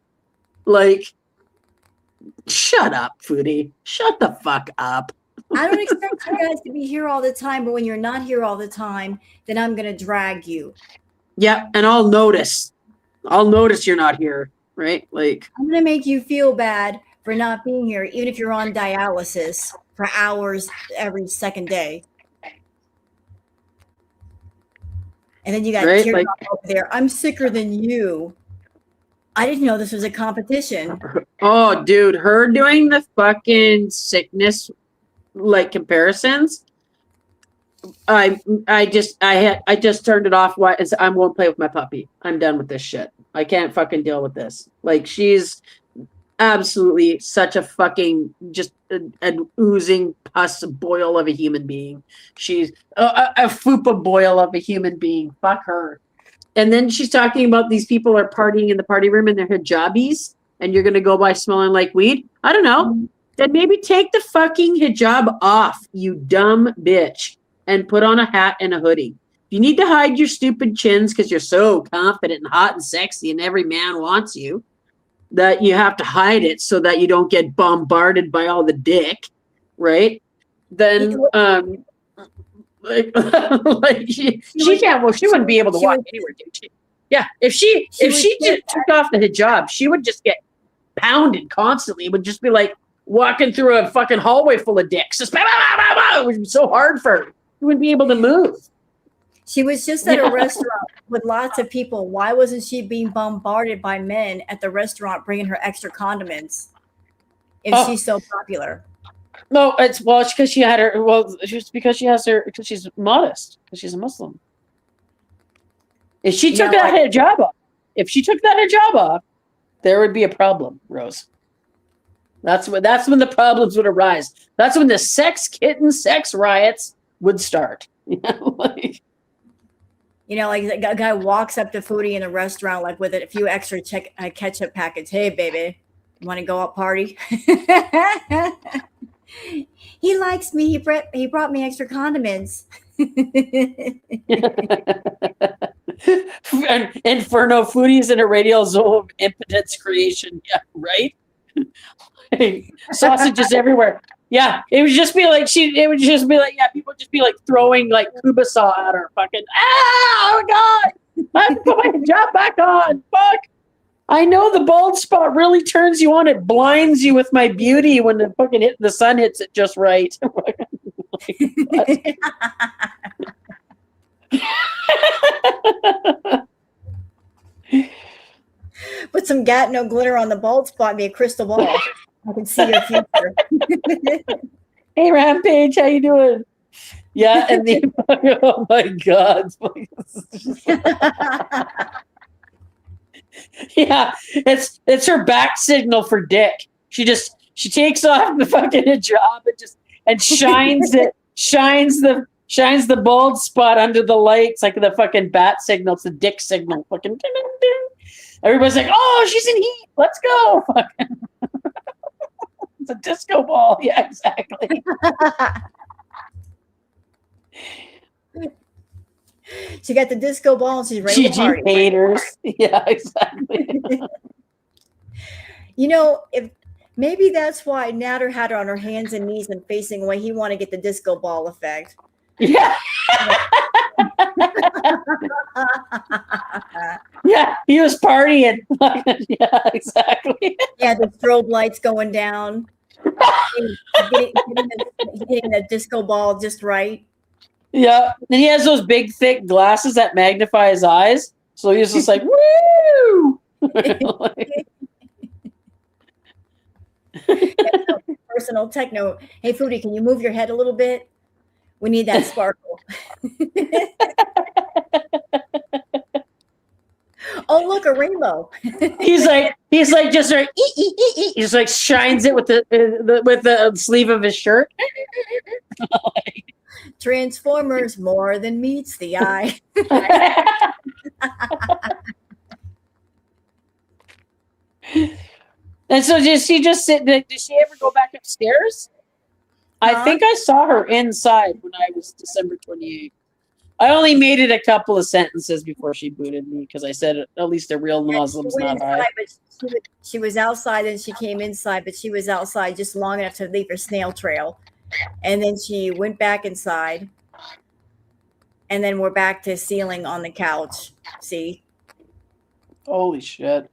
Like, shut up, Foodie. Shut the fuck up. I don't expect you guys to be here all the time, but when you're not here all the time, then I'm going to drag you. Yeah, and I'll notice. I'll notice you're not here, right? Like, I'm going to make you feel bad for not being here, even if you're on dialysis for hours every second day. And then you got Teardrop over there. I'm sicker than you. I didn't know this was a competition. Oh, dude, her doing the fucking sickness like comparisons. I just turned it off. I won't play with my puppy. I'm done with this shit. I can't fucking deal with this. Like, she's absolutely such a fucking just an oozing pus boil of a human being. She's a fupa boil of a human being. Fuck her. And then she's talking about these people are partying in the party room in their hijabis, and you're going to go by smelling like weed. I don't know. Then maybe take the fucking hijab off, you dumb bitch, and put on a hat and a hoodie. If you need to hide your stupid chins because you're so confident and hot and sexy and every man wants you, that you have to hide it so that you don't get bombarded by all the dick, right? Then, she can't. Well, she wouldn't be able to walk anywhere, did she? Yeah, if she was just took off the hijab, she would just get pounded constantly. It would just be like walking through a fucking hallway full of dicks. Just, it would be so hard for her. She wouldn't be able to move. She was just at a restaurant with lots of people. Why wasn't she being bombarded by men at the restaurant bringing her extra condiments if she's so popular? No, it's because she had her. Well, it's because because she's modest, because she's a Muslim. If she took that hijab off, there would be a problem, Rose. That's when the problems would arise. That's when the sex riots would start. Like a guy walks up to Foodie in a restaurant, like with a few extra ketchup packets. Hey, baby, want to go out party? He likes me. He brought me extra condiments. Inferno Foodies in a radial zone of impotence creation. Yeah, right? Sausages everywhere. Yeah, it would just be like people would just be like throwing like Kubasa at her. Fucking, oh my God! I have to put my hijab back on. Fuck! I know the bald spot really turns you on. It blinds you with my beauty when the sun hits it just right. Put some Gatno glitter on the bald spot and be a crystal ball. I can see your future. Hey, Rampage, how you doing? Yeah, and oh my God. Yeah, it's her back signal for dick. She takes off the fucking hijab and shines the bald spot under the lights like the fucking bat signal. It's the dick signal. Fucking ding, ding, ding. Everybody's like, oh, she's in heat. Let's go. Fucking. It's a disco ball. Yeah, exactly. She got the disco ball and she's ready to party. Haters. Yeah, exactly. If maybe that's why Natter had her on her hands and knees and facing away. He wanted to get the disco ball effect. Yeah. Yeah, he was partying. Yeah, exactly. Yeah, the strobe lights going down. Getting the disco ball just right. Yeah, and he has those big, thick glasses that magnify his eyes. So he's just like, woo! Personal techno. Hey, Foodie, can you move your head a little bit? We need that sparkle. Oh, look, a rainbow. he's like just like he just like shines it with the sleeve of his shirt. Transformers more than meets the eye. And so did she just sit? Did she ever go back upstairs? I think I saw her inside when I was December 28th. I only made it a couple of sentences before she booted me because I said at least a real Muslim's not high. She was outside and she came inside, but she was outside just long enough to leave her snail trail. And then she went back inside. And then we're back to ceiling on the couch. See? Holy shit.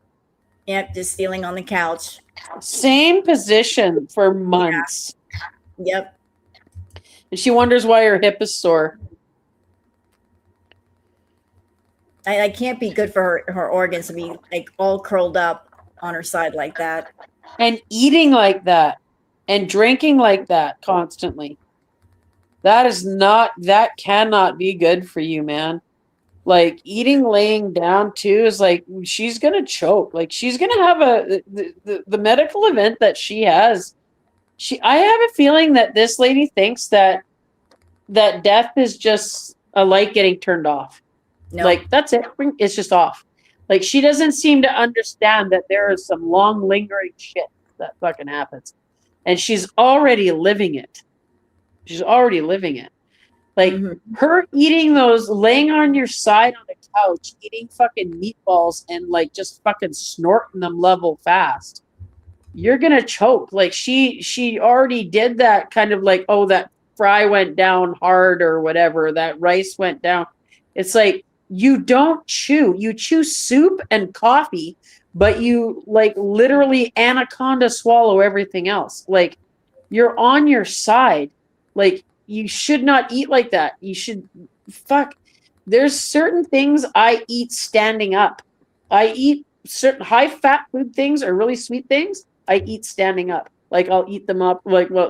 Yep, just ceiling on the couch. Same position for months. Yeah. Yep. And she wonders why her hip is sore. I can't be good for her organs to be like all curled up on her side like that. And eating like that. And drinking like that constantly. That cannot be good for you, man. Like eating laying down too is like she's gonna choke. Like she's gonna have the medical event that she has. I have a feeling that this lady thinks that death is just a light getting turned off. No. Like that's it. It's just off. Like she doesn't seem to understand that there is some long lingering shit that fucking happens. And she's already living it. Like her eating those, laying on your side on the couch, eating fucking meatballs and like just fucking snorting them level fast. You're gonna choke. Like she already did that kind of like, oh, that fry went down hard or whatever. That rice went down. It's like you don't chew. You chew soup and coffee, but you like literally anaconda swallow everything else. Like you're on your side. Like you should not eat like that. You should fuck. There's certain things I eat standing up. I eat certain high fat food things or really sweet things. I eat standing up. Like I'll eat them up, like well,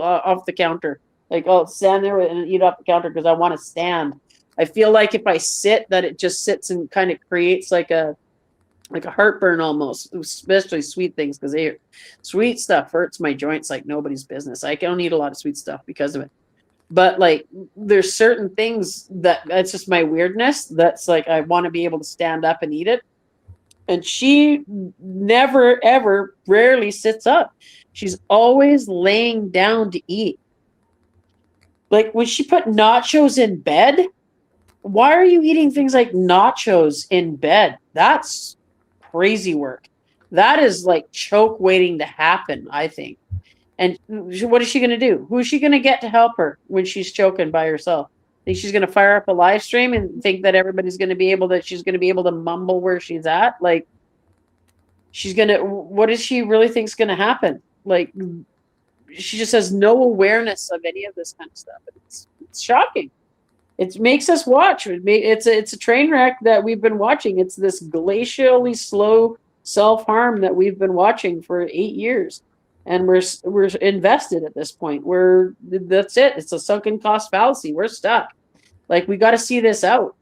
off the counter. Like I'll stand there and eat off the counter because I want to stand. I feel like if I sit, that it just sits and kind of creates like a heartburn almost, especially sweet things because sweet stuff hurts my joints like nobody's business. I don't eat a lot of sweet stuff because of it. But like there's certain things that's just my weirdness. That's like I want to be able to stand up and eat it. And she never, ever, rarely sits up. She's always laying down to eat. Like when she put nachos in bed, why are you eating things like nachos in bed? That's crazy work. That is like choke waiting to happen, I think. And what is she going to do? Who is she going to get to help her when she's choking by herself? Think she's going to fire up a live stream and think that everybody's going to be able she's going to be able to mumble where she's at? Like what does she really think's going to happen? Like she just has no awareness of any of this kind of stuff. It's shocking. It makes us watch. It's a train wreck that we've been watching. It's this glacially slow self-harm that we've been watching for 8 years. And we're invested at this point. That's it. It's a sunken cost fallacy. We're stuck. Like we got to see this out.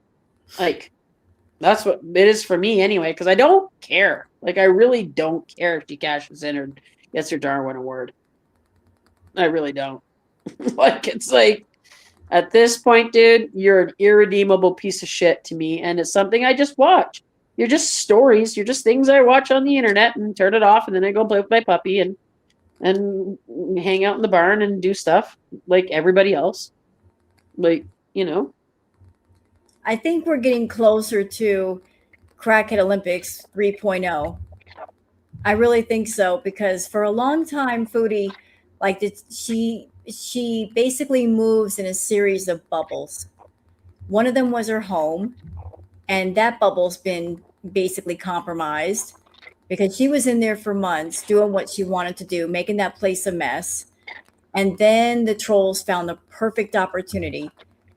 Like that's what it is for me anyway. Because I don't care. Like I really don't care if she cashes in or gets her Darwin Award. I really don't. Like it's like at this point, dude, you're an irredeemable piece of shit to me, and it's something I just watch. You're just stories. You're just things I watch on the internet and turn it off, and then I go play with my puppy and hang out in the barn and do stuff like everybody else. Like, you know. I think we're getting closer to Crackhead Olympics 3.0. I really think so because for a long time, Foodie, like she basically moves in a series of bubbles. One of them was her home, and that bubble's been basically compromised because she was in there for months doing what she wanted to do, making that place a mess. And then the trolls found the perfect opportunity.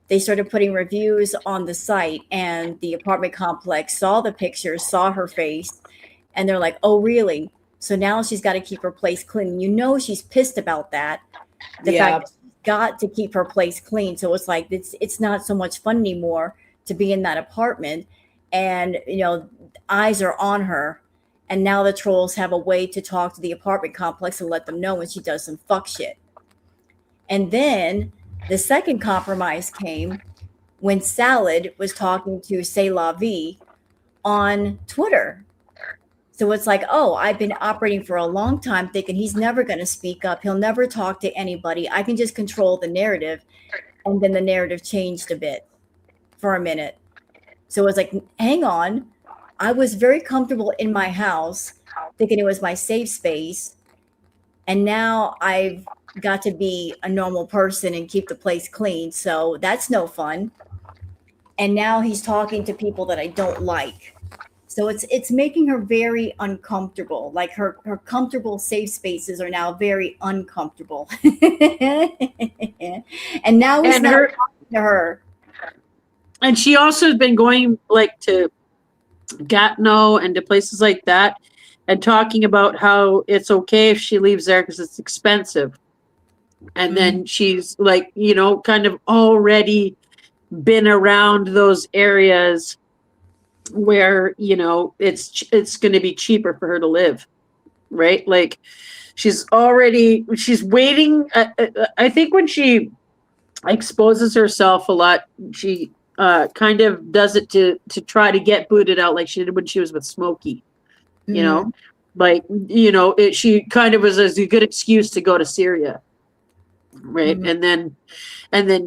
They started putting reviews on the site, and the apartment complex saw the pictures, saw her face, and they're like, oh, really? So now she's got to keep her place clean. You know, she's pissed about that. The fact that she's got to keep her place clean. So it's like, it's not so much fun anymore to be in that apartment. And, you know, eyes are on her. And now the trolls have a way to talk to the apartment complex and let them know when she does some fuck shit. And then the second compromise came when Salad was talking to C'est La Vie on Twitter. So it's like, oh, I've been operating for a long time thinking he's never going to speak up. He'll never talk to anybody. I can just control the narrative. And then the narrative changed a bit for a minute. So it's like, hang on. I was very comfortable in my house thinking it was my safe space. And now I've got to be a normal person and keep the place clean. So that's no fun. And now he's talking to people that I don't like. So it's making her very uncomfortable. Like her comfortable safe spaces are now very uncomfortable. And now he's not talking to her. And she also has been going like to Gatineau and to places like that and talking about how it's okay if she leaves there because it's expensive. And then she's like, you know, kind of already been around those areas where, you know, it's going to be cheaper for her to live, right? Like she's waiting. I think when she exposes herself a lot, she kind of does it to try to get booted out like she did when she was with Smokey, you know, like, you know, she kind of was a good excuse to go to Syria. Right. And then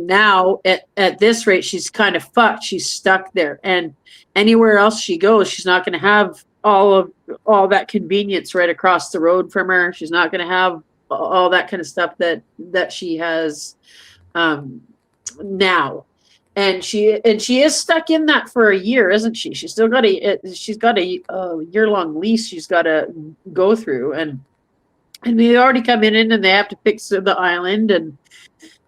now at this rate, she's kind of fucked. She's stuck there. And anywhere else she goes, she's not going to have all that convenience right across the road from her. She's not going to have all that kind of stuff that she has now. And she is stuck in that for a year, isn't she? She's still got a year-long lease she's got to go through, and they already come in and they have to fix the island, and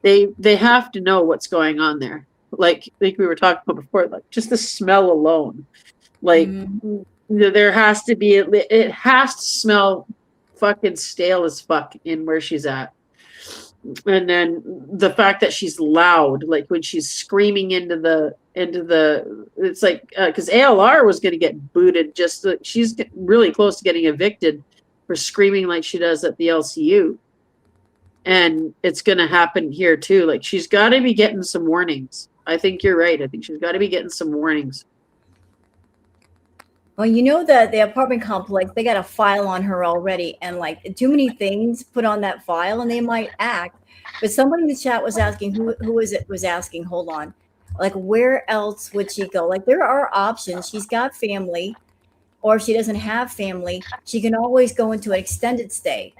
they have to know what's going on there. Like we were talking about before, like just the smell alone, like there has to be, it has to smell fucking stale as fuck in where she's at. And then the fact that she's loud, like when she's screaming into the it's like because ALR was going to get booted, just she's really close to getting evicted for screaming like she does at the LCU, and it's going to happen here too. Like she's got to be getting some warnings. I think you're right. I think she's got to be getting some warnings. Well, you know that the apartment complex, they got a file on her already, and like too many things put on that file, and they might act. But somebody in the chat was asking, who was it? Was asking, hold on, like where else would she go? Like there are options. She's got family, or if she doesn't have family, she can always go into an extended stay.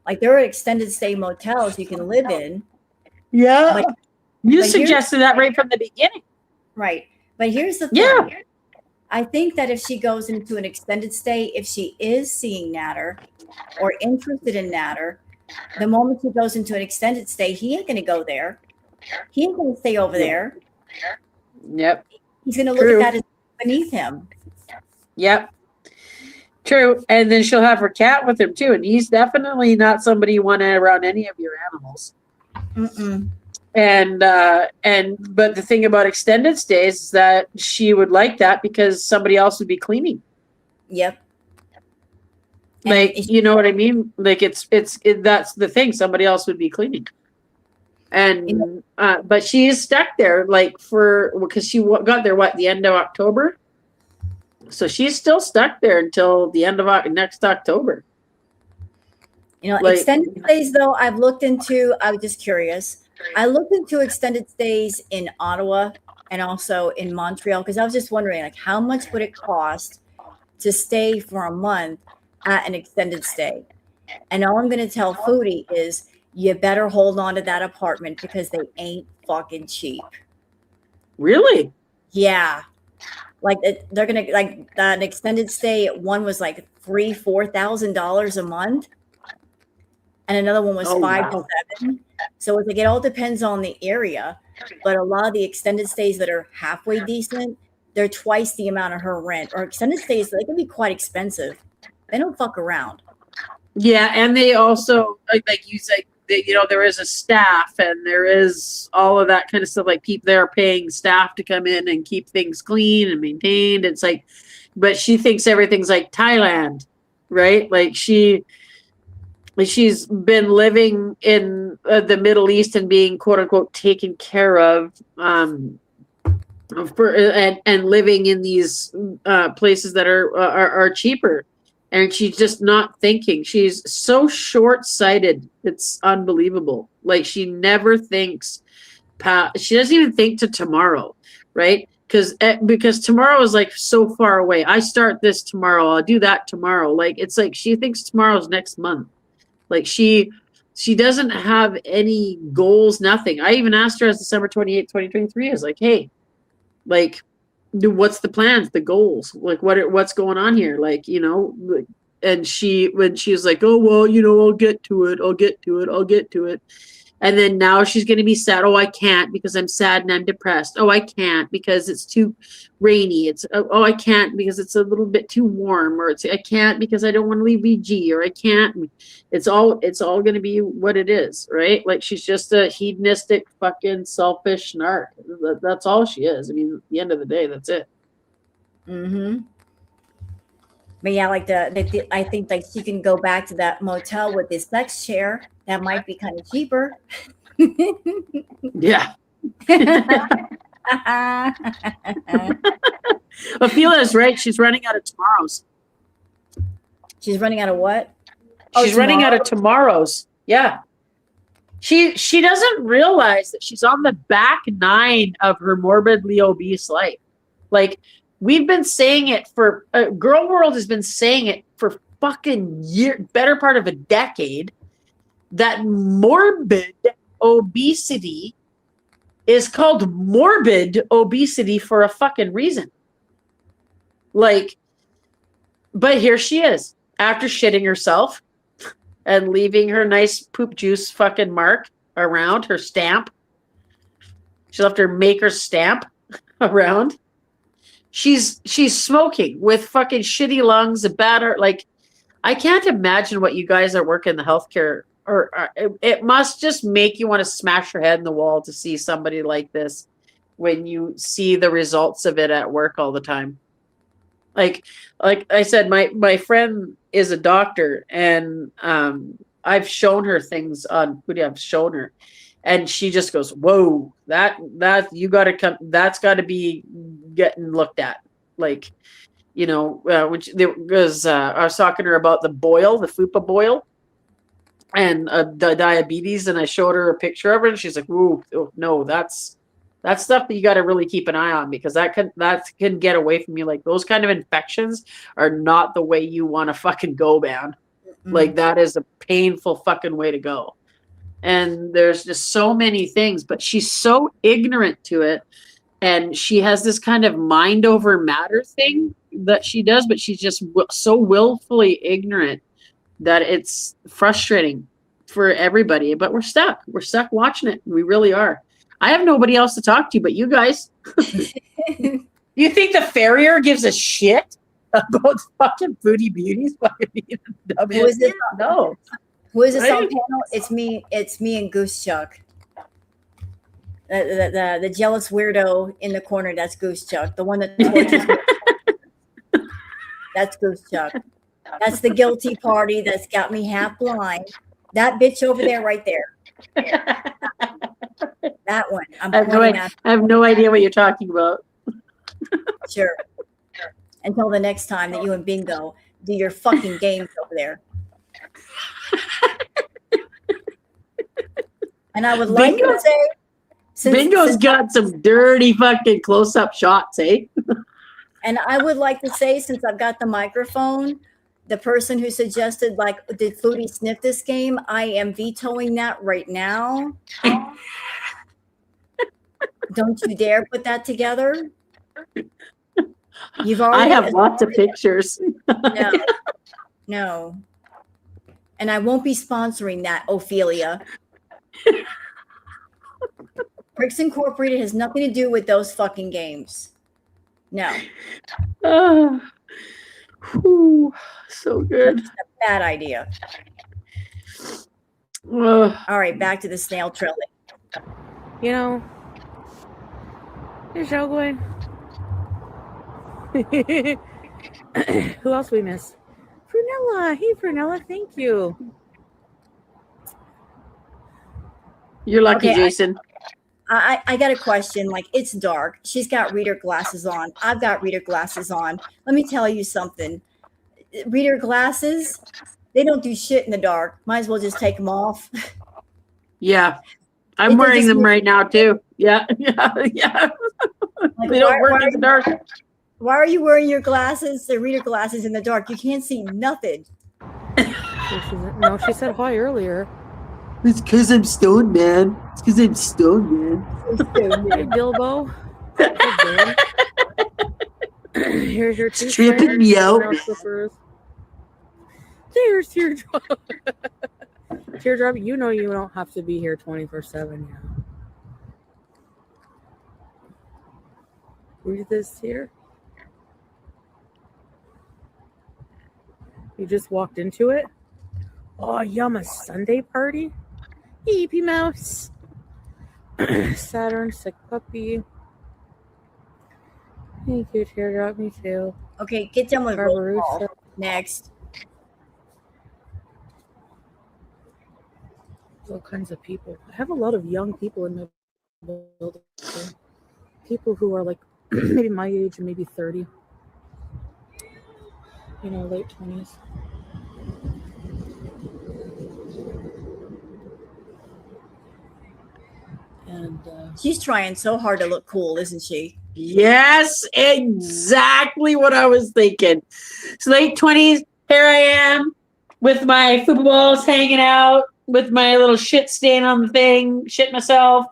Like there are extended stay motels you can live in. Yeah, you suggested that right from the beginning, right? But here's the thing. Yeah. I think that if she goes into an extended stay, if she is seeing Natter or interested in Natter, the moment she goes into an extended stay, he ain't going to go there. He ain't going to stay over there. Yep. He's going to look at that as beneath him. Yep. True. And then she'll have her cat with him too. And he's definitely not somebody you want around any of your animals. Mm-mm. But the thing about extended stays is that she would like that because somebody else would be cleaning. Yep. Like, you know what I mean? Like that's the thing. Somebody else would be cleaning. And, but she is stuck there because she got there, the end of October. So she's still stuck there until the end of next October. Extended stays though, I was just curious. I looked into extended stays in Ottawa and also in Montreal because I was just wondering, like, how much would it cost to stay for a month at an extended stay? And all I'm going to tell Foodie is you better hold on to that apartment because they ain't fucking cheap. Really? Yeah. Like they're going to like an extended stay. One was like $4,000 a month. And another one was 5 to 7. So it's like it all depends on the area. But a lot of the extended stays that are halfway decent, they're twice the amount of her rent. Or extended stays, they can be quite expensive. They don't fuck around. Yeah, and they also, like you said, there is a staff and there is all of that kind of stuff. Like people, they're paying staff to come in and keep things clean and maintained. It's like, but she thinks everything's like Thailand, right? Like she's been living in the Middle East and being quote unquote taken care of, and living in these places that are cheaper, and she's just not thinking. She's so short-sighted. It's unbelievable. Like she never thinks she doesn't even think to tomorrow, right? Because tomorrow is like so far away. I start this tomorrow. I'll do that tomorrow. Like it's like she thinks tomorrow's next month. Like she doesn't have any goals, nothing. I even asked her as December 28th, 2023. I was like, hey, like, what's the plans, the goals? Like what's going on here? Like, and when she was like, oh, well, I'll get to it. And then now she's going to be sad. Oh, I can't because I'm sad and I'm depressed. Oh, I can't because it's too rainy. I can't because it's a little bit too warm, or I can't because I don't want to leave VG, or I can't. It's all going to be what it is, right? Like she's just a hedonistic, fucking selfish narc. That's all she is. I mean, at the end of the day, that's it. Mm-hmm. But yeah, like I think like she can go back to that motel with this sex chair. That might be kind of cheaper. Yeah. Ophelia's right. She's running out of tomorrows. She's running out of what? She's running out of tomorrows. Yeah. She doesn't realize that she's on the back 9 of her morbidly obese life. Like, we've been saying it for Girl World has been saying it for fucking better part of a decade, that morbid obesity is called morbid obesity for a fucking reason. Like, but here she is after shitting herself and leaving her nice poop juice fucking mark around her stamp. She left her maker stamp around. She's smoking with fucking shitty lungs, a bad heart. Like, I can't imagine what you guys that work in the healthcare, or it must just make you want to smash your head in the wall to see somebody like this when you see the results of it at work all the time. Like I said, my friend is a doctor, and I've shown her things on Foodie. I've shown her, and she just goes, "Whoa, that you got to come. That's got to be getting looked at." Like, you know, which because I was talking to her about the boil, the fupa boil, and the diabetes, and I showed her a picture of it, and she's like, "Ooh, oh, no, that's stuff that you got to really keep an eye on, because that can get away from you. Like, those kind of infections are not the way you want to fucking go, man. Like, that is a painful fucking way to go." And there's just so many things, but she's so ignorant to it. And she has this kind of mind over matter thing that she does, but she's just so willfully ignorant that it's frustrating for everybody. But we're stuck. We're stuck watching it. We really are. I have nobody else to talk to but you guys. You think the farrier gives a shit about fucking Foodie Beauty's fucking Who is it? No. Who is this Right? on panel? It's me and Goosechuck. The jealous weirdo in the corner, that's Goosechuck. The one that tortures me. That's Goosechuck. That's the guilty party that's got me half blind. That bitch over there, right there. That one. I have no idea what you're talking about. Sure. Until the next time that you and Bingo do your fucking games over there. And I would like to say, Bingo's got some dirty fucking close-up shots, eh? and I would like to say, since I've got the microphone, the person who suggested, like, did Foodie sniff this game? I am vetoing that right now. Don't you dare put that together. You've already. I have lots of pictures. No. And I won't be sponsoring that, Ophelia. Bricks Incorporated has nothing to do with those fucking games. No. So good. That's a bad idea. All right, back to the snail trail. You know, here's Joe going. Who else we miss? Prunella. Hey, Prunella. Thank you. You're lucky, Okay, Jason. I got a question. Like, it's dark. She's got reader glasses on. I've got reader glasses on. Let me tell you something. Reader glasses, they don't do shit in the dark. Might as well just take them off. Yeah. I'm wearing them right now, too. Yeah. Yeah. Like, They don't work in the dark. Why are you wearing your glasses, the reader glasses, in the dark? You can't see nothing. No, she said hi earlier. It's because I'm stoned, man. It's because I'm stoned, man. Hey, Bilbo. Here's your two Tripping me out. There's Teardrop. Teardrop, you know you don't have to be here 24/7. Yeah. Read this here. You just walked into it. Oh, yum, a Sunday party? Eepy Mouse. Saturn, sick puppy. Thank you, Teardrop. Me too. Okay, get done with roll Barbarossa. call. Next. All kinds of people. I have a lot of young people in my building. People who are like maybe my age and maybe 30. You know, late 20s. And She's trying so hard to look cool, isn't she? Yes, exactly what I was thinking. It's late 20s. Here I am with my footballs hanging out, with my little shit stain on the thing, shit myself,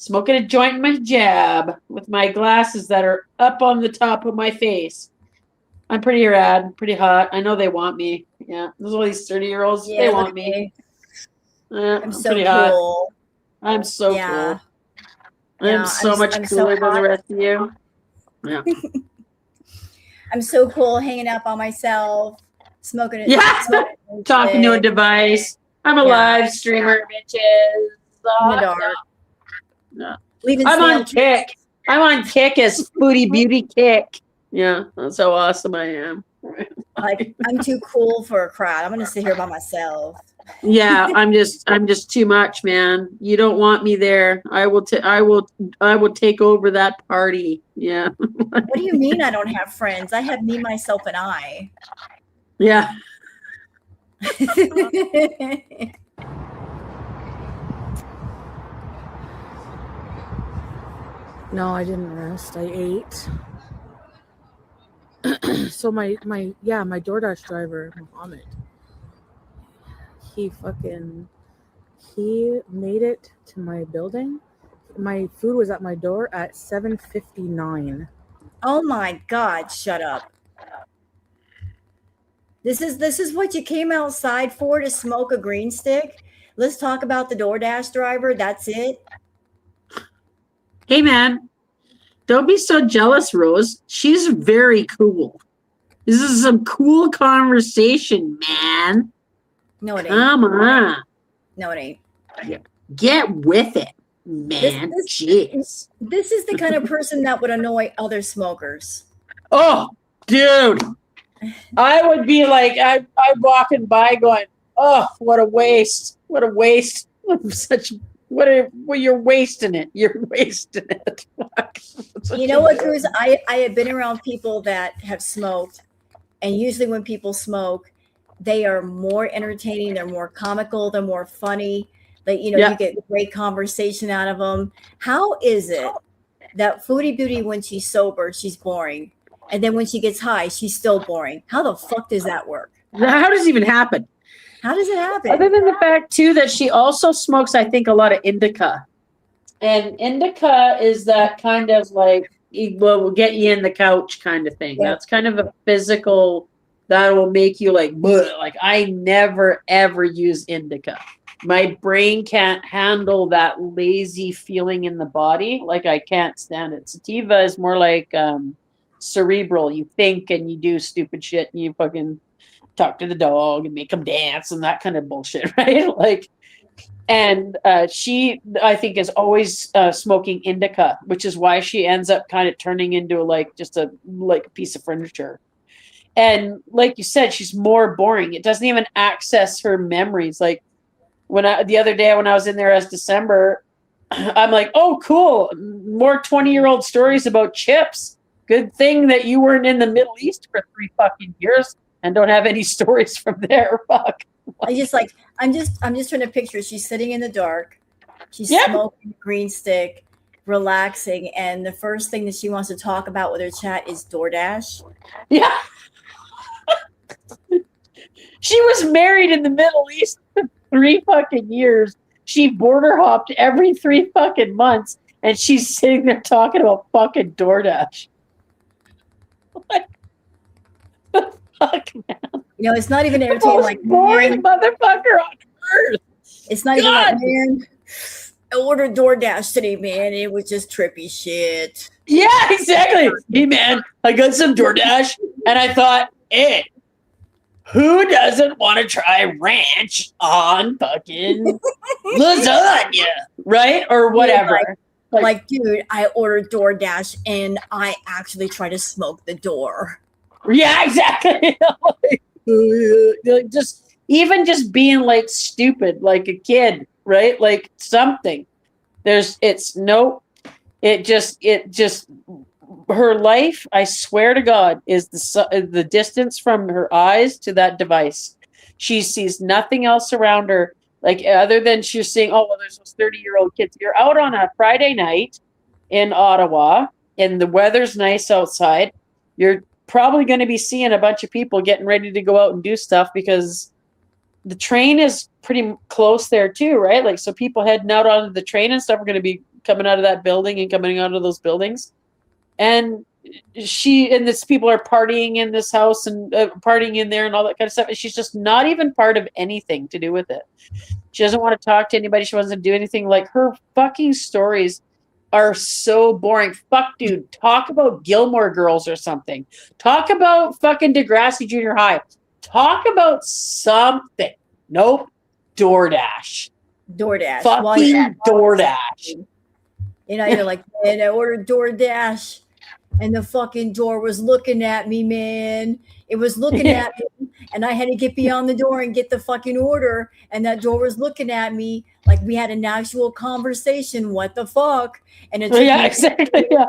Smoking a joint in my jab with my glasses that are up on the top of my face. I'm pretty rad, pretty hot. I know they want me. Yeah, there's all these 30-year-olds. Yeah, They look want at me. me. Yeah, I'm I'm so pretty hot. cool. I'm so Yeah. cool. I'm so much I'm so cooler than the hot. rest of you. Yeah. I'm so cool hanging out by myself, smoking it. Yeah. Talking to a device. I'm a live streamer, bitches. in the dark. Yeah. Leaving I'm snail on Kick. I'm on Kick as Foodie Beauty Kick. Yeah, that's how awesome I am. Like, I'm too cool for a crowd. I'm gonna sit here by myself. Yeah, I'm just too much, man. You don't want me there. I will take over that party. Yeah. What do you mean I don't have friends? I have me, myself, and I. Yeah. No, I didn't rest. I ate. So my DoorDash driver, Mohammed, he made it to my building. My food was at my door at 7:59. Oh my God, shut up. This is what you came outside for, to smoke a green stick? Let's talk about the DoorDash driver. That's it. Hey, man, don't be so jealous, Rose. She's very cool. This is some cool conversation, man. No, it ain't. Come on. No, it ain't. Get with it, man. Jeez. This is the kind of person that would annoy other smokers. Oh, dude. I would be like, I'm walking by going, oh, what a waste. What a waste. You're wasting it. You're wasting it. You know what, Cruz? I have been around people that have smoked, and usually when people smoke, they are more entertaining, they're more comical, they're more funny. Like, you get great conversation out of them. How is it that Foodie Beauty, when she's sober, she's boring, and then when she gets high, she's still boring? How the fuck does that work? How does it even happen? How does it happen? Other than the fact, too, that she also smokes, I think, a lot of indica. And indica is that kind of like, we'll get you in the couch kind of thing. Yeah. That's kind of a physical, that will make you like, bleh. Like, I never, ever use indica. My brain can't handle that lazy feeling in the body. Like, I can't stand it. Sativa is more like cerebral. You think and you do stupid shit and you fucking talk to the dog and make them dance and that kind of bullshit, right? Like, and she, I think, is always smoking indica, which is why she ends up kind of turning into like just a piece of furniture. And like you said, she's more boring. It doesn't even access her memories. Like the other day when I was in there as December, I'm like, oh, cool, more 20-year-old stories about chips. Good thing that you weren't in the Middle East for 3 fucking years. And don't have any stories from there. Fuck. I'm just trying to picture. She's sitting in the dark. She's smoking a green stick, relaxing, and the first thing that she wants to talk about with her chat is DoorDash. Yeah. She was married in the Middle East for 3 fucking years. She border hopped every 3 fucking months, and she's sitting there talking about fucking DoorDash. Like, fuck, man. It's not even entertaining. Like, boring motherfucker on earth. It's not even like, man, I ordered DoorDash today, man. It was just trippy shit. Yeah, exactly. Hey, man, I got some DoorDash, and I thought, hey, who doesn't want to try ranch on fucking lasagna, right? Or whatever. Like, dude, I ordered DoorDash, and I actually tried to smoke the door. Yeah, exactly. just being like stupid, like a kid, right? Like something. Her life, I swear to God, is the distance from her eyes to that device. She sees nothing else around her, like other than she's seeing, oh, well, there's those 30-year-old kids. You're out on a Friday night in Ottawa, and the weather's nice outside. You're probably going to be seeing a bunch of people getting ready to go out and do stuff because the train is pretty close there too, right? Like, so people heading out onto the train and stuff are going to be coming out of that building and coming out of those buildings. And this people are partying in this house and partying in there and all that kind of stuff. And she's just not even part of anything to do with it. She doesn't want to talk to anybody. She wants to do anything. Like, her fucking stories are so boring. Fuck, dude. Talk about Gilmore Girls or something. Talk about fucking Degrassi Junior High. Talk about something. Nope. DoorDash. Fucking DoorDash. You know, you're like, man, I ordered DoorDash, and the fucking door was looking at me, man. It was looking at me, and I had to get beyond the door and get the fucking order, and that door was looking at me like we had an actual conversation. What the fuck? And it's exactly. Yeah.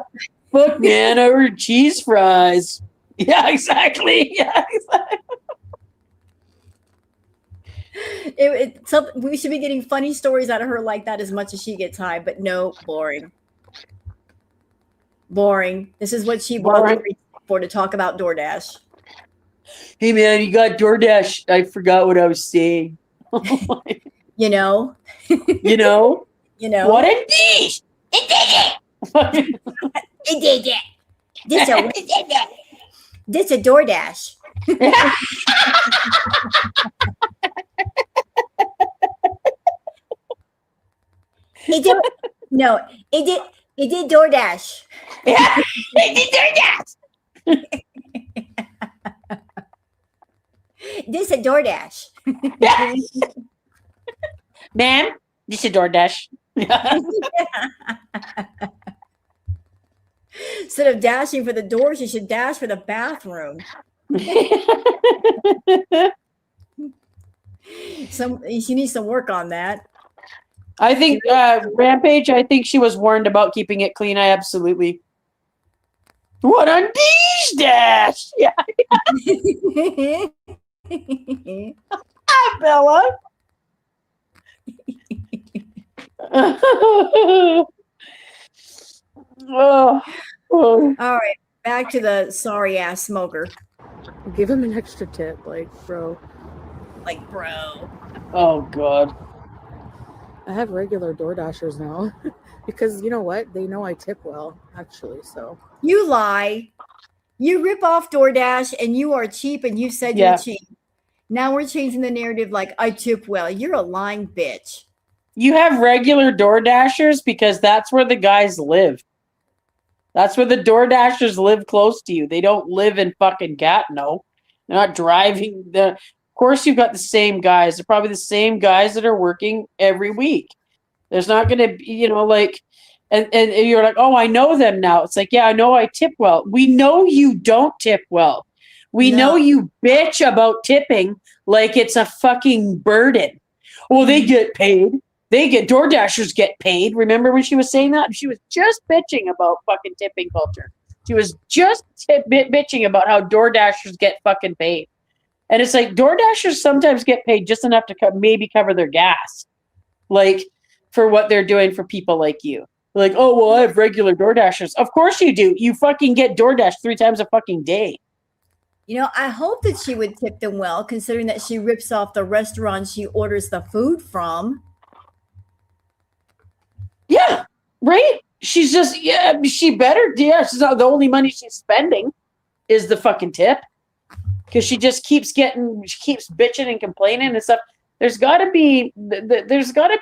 Look, man, I ordered cheese fries. Yeah, exactly. Yeah, exactly. We should be getting funny stories out of her like that as much as she gets high, but no, boring. This is what she brought for, to talk about DoorDash. Hey man, you got DoorDash. I forgot what I was saying. You know. What a dish! It did it. It did it. This a DoorDash. It did DoorDash. Yeah, it did DoorDash. This a DoorDash. Ma'am, this is DoorDash. Instead of dashing for the doors, you should dash for the bathroom. She needs some work on that. I think Rampage, I think she was warned about keeping it clean. I absolutely. What a dash! Yeah. Hi, Bella. Oh. All right, back to the sorry ass smoker. Give him an extra tip, like, bro. Oh God. I have regular DoorDashers now because you know what? They know I tip well, actually. So you lie. You rip off DoorDash and you are cheap and you said you're cheap. Now we're changing the narrative like I tip well. You're a lying bitch. You have regular DoorDashers because that's where the guys live. That's where the DoorDashers live close to you. They don't live in fucking Gatineau. They're not driving. Of course, you've got the same guys. They're probably the same guys that are working every week. There's not going to be, and you're like, oh, I know them now. It's like, yeah, I know I tip well. We know you don't tip well. We know you bitch about tipping like it's a fucking burden. Well, they get paid. DoorDashers get paid. Remember when she was saying that? She was just bitching about fucking tipping culture. She was just bitching about how DoorDashers get fucking paid. And it's like DoorDashers sometimes get paid just enough to maybe cover their gas. Like for what they're doing for people like you. Like, oh, well, I have regular DoorDashers. Of course you do. You fucking get DoorDash 3 times a fucking day. I hope that she would tip them well, considering that she rips off the restaurant she orders the food from. Yeah, right? She's just, she better, she's not, the only money she's spending is the fucking tip. Because she keeps bitching and complaining and stuff. There's got to be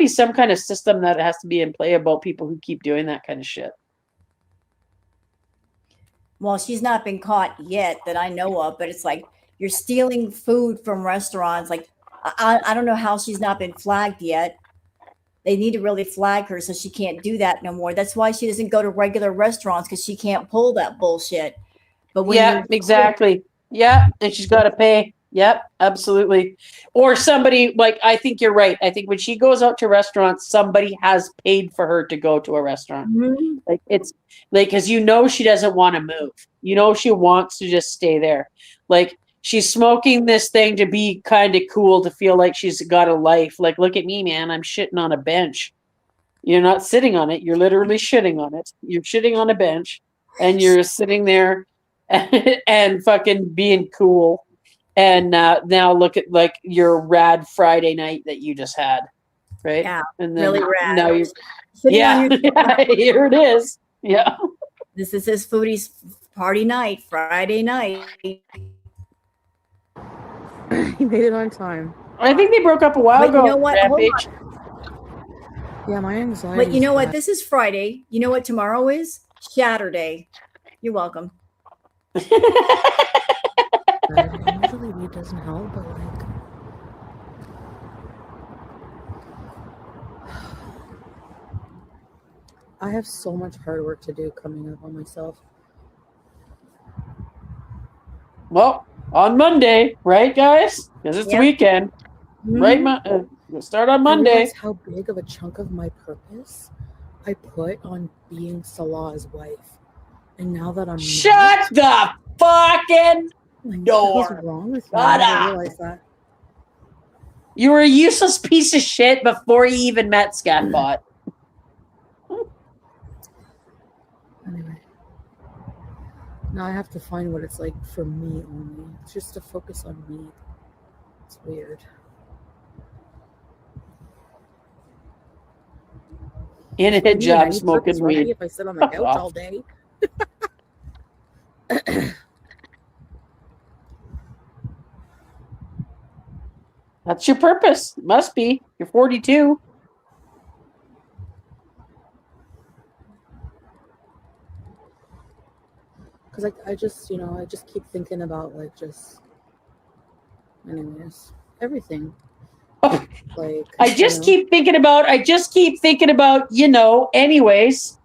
some kind of system that has to be in play about people who keep doing that kind of shit. Well, she's not been caught yet that I know of, but it's like you're stealing food from restaurants. Like, I don't know how she's not been flagged yet. They need to really flag her so she can't do that no more. That's why she doesn't go to regular restaurants, because she can't pull that bullshit. But when exactly. Yeah, and she's got to pay. Yep, absolutely. Or somebody, like, I think you're right. I think when she goes out to restaurants, somebody has paid for her to go to a restaurant. Mm-hmm. Like, it's like, because she doesn't want to move. She wants to just stay there. Like, she's smoking this thing to be kind of cool, to feel like she's got a life. Like, look at me, man. I'm shitting on a bench. You're not sitting on it. You're literally shitting on it. You're shitting on a bench, and you're sitting there and fucking being cool. And now look at your rad Friday night that you just had, right? Yeah, and then really rad. Sitting Yeah, on your here it is. Yeah. This is his foodie's party night, Friday night. He made it on time. I think they broke up a while But you ago. know what? Hold Rampage. Yeah, my anxiety. But you know what? This is Friday. You know what tomorrow is? Saturday. You're welcome. Usually weed doesn't help, but like, I have so much hard work to do coming up on myself. Well, on Monday, right, guys? Because it's the Yep. weekend. Right, Mhm. we'll start on I Monday. realize how big of a chunk of my purpose I put on being Salah's wife, and now that I'm Shut the fucking like, door. what's wrong with me? Shut I never up. realized that. You were a useless piece of shit before you even met Scatbot. Anyway, now I have to find what it's like for me only. It's just to focus on me. It's weird. In a For me, I hijab, need smoking purpose, right? weed. If I sit on the couch all day. That's your purpose. Must be. You're 42. Because I just, I just keep thinking about like just, anyways, everything. Oh, Like I just keep thinking about, anyways.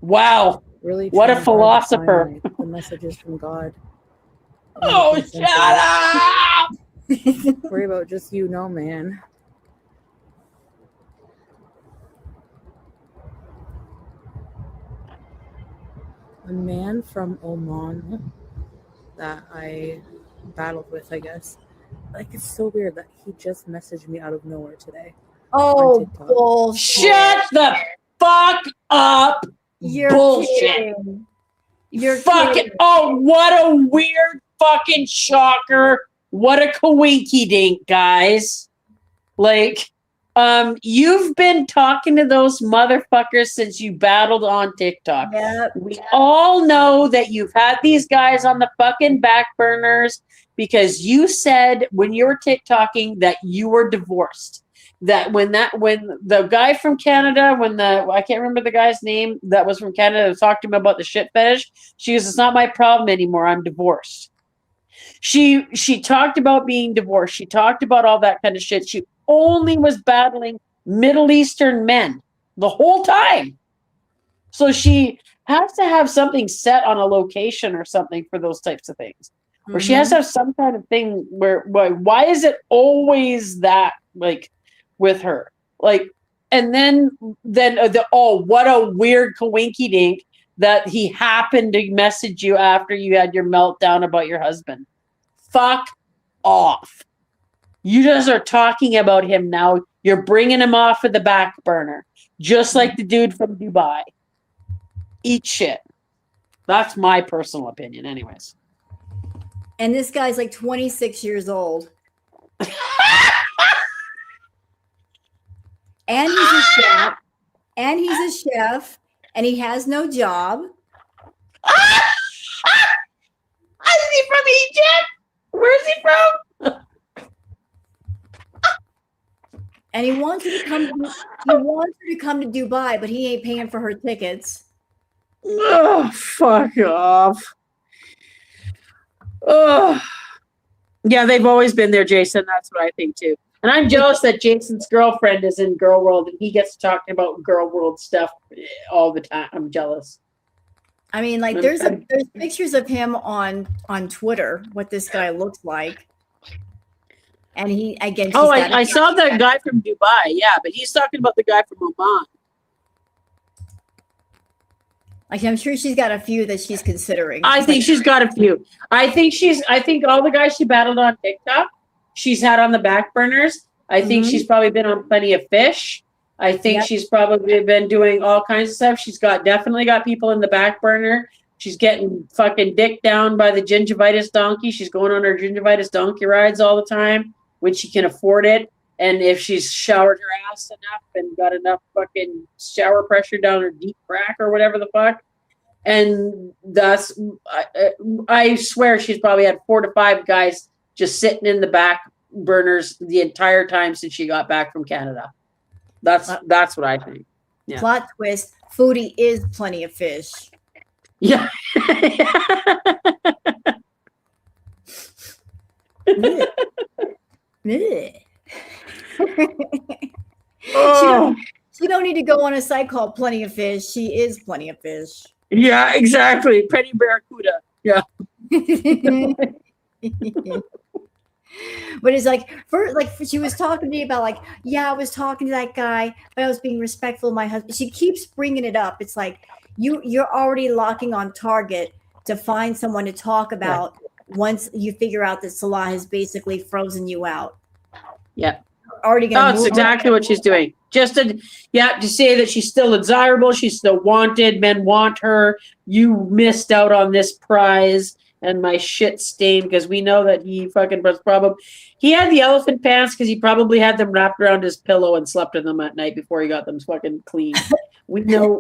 Wow. really What a trying hard to find, philosopher. like, the messages from God. Oh, Making sense shut of it. up! Worry about just man. A man from Oman that I battled with, I guess. Like, it's so weird that he just messaged me out of nowhere today. Oh, TikTok. bullshit. Shut the fuck up! You're Bullshit. kidding. You're Fucking, kidding. oh, what a weird fucking shocker. What a coinky dink, guys. Like, you've been talking to those motherfuckers since you battled on TikTok. Yep. We all know that you've had these guys on the fucking back burners because you said when you were TikToking that you were divorced. That when the guy from Canada, I can't remember the guy's name that was from Canada, talked to him about the shit fetish. She goes, "It's not my problem anymore. I'm divorced." She talked about being divorced. She talked about all that kind of shit. She only was battling Middle Eastern men the whole time. So she has to have something set on a location or something for those types of things. Or she has to have some kind of thing where why is it always that, like, with her? Like, and then what a weird coinky dink that he happened to message you after you had your meltdown about your husband. Fuck off. You just are talking about him now. You're bringing him off of the back burner, just like the dude from Dubai. Eat shit. That's my personal opinion, anyways. And this guy's like 26 years old. And he's a chef. And he's a chef. And he has no job. Is he from Egypt? Where's he from? And he wants her to come to Dubai, but he ain't paying for her tickets. Oh, fuck off. Oh. Yeah, they've always been there, Jason. That's what I think too. And I'm jealous that Jason's girlfriend is in Girl World and he gets to talk about Girl World stuff all the time. I'm jealous. I mean, like there's pictures of him on Twitter, what this guy looks like. And he, again, I saw that guy from Dubai, yeah, but he's talking about the guy from Oman. Like, I'm sure she's got a few that she's considering. I think she's got a few. I think all the guys she battled on TikTok, she's had on the back burners. I think she's probably been on Plenty of Fish. I think she's probably been doing all kinds of stuff. She's definitely got people in the back burner. She's getting fucking dick down by the gingivitis donkey. She's going on her gingivitis donkey rides all the time when she can afford it. and if she's showered her ass enough and got enough fucking shower pressure down her deep crack or whatever the fuck. And that's, I swear she's probably had 4 to 5 guys just sitting in the back burners the entire time since she got back from Canada. That's what I think. Yeah. Plot twist: Foodie is plenty of fish. Yeah. Oh. She don't need to go on a site called Plenty of Fish. She is plenty of fish. Yeah, exactly. Penny Barracuda. Yeah. But it's like, she was talking to me about, like, yeah, I was talking to that guy, but I was being respectful of my husband. She keeps bringing it up. It's like you're already locking on target to find someone to talk about once you figure out that Salah has basically frozen you out. Yeah. Already gonna that's exactly what she's doing. Just to say that she's still desirable, she's still wanted, men want her. You missed out on this prize, and my shit stained, because we know that he fucking was he had the elephant pants because he probably had them wrapped around his pillow and slept in them at night before he got them fucking clean. we know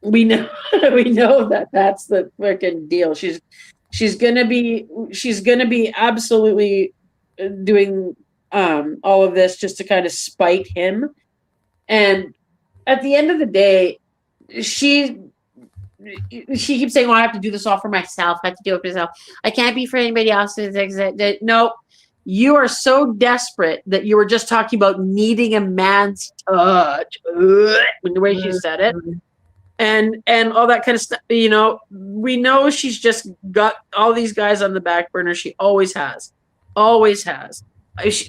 that that's the fucking deal. She's gonna be absolutely doing all of this just to kind of spite him. And at the end of the day, she keeps saying, well, I have to do this all for myself. I have to do it for myself. I can't be for anybody else. No, you are so desperate that you were just talking about needing a man's touch. The way she said it. And all that kind of stuff. You know, we know she's just got all these guys on the back burner. She always has. Always has.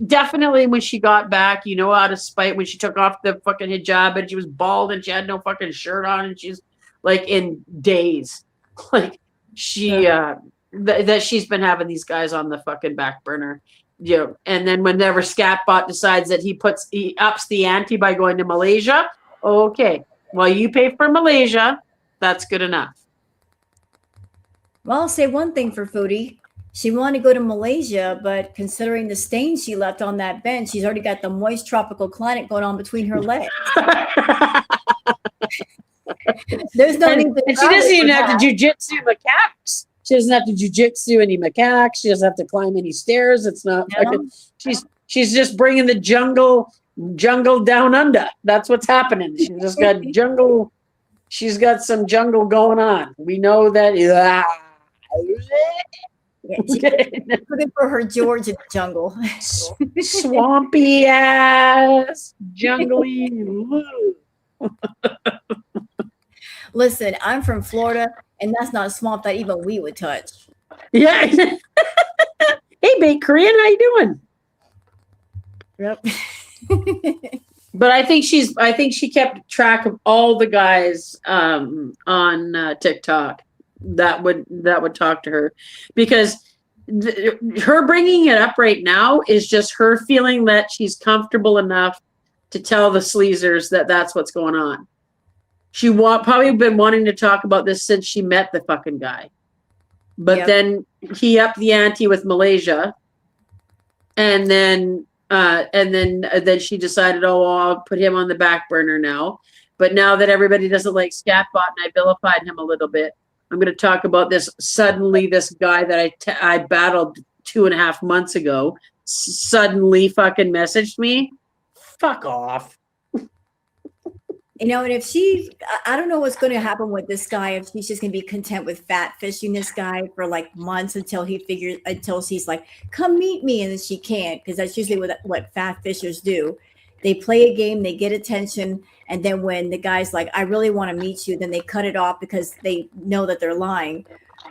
Definitely when she got back, you know, out of spite, when she took off the fucking hijab and she was bald and she had no fucking shirt on, and she's like in days, like that she's been having these guys on the fucking back burner, you know. And then whenever Scatbot decides that he ups the ante by going to Malaysia, okay, well, you pay for Malaysia, that's good enough. Well, I'll say one thing for Foodie. She wanted to go to Malaysia, but considering the stains she left on that bench, she's already got the moist tropical climate going on between her legs. There's no need to. And she doesn't even have to jujitsu macaques. She doesn't have to jujitsu any macaques. She doesn't have to climb any stairs. It's not. No. She's just bringing the jungle down under. That's what's happening. She's just got jungle. She's got some jungle going on. We know that. Yeah, she's looking for her George in the jungle. Swampy ass, jungly. Listen, I'm from Florida, and that's not a swamp that even we would touch. Yeah. Hey, Big Korean, how you doing? Yep. But I think she kept track of all the guys on TikTok that would talk to her, because her bringing it up right now is just her feeling that she's comfortable enough to tell the sleazers that that's what's going on. She probably been wanting to talk about this since she met the fucking guy, but then he upped the ante with Malaysia, and then she decided, oh, well, I'll put him on the back burner now. But now that everybody doesn't like Scatbot and I vilified him a little bit, I'm going to talk about this. Suddenly, this guy that I battled 2.5 months ago suddenly fucking messaged me. Fuck off. You know, and if I don't know what's going to happen with this guy, if she's just going to be content with fat fishing this guy for like months until she's like, come meet me. And then she can't, because that's usually what fat fishers do. They play a game, they get attention. And then when the guy's like, I really want to meet you, then they cut it off because they know that they're lying.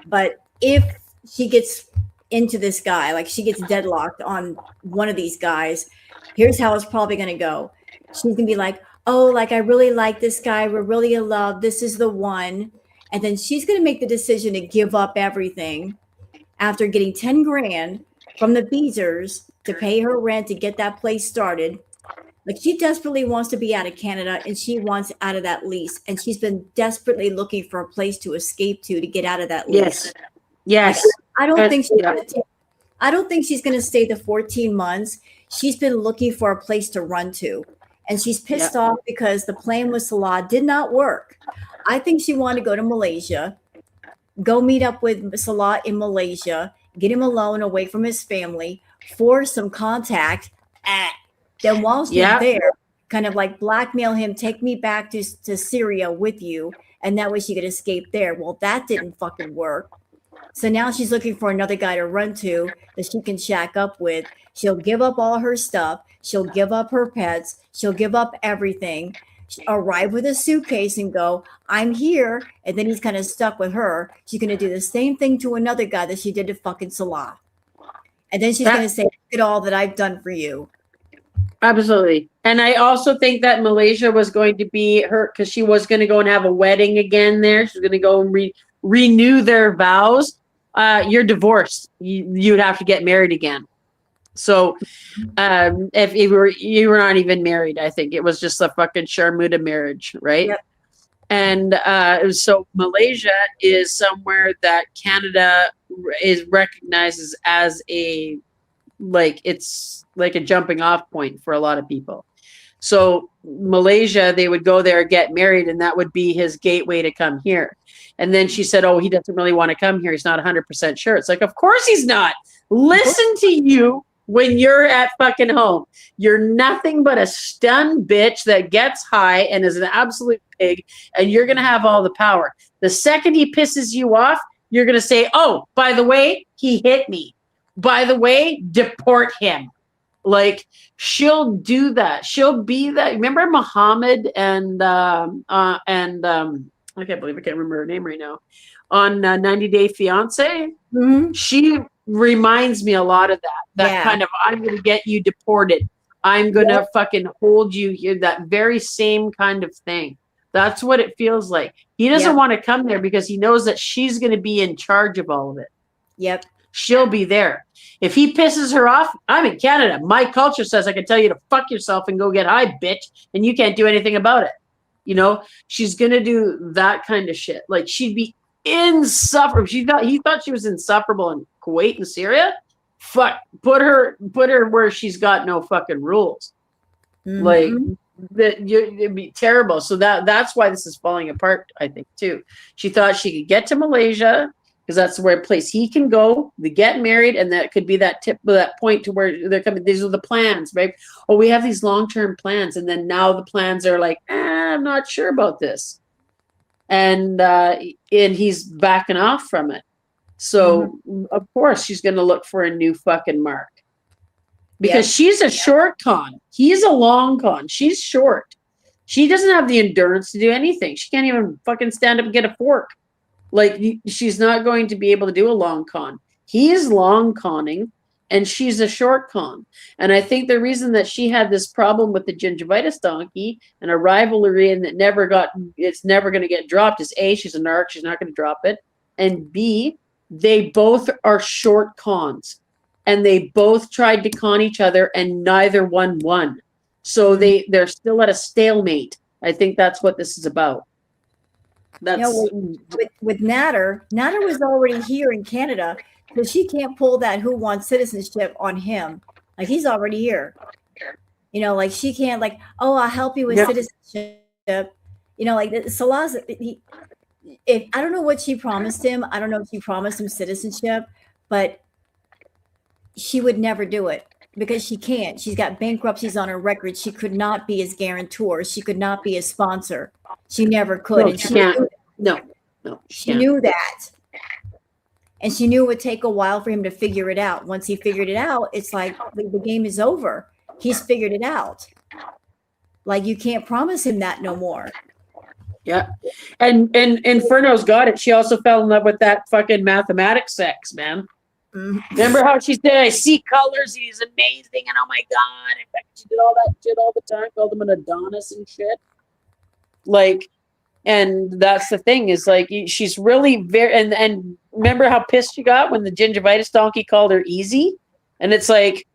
But if she gets into this guy, like she gets deadlocked on one of these guys, here's how it's probably going to go. She's going to be like, oh, like, I really like this guy. We're really in love. This is the one. And then she's going to make the decision to give up everything after getting 10 grand from the Beezers to pay her rent to get that place started. Like, she desperately wants to be out of Canada, and she wants out of that lease. And she's been desperately looking for a place to escape to get out of that lease. Yes. I don't think she's going to take I don't think she's going to stay the 14 months. She's been looking for a place to run to. And she's pissed off because the plan with Salah did not work. I think she wanted to go to Malaysia, go meet up with Salah in Malaysia, get him alone away from his family, force some contact. Then while she's there, kind of like blackmail him, take me back to Syria with you. And that way she could escape there. Well, that didn't fucking work. So now she's looking for another guy to run to that she can shack up with. She'll give up all her stuff. She'll give up her pets. She'll give up everything. She'll arrive with a suitcase and go, I'm here. And then he's kind of stuck with her. She's going to do the same thing to another guy that she did to fucking Salah. And then she's going to say, look at all that I've done for you. Absolutely. And I also think that Malaysia was going to be her, because she was going to go and have a wedding again there. She's going to go and renew their vows. You're divorced. You'd have to get married again. So if you were not even married, I think it was just a fucking Sharmuta marriage, right? Yep. And so Malaysia is somewhere that Canada recognizes as it's like a jumping off point for a lot of people. So Malaysia, they would go there, get married, and that would be his gateway to come here. And then she said, oh, he doesn't really want to come here. He's not 100% sure. It's like, of course he's not. Listen to you when you're at fucking home. You're nothing but a stunned bitch that gets high and is an absolute pig, and you're going to have all the power. The second he pisses you off, you're going to say, oh, by the way, he hit me. By the way, deport him. Like, she'll do that. She'll be that. Remember Muhammad and I can't believe I can't remember her name right now, on 90 Day Fiance? Mm-hmm. She reminds me a lot of that kind of, I'm going to get you deported. I'm going to fucking hold you here. That very same kind of thing. That's what it feels like. He doesn't want to come there because he knows that she's going to be in charge of all of it. Yep. She'll be there. If he pisses her off, I'm in Canada. My culture says I can tell you to fuck yourself and go get high, bitch, and you can't do anything about it. You know, she's going to do that kind of shit. Like, she'd be insufferable. He thought she was insufferable in Kuwait and Syria. Fuck, put her where she's got no fucking rules. Mm-hmm. Like, it'd be terrible. So that's why this is falling apart, I think, too. She thought she could get to Malaysia, because that's where a place he can go, they get married, and that could be that point to where they're coming. These are the plans, right? Oh, we have these long-term plans, and then now the plans are like, I'm not sure about this, and he's backing off from it. So of course she's going to look for a new fucking mark, because she's a short con. He's a long con. She's short. She doesn't have the endurance to do anything. She can't even fucking stand up and get a fork. Like, she's not going to be able to do a long con. He's long conning, and she's a short con. And I think the reason that she had this problem with the gingivitis donkey and a rivalry, and it's never going to get dropped, is A, she's a narc, she's not going to drop it. And B, they both are short cons. And they both tried to con each other, and neither one won. So they're still at a stalemate. I think that's what this is about. That's with Natter was already here in Canada, because she can't pull that who wants citizenship on him. Like, he's already here. You know, like, she can't, like, oh, I'll help you with citizenship. You know, like, Salah's, I don't know what she promised him. I don't know if she promised him citizenship, but she would never do it because she can't. She's got bankruptcies on her record. She could not be his guarantor. She could not be his sponsor. She never could. No, and she can't. No, she knew that. And she knew it would take a while for him to figure it out. Once he figured it out, it's like the game is over. He's figured it out. Like, you can't promise him that no more. Yeah. And Inferno's got it. She also fell in love with that fucking mathematics sex, man. Mm-hmm. Remember how she said, I see colors, he's amazing, and oh my God. In fact, she did all that shit all the time, called him an Adonis and shit. Like, and that's the thing, is like, she's really very, and remember how pissed she got when the gingivitis donkey called her easy? And it's like,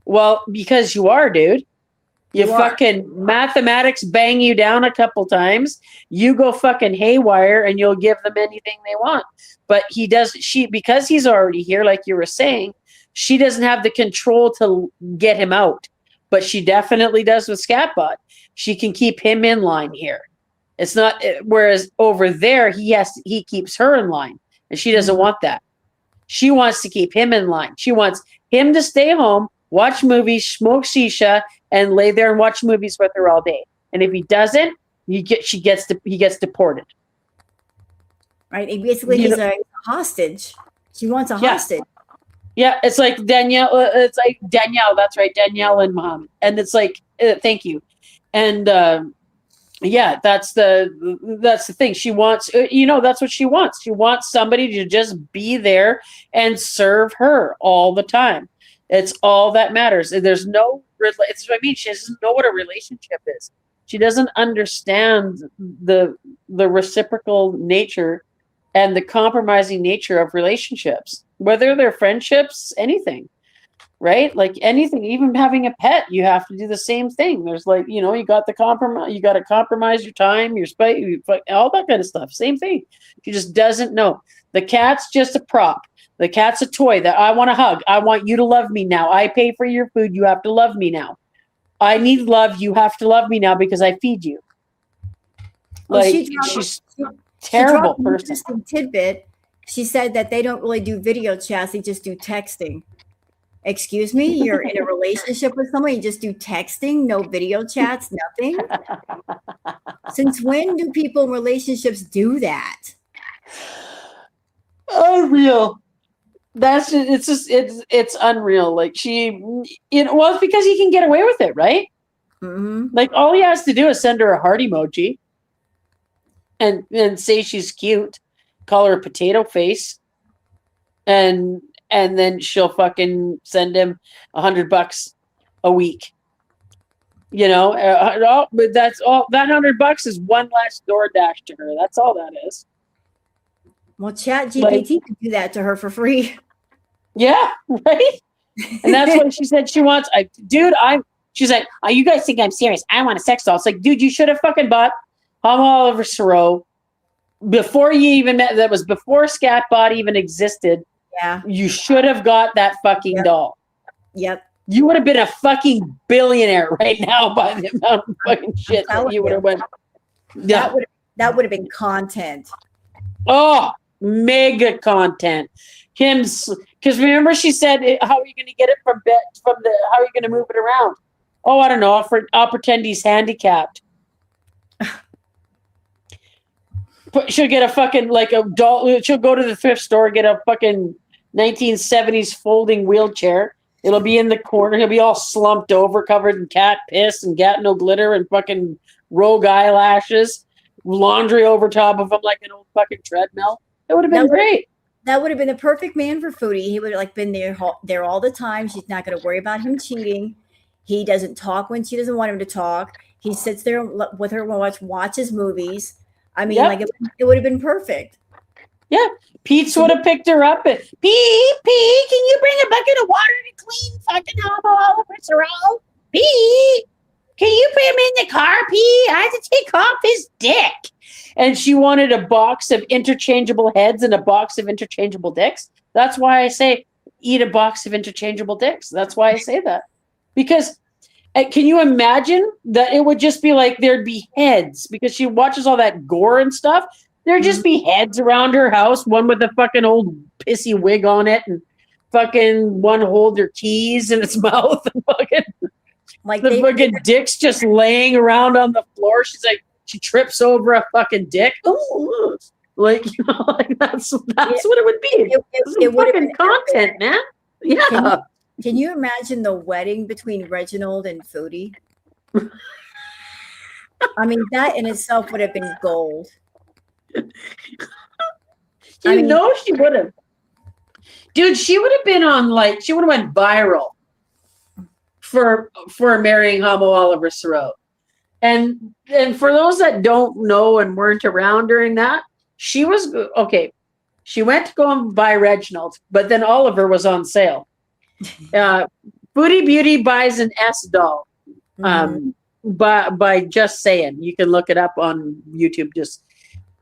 well, because you are, dude. You fucking mathematics bang you down a couple times. You go fucking haywire and you'll give them anything they want. But because he's already here, like you were saying, she doesn't have the control to get him out, but she definitely does with Scatbot. She can keep him in line here. It's not, whereas over there, he keeps her in line, and she doesn't want that. She wants to keep him in line. She wants him to stay home, watch movies, smoke shisha, and lay there and watch movies with her all day. And if he doesn't, he gets deported. Right? And basically, he's a hostage. She wants a hostage. Yeah, it's like Danielle. It's like Danielle. That's right, Danielle and Mom. And it's like, thank you. And yeah, that's the thing. She wants, that's what she wants. She wants somebody to just be there and serve her all the time. It's all that matters. There's no. It's what I mean. She doesn't know what a relationship is. She doesn't understand the reciprocal nature and the compromising nature of relationships, whether they're friendships, anything, right? Like anything, even having a pet, you have to do the same thing. There's like, you got to compromise your time, your space, all that kind of stuff. Same thing. She just doesn't know. The cat's just a prop. The cat's a toy that I want to hug. I want you to love me now. I pay for your food. You have to love me now. I need love. You have to love me now because I feed you. She's terrible person. Interesting tidbit. She said that they don't really do video chats; they just do texting. Excuse me, you're in a relationship with someone, you just do texting, no video chats, nothing. Since when do people in relationships do that? Unreal. It's unreal. Like it's because he can get away with it, right? Mm-hmm. Like all he has to do is send her a heart emoji and say she's cute, call her a potato face, and then she'll fucking send him $100 a week. But that's all. That $100 is one less DoorDash to her. That's all that is. Well, ChatGPT could do that to her for free. Yeah, right. And that's what she said she wants. She's like, oh, you guys think I'm serious? I want a sex doll. It's like, dude, you should have fucking bought Oliver Thoreau before you even met. That was before Scatbot even existed. Yeah. You should have got that fucking doll. Yep. You would have been a fucking billionaire right now by the amount of fucking shit that you would have went. Yeah. That would have been content. Oh, mega content. Because remember she said, how are you going to get it how are you going to move it around? Oh, I don't know. I'll pretend he's handicapped. She'll get a fucking a doll. She'll go to the thrift store, get a fucking 1970s folding wheelchair. It'll be in the corner. He'll be all slumped over, covered in cat piss and got no glitter and fucking rogue eyelashes, laundry over top of him like an old fucking treadmill. It would have been great. That would have been the perfect man for Foodie. He would have been there all the time. She's not going to worry about him cheating. He doesn't talk when she doesn't want him to talk. He sits there with her and watches movies. I mean, it would have been perfect. Yeah. Pete's would have picked her up and, Pete, can you bring a bucket of water to clean fucking Homo Oliver Thoreau? Pete, can you put him in the car, Pete? I have to take off his dick. And she wanted a box of interchangeable heads and a box of interchangeable dicks. That's why I say eat a box of interchangeable dicks. That's why I say that. Because can you imagine that it would just be like there'd be heads because she watches all that gore and stuff. There'd just be heads around her house, one with a fucking old pissy wig on it and fucking one hold her keys in its mouth and fucking the fucking dick's just laying around on the floor. She's like, she trips over a fucking dick. Ooh, that's what it would be. It would have been content, man. Yeah. Can you imagine the wedding between Reginald and Foodie? I mean, that in itself would have been gold. She would have. Dude, she would have been on she would have went viral for marrying Homo Oliver Thoreau. And for those that don't know and weren't around during that, she was okay. She went to go and buy Reginald, but then Oliver was on sale. Foodie Beauty buys an S doll. By Just Saying. You can look it up on YouTube.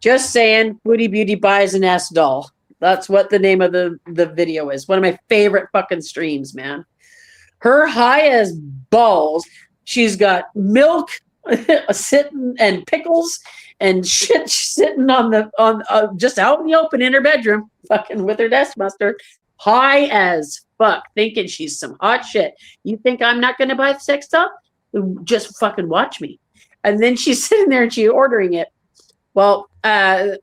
Just Saying, Foodie Beauty buys an S doll. That's what the name of the video is. One of my favorite fucking streams, man. Her high as balls. She's got milk sitting and pickles and shit sitting on just out in the open in her bedroom, fucking with her desk mustard, high as fuck, thinking she's some hot shit. You think I'm not going to buy the sex doll? Just fucking watch me. And then she's sitting there and she's ordering it. Well,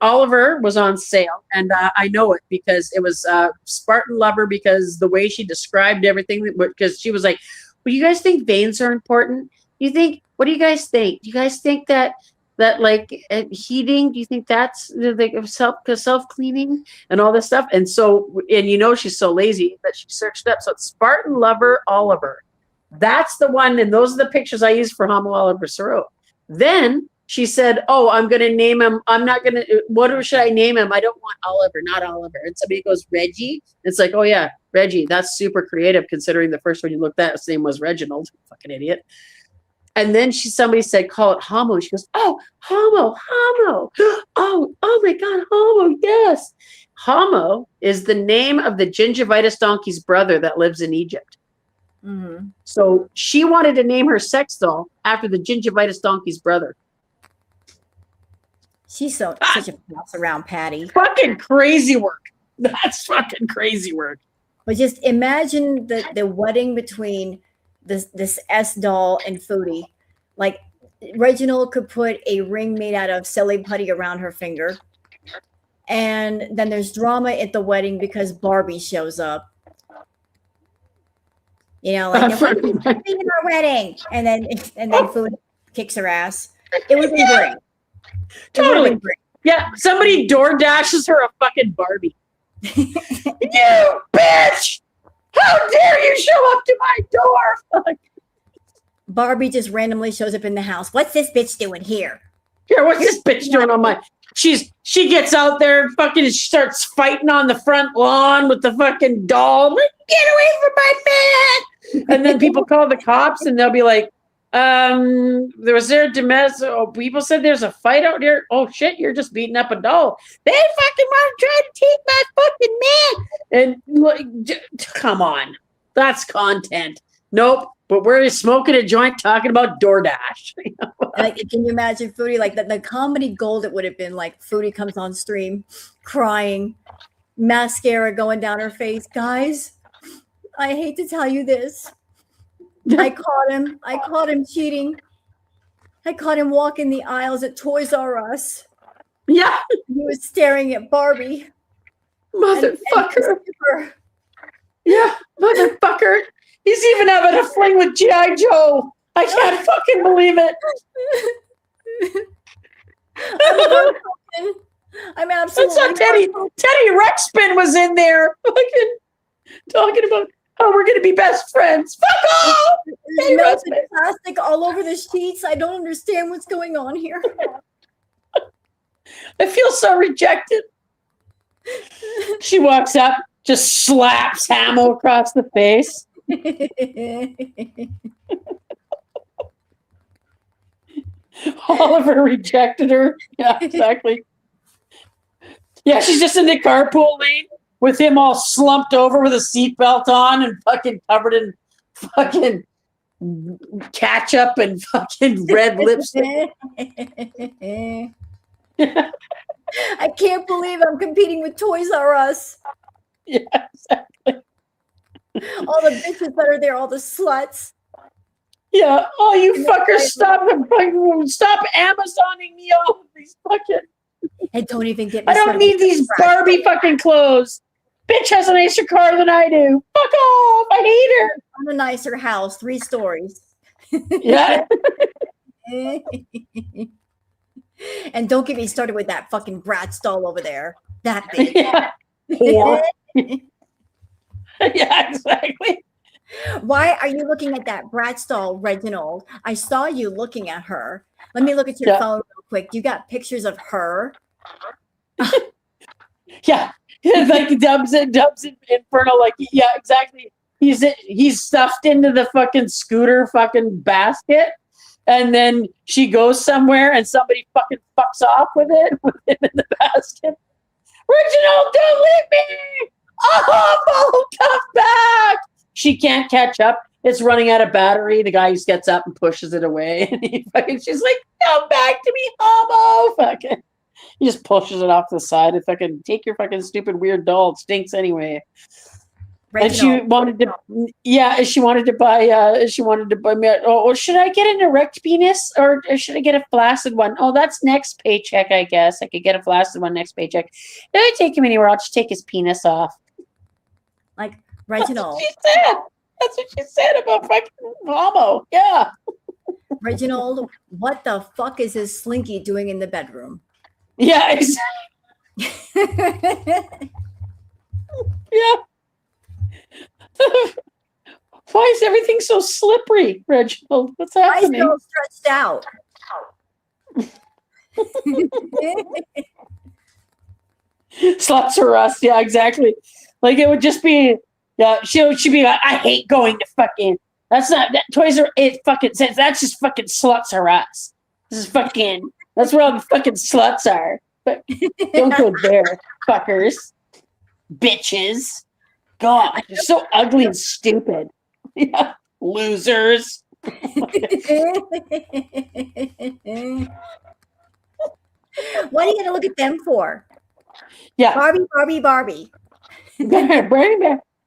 Oliver was on sale, and I know it because it was Spartan Lover, because the way she described everything, because she was like, well, you guys think veins are important? You think, what do you guys think? Do you guys think that like heating, do you think that's like self-cleaning and all this stuff? And so, and you know, she's so lazy that she searched up. So it's Spartan Lover Oliver. That's the one, and those are the pictures I used for Homo Oliver Soro. Then she said, oh, I'm going to name him. I'm not going to, what should I name him? I don't want Oliver, not Oliver. And somebody goes, Reggie. It's like, oh yeah, Reggie. That's super creative considering the first one you looked at, his name was Reginald. Fucking idiot. And then somebody said, call it Homo. She goes, oh, Homo. Oh my God, Homo, yes. Homo is the name of the gingivitis donkey's brother that lives in Egypt. Mm-hmm. So she wanted to name her sex doll after the gingivitis donkey's brother. She's such a boss around Patty. Fucking crazy work. That's fucking crazy work. But just imagine the wedding between this S doll and Foodie. Like, Reginald could put a ring made out of silly putty around her finger. And then there's drama at the wedding because Barbie shows up. You know, like, we're in our wedding. And then Foodie kicks her ass. It would be great. Totally. Yeah, somebody door dashes her a fucking Barbie. You bitch! How dare you show up to my door? Fuck. Barbie just randomly shows up in the house. What's this bitch doing here? Here, what's this bitch doing on my... She gets out there and fucking starts fighting on the front lawn with the fucking doll. Get away from my man! And then people call the cops and they'll be like, was there a domestic? Oh, people said there's a fight out here. Oh shit, you're just beating up a doll. They fucking want to try to take my fucking man. And like, come on, that's content. Nope, but we're smoking a joint talking about DoorDash. Like, can you imagine Foodie, like the comedy gold it would have been, like Foodie comes on stream crying, mascara going down her face. Guys, I hate to tell you this. I caught him cheating. I caught him walking the aisles at Toys R Us. Yeah. He was staring at Barbie. Motherfucker. Yeah, motherfucker. He's even having a fling with G.I. Joe. I can't fucking believe it. I'm absolutely. I saw Teddy Ruxpin was in there fucking talking about how we're going to be best friends. Fuck off! There's melted plastic all over the sheets. I don't understand what's going on here. I feel so rejected. She walks up, just slaps Hamo across the face. Oliver rejected her. Yeah, exactly. Yeah, she's just in the carpool lane with him all slumped over with a seatbelt on and fucking covered in fucking ketchup and fucking red lipstick. I can't believe I'm competing with Toys R Us. Yeah, exactly. All the bitches that are there, all the sluts. Yeah. Oh, you fuckers, stop Amazoning me off these fucking. And don't even get me I don't need these Barbie fucking clothes. Bitch has a nicer car than I do. Fuck off. I hate her. On a nicer house, 3 stories. Yeah. And don't get me started with that fucking Bratz doll over there. That big. Yeah. Whore. Yeah, exactly. Why are you looking at that Bratz doll, Reginald? I saw you looking at her. Let me look at your phone real quick. You got pictures of her? Yeah. Like Dubs Infernal, like, yeah, exactly. He's stuffed into the fucking scooter fucking basket, and then she goes somewhere and somebody fucking fucks off with him in the basket. Reginald, don't leave me! Oh, come back! She can't catch up. It's running out of battery. The guy just gets up and pushes it away. And she's like, come back to me, homo! Fucking. He just pushes it off to the side and fucking take your fucking stupid weird doll. It stinks anyway. Reginald. And she wanted to, she wanted to buy me. Oh, should I get an erect penis or should I get a flaccid one? Oh, that's next paycheck, I guess. I could get a flaccid one next paycheck. If I take him anywhere, I'll just take his penis off. Like, Reginald. That's what she said about fucking homo. Yeah. Reginald, what the fuck is this slinky doing in the bedroom? Yeah, exactly. Yeah. Why is everything so slippery, Reginald? What's happening? I feel stretched out. Sluts or us. Yeah, exactly. Like it would just be, yeah, she'd be like, I hate going to fucking, that's not, that Toys R It fucking says, that's just fucking sluts or us. This is fucking, that's where all the fucking sluts are. But don't go there, fuckers. Bitches. God, you're so ugly and stupid. Yeah, losers. What are you gonna look at them for? Yeah. Barbie.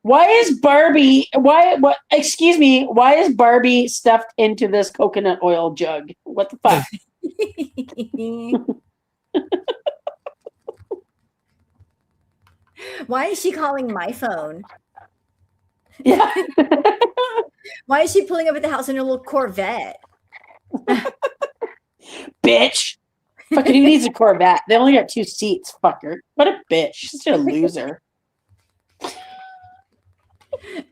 Why is Barbie? What? Excuse me. Why is Barbie stuffed into this coconut oil jug? What the fuck? Why is she calling my phone? Yeah. Why is she pulling up at the house in her little Corvette? Bitch. Fucking who needs a Corvette? They only got 2 seats, fucker. What a bitch. She's a loser.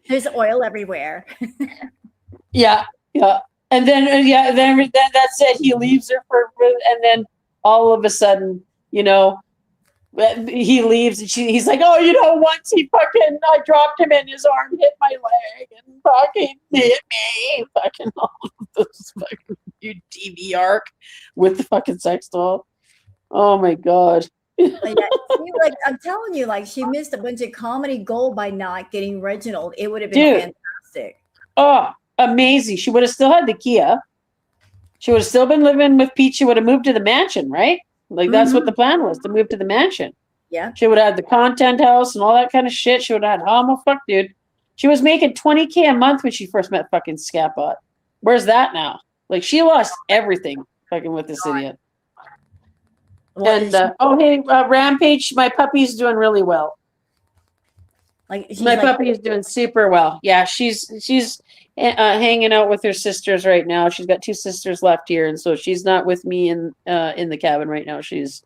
There's oil everywhere. Yeah. And then then that's it. He leaves her and then all of a sudden, he leaves and he's like, oh, once I dropped him and his arm hit my leg and fucking hit me. Fucking all of this fucking huge TV arc with the fucking sex doll. Oh my God. I'm telling you, she missed a bunch of comedy gold by not getting Reginald. It would have been fantastic. Oh, amazing. She would have still had the Kia. She would have still been living with Pete. She would have moved to the mansion, right? That's what the plan was, to move to the mansion. Yeah. She would have had the content house and all that kind of shit. She would have had homo fuck, dude. She was making $20K a month when she first met fucking Scatbot. Where's that now? She lost everything fucking with this idiot. And hey, Rampage, my puppy's doing really well. My puppy is doing super well. Yeah, she's hanging out with her sisters right now. She's got 2 sisters left here, and so she's not with me in the cabin right now. She's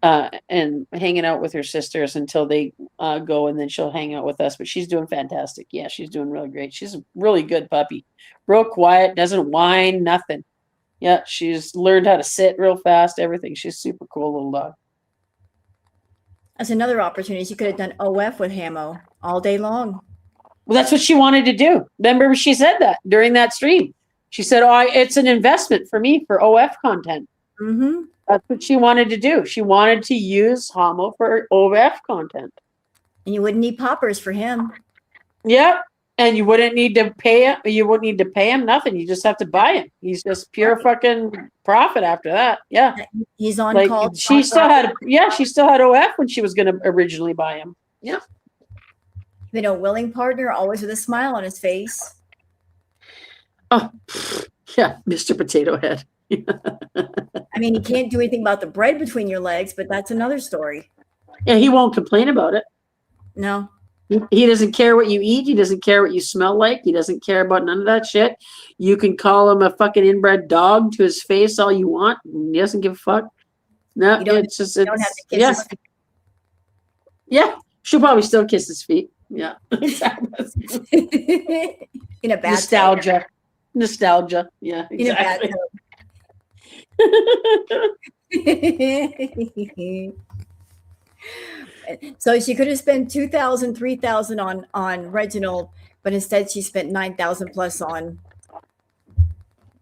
and hanging out with her sisters until they go, and then she'll hang out with us. But she's doing fantastic. Yeah, she's doing really great. She's a really good puppy. Real quiet, doesn't whine, nothing. Yeah, she's learned how to sit real fast, everything. She's super cool little dog. That's another opportunity. She could have done OF with Hamo all day long. Well, that's what she wanted to do. Remember, she said that during that stream. She said, it's an investment for me for OF content. Mm-hmm. That's what she wanted to do. She wanted to use Hamo for OF content. And you wouldn't need poppers for him. Yep. And you wouldn't need to pay him. You wouldn't need to pay him nothing. You just have to buy him. He's just pure fucking profit after that. Yeah. He's on call. She still had OF when she was going to originally buy him. Yeah. Been a willing partner, always with a smile on his face. Oh, yeah. Mr. Potato Head. I mean, he can't do anything about the bread between your legs, but that's another story. Yeah. He won't complain about it. No. He doesn't care what you eat. He doesn't care what you smell like. He doesn't care about none of that shit. You can call him a fucking inbred dog to his face all you want. He doesn't give a fuck. No, you don't have to kiss his feet. Yeah, she'll probably still kiss his feet. Yeah, exactly. In a bad nostalgia. Yeah, exactly. So she could have spent $2,000, $3,000 on Reginald, but instead she spent $9,000 plus on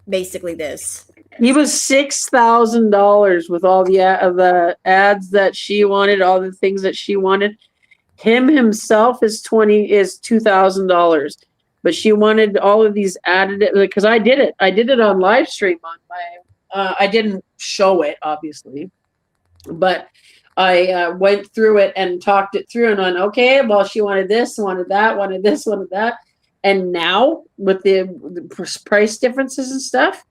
basically this. He was $6,000 with all the ads that she wanted, all the things that she wanted. Him himself is $2,000, but she wanted all of these added because I did it. I did it on live stream on my. I didn't show it obviously, but I went through it and talked it through and went, okay, well, she wanted this, wanted that, wanted this, wanted that, and now with the price differences and stuff.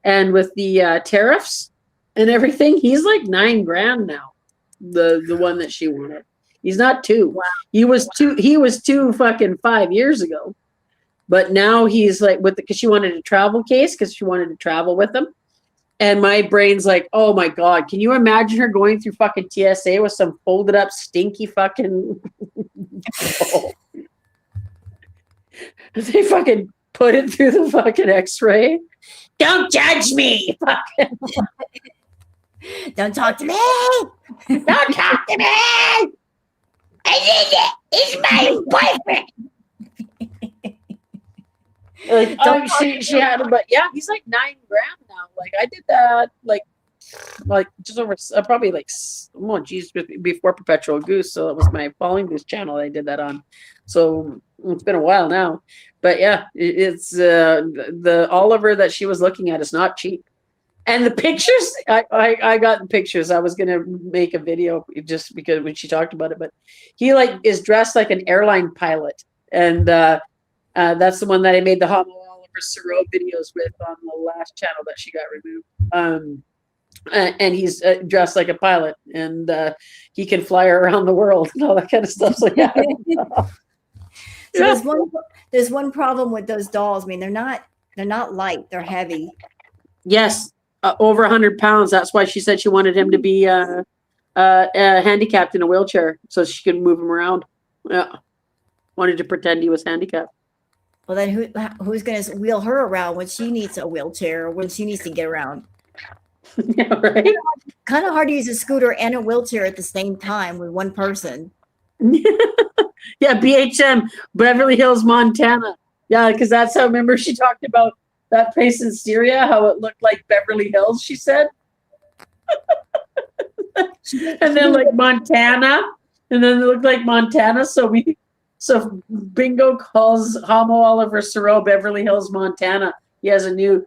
And with the tariffs and everything, he's like $9,000 now. The one that she wanted. He's not two. Wow. He was two. He was two fucking 5 years ago. But now he's like because she wanted a travel case because she wanted to travel with him. And my brain's like, oh my God, can you imagine her going through fucking TSA with some folded up stinky fucking They fucking put it through the fucking X-ray. Don't judge me. Don't talk to me. Don't talk to me. He's my boyfriend. She had him, but yeah, he's like $9,000 now. Like I did that, like just over probably before Perpetual Goose. So it was my Falling Goose channel I did that on. So it's been a while now, but yeah, it's the Oliver that she was looking at is not cheap. And the pictures, I got the pictures. I was gonna make a video just because when she talked about it, but he is dressed like an airline pilot, and that's the one that I made the Homo Oliver Siro videos with on the last channel that she got removed. And he's dressed like a pilot, and he can fly around the world and all that kind of stuff. So yeah. So there's one problem with those dolls. I mean, they're not light; they're heavy. Yes, over 100 pounds. That's why she said she wanted him to be handicapped in a wheelchair so she could move him around. Yeah, wanted to pretend he was handicapped. Well, then who's going to wheel her around when she needs a wheelchair or when she needs to get around? Yeah, right. Kind of hard to use a scooter and a wheelchair at the same time with one person. Yeah, BHM, Beverly Hills, Montana. Yeah, because that's how, remember she talked about that place in Syria, how it looked like Beverly Hills, she said. And then Montana, and then it looked like Montana. So Bingo calls Homo Oliver Siro Beverly Hills, Montana. He has new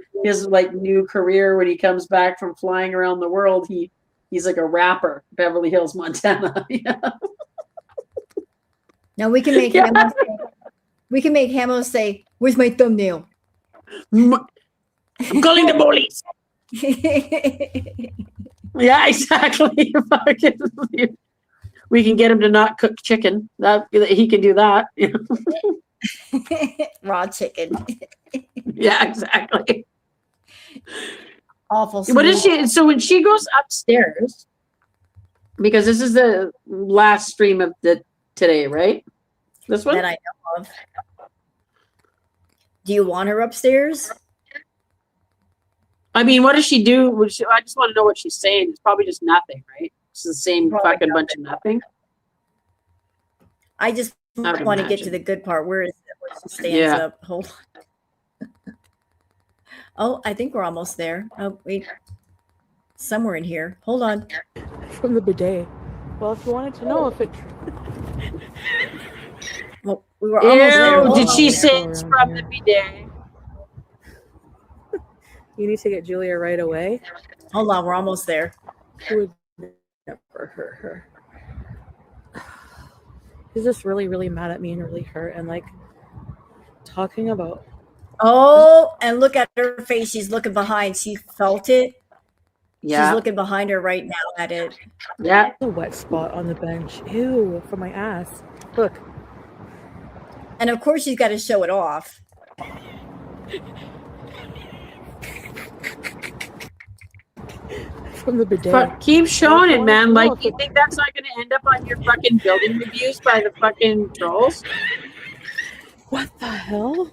career when he comes back from flying around the world. He's like a rapper, Beverly Hills, Montana. Yeah. Now we can make Hamo say, "Where's my thumbnail?" I'm calling the police. Yeah, exactly. We can get him to not cook chicken. He can do that. Raw chicken. Yeah, exactly. Awful. What is she? So when she goes upstairs, because this is the last stream of today, right? This one that I know of. Do you want her upstairs? I mean, what does she do? I just want to know what she's saying. It's probably just nothing, right? It's the same Probably fucking nothing. bunch of nothing. I just I would want to get to imagine. the good part. Where is it? Where she stands Yeah. up. Hold on. Oh, I think we're almost there. Oh, wait. Somewhere in here. Hold on. From the bidet. Well, if you wanted to know if it. Well, we were almost there. Ew, Hold did on. she say it's from the bidet? You need to get Julia right away. Hold on. We're almost there. Who would never hurt her? He's just really, really mad at me and really hurt and talking about. Oh, and look at her face. She's looking behind. She felt it. Yeah. She's looking behind her right now at it. Yeah. A wet spot on the bench. Ew, from my ass. Look. And of course, she's got to show it off. From the bidet. But keep showing it, man. No, You think that's not going to end up on your fucking building reviews by the fucking trolls? What the hell?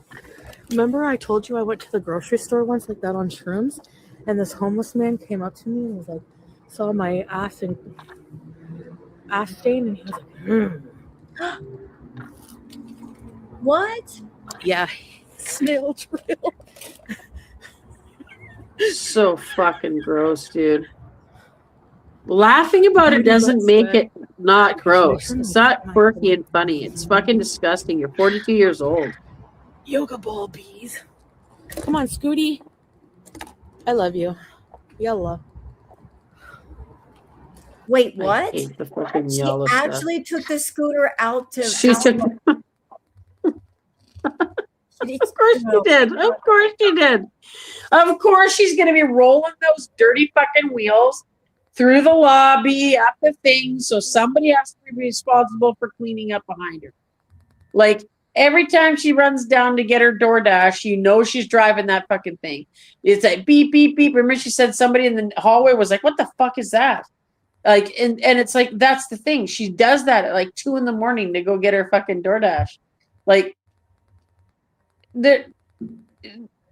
Remember I told you I went to the grocery store once like that on shrooms? And this homeless man came up to me and was like, saw my ass stain and he was like, What? yeah, snail trail. So fucking gross, dude. Laughing about it doesn't make it not gross. It's not quirky and funny. It's fucking disgusting. You're 42 years old. Yoga ball bees. Come on, Scooty. I love you. Yalla. Wait, I what? hate the fucking She yellow stuff. actually took the scooter out to. She took. Of course she did. Of course she did. Of course she's going to be rolling those dirty fucking wheels through the lobby, up the thing, so somebody has to be responsible for cleaning up behind her. Like, every time she runs down to get her DoorDash, you know she's driving that fucking thing. It's like beep, beep, beep. Remember she said somebody in the hallway was like, what the fuck is that? Like, and it's like, that's the thing. She does that at like 2 a.m. to go get her fucking DoorDash. Like,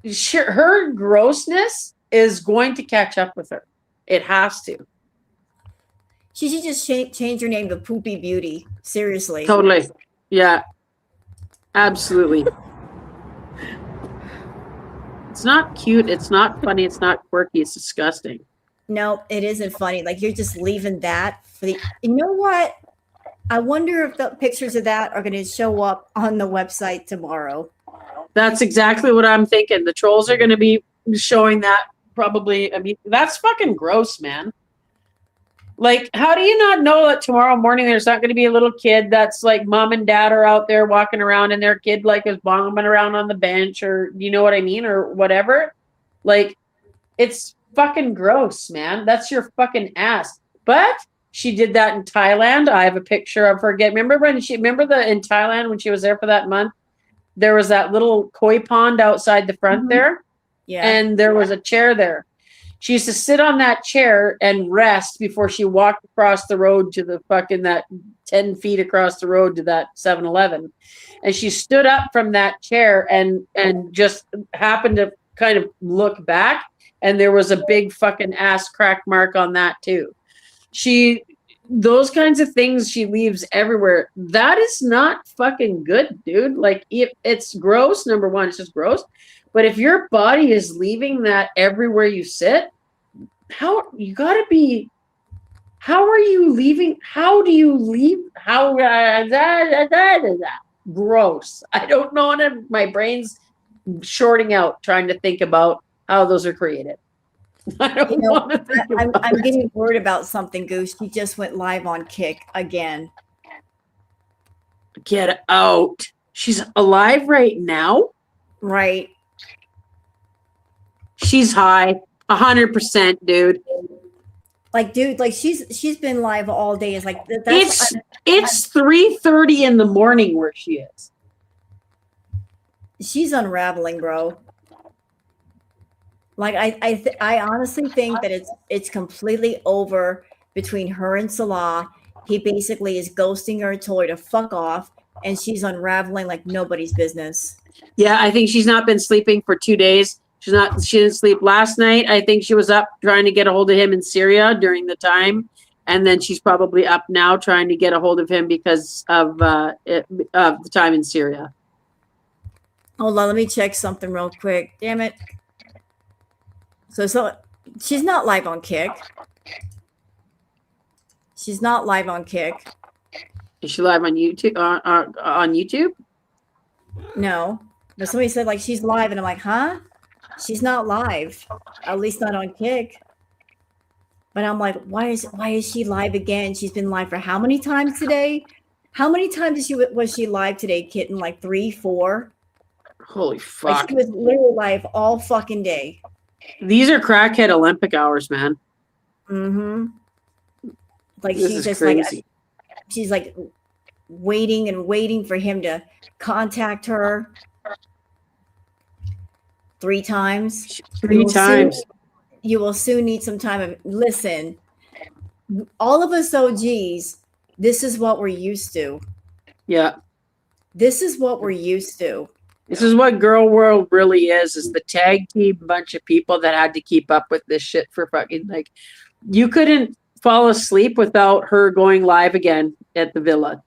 her grossness is going to catch up with her. It has to. She should just change her name to Poopy Beauty. Seriously. Totally. Yeah. Absolutely. It's not cute. It's not funny. It's not quirky. It's disgusting. No, it isn't funny. Like, you're just leaving that for the. You know what? I wonder if the pictures of that are going to show up on the website tomorrow. That's exactly what I'm thinking. The trolls are going to be showing that probably. I mean, that's fucking gross, man. Like, how do you not know that tomorrow morning there's not going to be a little kid that's like mom and dad are out there walking around and their kid like is bombing around on the bench, or you know what I mean, or whatever? Like, it's fucking gross, man. That's your fucking ass. But she did that in Thailand. I have a picture of her. Remember in Thailand when she was there for that month? There was that little koi pond outside the front there. Yeah. And there was a chair there. She used to sit on that chair and rest before she walked across the road to the fucking that 10 feet across the road to that 7-Eleven. And she stood up from that chair and just happened to kind of look back. And there was a big fucking ass crack mark on that too. Those kinds of things she leaves everywhere. That is not fucking good, dude. Like, if it's gross, number one, it's just gross. But if your body is leaving that everywhere you sit, how are you leaving? How do you leave? Gross. I don't know. And my brain's shorting out trying to think about how those are created. I don't want to think about I'm getting worried about something, Goose. She just went live on Kick again. Get out. She's alive right now? Right. She's high. 100%, dude. Like, dude, like she's been live all day. It's like it's 3:30 in the morning where she is. She's unraveling, bro. Like, I honestly think that it's completely over between her and Salah. He basically is ghosting her, told her to fuck off, and she's unraveling like nobody's business. Yeah, I think she's not been sleeping for 2 days. She didn't sleep last night. I think she was up trying to get a hold of him in Syria during the time. And then she's probably up now trying to get a hold of him because of the time in Syria. Hold on, let me check something real quick. Damn it. So she's not live on Kick. She's not live on Kick. Is she live on YouTube? On YouTube? No. But somebody said like she's live, and I'm like, huh? She's not live. At least not on Kick. But I'm like, why is she live again? She's been live for how many times today? How many times was she live today, Kitten? Like 3, 4? Holy fuck. Like, she was literally live all fucking day. These are crackhead Olympic hours, man. Mm-hmm. Like, this she's is just crazy. like, she's like waiting and waiting for him to contact her 3 times. 3 times. You will soon need some time. Listen, all of us OGs, this is what we're used to. Yeah. This is what we're used to. This is what Girl World really is the tag team bunch of people that had to keep up with this shit for fucking, like, you couldn't fall asleep without her going live again at the villa.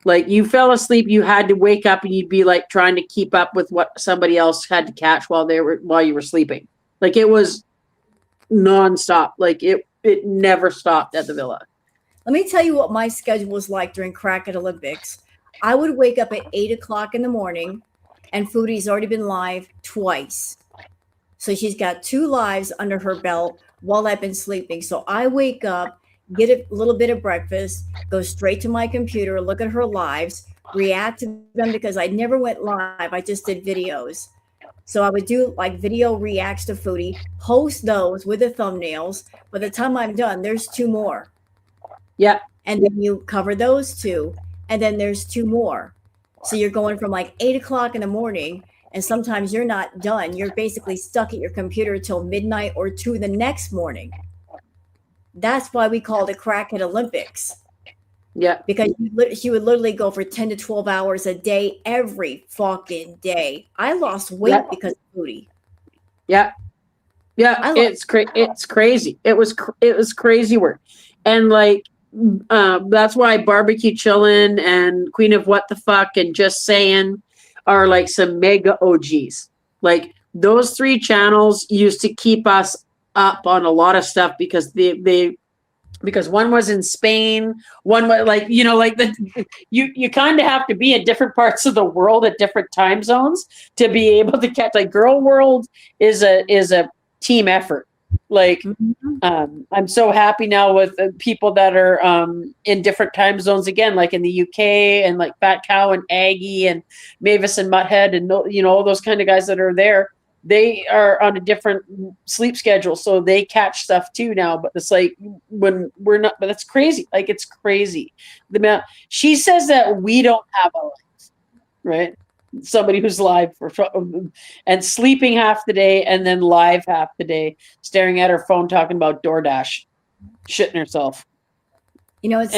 Like, you fell asleep, you had to wake up and you'd be like trying to keep up with what somebody else had to catch while you were sleeping. Like, it was nonstop. Like it never stopped at the villa. Let me tell you what my schedule was like during Crack at Olympics. I would wake up at 8 o'clock in the morning, and Foodie's already been live twice. So she's got 2 lives under her belt while I've been sleeping. So I wake up, get a little bit of breakfast, go straight to my computer, look at her lives, react to them because I never went live. I just did videos. So I would do like video reacts to Foodie, post those with the thumbnails. By the time I'm done, there's 2 more. Yeah. And then you cover those 2, and then there's 2 more. So you're going from like 8 o'clock in the morning, and sometimes you're not done. You're basically stuck at your computer till midnight or 2 the next morning. That's why we called it Crack at Olympics. Yeah. Because she would literally go for 10 to 12 hours a day every fucking day. I lost weight because of Foodie. Yeah. Yeah. It's crazy. It was crazy work. And like, that's why Barbecue Chillin' and Queen of What the Fuck and Just Saying are like some mega OGs. Like those 3 channels used to keep us up on a lot of stuff because because one was in Spain, one was like, you know, like you kind of have to be in different parts of the world at different time zones to be able to catch. Like Girl World is a team effort. Like I'm so happy now with people that are in different time zones again, like in the UK and like Fat Cow and Aggie and Mavis and Mutthead and you know all those kind of guys that are there. They are on a different sleep schedule, so they catch stuff too now. But it's like when we're not, but that's crazy. Like it's crazy. She says that we don't have a life, right? Somebody who's live and sleeping half the day and then live half the day, staring at her phone, talking about DoorDash, shitting herself. You know, it's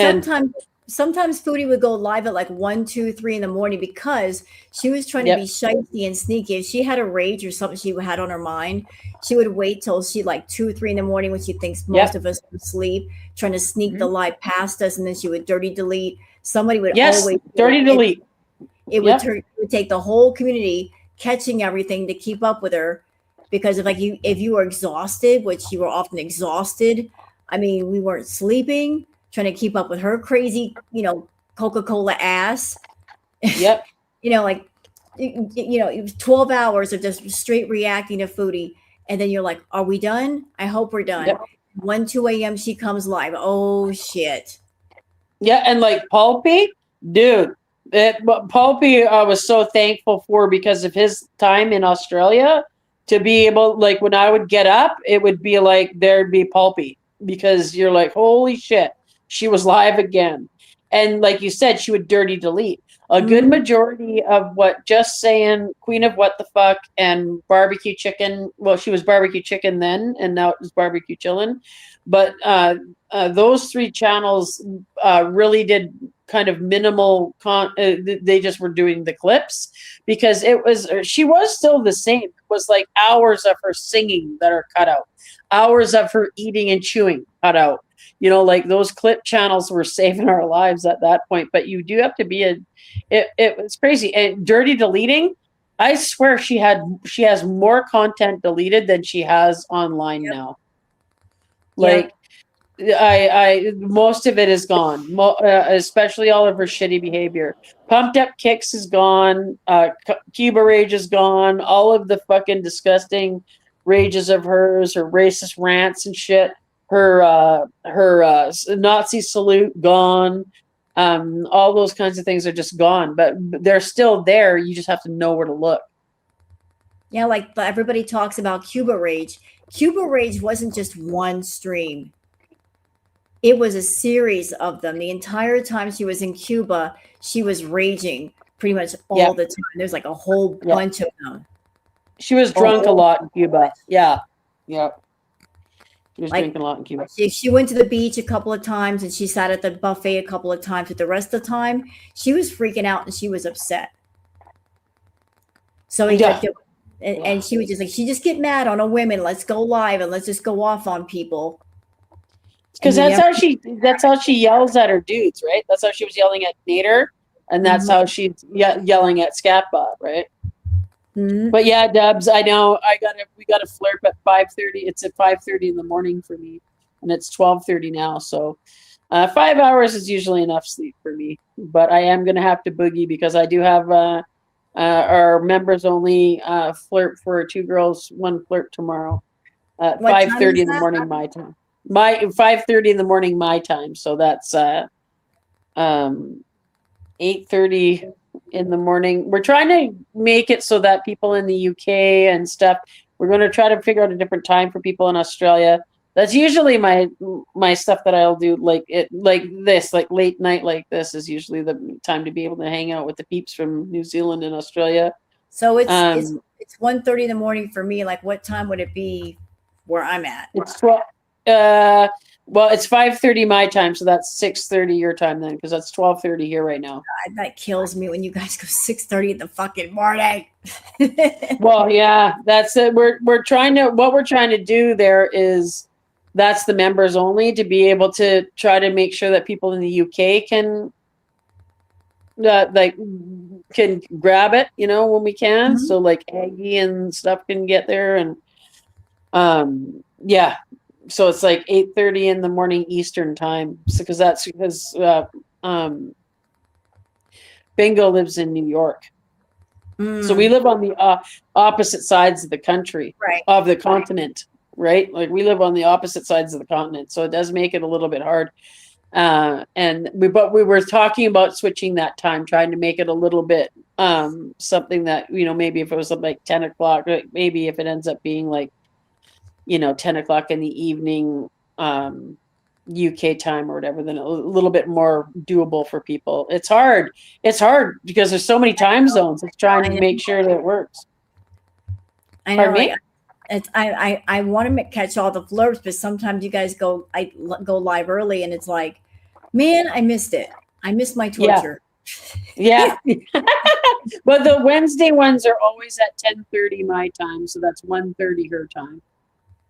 sometimes Foodie would go live at like 1, 2, 3 in the morning because she was trying to be shifty and sneaky. If she had a rage or something she had on her mind, she would wait till she like 2, 3 in the morning when she thinks most of us would sleep, trying to sneak the live past us, and then she would dirty delete. Somebody would always dirty delete. It would take the whole community catching everything to keep up with her, because if you were exhausted, which you were often exhausted, I mean, we weren't sleeping, trying to keep up with her crazy, you know, Coca-Cola ass. Yep. You know, like, you know, it was 12 hours of just straight reacting to Foodie. And then you're like, are we done? I hope we're done. Yep. 1, 2 a.m. she comes live. Oh, shit. Yeah, and like Pulpy, dude. Pulpy I was so thankful for because of his time in Australia to be able, like when I would get up, it would be like there'd be Pulpy because you're like, holy shit, she was live again. And like you said, she would dirty delete. A good majority of what Just Saying, Queen of What the Fuck, and Barbecue Chicken. Well, she was Barbecue Chicken then, and now it's Barbecue Chillin'. But those 3 channels really did kind of minimal. They just were doing the clips because she was still the same. It was like hours of her singing that are cut out, hours of her eating and chewing cut out. You know, like those clip channels were saving our lives at that point. But you do have to be it was crazy. And dirty deleting, I swear she has more content deleted than she has online now. Like I most of it is gone, especially all of her shitty behavior. Pumped Up Kicks is gone. Cuba Rage is gone. All of the fucking disgusting rages of hers, her racist rants and shit. Her Nazi salute gone. All those kinds of things are just gone, but they're still there. You just have to know where to look. Yeah, like everybody talks about Cuba Rage. Cuba Rage wasn't just one stream. It was a series of them. The entire time she was in Cuba, she was raging pretty much all the time. There's like a whole bunch of them. She was drunk a lot in Cuba. Yeah. Yeah. She was drinking a lot in Cuba. She went to the beach a couple of times and she sat at the buffet a couple of times, but the rest of the time she was freaking out and she was upset. So and she was just like, she just get mad on a women. Let's go live and let's just go off on people. Because that's how she yells at her dudes, right? That's how she was yelling at Nader, and that's how she's yelling at Scatbot, right? Mhm. But yeah, Dubs, I know we gotta flirp at 5:30. It's at 5:30 in the morning for me, and it's 12:30 now. So 5 hours is usually enough sleep for me. But I am gonna have to boogie because I do have our members only flirt for two girls, one flirt tomorrow at What time 5:30 is in the that? morning my time. My 5:30 in the morning my time. So that's um 8:30 in the morning. We're trying to make it so that people in the UK and stuff, we're going to try to figure out a different time for people in Australia. That's usually my stuff that I'll do like this, like late night like this is usually the time to be able to hang out with the peeps from New Zealand and Australia. So Um it's 1:30 in the morning for me. Like, what time would it be where I'm at? it's 12 uh well, it's 5:30 my time, so that's 6:30 your time then, because that's 12:30 here right now. That kills me when you guys go 6:30 in the fucking morning. Well, yeah, that's it. We're trying to what we're trying to do there is that's the members only to be able to try to make sure that people in the UK can like can grab it, when we can. Mhm. So like Aggie and stuff can get there and yeah. So it's like 8:30 in the morning Eastern time. Because that's because Bingo lives in New York. So we Mm, live on the opposite sides of the country, right. of the continent, right? Like we live on the opposite sides of the continent, so it does make it a little bit hard. But we were talking about switching that time, trying to make it a little bit something that maybe if it was like 10 o'clock, maybe if it ends up being like 10 o'clock in the evening, UK time or whatever, then a little bit more doable for people. It's hard. It's hard because there's so many time zones. It's trying I to know. make sure that it works. I know. Pardon Like, me? I want to catch all the flirt, but sometimes you guys go live early, and it's like, man, I missed it. I missed my Yeah. torture. Yeah. But the Wednesday ones are always at 10:30 my time, so that's 1:30 her time.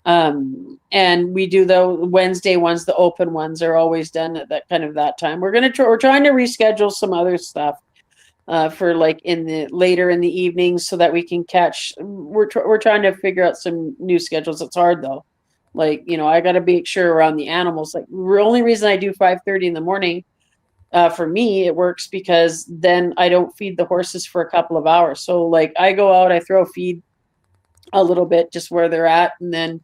And we do the Wednesday ones, the open ones are always done at that time. We're trying to reschedule some other stuff for like in the later in the evening so that we can catch. We're trying to figure out some new schedules. It's hard though. Like I got to make sure around the animals. Like the only reason I do 5:30 in the morning. For me, it works because then I don't feed the horses for a couple of hours. So like I go out, I throw feed a little bit just where they're at, and then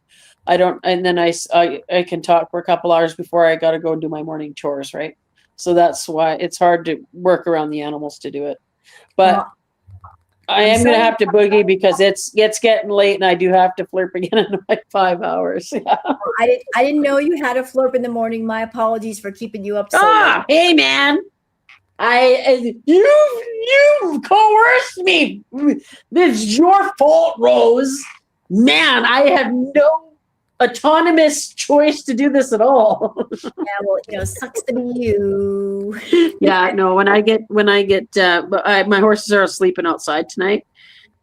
I can talk for a couple hours before I got to go and do my morning chores, right? So that's why it's hard to work around the animals to do it. But Well, I I'm am going to so have to boogie because it's getting late and I do have to flirp again in like 5 hours. Yeah. I didn't know you had a flirp in the morning. My apologies for keeping you up so late. Hey man, you coerced me. It's your fault, Rose. Man, I have no autonomous choice to do this at all. Yeah, well, sucks to be you. Yeah, no. When I get, my horses are sleeping outside tonight,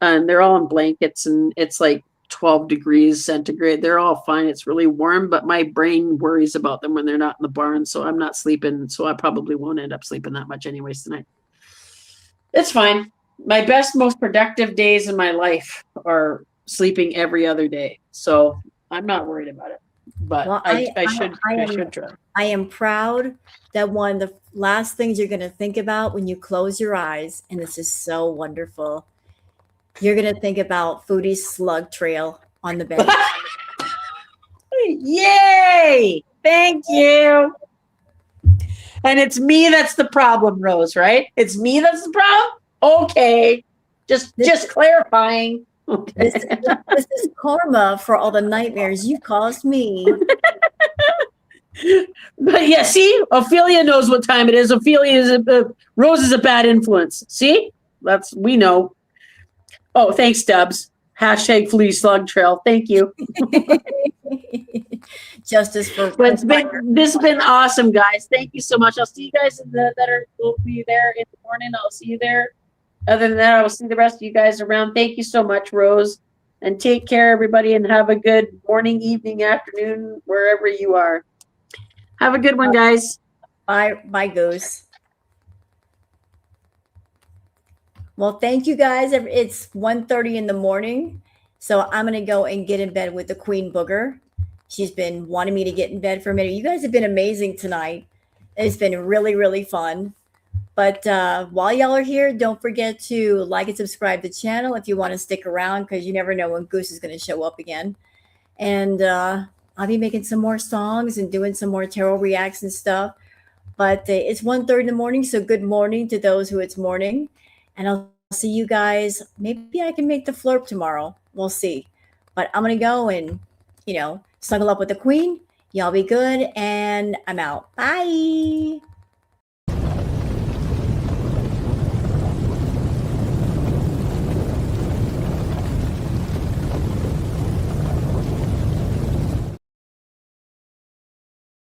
and they're all in blankets, and it's like 12 degrees centigrade. They're all fine. It's really warm, but my brain worries about them when they're not in the barn. So I'm not sleeping. So I probably won't end up sleeping that much anyways tonight. It's fine. My best, most productive days in my life are sleeping every other day. So I'm not worried about it. But Well, I should try. I am proud that one of the last things you're going to think about when you close your eyes, and this is so wonderful, you're going to think about Foodie's slug trail on the bench. Yay! Thank you. And it's me that's the problem, Rose, right? It's me that's the problem? Okay. Just clarifying. Okay. This is karma for all the nightmares you caused me. But yeah, see, Ophelia knows what time it is. Rose is a bad influence. See, we know. Oh, thanks, Dubs. Hashtag Flea Slug Trail. Thank you. Justice for. But this has been awesome, guys. Thank you so much. I'll see you guys will be there in the morning. I'll see you there. Other than that, I will see the rest of you guys around. Thank you so much, Rose. And take care, everybody, and have a good morning, evening, afternoon, wherever you are. Have a good one, guys. Bye, Goose. Well, thank you guys. It's 1:30 in the morning. So I'm going to go and get in bed with the Queen Booger. She's been wanting me to get in bed for a minute. You guys have been amazing tonight. It's been really, really fun. But while y'all are here, don't forget to like and subscribe to the channel if you want to stick around, because you never know when Goose is going to show up again. And I'll be making some more songs and doing some more tarot reacts and stuff. But it's 1:30 in the morning, so good morning to those who it's morning. And I'll see you guys. Maybe I can make the flurp tomorrow. We'll see. But I'm going to go and, snuggle up with the queen. Y'all be good. And I'm out. Bye.